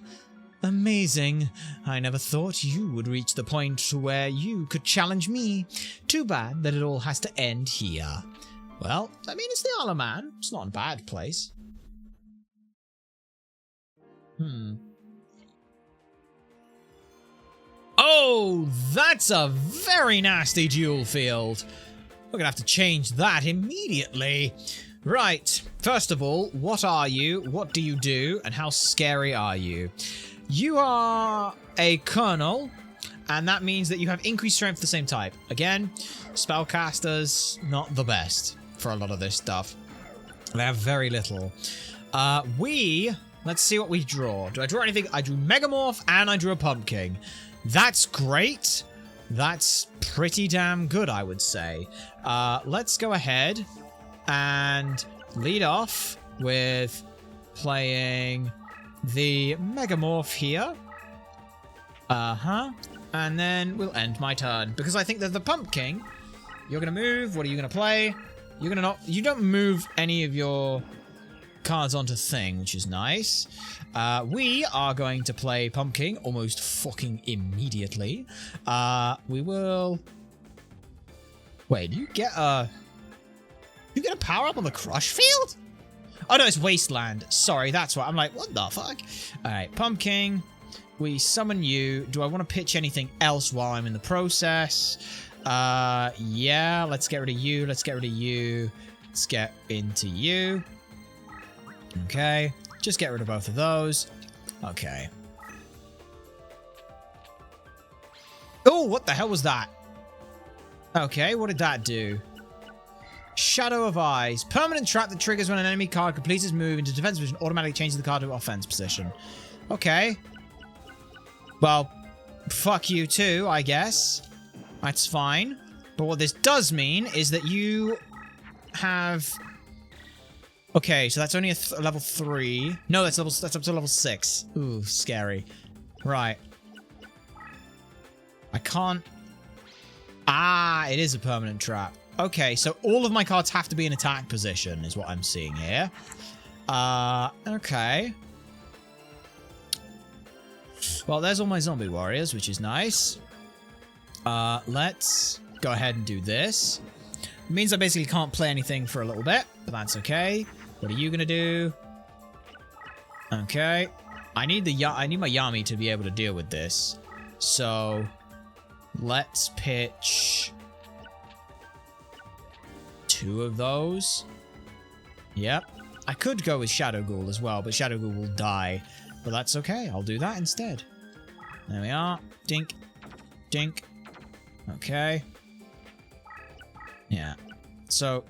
A: Amazing. I never thought you would reach the point where you could challenge me. Too bad that it all has to end here. Well, I mean, it's the Isle of Man. It's not a bad place. Oh, that's a very nasty duel field. We're gonna have to change that immediately. Right, first of all, what are you? What do you do? And how scary are you? You are a Colonel, and that means that you have increased strength of the same type. Again, spellcasters, not the best for a lot of this stuff. They have very little. Let's see what we draw. Do I draw anything? I drew Megamorph, and I drew a Pumpkin. That's great. That's pretty damn good, I would say. Let's go ahead and lead off with playing the Megamorph here. And then we'll end my turn. Because I think that the Pumpkin, you're going to move. What are you going to play? You're going to not... You don't move any of your cards onto thing, which is nice. We are going to play Pumpkin almost fucking immediately. We will... Wait, do you get a... You get a power-up on the Crush Field? Oh, no, it's Wasteland. Sorry, that's what... I'm like, what the fuck? Alright, Pumpkin. We summon you. Do I want to pitch anything else while I'm in the process? Yeah, let's get rid of you. Let's get rid of you. Let's get into you. Okay. Just get rid of both of those. Okay. Oh, what the hell was that? Okay, what did that do? Shadow of Eyes. Permanent trap that triggers when an enemy card completes its move into defense position, automatically changes the card to offense position. Okay. Well, fuck you too, I guess. That's fine. But what this does mean is that you have... Okay, so that's only a level 3. No, that's up to level 6. Ooh, scary. Right. I can't... Ah, it is a permanent trap. Okay, so all of my cards have to be in attack position, is what I'm seeing here. Okay. Well, there's all my zombie warriors, which is nice. Let's go ahead and do this. It means I basically can't play anything for a little bit, but that's okay. What are you gonna do? Okay. I need my Yami to be able to deal with this. So let's pitch 2 of those. Yep. I could go with Shadow Ghoul as well, but Shadow Ghoul will die. But that's okay. I'll do that instead. There we are. Dink. Dink. Okay. Yeah. So,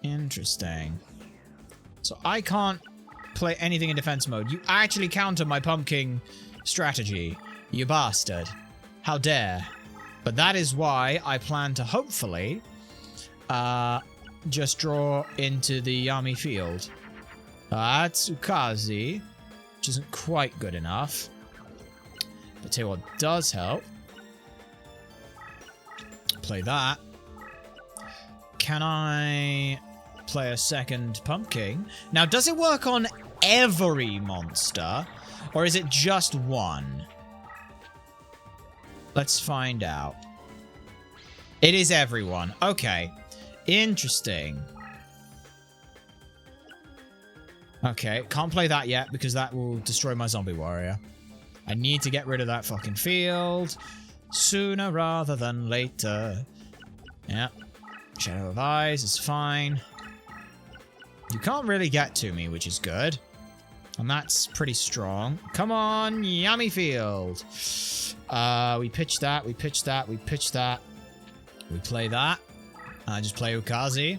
A: interesting. So I can't play anything in defense mode. You actually counter my pumpkin strategy. You bastard. How dare. But that is why I plan to hopefully just draw into the Yami field. That's Ukazi, which isn't quite good enough. But tell you what does help. Play that. Can I play a second pumpkin? Now, does it work on every monster? Or is it just one? Let's find out. It is everyone. Okay. Interesting. Okay, can't play that yet because that will destroy my zombie warrior. I need to get rid of that fucking field sooner rather than later. Yeah. Shadow of Eyes is fine. You can't really get to me, which is good. And that's pretty strong. Come on, Yami field. We pitch that, we pitch that, we pitch that. We play that. I just play Ukazi.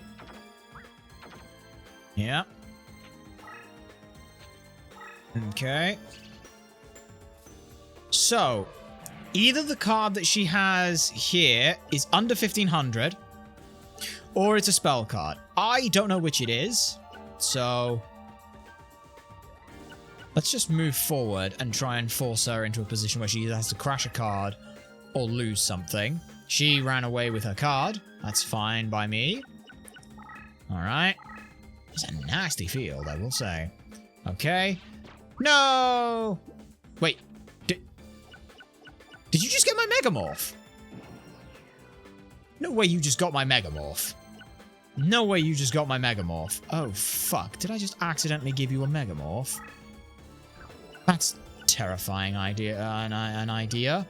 A: Yeah. Okay. So, either the card that she has here is under 1500, or it's a spell card. I don't know which it is, so let's just move forward and try and force her into a position where she either has to crash a card or lose something. She ran away with her card. That's fine by me. Alright. It's a nasty field, I will say. Okay. No! Wait. Did you just get my Megamorph? No way you just got my Megamorph. No way you just got my Megamorph. Oh, fuck. Did I just accidentally give you a Megamorph? That's terrifying idea. An idea.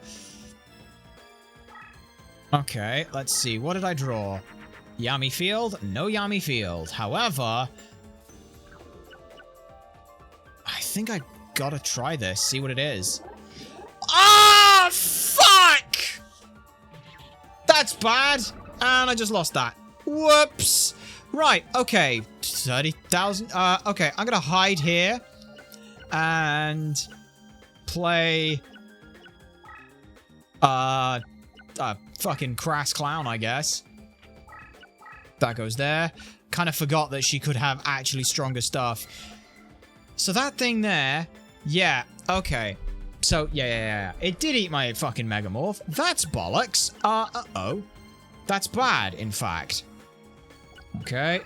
A: Okay, let's see. What did I draw? Yami field? No Yami field. However, I think I gotta try this. See what it is. Ah, fuck! That's bad. And I just lost that. Whoops. Right, okay. 30,000. Okay, I'm gonna hide here. And play fucking crass clown, I guess. That goes there. Kind of forgot that she could have actually stronger stuff. So that thing there, yeah, okay. So, yeah. It did eat my fucking Megamorph. That's bollocks. Uh-oh. That's bad, in fact. Okay.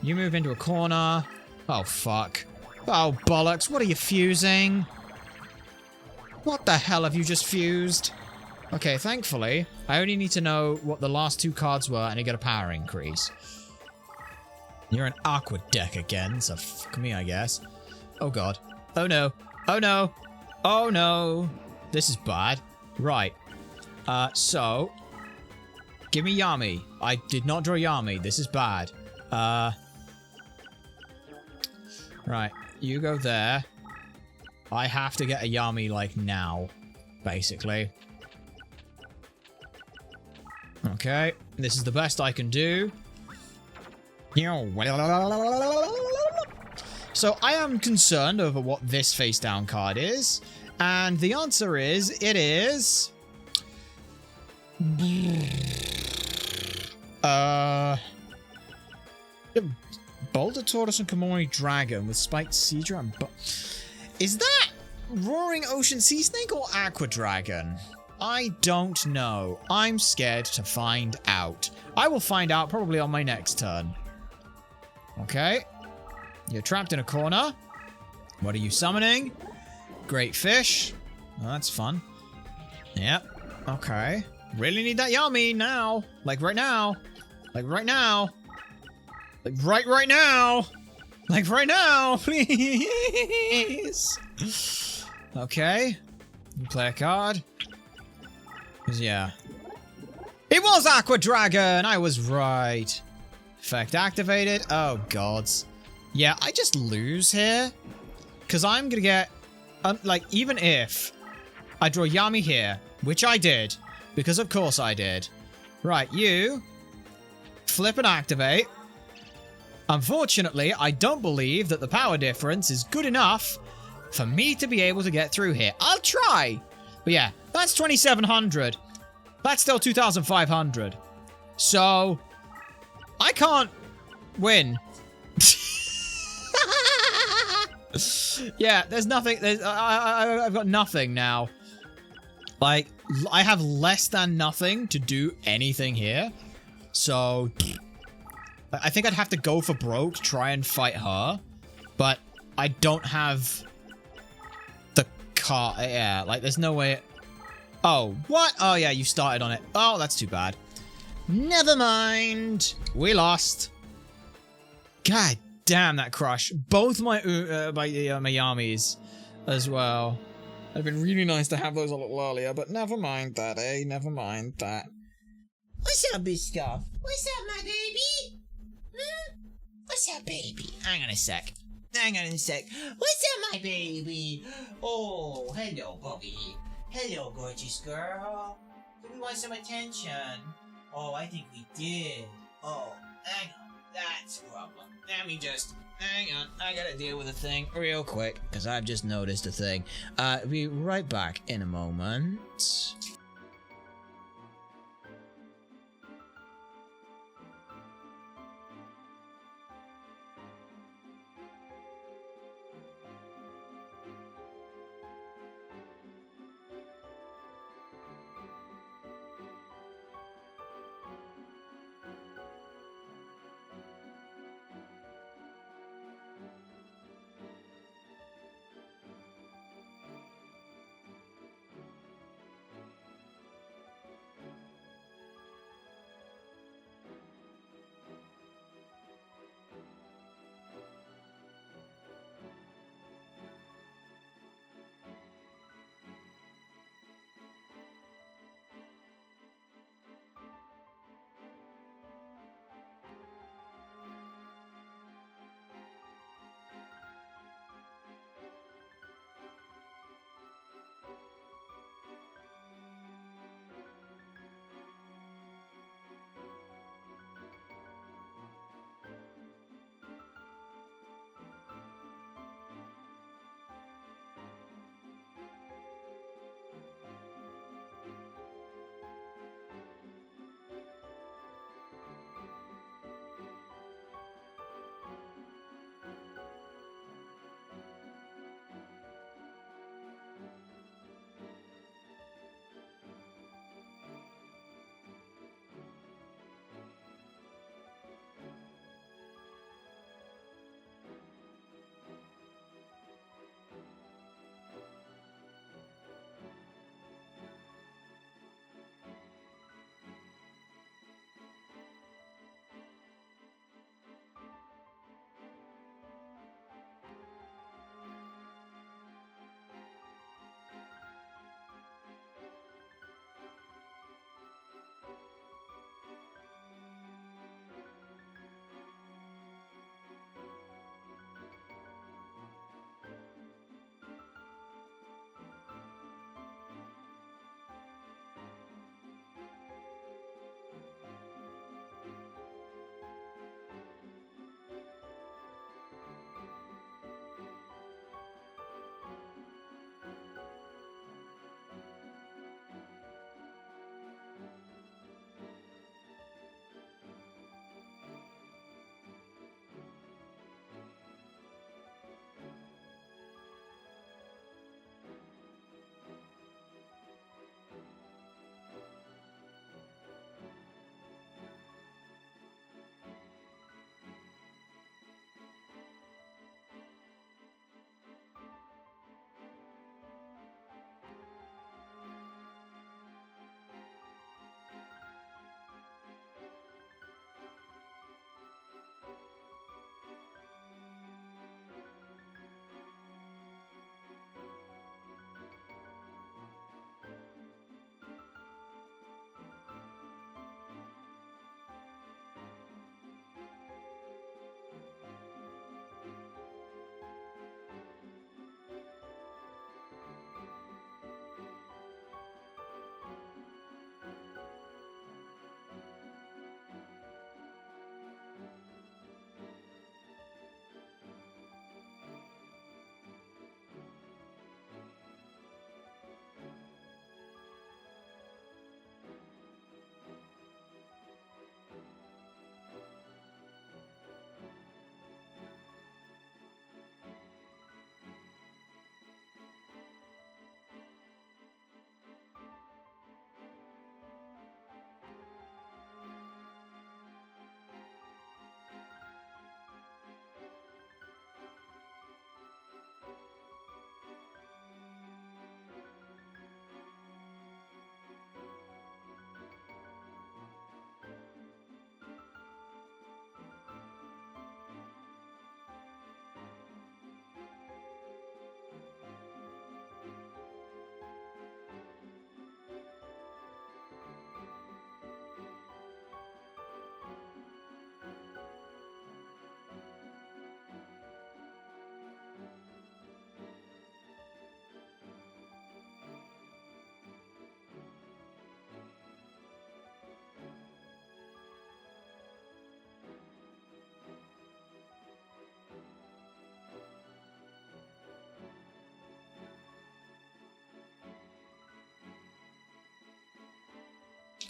A: You move into a corner. Oh, fuck. Oh, bollocks. What are you fusing? What the hell have you just fused? Okay, thankfully, I only need to know what the last 2 cards were and I get a power increase. You're an Aqua deck again, so fuck me, I guess. Oh, God. Oh, no. Oh, no. Oh, no. This is bad. Right. So, give me Yami. I did not draw Yami. This is bad. Right. You go there. I have to get a Yami, like, now, basically. Okay, this is the best I can do. So I am concerned over what this face down card is. And the answer is, it is... Boulder Tortoise and Komori Dragon with Spiked Seadra and... Is that Roaring Ocean Sea Snake or Aqua Dragon? I don't know. I'm scared to find out. I will find out probably on my next turn. Okay. You're trapped in a corner. What are you summoning? Great fish. Oh, that's fun. Yep. Okay. Really need that Yami now. Like right now. Like right now. Like right now. Like right now. Please. Okay. You play a card. Yeah. It was Aqua Dragon! I was right. Effect activated. Oh, gods. Yeah, I just lose here. Because I'm going to get... like, even if I draw Yami here, which I did, because of course I did. Right, you flip and activate. Unfortunately, I don't believe that the power difference is good enough for me to be able to get through here. I'll try. But yeah, that's 2,700. That's still 2,500. So, I can't win. Yeah, there's nothing. I've got nothing now. Like, I have less than nothing to do anything here. So, I think I'd have to go for broke, try and fight her. But I don't have the car. Yeah, like, there's no way. Oh, what? Oh, yeah, you started on it. Oh, that's too bad. Never mind. We lost. God damn, that crush. Both my Yamis as well. It'd been really nice to have those a little earlier, but never mind that, eh? Never mind that.
B: What's up, Biscoff? What's up, my baby? What's up, baby? Hang on a sec. Hang on a sec. What's up, my baby? Oh, hello, Bobby. Hello, gorgeous girl. Do we want some attention? Oh, I think we did. Oh, hang on. That's a problem. Let me just... Hang on. I gotta deal with a thing real quick, because I've just noticed a thing. Be right back in a moment.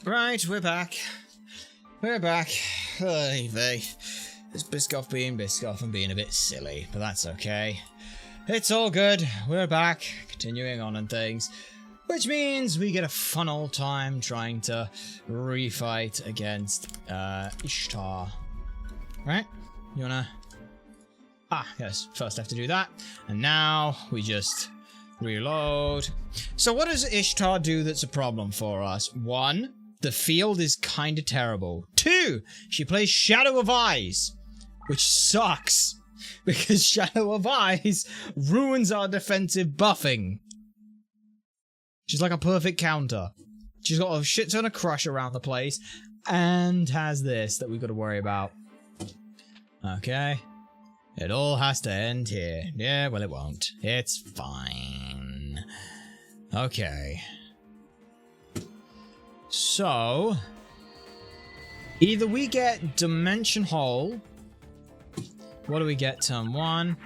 A: Right, we're back. We're back. Oy vey. It's Biscoff being Biscoff and being a bit silly, but that's okay. It's all good. We're back, continuing on and things. Which means we get a fun old time trying to refight against Ishtar. Right? You wanna... Ah, yes. First I have to do that. And now we just reload. So what does Ishtar do that's a problem for us? 1, the field is kinda terrible. 2, she plays Shadow of Eyes, which sucks. Because Shadow of Eyes ruins our defensive buffing. She's like a perfect counter. She's got a shit ton of crush around the place. And has this that we've got to worry about. Okay. It all has to end here. Yeah, well it won't. It's fine. Okay. So... either we get Dimension Hole... What do we get turn 1?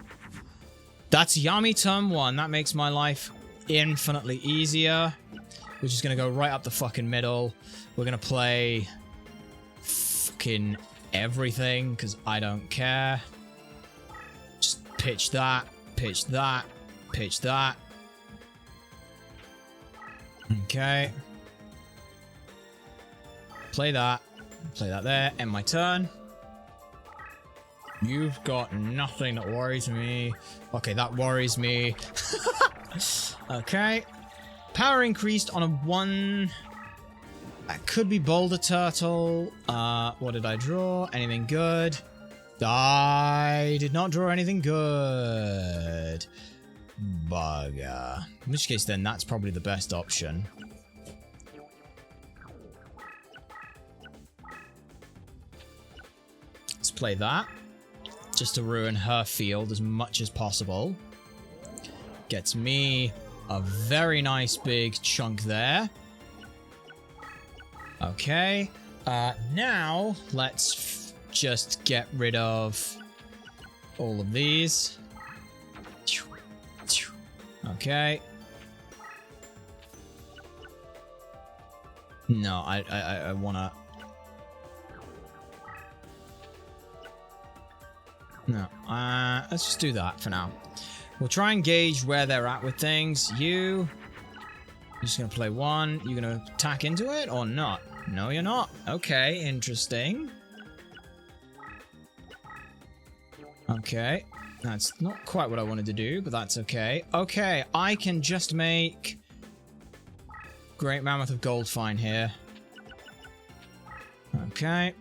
A: That's Yami turn 1. That makes my life infinitely easier. We're just gonna go right up the fucking middle. We're gonna play fucking everything, because I don't care. Just pitch that, pitch that, pitch that. Okay. Play that there, end my turn. You've got nothing that worries me. Okay, that worries me. Okay. Power increased on a 1. That could be Boulder Turtle. What did I draw? Anything good? I did not draw anything good. Bugger. In which case, then, that's probably the best option. Let's play that. Just to ruin her field as much as possible. Gets me a very nice big chunk there. Okay. Now, let's just get rid of all of these. Okay. No, I wanna... No, let's just do that for now. We'll try and gauge where they're at with things. You're just gonna play 1. You're gonna attack into it or not? No, you're not. Okay, interesting. Okay, that's not quite what I wanted to do, but that's okay. Okay, I can just make Great Mammoth of Goldfine here. Okay.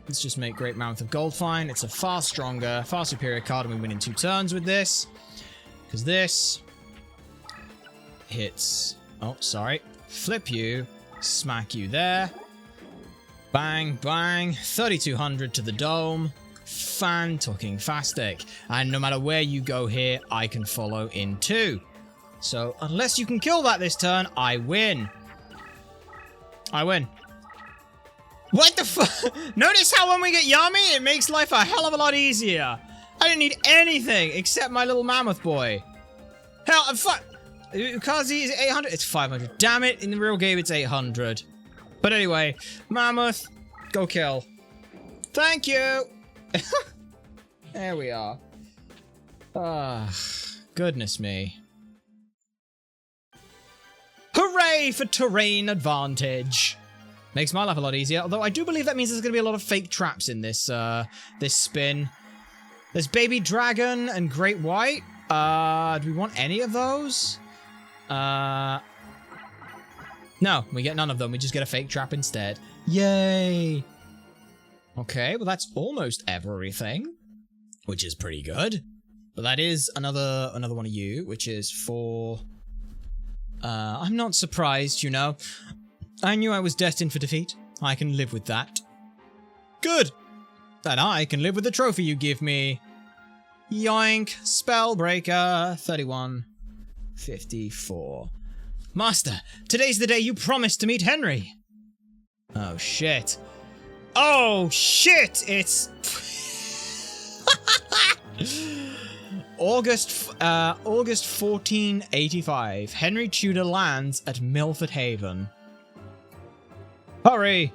A: Let's just make Great Mammoth of Goldfine. It's a far stronger, far superior card, and we win in 2 turns with this. Because this hits... Oh, sorry. Flip you. Smack you there. Bang, bang. 3,200 to the dome. Fan-fucking-fastic. And no matter where you go here, I can follow in 2. So, unless you can kill that this turn, I win. I win. What the fuck? Notice how when we get Yami, it makes life a hell of a lot easier. I didn't need anything except my little mammoth boy. Hell, fuck. Ukazi is 800. It's 500. Damn it. In the real game, it's 800. But anyway, mammoth, go kill. Thank you. There we are. Ah, goodness me. Hooray for terrain advantage. Makes my life a lot easier, although I do believe that means there's going to be a lot of fake traps in this this spin. There's Baby Dragon and Great White. Do we want any of those? No, we get none of them. We just get a fake trap instead. Yay! Okay, well that's almost everything, which is pretty good. But that is another one of you, which is for... I'm not surprised, you know. I knew I was destined for defeat. I can live with that. Good! And I can live with the trophy you give me. Yoink! Spellbreaker! 3154. Master, today's the day you promised to meet Henry. Oh, shit. Oh, shit! It's... August 1485. Henry Tudor lands at Milford Haven. Hurry!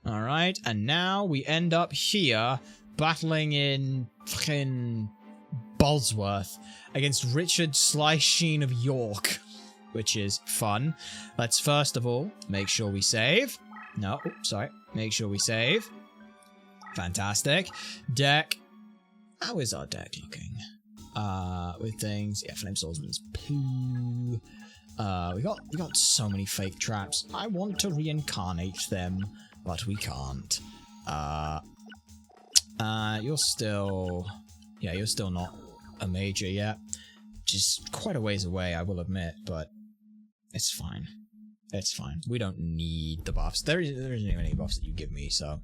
A: Alright, and now we end up here battling in fucking Bosworth against Richard Sly Sheen of York, which is fun. Let's first of all make sure we save. No, sorry. Make sure we save. Fantastic. Deck. How is our deck looking? With things. Yeah, Flame Swordsman's poo. We got so many fake traps. I want to reincarnate them, but we can't. You're still not a major yet. Which is quite a ways away, I will admit, but it's fine. It's fine. We don't need the buffs. There isn't even any buffs that you give me, so.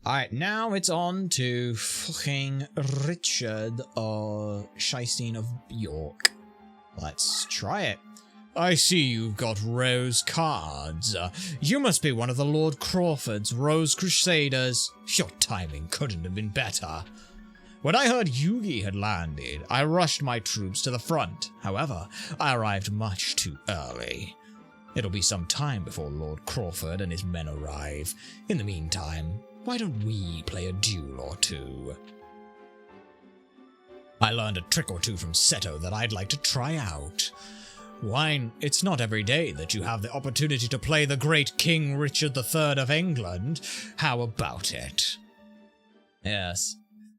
A: Alright, now it's on to fucking Richard or Shystine of York. Let's try it. I see you've got Rose cards. You must be one of the Lord Crawford's Rose Crusaders. Your timing couldn't have been better. When I heard Yugi had landed, I rushed my troops to the front. However, I arrived much too early. It'll be some time before Lord Crawford and his men arrive. In the meantime, why don't we play a duel or two? I learned a trick or two from Seto that I'd like to try out. Wine, it's not every day that you have the opportunity to play the great King Richard III of England. How about it? Yes,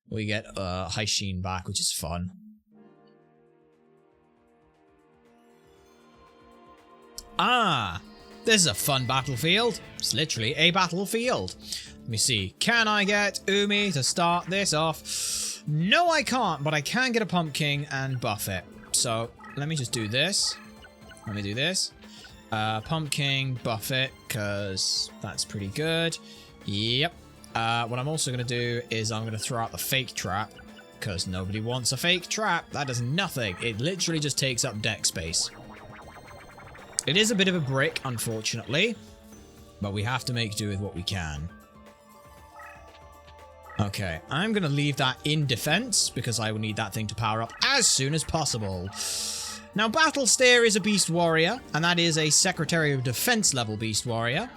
A: we get High Sheen back, which is fun. Ah, this is a fun battlefield. It's literally a battlefield. Let me see. Can I get Umi to start this off? No, I can't, but I can get a Pumpkin and buff it. So let me just do this. Let me do this. Pumpkin, buff it, because that's pretty good. Yep. What I'm also going to do is I'm going to throw out the fake trap, because nobody wants a fake trap. That does nothing. It literally just takes up deck space. It is a bit of a brick, unfortunately, but we have to make do with what we can. Okay, I'm going to leave that in defense, because I will need that thing to power up as soon as possible. Now, Battlesteer is a Beast Warrior, and that is a Secretary of Defense level Beast Warrior,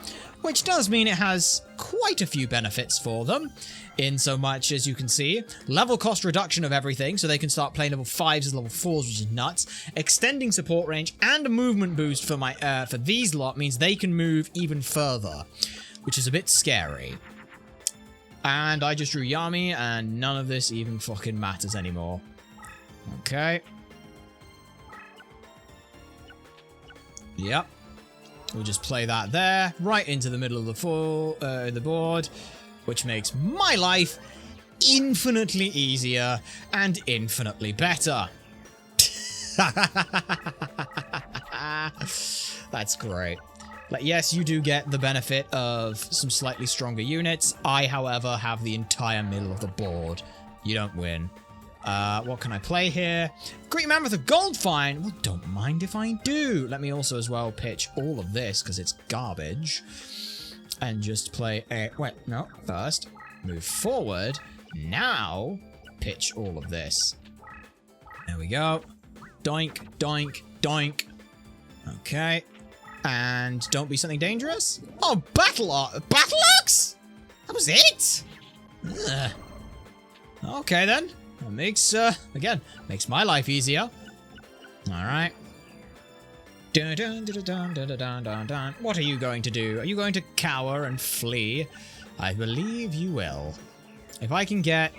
A: which does mean it has quite a few benefits for them, in so much as you can see, level cost reduction of everything, so they can start playing level 5s as level 4s, which is nuts, extending support range, and a movement boost for for these lot means they can move even further, which is a bit scary. And I just drew Yami, and none of this even fucking matters anymore. Okay. Yep. We'll just play that there, right into the middle of the board, which makes my life infinitely easier and infinitely better. That's great. Like, yes, you do get the benefit of some slightly stronger units. I, however, have the entire middle of the board. You don't win. What can I play here? Great Mammoth of Goldfine. Well, don't mind if I do. Let me also as well pitch all of this, because it's garbage. And just play a... Wait, no. First, move forward. Now, pitch all of this. There we go. Doink, doink, doink. Okay. And don't be something dangerous. Oh, Battle Axe? That was it? Ugh. Okay, then. That makes, again, makes my life easier. Alright. What are you going to do? Are you going to cower and flee? I believe you will. If I can get,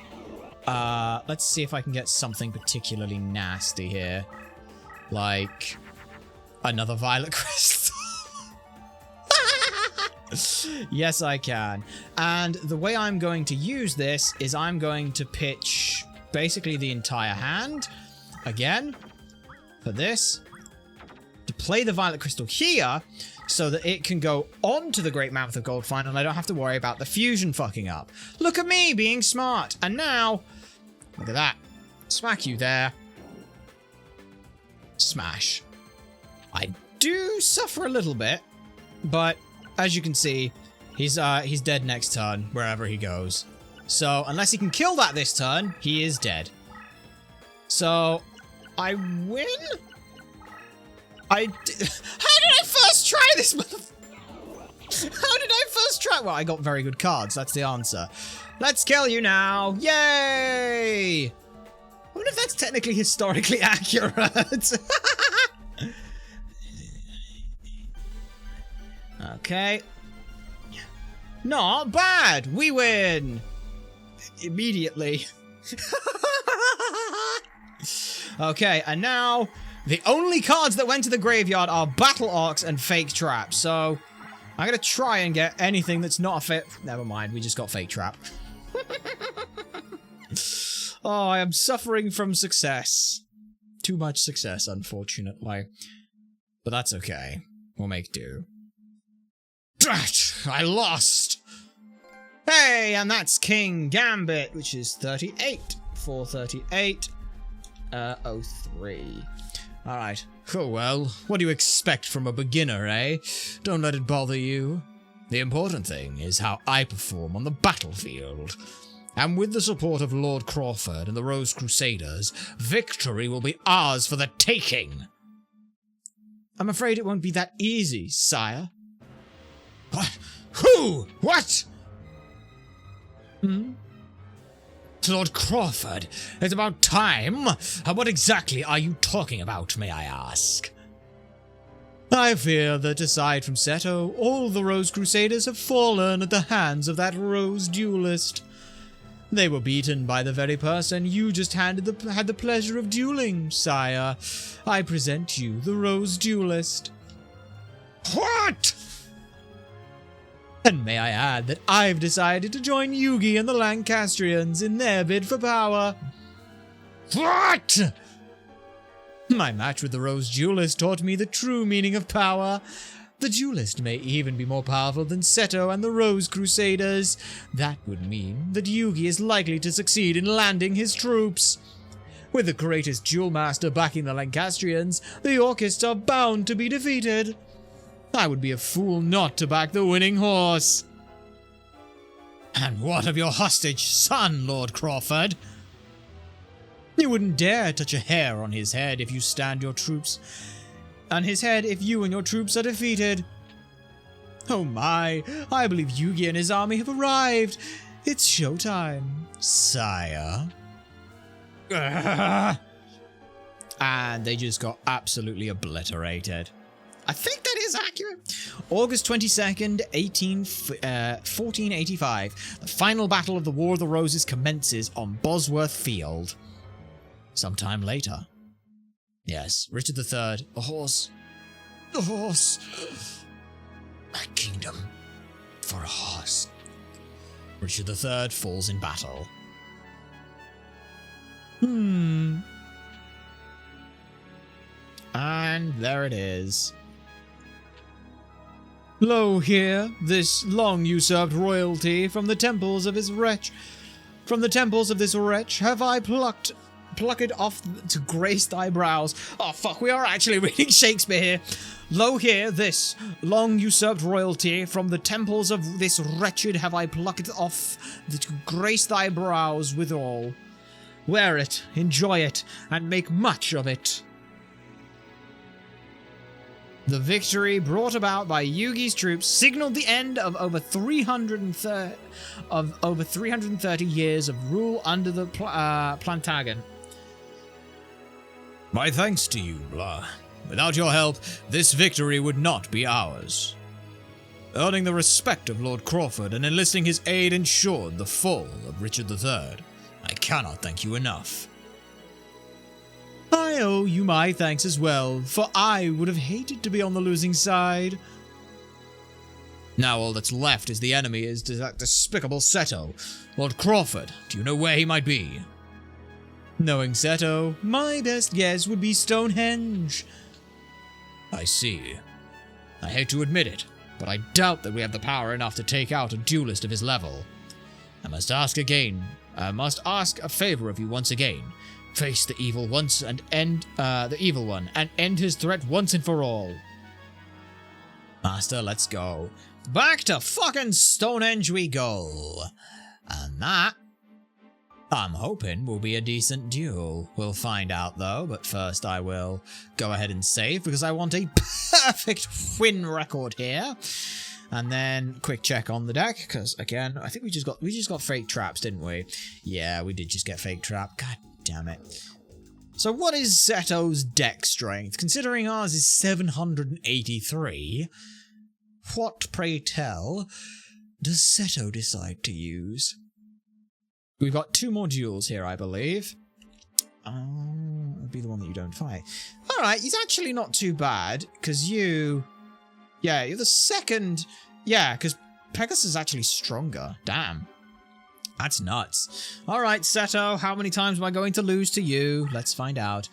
A: let's see if I can get something particularly nasty here. Like, another Violet Crystal. Yes, I can. And the way I'm going to use this is I'm going to pitch basically the entire hand again for this to play the Violet Crystal here so that it can go onto the Great Mammoth of Goldfine and I don't have to worry about the fusion fucking up. Look at me being smart. And now, look at that. Smack you there. Smash. I do suffer a little bit, but as you can see, he's dead next turn, wherever he goes. So, unless he can kill that this turn, he is dead. So, I win? How did I first try this? How did I first try? Well, I got very good cards. That's the answer. Let's kill you now. Yay! I wonder if that's technically historically accurate. Okay. Not bad. We win. Immediately. Okay, and now the only cards that went to the graveyard are Battle Ox and Fake Trap. So I'm gonna try and get anything that's not a fit. Never mind, we just got Fake Trap. Oh, I am suffering from success. Too much success, unfortunately. But that's okay. We'll make do. Drat! I lost! Hey, and that's King Gambit, which is 38. 438. 03. Alright. Oh well, what do you expect from a beginner, eh? Don't let it bother you. The important thing is how I perform on the battlefield. And with the support of Lord Crawford and the Rose Crusaders, victory will be ours for the taking. I'm afraid it won't be that easy, sire. What? Who? What? Lord Crawford, it's about time. What exactly are you talking about, may I ask? I fear that aside from Seto, all the Rose Crusaders have fallen at the hands of that Rose Duelist. They were beaten by the very person you just had the pleasure of dueling, sire. I present you the Rose Duelist. What? And may I add that I've decided to join Yugi and the Lancastrians in their bid for power. What? My match with the Rose Duelist taught me the true meaning of power. The Duelist may even be more powerful than Seto and the Rose Crusaders. That would mean that Yugi is likely to succeed in landing his troops. With the greatest Duel Master backing the Lancastrians, the Orcists are bound to be defeated. I would be a fool not to back the winning horse. And what of your hostage son, Lord Crawford? You wouldn't dare touch a hair on his head if you stand your troops. On his head if you and your troops are defeated. Oh my, I believe Yugi and his army have arrived. It's showtime, sire. And they just got absolutely obliterated. I think that is accurate. August 22nd, 1485. The final battle of the War of the Roses commences on Bosworth Field. Sometime later. Yes, Richard III, a horse. A horse. My kingdom for a horse. Richard III falls in battle. And there it is. Lo here, this long usurped royalty from the temples of his wretch. From the temples of this wretch have I plucked it off to grace thy brows. Oh fuck, we are actually reading Shakespeare here. Lo here, this long usurped royalty from the temples of this wretched have I plucked it off to grace thy brows withal. Wear it, enjoy it, and make much of it. The victory brought about by Yugi's troops signaled the end of over 330 years of rule under the Plantagen. My thanks to you, Blah. Without your help, this victory would not be ours. Earning the respect of Lord Crawford and enlisting his aid ensured the fall of Richard III. I cannot thank you enough. I owe you my thanks as well, for I would have hated to be on the losing side. Now all that's left is the enemy is that despicable Seto. Lord Crawford, do you know where he might be? Knowing Seto, my best guess would be Stonehenge. I see. I hate to admit it, but I doubt that we have the power enough to take out a duelist of his level. I must ask a favor of you once again. Face the evil once and end the evil one, and end his threat once and for all. Master, let's go. Back to fucking Stonehenge we go. And that, I'm hoping, will be a decent duel. We'll find out though, but first I will go ahead and save because I want a perfect win record here. And then quick check on the deck, because again, I think we just got fake traps, didn't we? Yeah, we did just get fake trap. God damn it. So what is Zeto's deck strength? Considering ours is 783, what, pray tell, does Zeto decide to use? We've got 2 more duels here, I believe. It'll be the one that you don't fight. Alright, he's actually not too bad, because you... Yeah, you're the second... Yeah, because Pegasus is actually stronger. Damn. That's nuts. Alright, Zeto, how many times am I going to lose to you? Let's find out.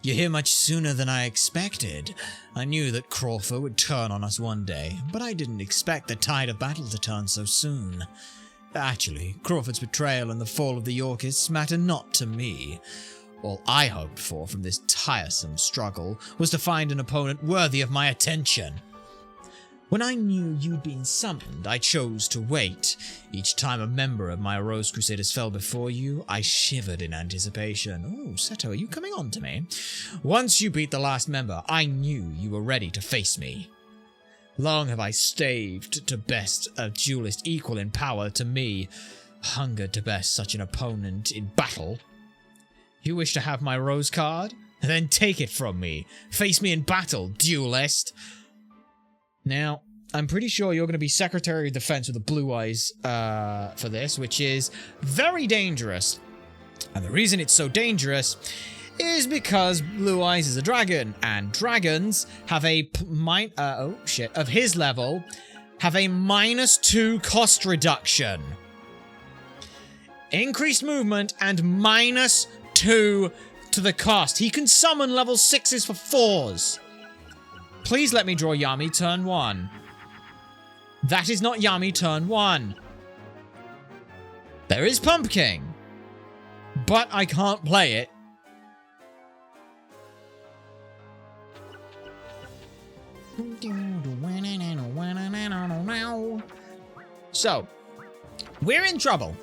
A: You're here much sooner than I expected. I knew that Crawford would turn on us one day, but I didn't expect the tide of battle to turn so soon. Actually, Crawford's betrayal and the fall of the Yorkists matter not to me. All I hoped for from this tiresome struggle was to find an opponent worthy of my attention. When I knew you'd been summoned, I chose to wait. Each time a member of my Rose Crusaders fell before you, I shivered in anticipation. Oh, Zeto, are you coming on to me? Once you beat the last member, I knew you were ready to face me. Long have I staved to best a duelist equal in power to me, hungered to best such an opponent in battle. You wish to have my Rose card? Then take it from me. Face me in battle, duelist. Now, I'm pretty sure you're going to be Secretary of Defense with the blue eyes for this, which is very dangerous. And the reason it's so dangerous is because Blue Eyes is a dragon, and dragons have a of his level, have a -2 cost reduction. Increased movement and -2 to the cost. He can summon level 6s for 4s. Please let me draw Yami turn 1. That is not Yami turn 1. There is Pumpkin, but I can't play it. So, we're in trouble.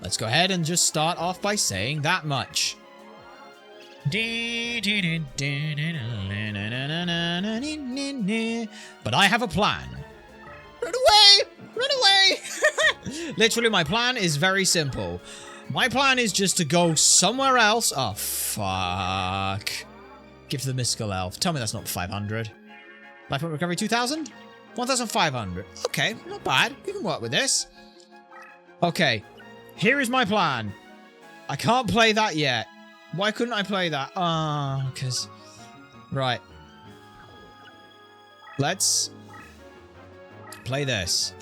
A: Let's go ahead and just start off by saying that much. But I have a plan. Run away! Run away! Literally, my plan is very simple. My plan is just to go somewhere else. Oh, fuck. Give to the mystical elf. Tell me that's not 500. Life point recovery 2,000? 1,500. Okay, not bad. We can work with this. Okay, here is my plan. I can't play that yet. Why couldn't I play that? Because... Right. Let's play this.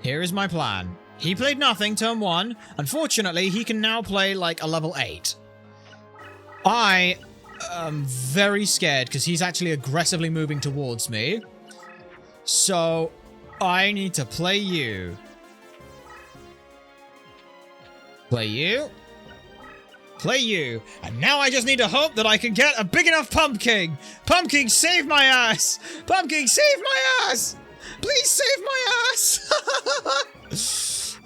A: Here is my plan. He played nothing turn 1. Unfortunately, he can now play like a level 8. I am very scared because he's actually aggressively moving towards me. So, I need to play you. Play you. Play you. And now I just need to hope that I can get a big enough Pumpkin. Pumpkin, save my ass. Pumpkin, save my ass. Please save my ass.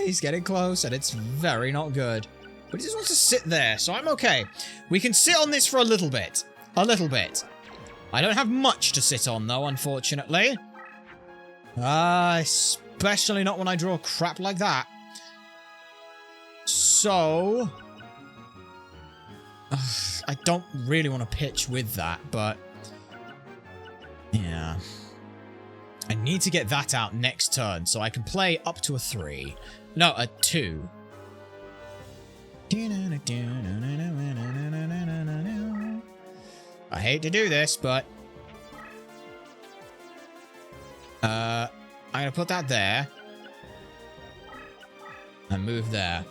A: He's getting close and it's very not good. But he just wants to sit there, so I'm okay. We can sit on this for a little bit. A little bit. I don't have much to sit on though, unfortunately. Especially not when I draw crap like that. So... I don't really want to pitch with that, but... Yeah. I need to get that out next turn, so I can play up to a 3. No, a 2. I hate to do this, but... I'm gonna put that there. And move there.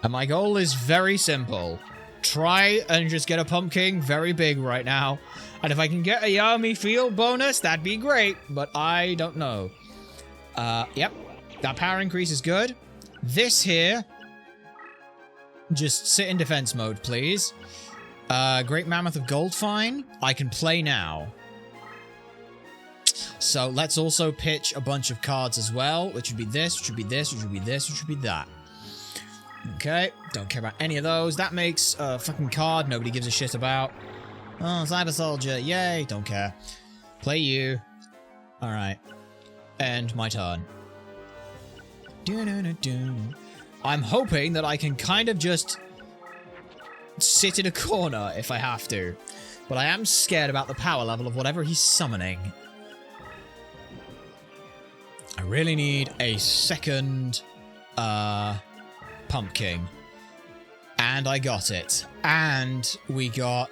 A: And my goal is very simple. Try and just get a Pumpkin very big right now. And if I can get a Yami field bonus, that'd be great. But I don't know. Yep. That power increase is good. This here. Just sit in defense mode, please. Great Mammoth of Goldfine. I can play now. So let's also pitch a bunch of cards as well. Which would be this, which would be this, which would be this, which would be that. Okay, don't care about any of those. That makes a fucking card nobody gives a shit about. Oh, Cyber Soldier, yay, don't care. Play you. Alright. End my turn. I'm hoping that I can kind of just sit in a corner if I have to. But I am scared about the power level of whatever he's summoning. I really need a second pumpkin. And I got it. And we got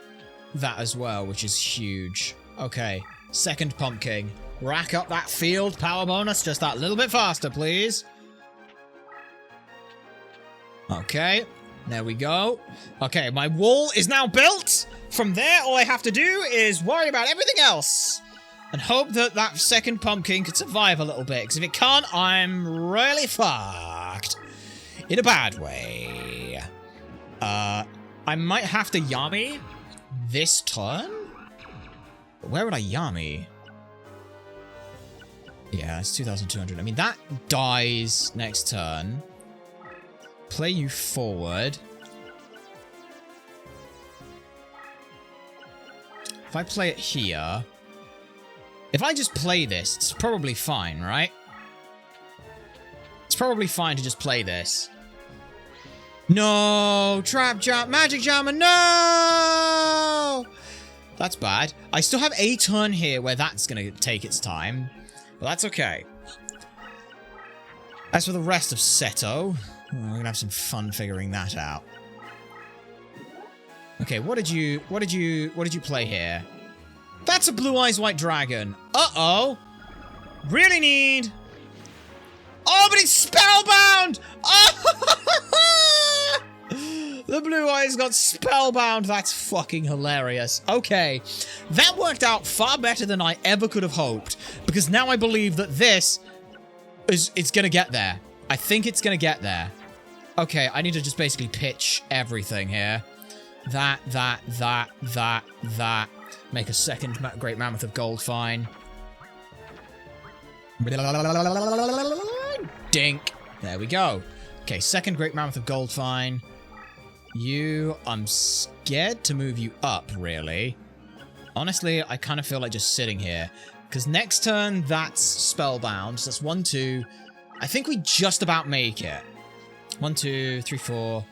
A: that as well, which is huge. Okay, second pumpkin. Rack up that field power bonus just that little bit faster, please. Okay, there we go. Okay, my wall is now built. From there, all I have to do is worry about everything else. And hope that that second pumpkin can survive a little bit. Because if it can't, I'm really fucked. In a bad way. I might have to Yami this turn? Where would I Yami? Yeah, it's 2,200. I mean, that dies next turn. Play you forward. If I play it here... If I just play this, it's probably fine, right? It's probably fine to just play this. No! Trap Jam! Magic Jammer! No! That's bad. I still have a turn here where that's going to take its time. But that's okay. As for the rest of Seto, we're going to have some fun figuring that out. Okay, what did you play here? That's a Blue Eyes White Dragon. Uh-oh. Really need... Oh, but it's spellbound! Oh! The Blue Eyes got spellbound. That's fucking hilarious. Okay. That worked out far better than I ever could have hoped. Because now I believe that this is... It's gonna get there. I think it's gonna get there. Okay, I need to just basically pitch everything here. That. Make a second Great Mammoth of Gold Fine. Dink. There we go. Okay, second Great Mammoth of Gold Fine. I'm scared to move you up, really. Honestly, I kind of feel like just sitting here. Because next turn, that's Spellbound. So that's 1, 2. I think we just about make it. 1, 2, 3, 4.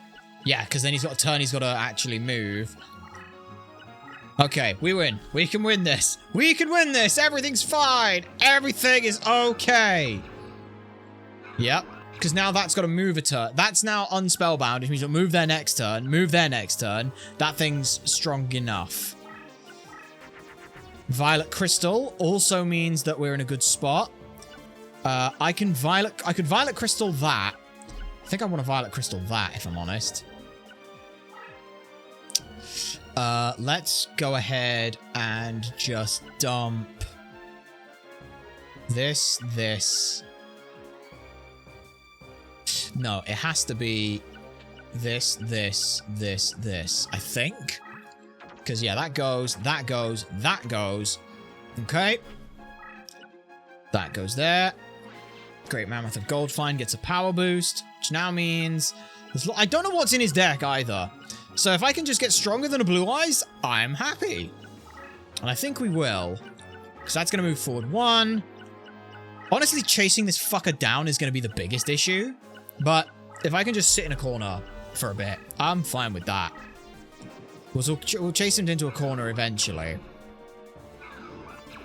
A: Yeah, because then he's got a turn he's got to actually move. Okay, we win. We can win this. We can win this. Everything's fine. Everything is okay. Yep. Because now that's got to move a turn. That's now unspellbound, which means it'll move their next turn. Move their next turn. That thing's strong enough. Violet Crystal also means that we're in a good spot. I could Violet Crystal that. I think I want to Violet Crystal that, if I'm honest. Let's go ahead and just dump this. No, it has to be this, I think. Because, yeah, that goes. Okay. That goes there. Great Mammoth of Goldfine gets a power boost, which now means... I don't know what's in his deck either. So if I can just get stronger than a Blue Eyes, I'm happy. And I think we will. Because that's going to move forward 1. Honestly, chasing this fucker down is going to be the biggest issue. But if I can just sit in a corner for a bit, I'm fine with that. We'll chase him into a corner eventually.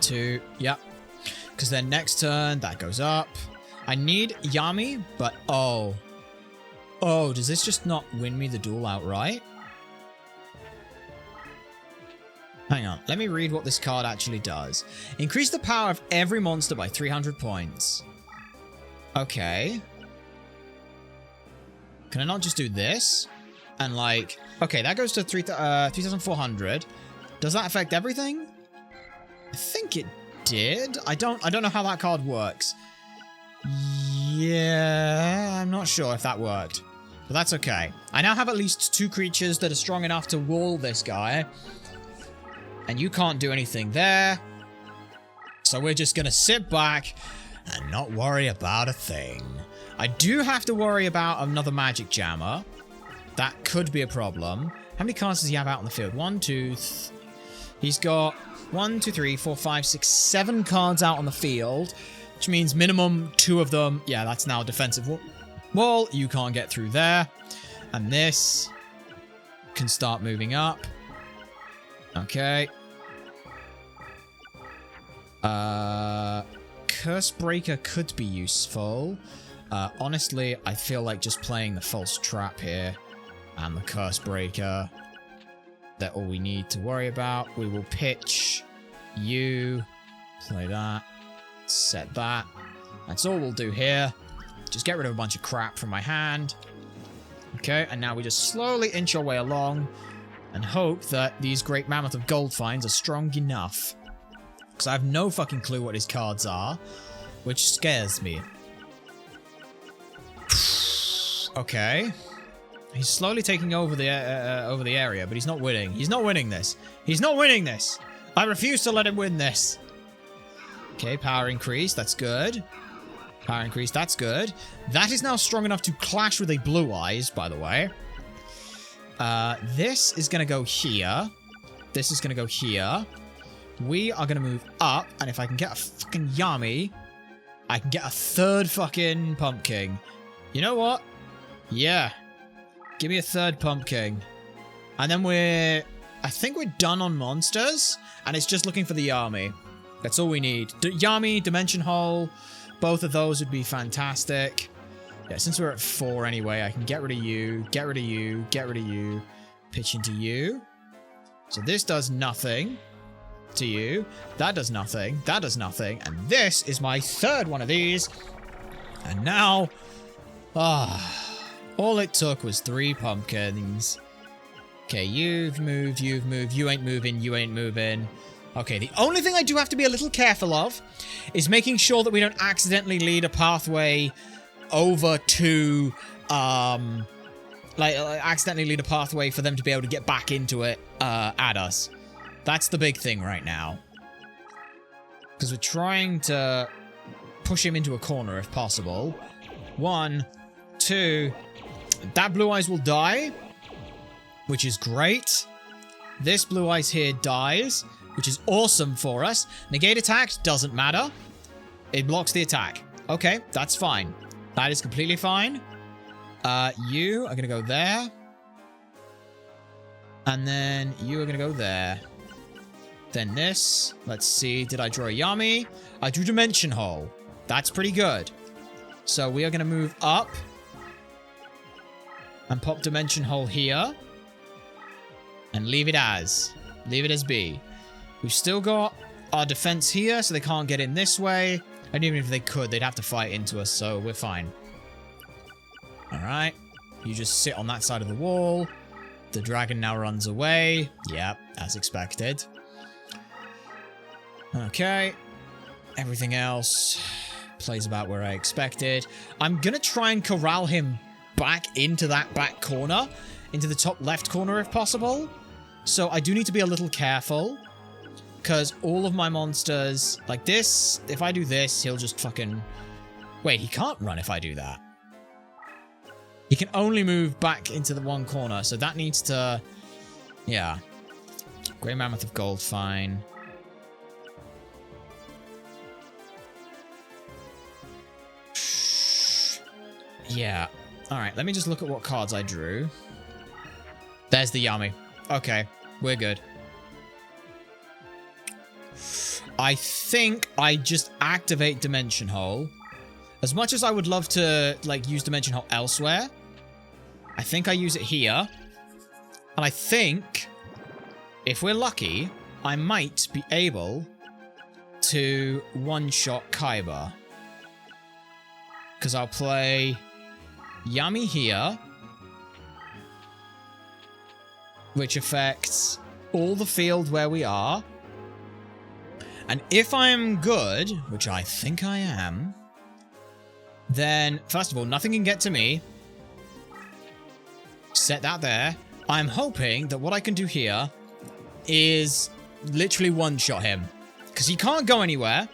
A: 2, yep. Because then next turn, that goes up. I need Yami, but oh. Oh, does this just not win me the duel outright? Hang on, let me read what this card actually does. Increase the power of every monster by 300 points. Okay. Can I not just do this? And like, okay, that goes to 3,400. Does that affect everything? I think it did. I don't know how that card works. Yeah, I'm not sure if that worked. But that's okay. I now have at least 2 creatures that are strong enough to wall this guy. And you can't do anything there. So we're just going to sit back and not worry about a thing. I do have to worry about another Magic Jammer. That could be a problem. How many cards does he have out on the field? 1, 2, He's got 1, 2, 3, 4, 5, 6, 7 cards out on the field, which means minimum 2 of them. Yeah, that's now a defensive wall. You can't get through there. And this can start moving up. Okay. Curse Breaker could be useful. Honestly, I feel like just playing the False Trap here and the Curse Breaker, they're all we need to worry about. We will pitch you, play that, set that. That's all we'll do here. Just get rid of a bunch of crap from my hand. Okay, and now we just slowly inch our way along and hope that these Great Mammoth of Gold finds are strong enough. Because I have no fucking clue what his cards are, which scares me. Okay. He's slowly taking over the area, but he's not winning. He's not winning this. He's not winning this. I refuse to let him win this. Okay, power increase. That's good. Power increase. That's good. That is now strong enough to clash with a Blue Eyes, by the way. This is going to go here. This is going to go here. We are going to move up, and if I can get a fucking Yami, I can get a third fucking Pumpkin. You know what? Yeah. Give me a third Pumpkin. And then I think we're done on monsters, and it's just looking for the Yami. That's all we need. Yami, Dimension Hole, both of those would be fantastic. Yeah, since we're at 4 anyway, I can get rid of you, get rid of you, get rid of you, pitch into you. So this does nothing to you. That does nothing. That does nothing. And this is my third one of these. And now, all it took was 3 pumpkins. Okay, you've moved, you ain't moving, you ain't moving. Okay, the only thing I do have to be a little careful of is making sure that we don't accidentally lead a pathway over to, accidentally lead a pathway for them to be able to get back into it, at us. That's the big thing right now. Because we're trying to push him into a corner if possible. 1, 2... That Blue Eyes will die, which is great. This Blue Eyes here dies, which is awesome for us. Negate attack doesn't matter. It blocks the attack. Okay, that's fine. That is completely fine. You are going to go there. And then you are going to go there. Then this. Let's see. Did I draw a Yami? I drew Dimension Hole. That's pretty good. So we are going to move up. And pop Dimension Hole here. And leave it as. Leave it as B. We've still got our defense here, so they can't get in this way. And even if they could, they'd have to fight into us, so we're fine. Alright. You just sit on that side of the wall. The dragon now runs away. Yep, as expected. Okay. Everything else plays about where I expected. I'm gonna try and corral him back into that back corner, into the top left corner if possible. So I do need to be a little careful, because all of my monsters, like this, if I do this, he'll just fucking... Wait, he can't run if I do that. He can only move back into the one corner, so that needs to... Yeah. Grey Mammoth of Gold, fine. Yeah. Alright, let me just look at what cards I drew. There's the Yami. Okay, we're good. I think I just activate Dimension Hole. As much as I would love to, like, use Dimension Hole elsewhere, I think I use it here. And I think, if we're lucky, I might be able to one-shot Kaiba. Because I'll play Yami here, which affects all the field where we are. And if I am good, which I think I am, then, first of all, nothing can get to me. Set that there. I'm hoping that what I can do here is literally one-shot him. Because he can't go anywhere.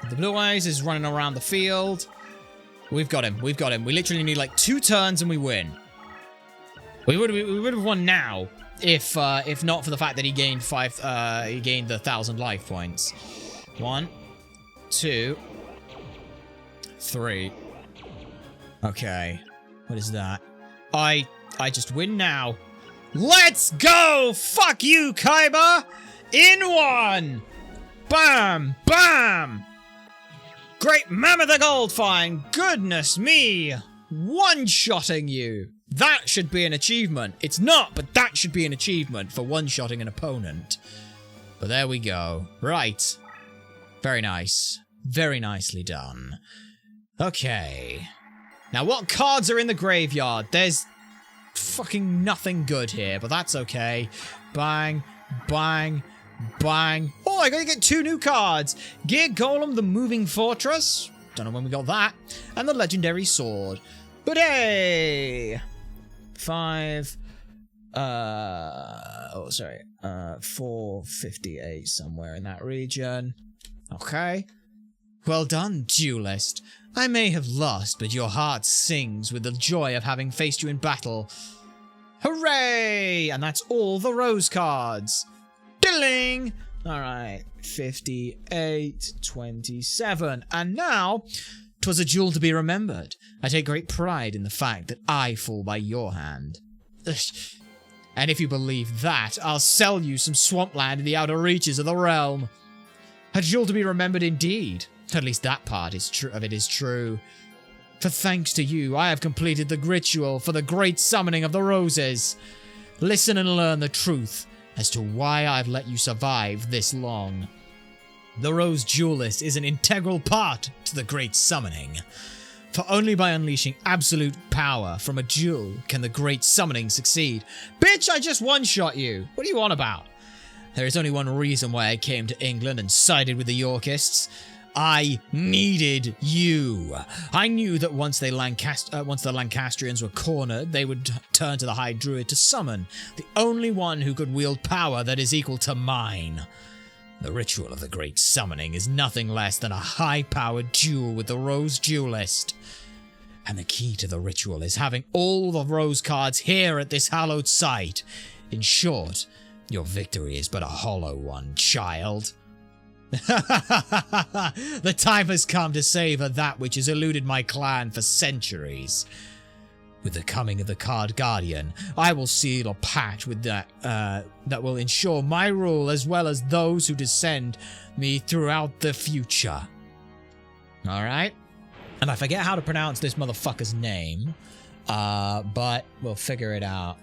A: The Blue Eyes is running around the field. We've got him. We've got him. We literally need like 2 turns and we win. We would have won now if not for the fact that he gained he gained the 1,000 life points. 1, 2, 3. Okay. What is that? I just win now. Let's go! Fuck you, Kaiba! In 1! Bam! Bam! Great Mammoth the Goldfine! Goodness me! One-shotting you! That should be an achievement. It's not, but that should be an achievement for one-shotting an opponent. But there we go. Right. Very nice. Very nicely done. Okay. Now, what cards are in the graveyard? There's fucking nothing good here, but that's okay. Bang, bang, bang. Oh, I gotta get 2 new cards. Gear Golem, the Moving Fortress. Don't know when we got that. And the Legendary Sword. But hey! 5... 458, somewhere in that region. Okay. Well done, Duelist. I may have lost, but your heart sings with the joy of having faced you in battle. Hooray! And that's all the rose cards. Dilling! Alright, 58, 27. And now, 'twas a jewel to be remembered. I take great pride in the fact that I fall by your hand. Ugh. And if you believe that, I'll sell you some swampland in the outer reaches of the realm. A jewel to be remembered indeed. At least that part of it is true. For thanks to you, I have completed the ritual for the great summoning of the roses. Listen and learn the truth as to why I've let you survive this long. The Rose Duelist is an integral part to the great summoning. For only by unleashing absolute power from a jewel can the great summoning succeed. Bitch, I just one-shot you. What are you on about? There is only one reason why I came to England and sided with the Yorkists. I needed you. I knew that once the Lancastrians were cornered, they would turn to the High Druid to summon the only one who could wield power that is equal to mine. The ritual of the Great Summoning is nothing less than a high-powered duel with the Rose Duelist. And the key to the ritual is having all the Rose cards here at this hallowed site. In short, your victory is but a hollow one, child. The time has come to savor that which has eluded my clan for centuries. With the coming of the Card Guardian, I will seal a pact with that will ensure my rule as well as those who descend me throughout the future. Alright? And I forget how to pronounce this motherfucker's name, but we'll figure it out.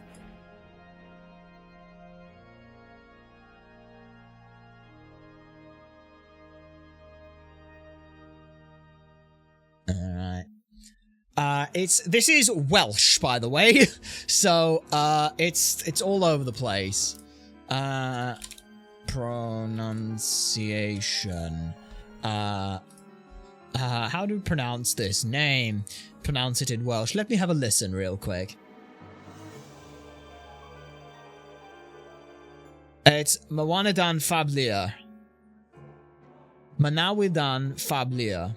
A: Alright. This is Welsh, by the way. So, it's all over the place. Pronunciation. How do we pronounce this name? Pronounce it in Welsh. Let me have a listen real quick. It's Mawanadan Fablia. Manawidan Fablia.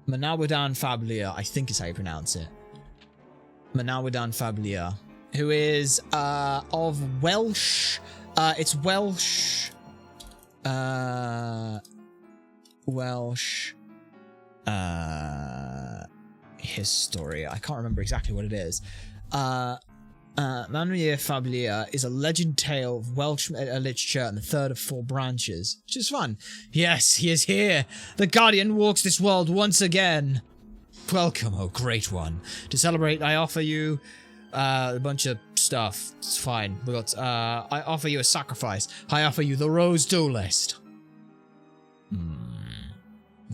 A: Manawidan Fablia, I think is how you pronounce it. Manawidan Fablia, who is of Welsh. It's Welsh. Welsh. History. I can't remember exactly what it is. Manuia Fablia is a legend tale of Welsh literature and the third of 4 branches, which is fun. Yes, he is here. The Guardian walks this world once again. Welcome, oh great one. To celebrate, I offer you a bunch of stuff. It's fine. We got. I offer you a sacrifice. I offer you the Rose Duelist.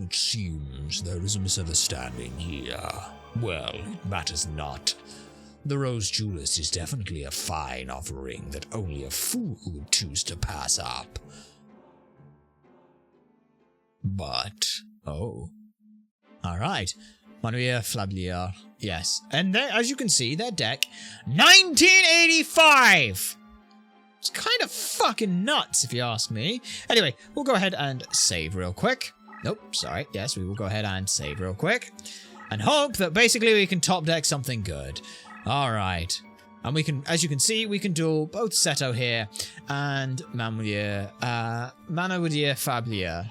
A: It seems there is a misunderstanding here. Well, it matters not. The Rose Duelist is definitely a fine offering that only a fool would choose to pass up. But, oh. Alright. Manuia Fablia, yes. And there, as you can see, their deck, 1985! It's kind of fucking nuts, if you ask me. Anyway, we'll go ahead and save real quick. Nope, sorry. Yes, we will go ahead and save real quick. And hope that basically we can top deck something good. Alright. And we can, as you can see, we can duel both Seto here and Manwir, Manawir Fablier.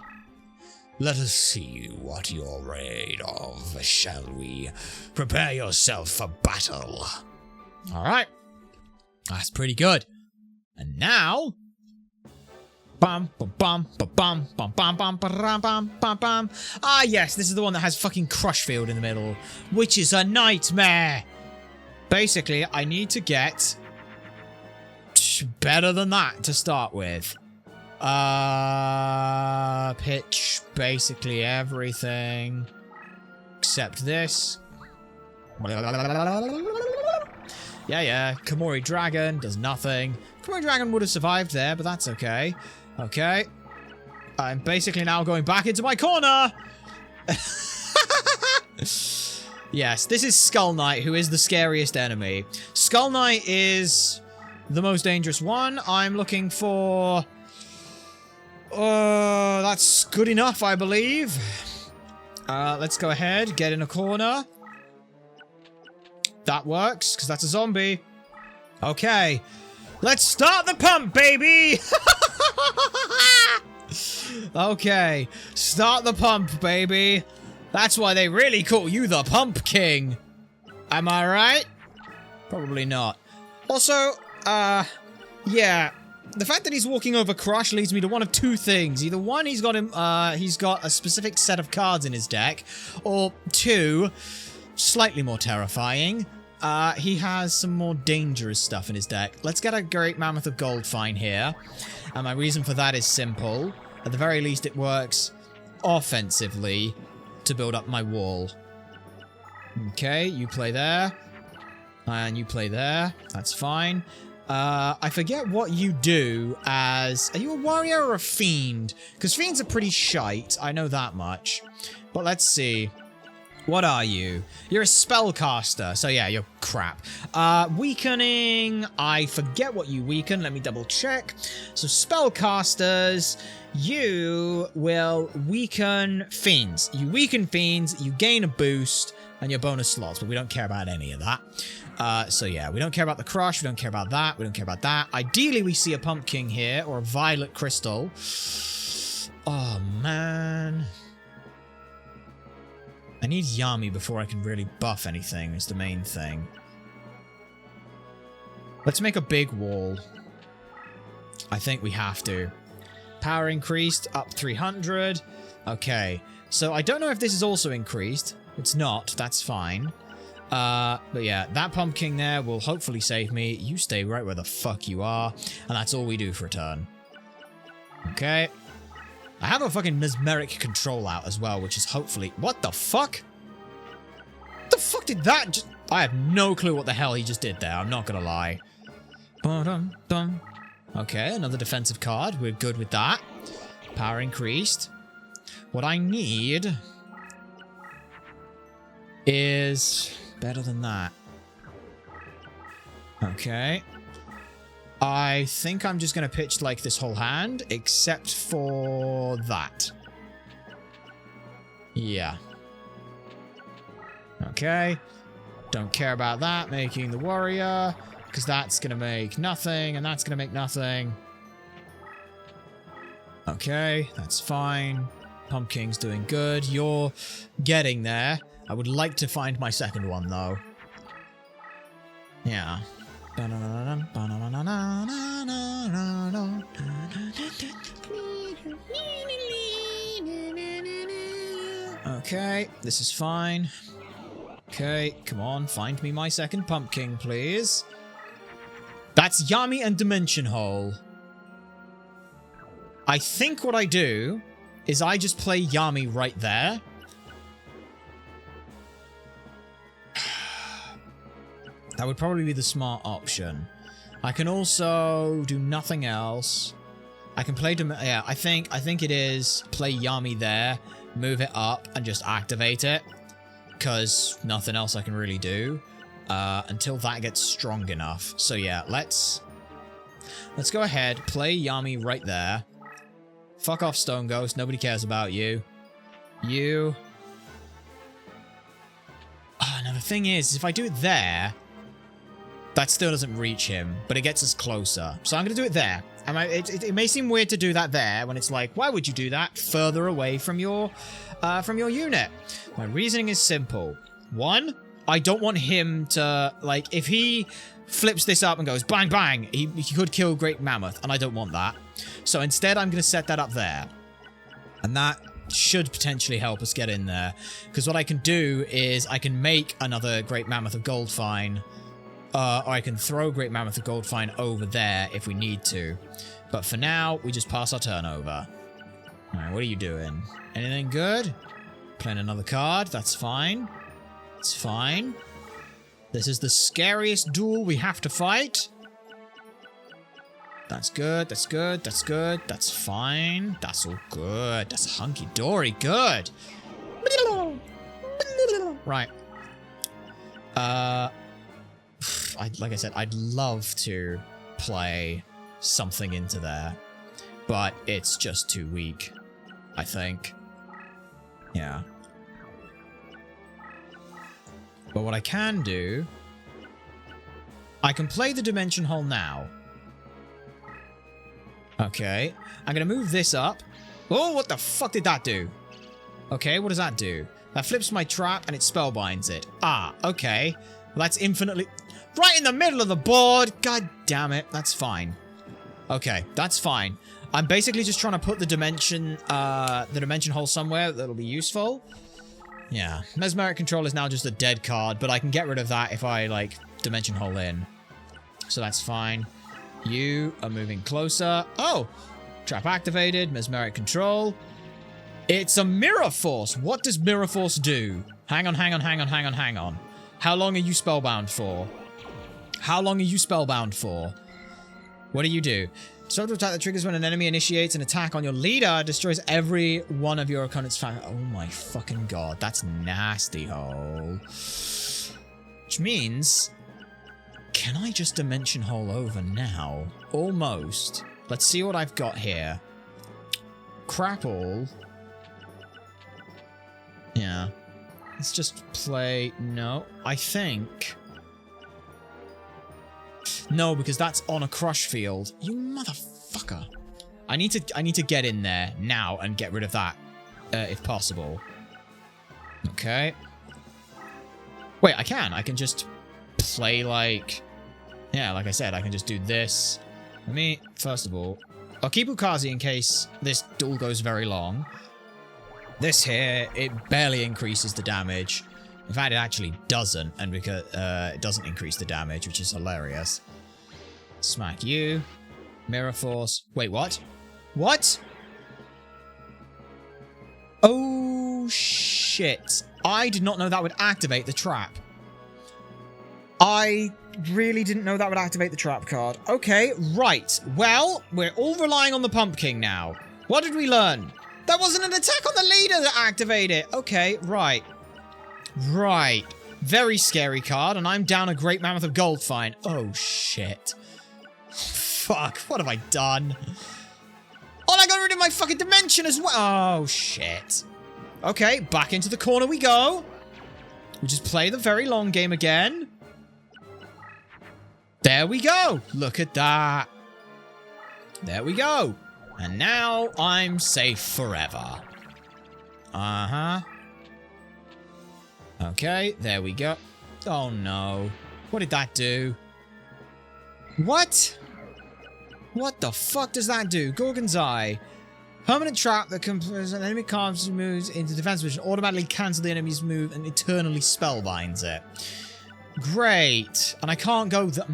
A: Let us see what you're made of, shall we? Prepare yourself for battle. Alright. That's pretty good. And now... Bum, bum, bum, bum, bum, bum, bum, bum, bum, bum, bum, bum. Ah, yes, this is the one that has fucking Crush Field in the middle, which is a nightmare. Basically, I need to get better than that to start with. Pitch basically everything except this. Yeah. Komori Dragon does nothing. Komori Dragon would have survived there, but that's okay. Okay. I'm basically now going back into my corner. Yes, this is Skull Knight, who is the scariest enemy. Skull Knight is the most dangerous one. I'm looking for... that's good enough, I believe. Let's go ahead, get in a corner. That works, because that's a zombie. Okay. Let's start the pump, baby! Okay. Start the pump, baby. That's why they really call you the Pump King. Am I right? Probably not. Also, yeah. The fact that he's walking over Crush leads me to one of two things. Either one, he's got a specific set of cards in his deck, or two, slightly more terrifying, he has some more dangerous stuff in his deck. Let's get a Great Mammoth of Gold Fine here, and my reason for that is simple. At the very least, it works offensively to build up my wall. Okay, you play there, and you play there. That's fine. I forget what you do as... Are you a warrior or a fiend? Because fiends are pretty shite, I know that much. But let's see. What are you? You're a spellcaster, so yeah, you're crap. Weakening, I forget what you weaken, let me double check. So spellcasters, you will weaken fiends. You weaken fiends, you gain a boost, and your bonus slots, but we don't care about any of that. So yeah, we don't care about the Crush, we don't care about that, we don't care about that. Ideally, we see a Pumpkin here, or a Violet Crystal. Oh, man. I need Yami before I can really buff anything, is the main thing. Let's make a big wall. I think we have to. Power increased, up 300. Okay, so I don't know if this is also increased. It's not, that's fine. But yeah, that Pumpkin there will hopefully save me. You stay right where the fuck you are. And that's all we do for a turn. Okay. I have a fucking Mesmeric Control out as well, which is hopefully... What the fuck? What the fuck did that just... I have no clue what the hell he just did there, I'm not gonna lie. Okay, another defensive card. We're good with that. Power increased. What I need... is... better than that. Okay. I think I'm just going to pitch like this whole hand, except for that. Yeah. Okay. Don't care about that, making the warrior, because that's going to make nothing, and that's going to make nothing. Okay, that's fine. Pumpkin's doing good. You're getting there. I would like to find my second one, though. Yeah. Okay, this is fine. Okay, come on, find me my second pumpkin, please. That's Yami and Dimension Hole. I think what I do is I just play Yami right there. That would probably be the smart option. I can also do nothing else. I can play... Yeah, I think it is play Yami there, move it up, and just activate it. Because nothing else I can really do. Until that gets strong enough. So yeah, let's go ahead, play Yami right there. Fuck off, Stone Ghost. Nobody cares about you. You... now the thing is, if I do it there... That still doesn't reach him, but it gets us closer. So I'm going to do it there. And it may seem weird to do that there when it's like, why would you do that further away from your unit? My reasoning is simple. One, I don't want him to, like, if he flips this up and goes bang, bang, he could kill Great Mammoth, and I don't want that. So instead, I'm going to set that up there. And that should potentially help us get in there. Because what I can do is I can make another Great Mammoth of Goldfine, or I can throw Great Mammoth of Goldfine over there if we need to. But for now, we just pass our turn over. Alright, what are you doing? Anything good? Playing another card, that's fine. It's fine. This is the scariest duel we have to fight. That's good, that's good, that's good, that's fine. That's all good. That's hunky-dory good. Right. Like I said, I'd love to play something into there, but it's just too weak, I think. Yeah. But what I can do, I can play the Dimension Hole now. Okay, I'm gonna move this up. Oh, what the fuck did that do? Okay, what does that do? That flips my trap and it spellbinds it. Ah, okay. Well, that's infinitely... Right in the middle of the board! God damn it, that's fine. Okay, that's fine. I'm basically just trying to put the dimension hole somewhere that'll be useful. Yeah, Mesmeric Control is now just a dead card, but I can get rid of that if I, like, Dimension Hole in. So that's fine. You are moving closer. Oh! Trap activated, Mesmeric Control. It's a Mirror Force. What does Mirror Force do? Hang on. How long are you spellbound for? How long are you spellbound for? What do you do? Social attack that triggers when an enemy initiates an attack on your leader, destroys every one of your opponent's family. Oh my fucking god, that's nasty hole. Which means, can I just Dimension Hole over now? Almost. Let's see what I've got here. Crapple. Yeah. Let's just play... No, I think... No, because that's on a crush field. You motherfucker. I need to get in there now and get rid of that, if possible. Okay. Wait, I can. I can just play like... Yeah, like I said, I can just do this. Let me, first of all... I'll keep Ukazi in case this duel goes very long. This here, it barely increases the damage. In fact, it actually doesn't, and because it doesn't increase the damage, which is hilarious. Smack you. Mirror Force. Wait, what? What? Oh, shit. I did not know that would activate the trap. I really didn't know that would activate the trap card. Okay, right. Well, we're all relying on the Pumpkin now. What did we learn? That wasn't an attack on the leader that activated it. Okay, right. Right. Very scary card, and I'm down a Great Mammoth of Goldfine. Oh, shit. Fuck, what have I done? Oh, I got rid of my fucking dimension as well. Oh, shit. Okay, back into the corner we go. We just play the very long game again. There we go. Look at that. There we go. And now I'm safe forever. Uh-huh. Okay, there we go. Oh, no. What did that do? What? What the fuck does that do? Gorgon's Eye. Permanent trap that completes an enemy card's moves into defense position, automatically cancel the enemy's move and eternally spellbinds it. Great. And I can't go the...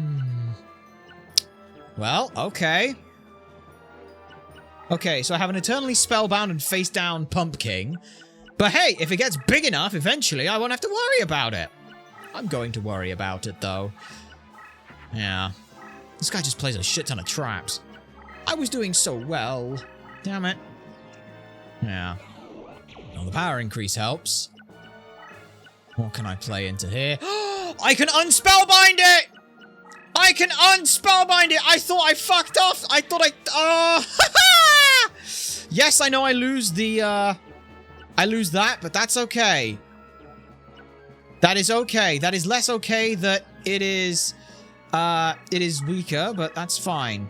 A: Well, okay. Okay, so I have an eternally spellbound and face down Pumpkin. But hey, if it gets big enough, eventually I won't have to worry about it. I'm going to worry about it, though. Yeah. This guy just plays a shit ton of traps. I was doing so well. Damn it. Yeah. Well, the power increase helps. What can I play into here? I can unspellbind it! I can unspellbind it! I thought I fucked off! I thought I... Oh! Yes, I know I lose the... I lose that, but that's okay. That is okay. That is less okay that it is... It is weaker, but that's fine.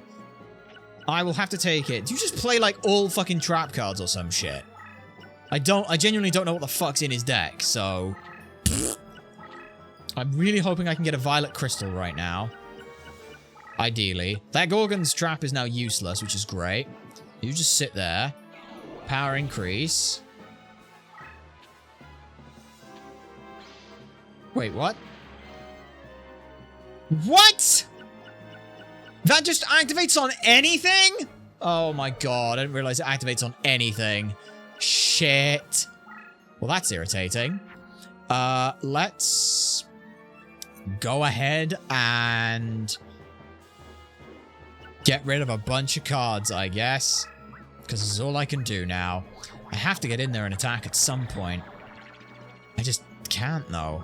A: I will have to take it. Do you just play, like, all fucking trap cards or some shit? I genuinely don't know what the fuck's in his deck, so... I'm really hoping I can get a violet crystal right now. Ideally. That Gorgon's trap is now useless, which is great. You just sit there. Power increase. Wait, what? What? That just activates on anything? Oh my god, I didn't realize it activates on anything. Shit. Well, that's irritating. Let's go ahead and get rid of a bunch of cards, I guess. Because this is all I can do now. I have to get in there and attack at some point. I just can't, though.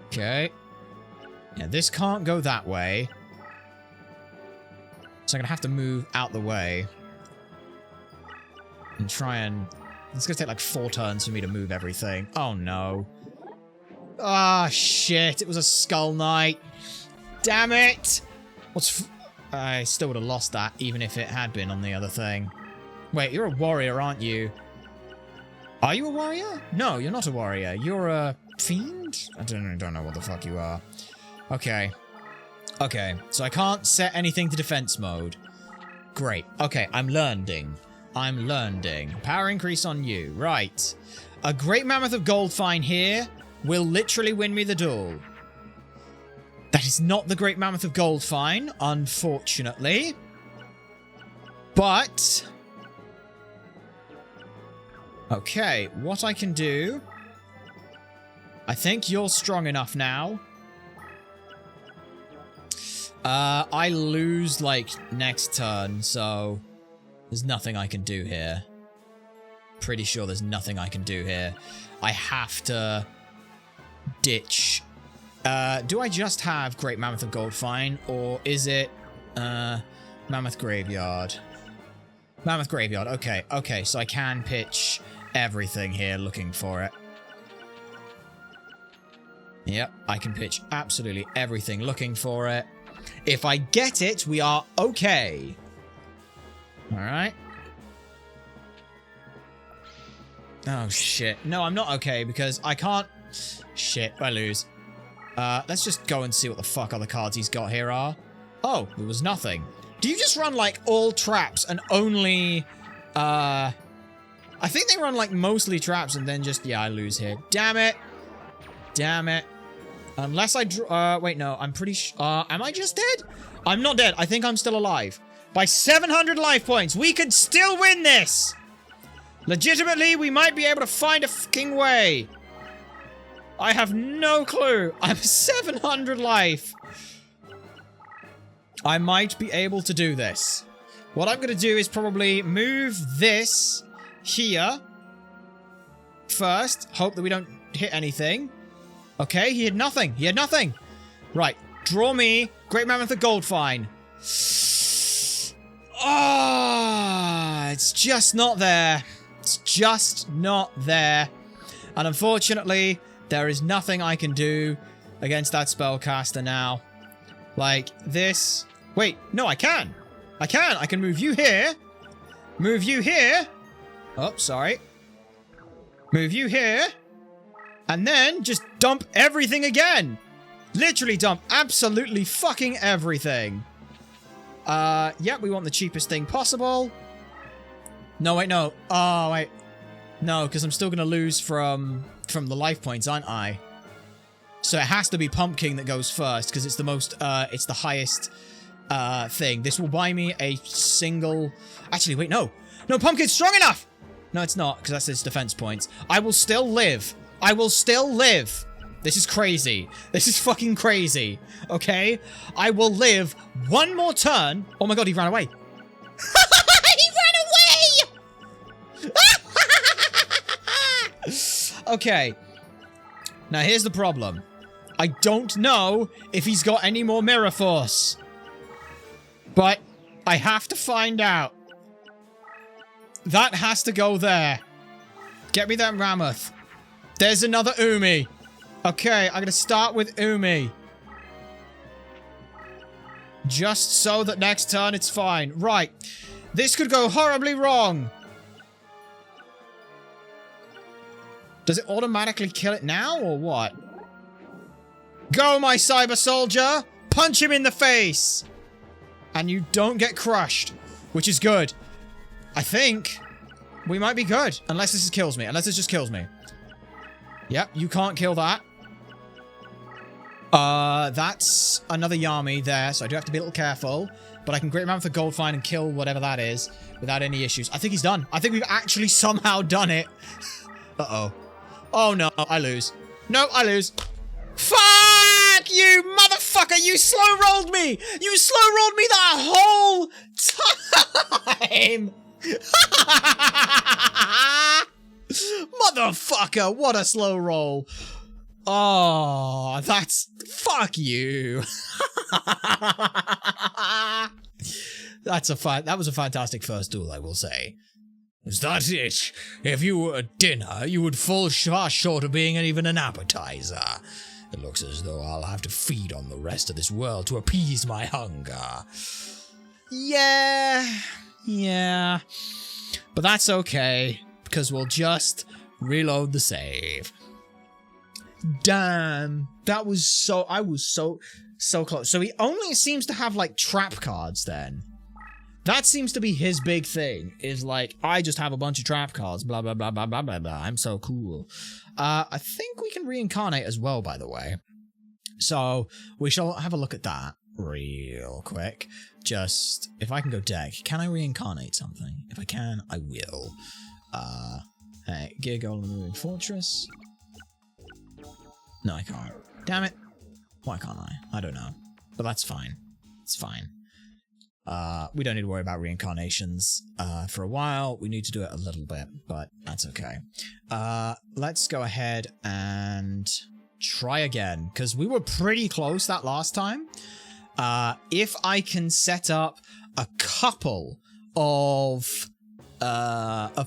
A: Okay. Yeah, this can't go that way. So I'm gonna have to move out the way. And try and... It's gonna take like 4 turns for me to move everything. Oh no. Ah, shit. It was a Skull Knight. Damn it! I still would have lost that, even if it had been on the other thing. Wait, you're a warrior, aren't you? Are you a warrior? No, you're not a warrior. You're a fiend? I don't know what the fuck you are. Okay. Okay, so I can't set anything to defense mode. Great. Okay, I'm learning. I'm learning. Power increase on you. Right. A Great Mammoth of Goldfine here will literally win me the duel. That is not the Great Mammoth of Goldfine, unfortunately. But... okay, what I can do... I think you're strong enough now. I lose, like, next turn, so... there's nothing I can do here. Pretty sure there's nothing I can do here. I have to... ditch. Do I just have Great Mammoth of Goldfine, or is it... Mammoth Graveyard? Mammoth Graveyard, okay. Okay, so I can pitch everything here looking for it. Yep, I can pitch absolutely everything looking for it. If I get it, we are okay. Alright. Oh, shit. No, I'm not okay, because I can't... shit, I lose. Let's just go and see what the fuck other cards he's got here are. Oh, there was nothing. Do you just run, like, all traps and only... I think they run, like, mostly traps and then just... yeah, I lose here. Damn it. Damn it. Unless I... wait, no. I'm pretty sure... am I just dead? I'm not dead. I think I'm still alive. By 700 life points, we could still win this! Legitimately, we might be able to find a fucking way. I have no clue. I'm 700 life. I might be able to do this. What I'm going to do is probably move this here first. Hope that we don't hit anything. Okay, he had nothing. He had nothing. Right. Draw me Great Mammoth of Goldfine. Ah, it's just not there. It's just not there. And unfortunately, there is nothing I can do against that spellcaster now. Like, this... wait, no, I can. I can. I can move you here. Move you here. Oh, sorry. Move you here. And then just dump everything again. Literally dump absolutely fucking everything. Yep, we want the cheapest thing possible. No, wait, no. Oh, wait. No, because I'm still going to lose from the life points, aren't I? So it has to be Pumpkin that goes first, because it's the most, it's the highest, thing. This will buy me a single... actually, wait, no. No, Pumpkin's strong enough! No, it's not, because that's its defense points. I will still live. I will still live. This is crazy. This is fucking crazy. Okay? I will live one more turn. Oh my god, he ran away. He ran away! Okay. Now, here's the problem. I don't know if he's got any more Mirror Force. But I have to find out. That has to go there. Get me that Mammoth. There's another Umi. Okay, I'm going to start with Umi. Just so that next turn it's fine. Right. This could go horribly wrong. Does it automatically kill it now or what? Go, my cyber soldier! Punch him in the face! And you don't get crushed, which is good. I think we might be good. Unless this kills me. Unless this just kills me. Yep, you can't kill that. That's another Yami there, so I do have to be a little careful. But I can Great Man for Gold Find and kill whatever that is without any issues. I think he's done. I think we've actually somehow done it. Uh-oh. Oh, no. I lose. No, I lose. Fuck you, motherfucker! You slow-rolled me! You slow-rolled me that whole time! Motherfucker, what a slow roll. Oh, that's... Fuck you. That was a fantastic first duel, I will say. Is that it? If you were a dinner, you would fall far short of being even an appetizer. It looks as though I'll have to feed on the rest of this world to appease my hunger. Yeah. But that's okay, because we'll just reload the save. Damn. That was so... I was so close. So he only seems to have, like, trap cards then. That seems to be his big thing, is like, I just have a bunch of trap cards, blah, blah, blah, blah, blah, blah, blah. I'm so cool. I think we can reincarnate as well, by the way. So, we shall have a look at that real quick. Just, if I can go deck, can I reincarnate something? If I can, I will. Hey, Gear Golem Moving Fortress. No, I can't. Damn it. Why can't I? I don't know. But that's fine. It's fine. We don't need to worry about reincarnations for a while. We need to do it a little bit, but that's okay. Let's go ahead and try again, because we were pretty close that last time. If I can set up a couple of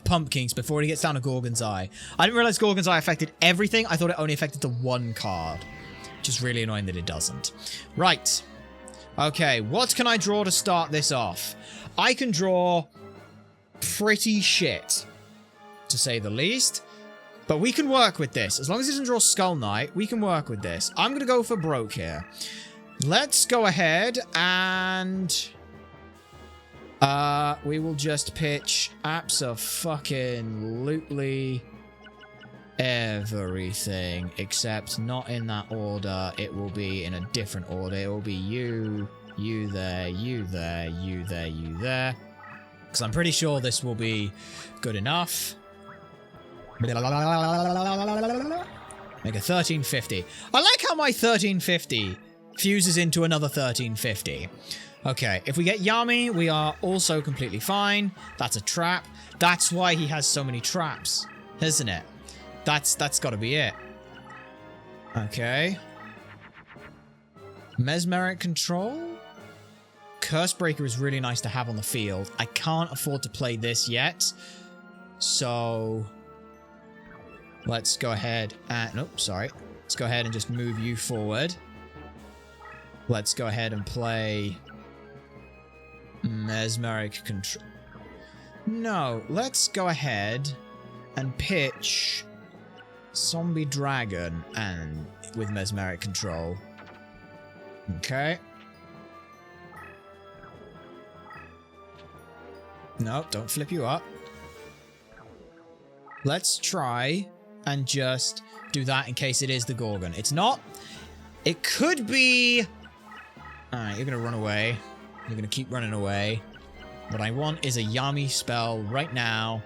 A: Pumpkins before he gets down to Gorgon's Eye. I didn't realize Gorgon's Eye affected everything. I thought it only affected the one card, which is really annoying that it doesn't. Right. Okay, what can I draw to start this off? I can draw pretty shit, to say the least. But we can work with this. As long as it doesn't draw Skull Knight, we can work with this. I'm going to go for broke here. Let's go ahead and... we will just pitch abso-fucking-lutely everything, except not in that order. It will be in a different order. It will be you there, you there, you there, you there. Because I'm pretty sure this will be good enough. Make a 1350. I like how my 1350 fuses into another 1350. Okay, if we get Yami, we are also completely fine. That's a trap. That's why he has so many traps, isn't it? That's got to be it. Okay. Mesmeric Control? Cursebreaker is really nice to have on the field. I can't afford to play this yet. So... let's go ahead and... nope, sorry. Let's go ahead and just move you forward. Let's go ahead and play... Mesmeric Control. No, let's go ahead and pitch... Zombie Dragon and with Mesmeric Control. Okay. No, don't flip you up. Let's try and just do that in case it is the Gorgon. It's not. It could be... alright, you're gonna run away. You're gonna keep running away. What I want is a Yami spell right now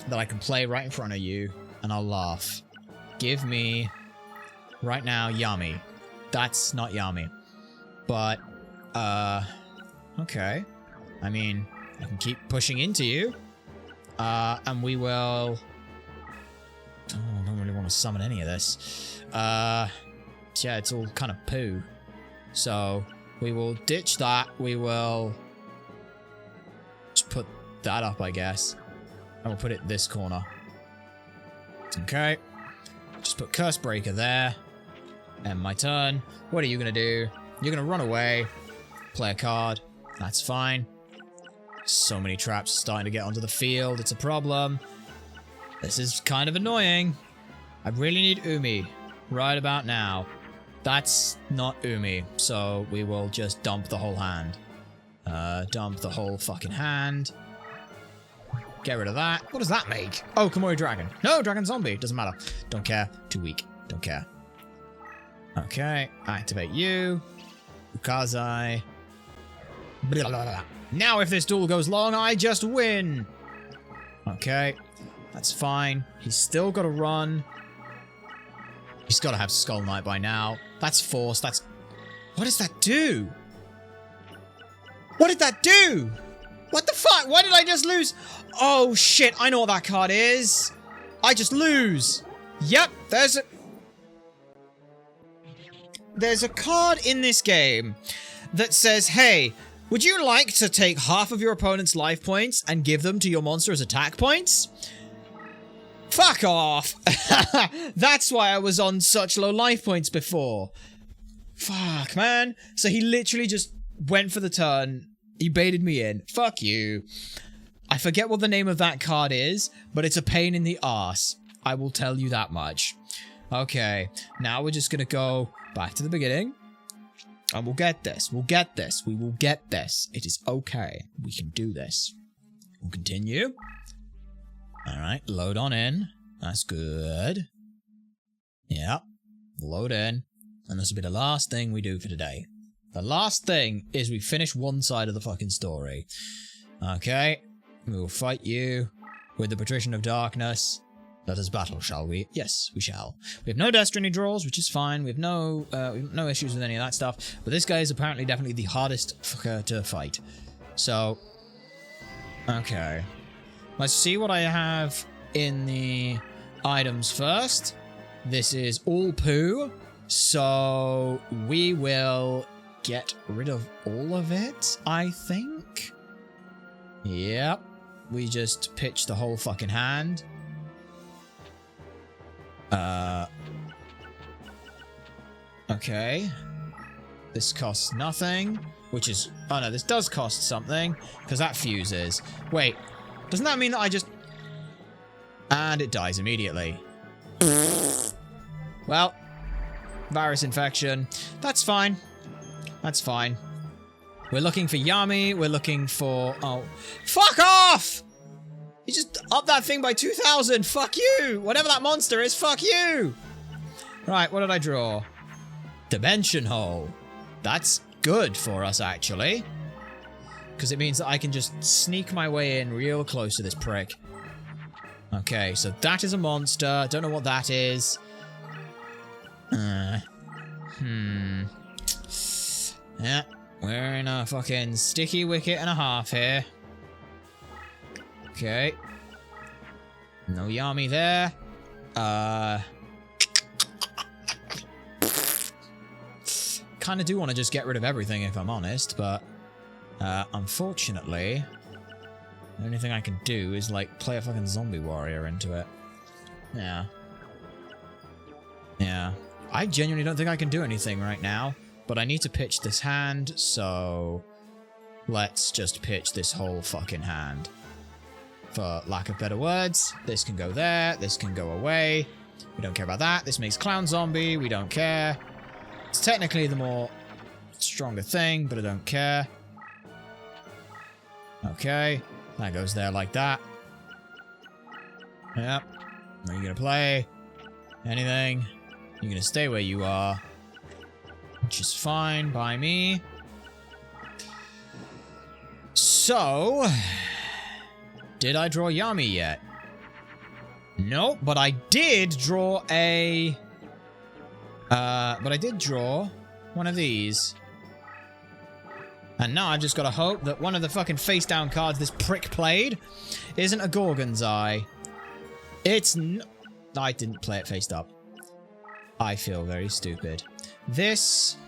A: that I can play right in front of you, and I'll laugh. Give me, right now, Yami. That's not Yami. But, okay. I mean, I can keep pushing into you. And we will... oh, I don't really want to summon any of this. Yeah, it's all kind of poo. So, we will ditch that. We will... just put that up, I guess. And we'll put it this corner. Okay. Just put Cursebreaker there. And my turn. What are you going to do? You're going to run away. Play a card. That's fine. So many traps starting to get onto the field. It's a problem. This is kind of annoying. I really need Umi right about now. That's not Umi, so we will just dump the whole hand. Dump the whole fucking hand. Get rid of that. What does that make? Oh, Komori Dragon. No, Dragon Zombie. Doesn't matter. Don't care. Too weak. Don't care. Okay. Activate you. Ukazai. Blah, blah, blah. Now if this duel goes long, I just win. Okay. That's fine. He's still got to run. He's got to have Skull Knight by now. That's force. That's... What does that do? What did that do? What the fuck? Why did I just lose? Oh, shit. I know what that card is. I just lose. Yep. There's a card in this game that says, hey, would you like to take half of your opponent's life points and give them to your monster as attack points? Fuck off. That's why I was on such low life points before. Fuck, man. So he literally just went for the turn. He baited me in. Fuck you. I forget what the name of that card is, but it's a pain in the arse. I will tell you that much. Okay, now we're just gonna go back to the beginning. And we'll get this. We'll get this. We will get this. It is okay. We can do this. We'll continue. Alright, load on in. That's good. Yep. Load in. And this will be the last thing we do for today. The last thing is we finish one side of the fucking story. Okay. We will fight you with the Patrician of Darkness. Let us battle, shall we? Yes, we shall. We have no Destiny draws, which is fine. We have no issues with any of that stuff. But this guy is apparently definitely the hardest fucker to fight. So, okay. Let's see what I have in the items first. This is all poo. So, we will get rid of all of it, I think. Yep. We just pitch the whole fucking hand. Okay. This costs nothing, which is... Oh no, this does cost something, because that fuses. Wait, doesn't that mean that I just... And it dies immediately. Well, virus infection. That's fine. That's fine. We're looking for Yami, we're looking for... Oh, fuck off! You just upped that thing by 2,000. Fuck you. Whatever that monster is, fuck you. Right, what did I draw? Dimension Hole. That's good for us, actually. Because it means that I can just sneak my way in real close to this prick. Okay, so that is a monster. Don't know what that is. Yeah, we're in a fucking sticky wicket and a half here. Okay. No Yami there. Kind of do want to just get rid of everything if I'm honest, but unfortunately, the only thing I can do is like play a fucking zombie warrior into it. Yeah. Yeah. I genuinely don't think I can do anything right now, but I need to pitch this hand, so let's just pitch this whole fucking hand. For lack of better words, this can go there, this can go away. We don't care about that. This makes Clown Zombie, we don't care. It's technically the more stronger thing, but I don't care. Okay, that goes there like that. Yep. Are you gonna play? Anything? You're gonna stay where you are. Which is fine by me. So... Did I draw Yami yet? Nope, but I did draw a... But I did draw one of these. And now I've just got to hope that one of the fucking face-down cards this prick played isn't a Gorgon's Eye. It's I didn't play it face up. I feel very stupid. This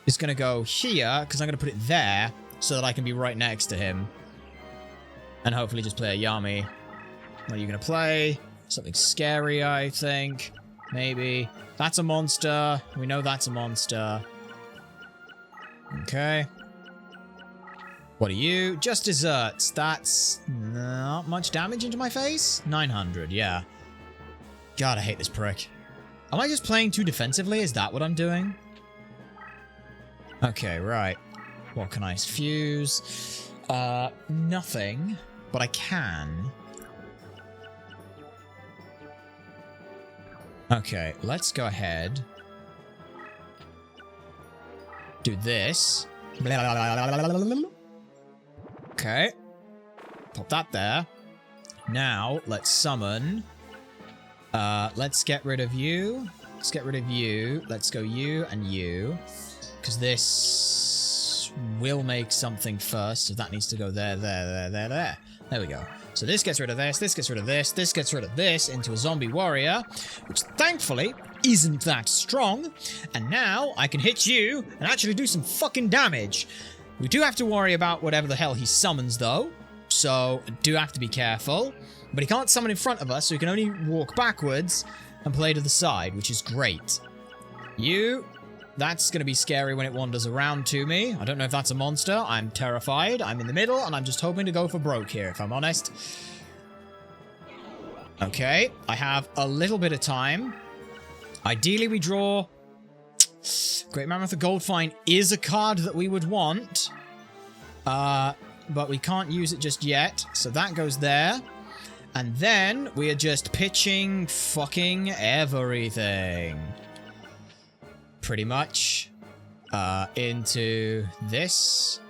A: is going to go here, because I'm going to put it there, so that I can be right next to him. And hopefully just play a Yami. What are you going to play? Something scary, I think. Maybe. That's a monster. We know that's a monster. Okay. What are you? Just desserts. That's not much damage into my face? 900, yeah. God, I hate this prick. Am I just playing too defensively? Is that what I'm doing? Okay, right. What can I fuse? Nothing. But I can. Okay, let's go ahead. Do this. Okay. Pop that there. Now, let's summon. Let's get rid of you. Let's get rid of you. Let's go you and you. Because this will make something first. So that needs to go there, there. There we go. So this gets rid of this gets rid of this gets rid of this into a zombie warrior, which thankfully isn't that strong. And now I can hit you and actually do some fucking damage. We do have to worry about whatever the hell he summons though, so I do have to be careful. But he can't summon in front of us, so he can only walk backwards and play to the side, which is great. You, that's going to be scary when it wanders around to me. I don't know if that's a monster. I'm terrified. I'm in the middle, and I'm just hoping to go for broke here, if I'm honest. Okay, I have a little bit of time. Ideally, we draw... Great Mammoth of Goldfine is a card that we would want. But we can't use it just yet, so that goes there. And then we are just pitching fucking everything. Pretty much. Into this.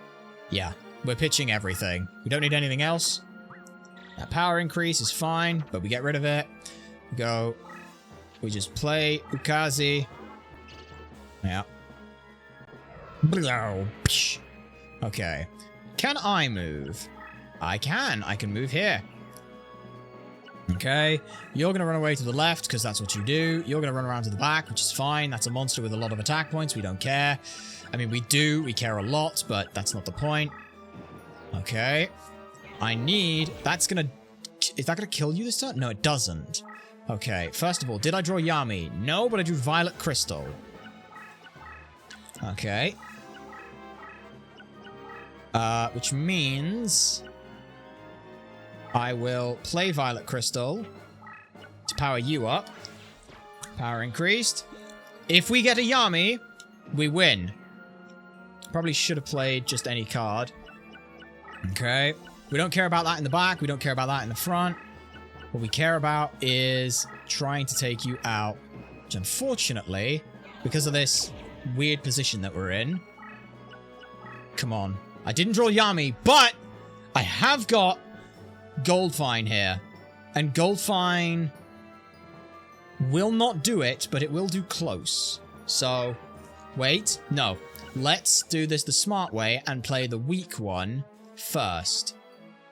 A: Yeah, we're pitching everything. We don't need anything else. That power increase is fine, but we get rid of it. We go. We just play Ukazi. Yeah. Okay. Can I move? I can. I can move here. Okay, you're going to run away to the left, because that's what you do. You're going to run around to the back, which is fine. That's a monster with a lot of attack points. We don't care. I mean, we do. We care a lot, but that's not the point. Okay. I need... That's going to... Is that going to kill you this turn? No, it doesn't. Okay, first of all, did I draw Yami? No, but I drew Violet Crystal. Okay. Which means... I will play Violet Crystal to power you up. Power increased. If we get a Yami, we win. Probably should have played just any card. Okay. We don't care about that in the back. We don't care about that in the front. What we care about is trying to take you out. Which unfortunately, because of this weird position that we're in... Come on. I didn't draw Yami, but I have got... Goldfine here. And Goldfine will not do it, but it will do close. So, wait. No. Let's do this the smart way and play the weak one first.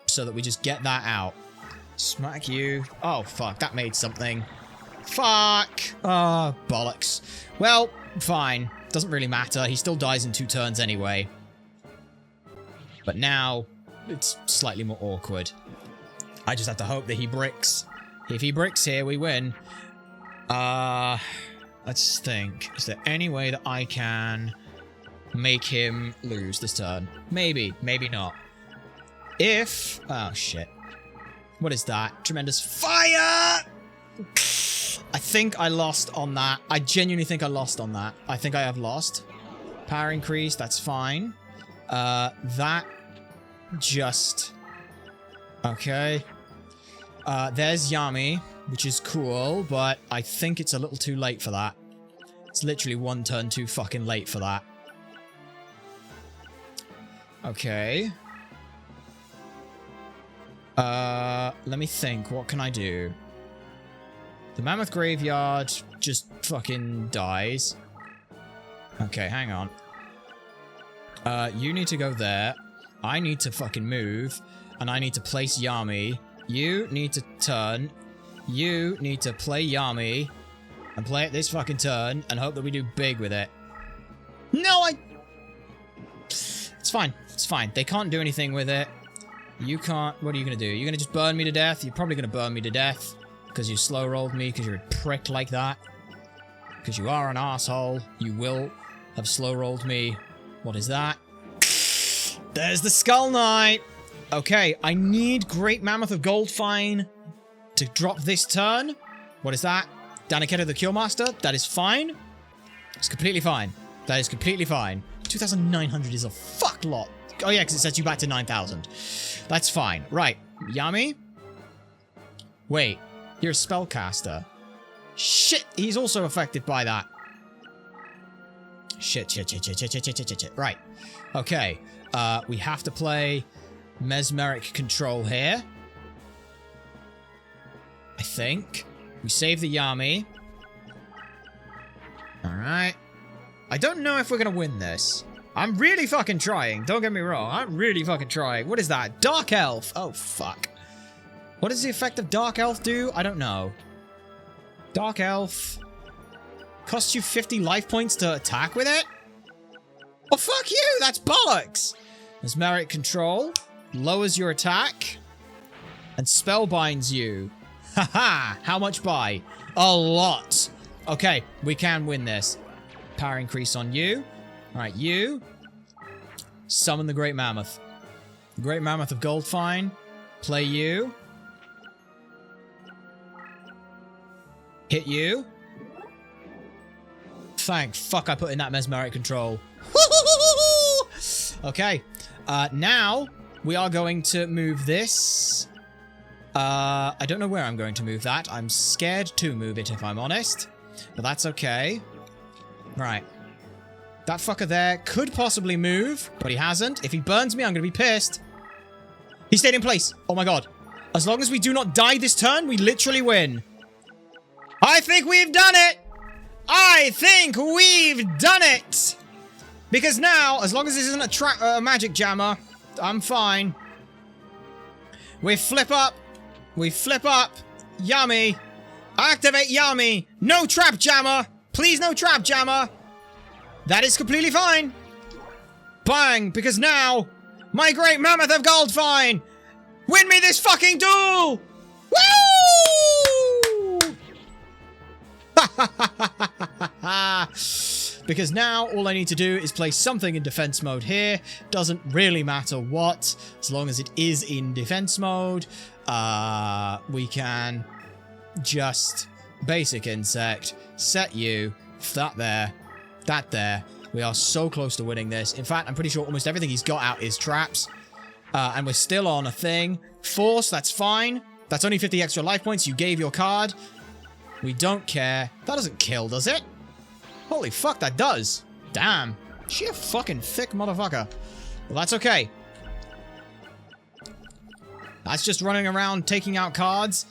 A: So that we just get that out. Smack you. Oh, fuck. That made something. Fuck. Oh, bollocks. Well, fine. Doesn't really matter. He still dies in 2 turns anyway. But now, it's slightly more awkward. I just have to hope that he bricks. If he bricks here, we win. Let's think. Is there any way that I can make him lose this turn? Maybe. Maybe not. If... Oh, shit. What is that? Tremendous fire! I think I lost on that. I genuinely think I lost on that. I think I have lost. Power increase, that's fine. That just... Okay. There's Yami, which is cool, but I think it's a little too late for that. It's literally 1 turn too fucking late for that. Okay. Let me think. What can I do? The Mammoth Graveyard just fucking dies. Okay, hang on. You need to go there. I need to fucking move. And I need to place Yami. You need to turn. You need to play Yami. And play it this fucking turn. And hope that we do big with it. No, It's fine. It's fine. They can't do anything with it. You can't... What are you going to do? You're going to just burn me to death? You're probably going to burn me to death. Because you slow-rolled me. Because you're a prick like that. Because you are an asshole. You will have slow-rolled me What is that? There's the Skull Knight. Okay, I need Great Mammoth of Goldfine to drop this turn. What is that? Daniketto the Cure Master. That is fine. It's completely fine. That is completely fine. 2,900 is a fuck lot. Oh yeah, because it sets you back to 9,000. That's fine. Right. Yami? Wait. You're a spellcaster. Shit, he's also affected by that. Shit. Right. Okay. We have to play Mesmeric Control here. I think. We save the Yami. Alright. I don't know if we're gonna win this. I'm really fucking trying. Don't get me wrong. I'm really fucking trying. What is that? Dark Elf. Oh, fuck. What does the effect of Dark Elf do? I don't know. Dark Elf. Costs you 50 life points to attack with it? Oh, fuck you! That's bollocks! Mesmeric Control. Lowers your attack. And spellbinds you. Haha! How much by? A lot! Okay, we can win this. Power increase on you. Alright, you. Summon the Great Mammoth. The Great Mammoth of Goldfine. Play you. Hit you. Thank fuck I put in that Mesmeric Control. Okay. Now, we are going to move this. I don't know where I'm going to move that. I'm scared to move it, if I'm honest. But that's okay. Right. That fucker there could possibly move, but he hasn't. If he burns me, I'm going to be pissed. He stayed in place. Oh my god. As long as we do not die this turn, we literally win. I think we've done it! I think we've done it! Because now, as long as this isn't a magic jammer, I'm fine. We flip up. We flip up. Yami. Activate Yami. No trap jammer. Please no trap jammer. That is completely fine. Bang. Because now, my Great Mammoth of Goldfine. Win me this fucking duel. Woo! Because now all I need to do is play something in defense mode here. Doesn't really matter what, as long as it is in defense mode. We can just basic insect, set you, that there. We are so close to winning this. In fact, I'm pretty sure almost everything he's got out is traps. And we're still on a thing. Force, that's fine. That's only 50 extra life points. You gave your card. We don't care. That doesn't kill, does it? Holy fuck, that does. Damn. She a fucking thick motherfucker. Well, that's okay. That's just running around taking out cards.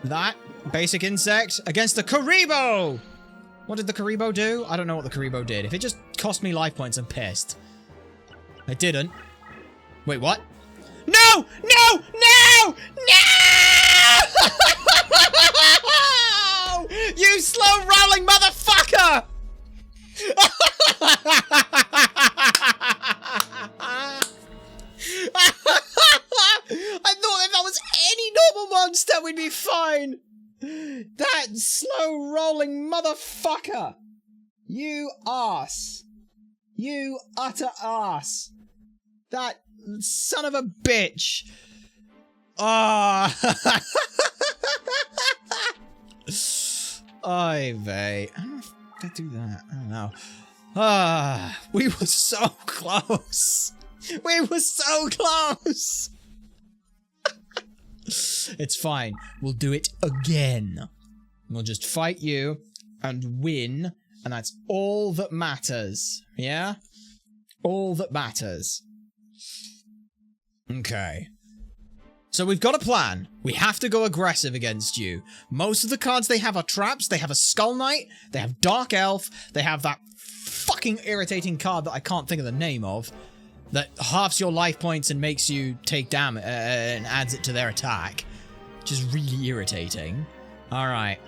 A: That. Basic insect against the Karibo! What did the Karibo do? I don't know what the Karibo did. If it just cost me life points, I'm pissed. It didn't. Wait, what? No! No! No! No! You slow rolling motherfucker! I thought if that was any normal monster, we'd be fine. That slow rolling motherfucker. You ass. You utter ass. That son of a bitch. Ah. Oy vey. I don't know if I do that. I don't know. Ah, we were so close. We were so close. It's fine. We'll do it again. We'll just fight you and win, and that's all that matters. Yeah? All that matters. Okay. So we've got a plan. We have to go aggressive against you. Most of the cards they have are traps. They have a Skull Knight. They have Dark Elf. They have that fucking irritating card that I can't think of the name of. That halves your life points and makes you take damage and adds it to their attack. Which is really irritating. Alright.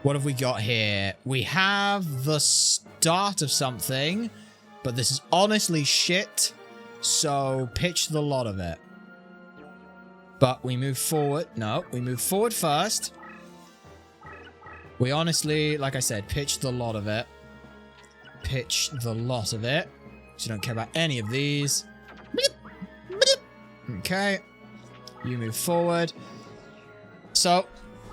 A: What have we got here? We have the start of something. But this is honestly shit. So pitch the lot of it. But we move forward. No, we move forward first. We honestly, like I said, pitched the lot of it. pitch the lot of it. So don't care about any of these. Okay. You move forward. So,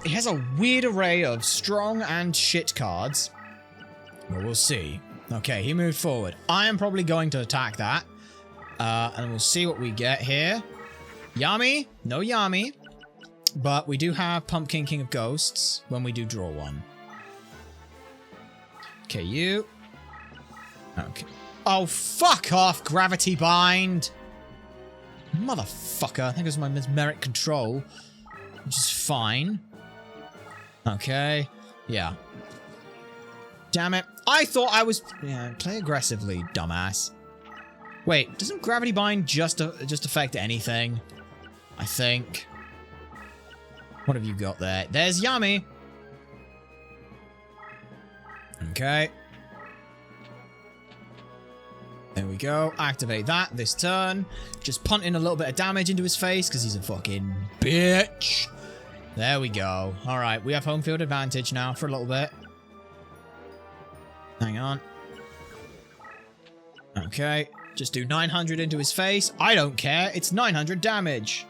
A: he has a weird array of strong and shit cards. Well, we'll see. Okay, he moved forward. I am probably going to attack that. And we'll see what we get here. Yami. No Yami. But we do have Pumpkin King of Ghosts when we do draw one. Okay, you. Okay. Oh, fuck off, Gravity Bind! Motherfucker. I think it was my Mesmeric Control. Which is fine. Okay. Yeah. Damn it. I thought I was... Yeah, play aggressively, dumbass. Wait, doesn't Gravity Bind just affect anything? I think. What have you got there? There's Yami! Okay. There we go. Activate that this turn. Just punt in a little bit of damage into his face because he's a fucking bitch. There we go. Alright, we have home field advantage now for a little bit. Hang on. Okay. Just do 900 into his face. I don't care. It's 900 damage.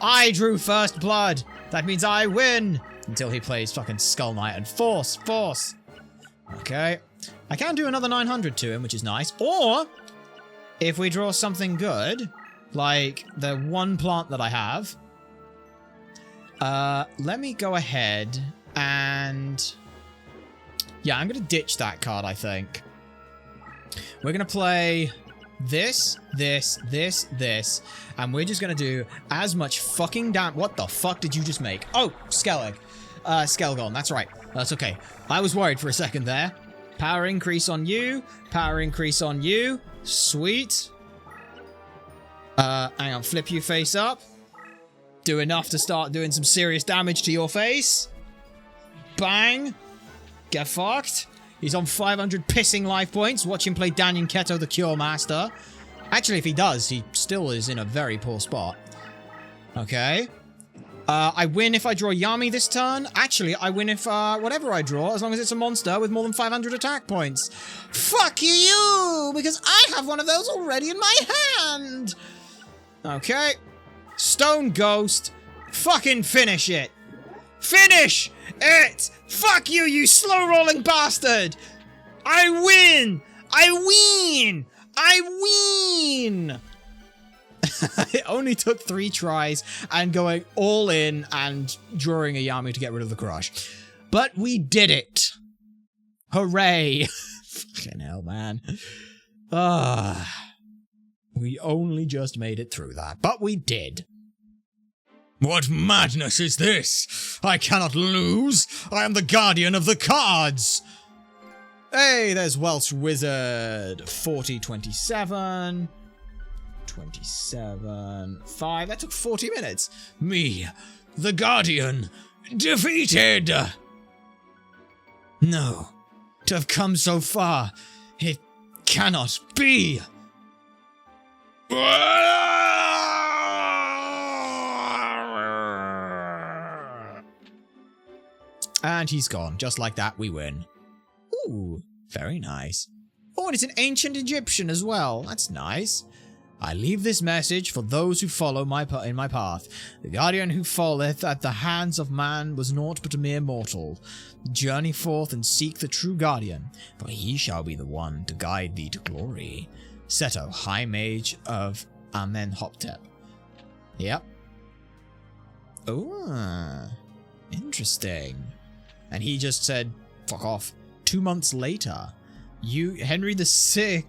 A: I drew first blood. That means I win. Until he plays fucking Skull Knight and Force. Okay. I can do another 900 to him, which is nice. Or, if we draw something good, like the one plant that I have, let me go ahead and... Yeah, I'm going to ditch that card, I think. We're going to play this, and we're just going to do as much fucking damage. What the fuck did you just make? Oh, Skellig. Skelgon, that's right. That's okay. I was worried for a second there. Power increase on you. Power increase on you. Sweet. Hang on, flip you face up. Do enough to start doing some serious damage to your face. Bang. Get fucked. He's on 500 pissing life points. Watch him play Danyan Keto, the Cure Master. Actually, if he does, he still is in a very poor spot. Okay. I win if I draw Yami this turn. Actually, I win if whatever I draw, as long as it's a monster with more than 500 attack points. Fuck you! Because I have one of those already in my hand! Okay. Stone Ghost. Fucking finish it. Finish it! Fuck you, you slow-rolling bastard! I win! It only took 3 tries and going all in and drawing a Yami to get rid of the crush. But we did it! Hooray! Fucking hell, man. We only just made it through that, but we did. What madness is this? I cannot lose. I am the guardian of the cards. Hey, there's Welsh Wizard. 40, 27. 27, 5. That took 40 minutes. Me, the guardian, defeated. No, to have come so far, it cannot be. And he's gone. Just like that, we win. Ooh, very nice. Oh, and it's an ancient Egyptian as well. That's nice. I leave this message for those who follow in my path. The guardian who falleth at the hands of man was naught but a mere mortal. Journey forth and seek the true guardian, for he shall be the one to guide thee to glory. Seto, High Mage of Amenhotep. Yep. Oh, interesting. And he just said, fuck off. 2 months later, Henry VII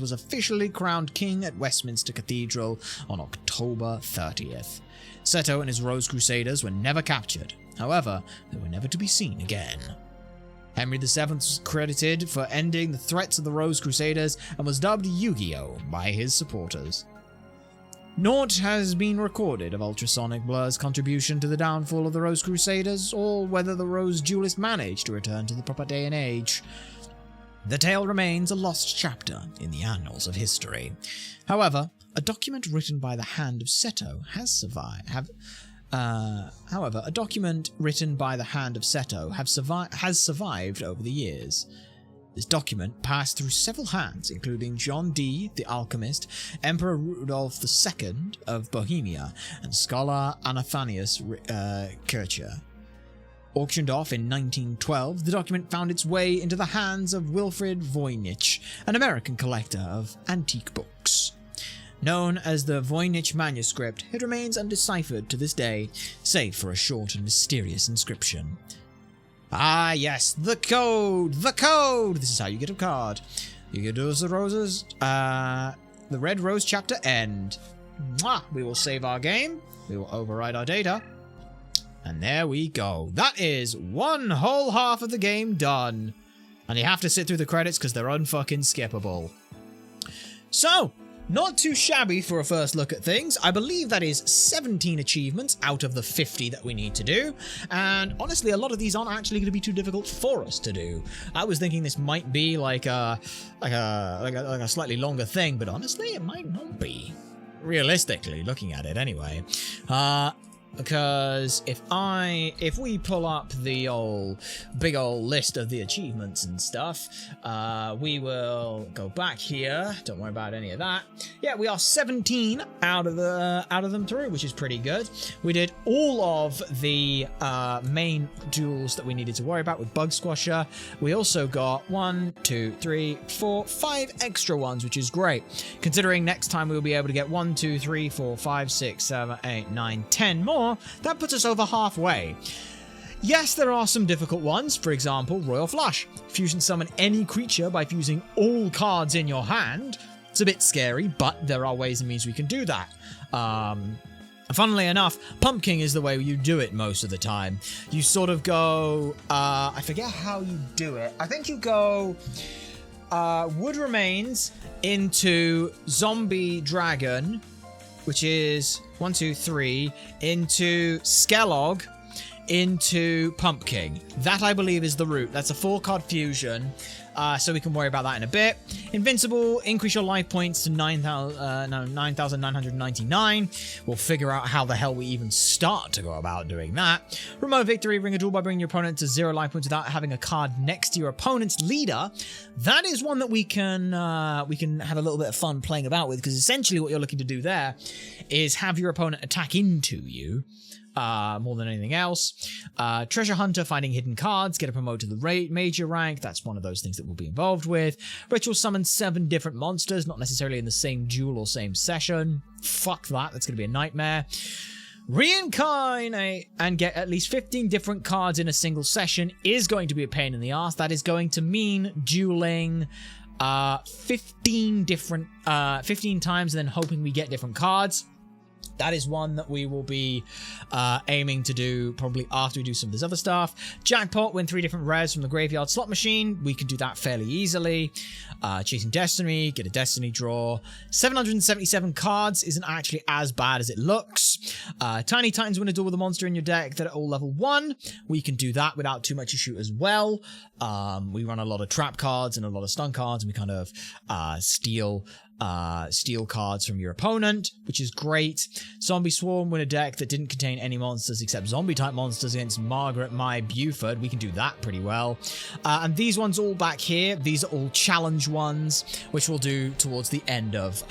A: was officially crowned king at Westminster Cathedral on October 30th. Seto and his Rose Crusaders were never captured. However, they were never to be seen again. Henry VII was credited for ending the threats of the Rose Crusaders and was dubbed Yu-Gi-Oh! By his supporters. Naught has been recorded of Ultrasonic Blur's contribution to the downfall of the Rose Crusaders, or whether the Rose Duelist managed to return to the proper day and age. The tale remains a lost chapter in the annals of history. However, a document written by the hand of Seto has survived. However, a document written by the hand of Seto has survived over the years. This document passed through several hands, including John Dee, the alchemist, Emperor Rudolf II of Bohemia, and scholar Anathanius Kircher. Auctioned off in 1912, the document found its way into the hands of Wilfrid Voynich, an American collector of antique books. Known as the Voynich manuscript, it remains undeciphered to this day, save for a short and mysterious inscription. Ah, yes, the code! The code! This is how you get a card. You get those roses. The Red Rose chapter end. Mwah! We will save our game. We will override our data. And there we go. That is one whole half of the game done. And you have to sit through the credits because they're unfucking skippable. So, not too shabby for a first look at things. I believe that is 17 achievements out of the 50 that we need to do. And honestly, a lot of these aren't actually going to be too difficult for us to do. I was thinking this might be like a slightly longer thing, but honestly, it might not be. Realistically, looking at it anyway. Because if we pull up the big old list of the achievements and stuff, we will go back here. Don't worry about any of that. Yeah, we are 17 out of them through, which is pretty good. We did all of the main duels that we needed to worry about with Bug Squasher. We also got 1, 2, 3, 4, 5 extra ones, which is great. Considering next time we'll be able to get 1, 2, 3, 4, 5, 6, 7, 8, 9, 10 more. That puts us over halfway. Yes, there are some difficult ones. For example, Royal Flush. Fusion summon any creature by fusing all cards in your hand. It's a bit scary, but there are ways and means we can do that. Funnily enough, Pumpkin is the way you do it most of the time. You sort of go... I forget how you do it. I think you go... Wood Remains into Zombie Dragon, which is 1, 2, 3, into Skelog, into Pumpkin. That, I believe, is the route. That's a 4-card fusion, so we can worry about that in a bit. Invincible, increase your life points to 9,999. We'll figure out how the hell we even start to go about doing that. Remote Victory, ring a duel by bringing your opponent to 0 life points without having a card next to your opponent's leader. That is one that we can have a little bit of fun playing about with, because essentially what you're looking to do there is have your opponent attack into you. More than anything else. Treasure Hunter, finding hidden cards, get a promote to the major rank. That's one of those things that we'll be involved with. Ritual summon 7 different monsters, not necessarily in the same duel or same session. Fuck that, that's going to be a nightmare. Reincarnate and get at least 15 different cards in a single session is going to be a pain in the ass. That is going to mean dueling 15 times and then hoping we get different cards. That is one that we will be aiming to do probably after we do some of this other stuff. Jackpot, win 3 different rares from the graveyard slot machine. We can do that fairly easily. Chasing Destiny, get a Destiny draw. 777 cards isn't actually as bad as it looks. Tiny Titans, win a duel with a monster in your deck that are all level 1. We can do that without too much issue as well. We run a lot of trap cards and a lot of stun cards, and we kind of steal cards from your opponent, which is great. Zombie Swarm, win a deck that didn't contain any monsters except zombie type monsters against Margaret My Buford. We can do that pretty well. And these ones all back here, these are all challenge ones, which we'll do towards the end of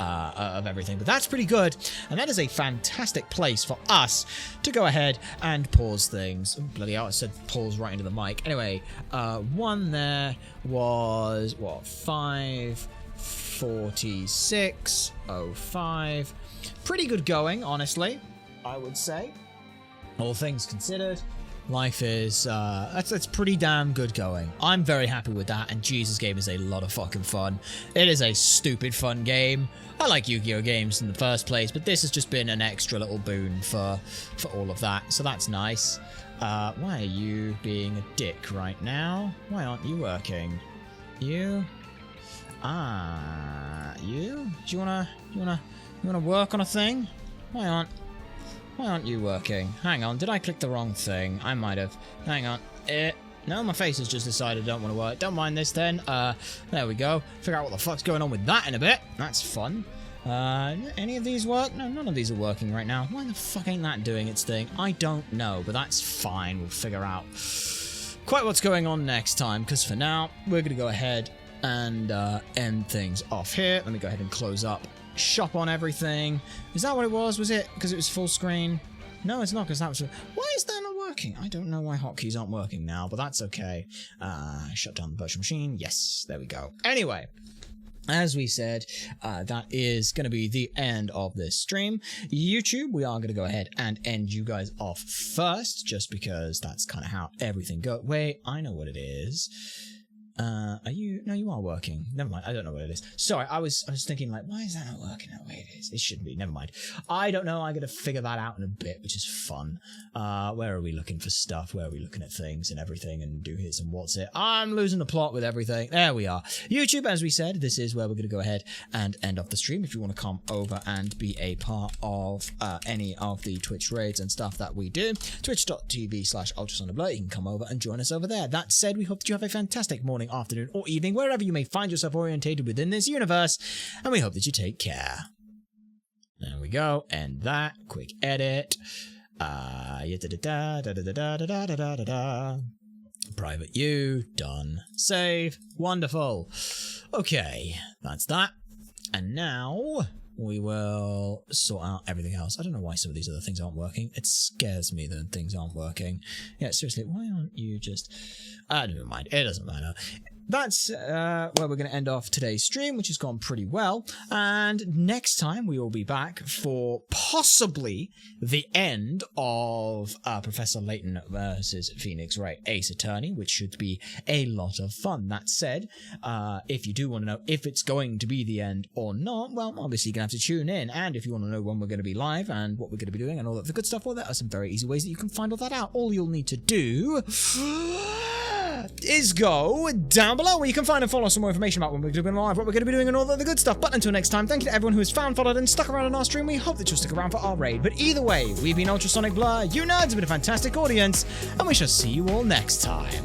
A: everything. But that's pretty good, and that is a fantastic place for us to go ahead and pause things. Oh, bloody hell, I said pause right into the mic. Anyway, one there was, what, 5:46:05. Pretty good going, honestly, I would say. All things considered, life is, that's pretty damn good going. I'm very happy with that, and Jesus, game is a lot of fucking fun. It is a stupid fun game. I like Yu-Gi-Oh! Games in the first place, but this has just been an extra little boon for all of that, so that's nice. Why are you being a dick right now? Why aren't you working? You? You? Do you wanna work on a thing? Why aren't you working? Hang on, did I click the wrong thing? I might have. Hang on. No, my face has just decided I don't want to work. Don't mind this then. There we go. Figure out what the fuck's going on with that in a bit. That's fun. Any of these work? No, none of these are working right now. Why the fuck ain't that doing its thing? I don't know, but that's fine. We'll figure out quite what's going on next time, because for now, we're going to go ahead and end things off here. Let me go ahead and close up shop on everything. Is that what it was? Was it because it was full screen? No, it's not, because that was... Why is that not working? I don't know why hotkeys aren't working now, but that's okay. Shut down the virtual machine. Yes, there we go. Anyway, as we said, that is going to be the end of this stream. YouTube, we are going to go ahead and end you guys off first, just because that's kind of how everything goes. Wait, I know what it is. Are you... No, you are working. Never mind. I don't know what it is. Sorry, I was thinking, like, why is that not working the way it is? It shouldn't be. Never mind. I don't know. I'm going to figure that out in a bit, which is fun. Where are we looking for stuff? Where are we looking at things and everything and do his and what's it? I'm losing the plot with everything. There we are. YouTube, as we said, this is where we're going to go ahead and end off the stream. If you want to come over and be a part of any of the Twitch raids and stuff that we do, twitch.tv/ultrasonicblur, you can come over and join us over there. That said, we hope that you have a fantastic morning, afternoon, or evening, wherever you may find yourself orientated within this universe, and we hope that you take care. There we go, and that, quick edit, private U, done, save, wonderful. Okay, that's that, and now we will sort out everything else. I don't know why some of these other things aren't working. It scares me that things aren't working. Yeah, seriously, why aren't you just... never mind, it doesn't matter. That's where we're going to end off today's stream, which has gone pretty well. And next time we will be back for possibly the end of Professor Layton versus Phoenix Wright Ace Attorney, which should be a lot of fun. That said, if you do want to know if it's going to be the end or not, well, obviously you're going to have to tune in. And if you want to know when we're going to be live and what we're going to be doing and all that the good stuff, well, there are some very easy ways that you can find all that out. All you'll need to do is go down below where you can find and follow some more information about when we're doing live, what we're going to be doing, and all the good stuff. But until next time, thank you to everyone who has found, followed, and stuck around on our stream. We hope that you'll stick around for our raid. But either way, we've been Ultrasonic Blur, you nerds have been a fantastic audience, and we shall see you all next time.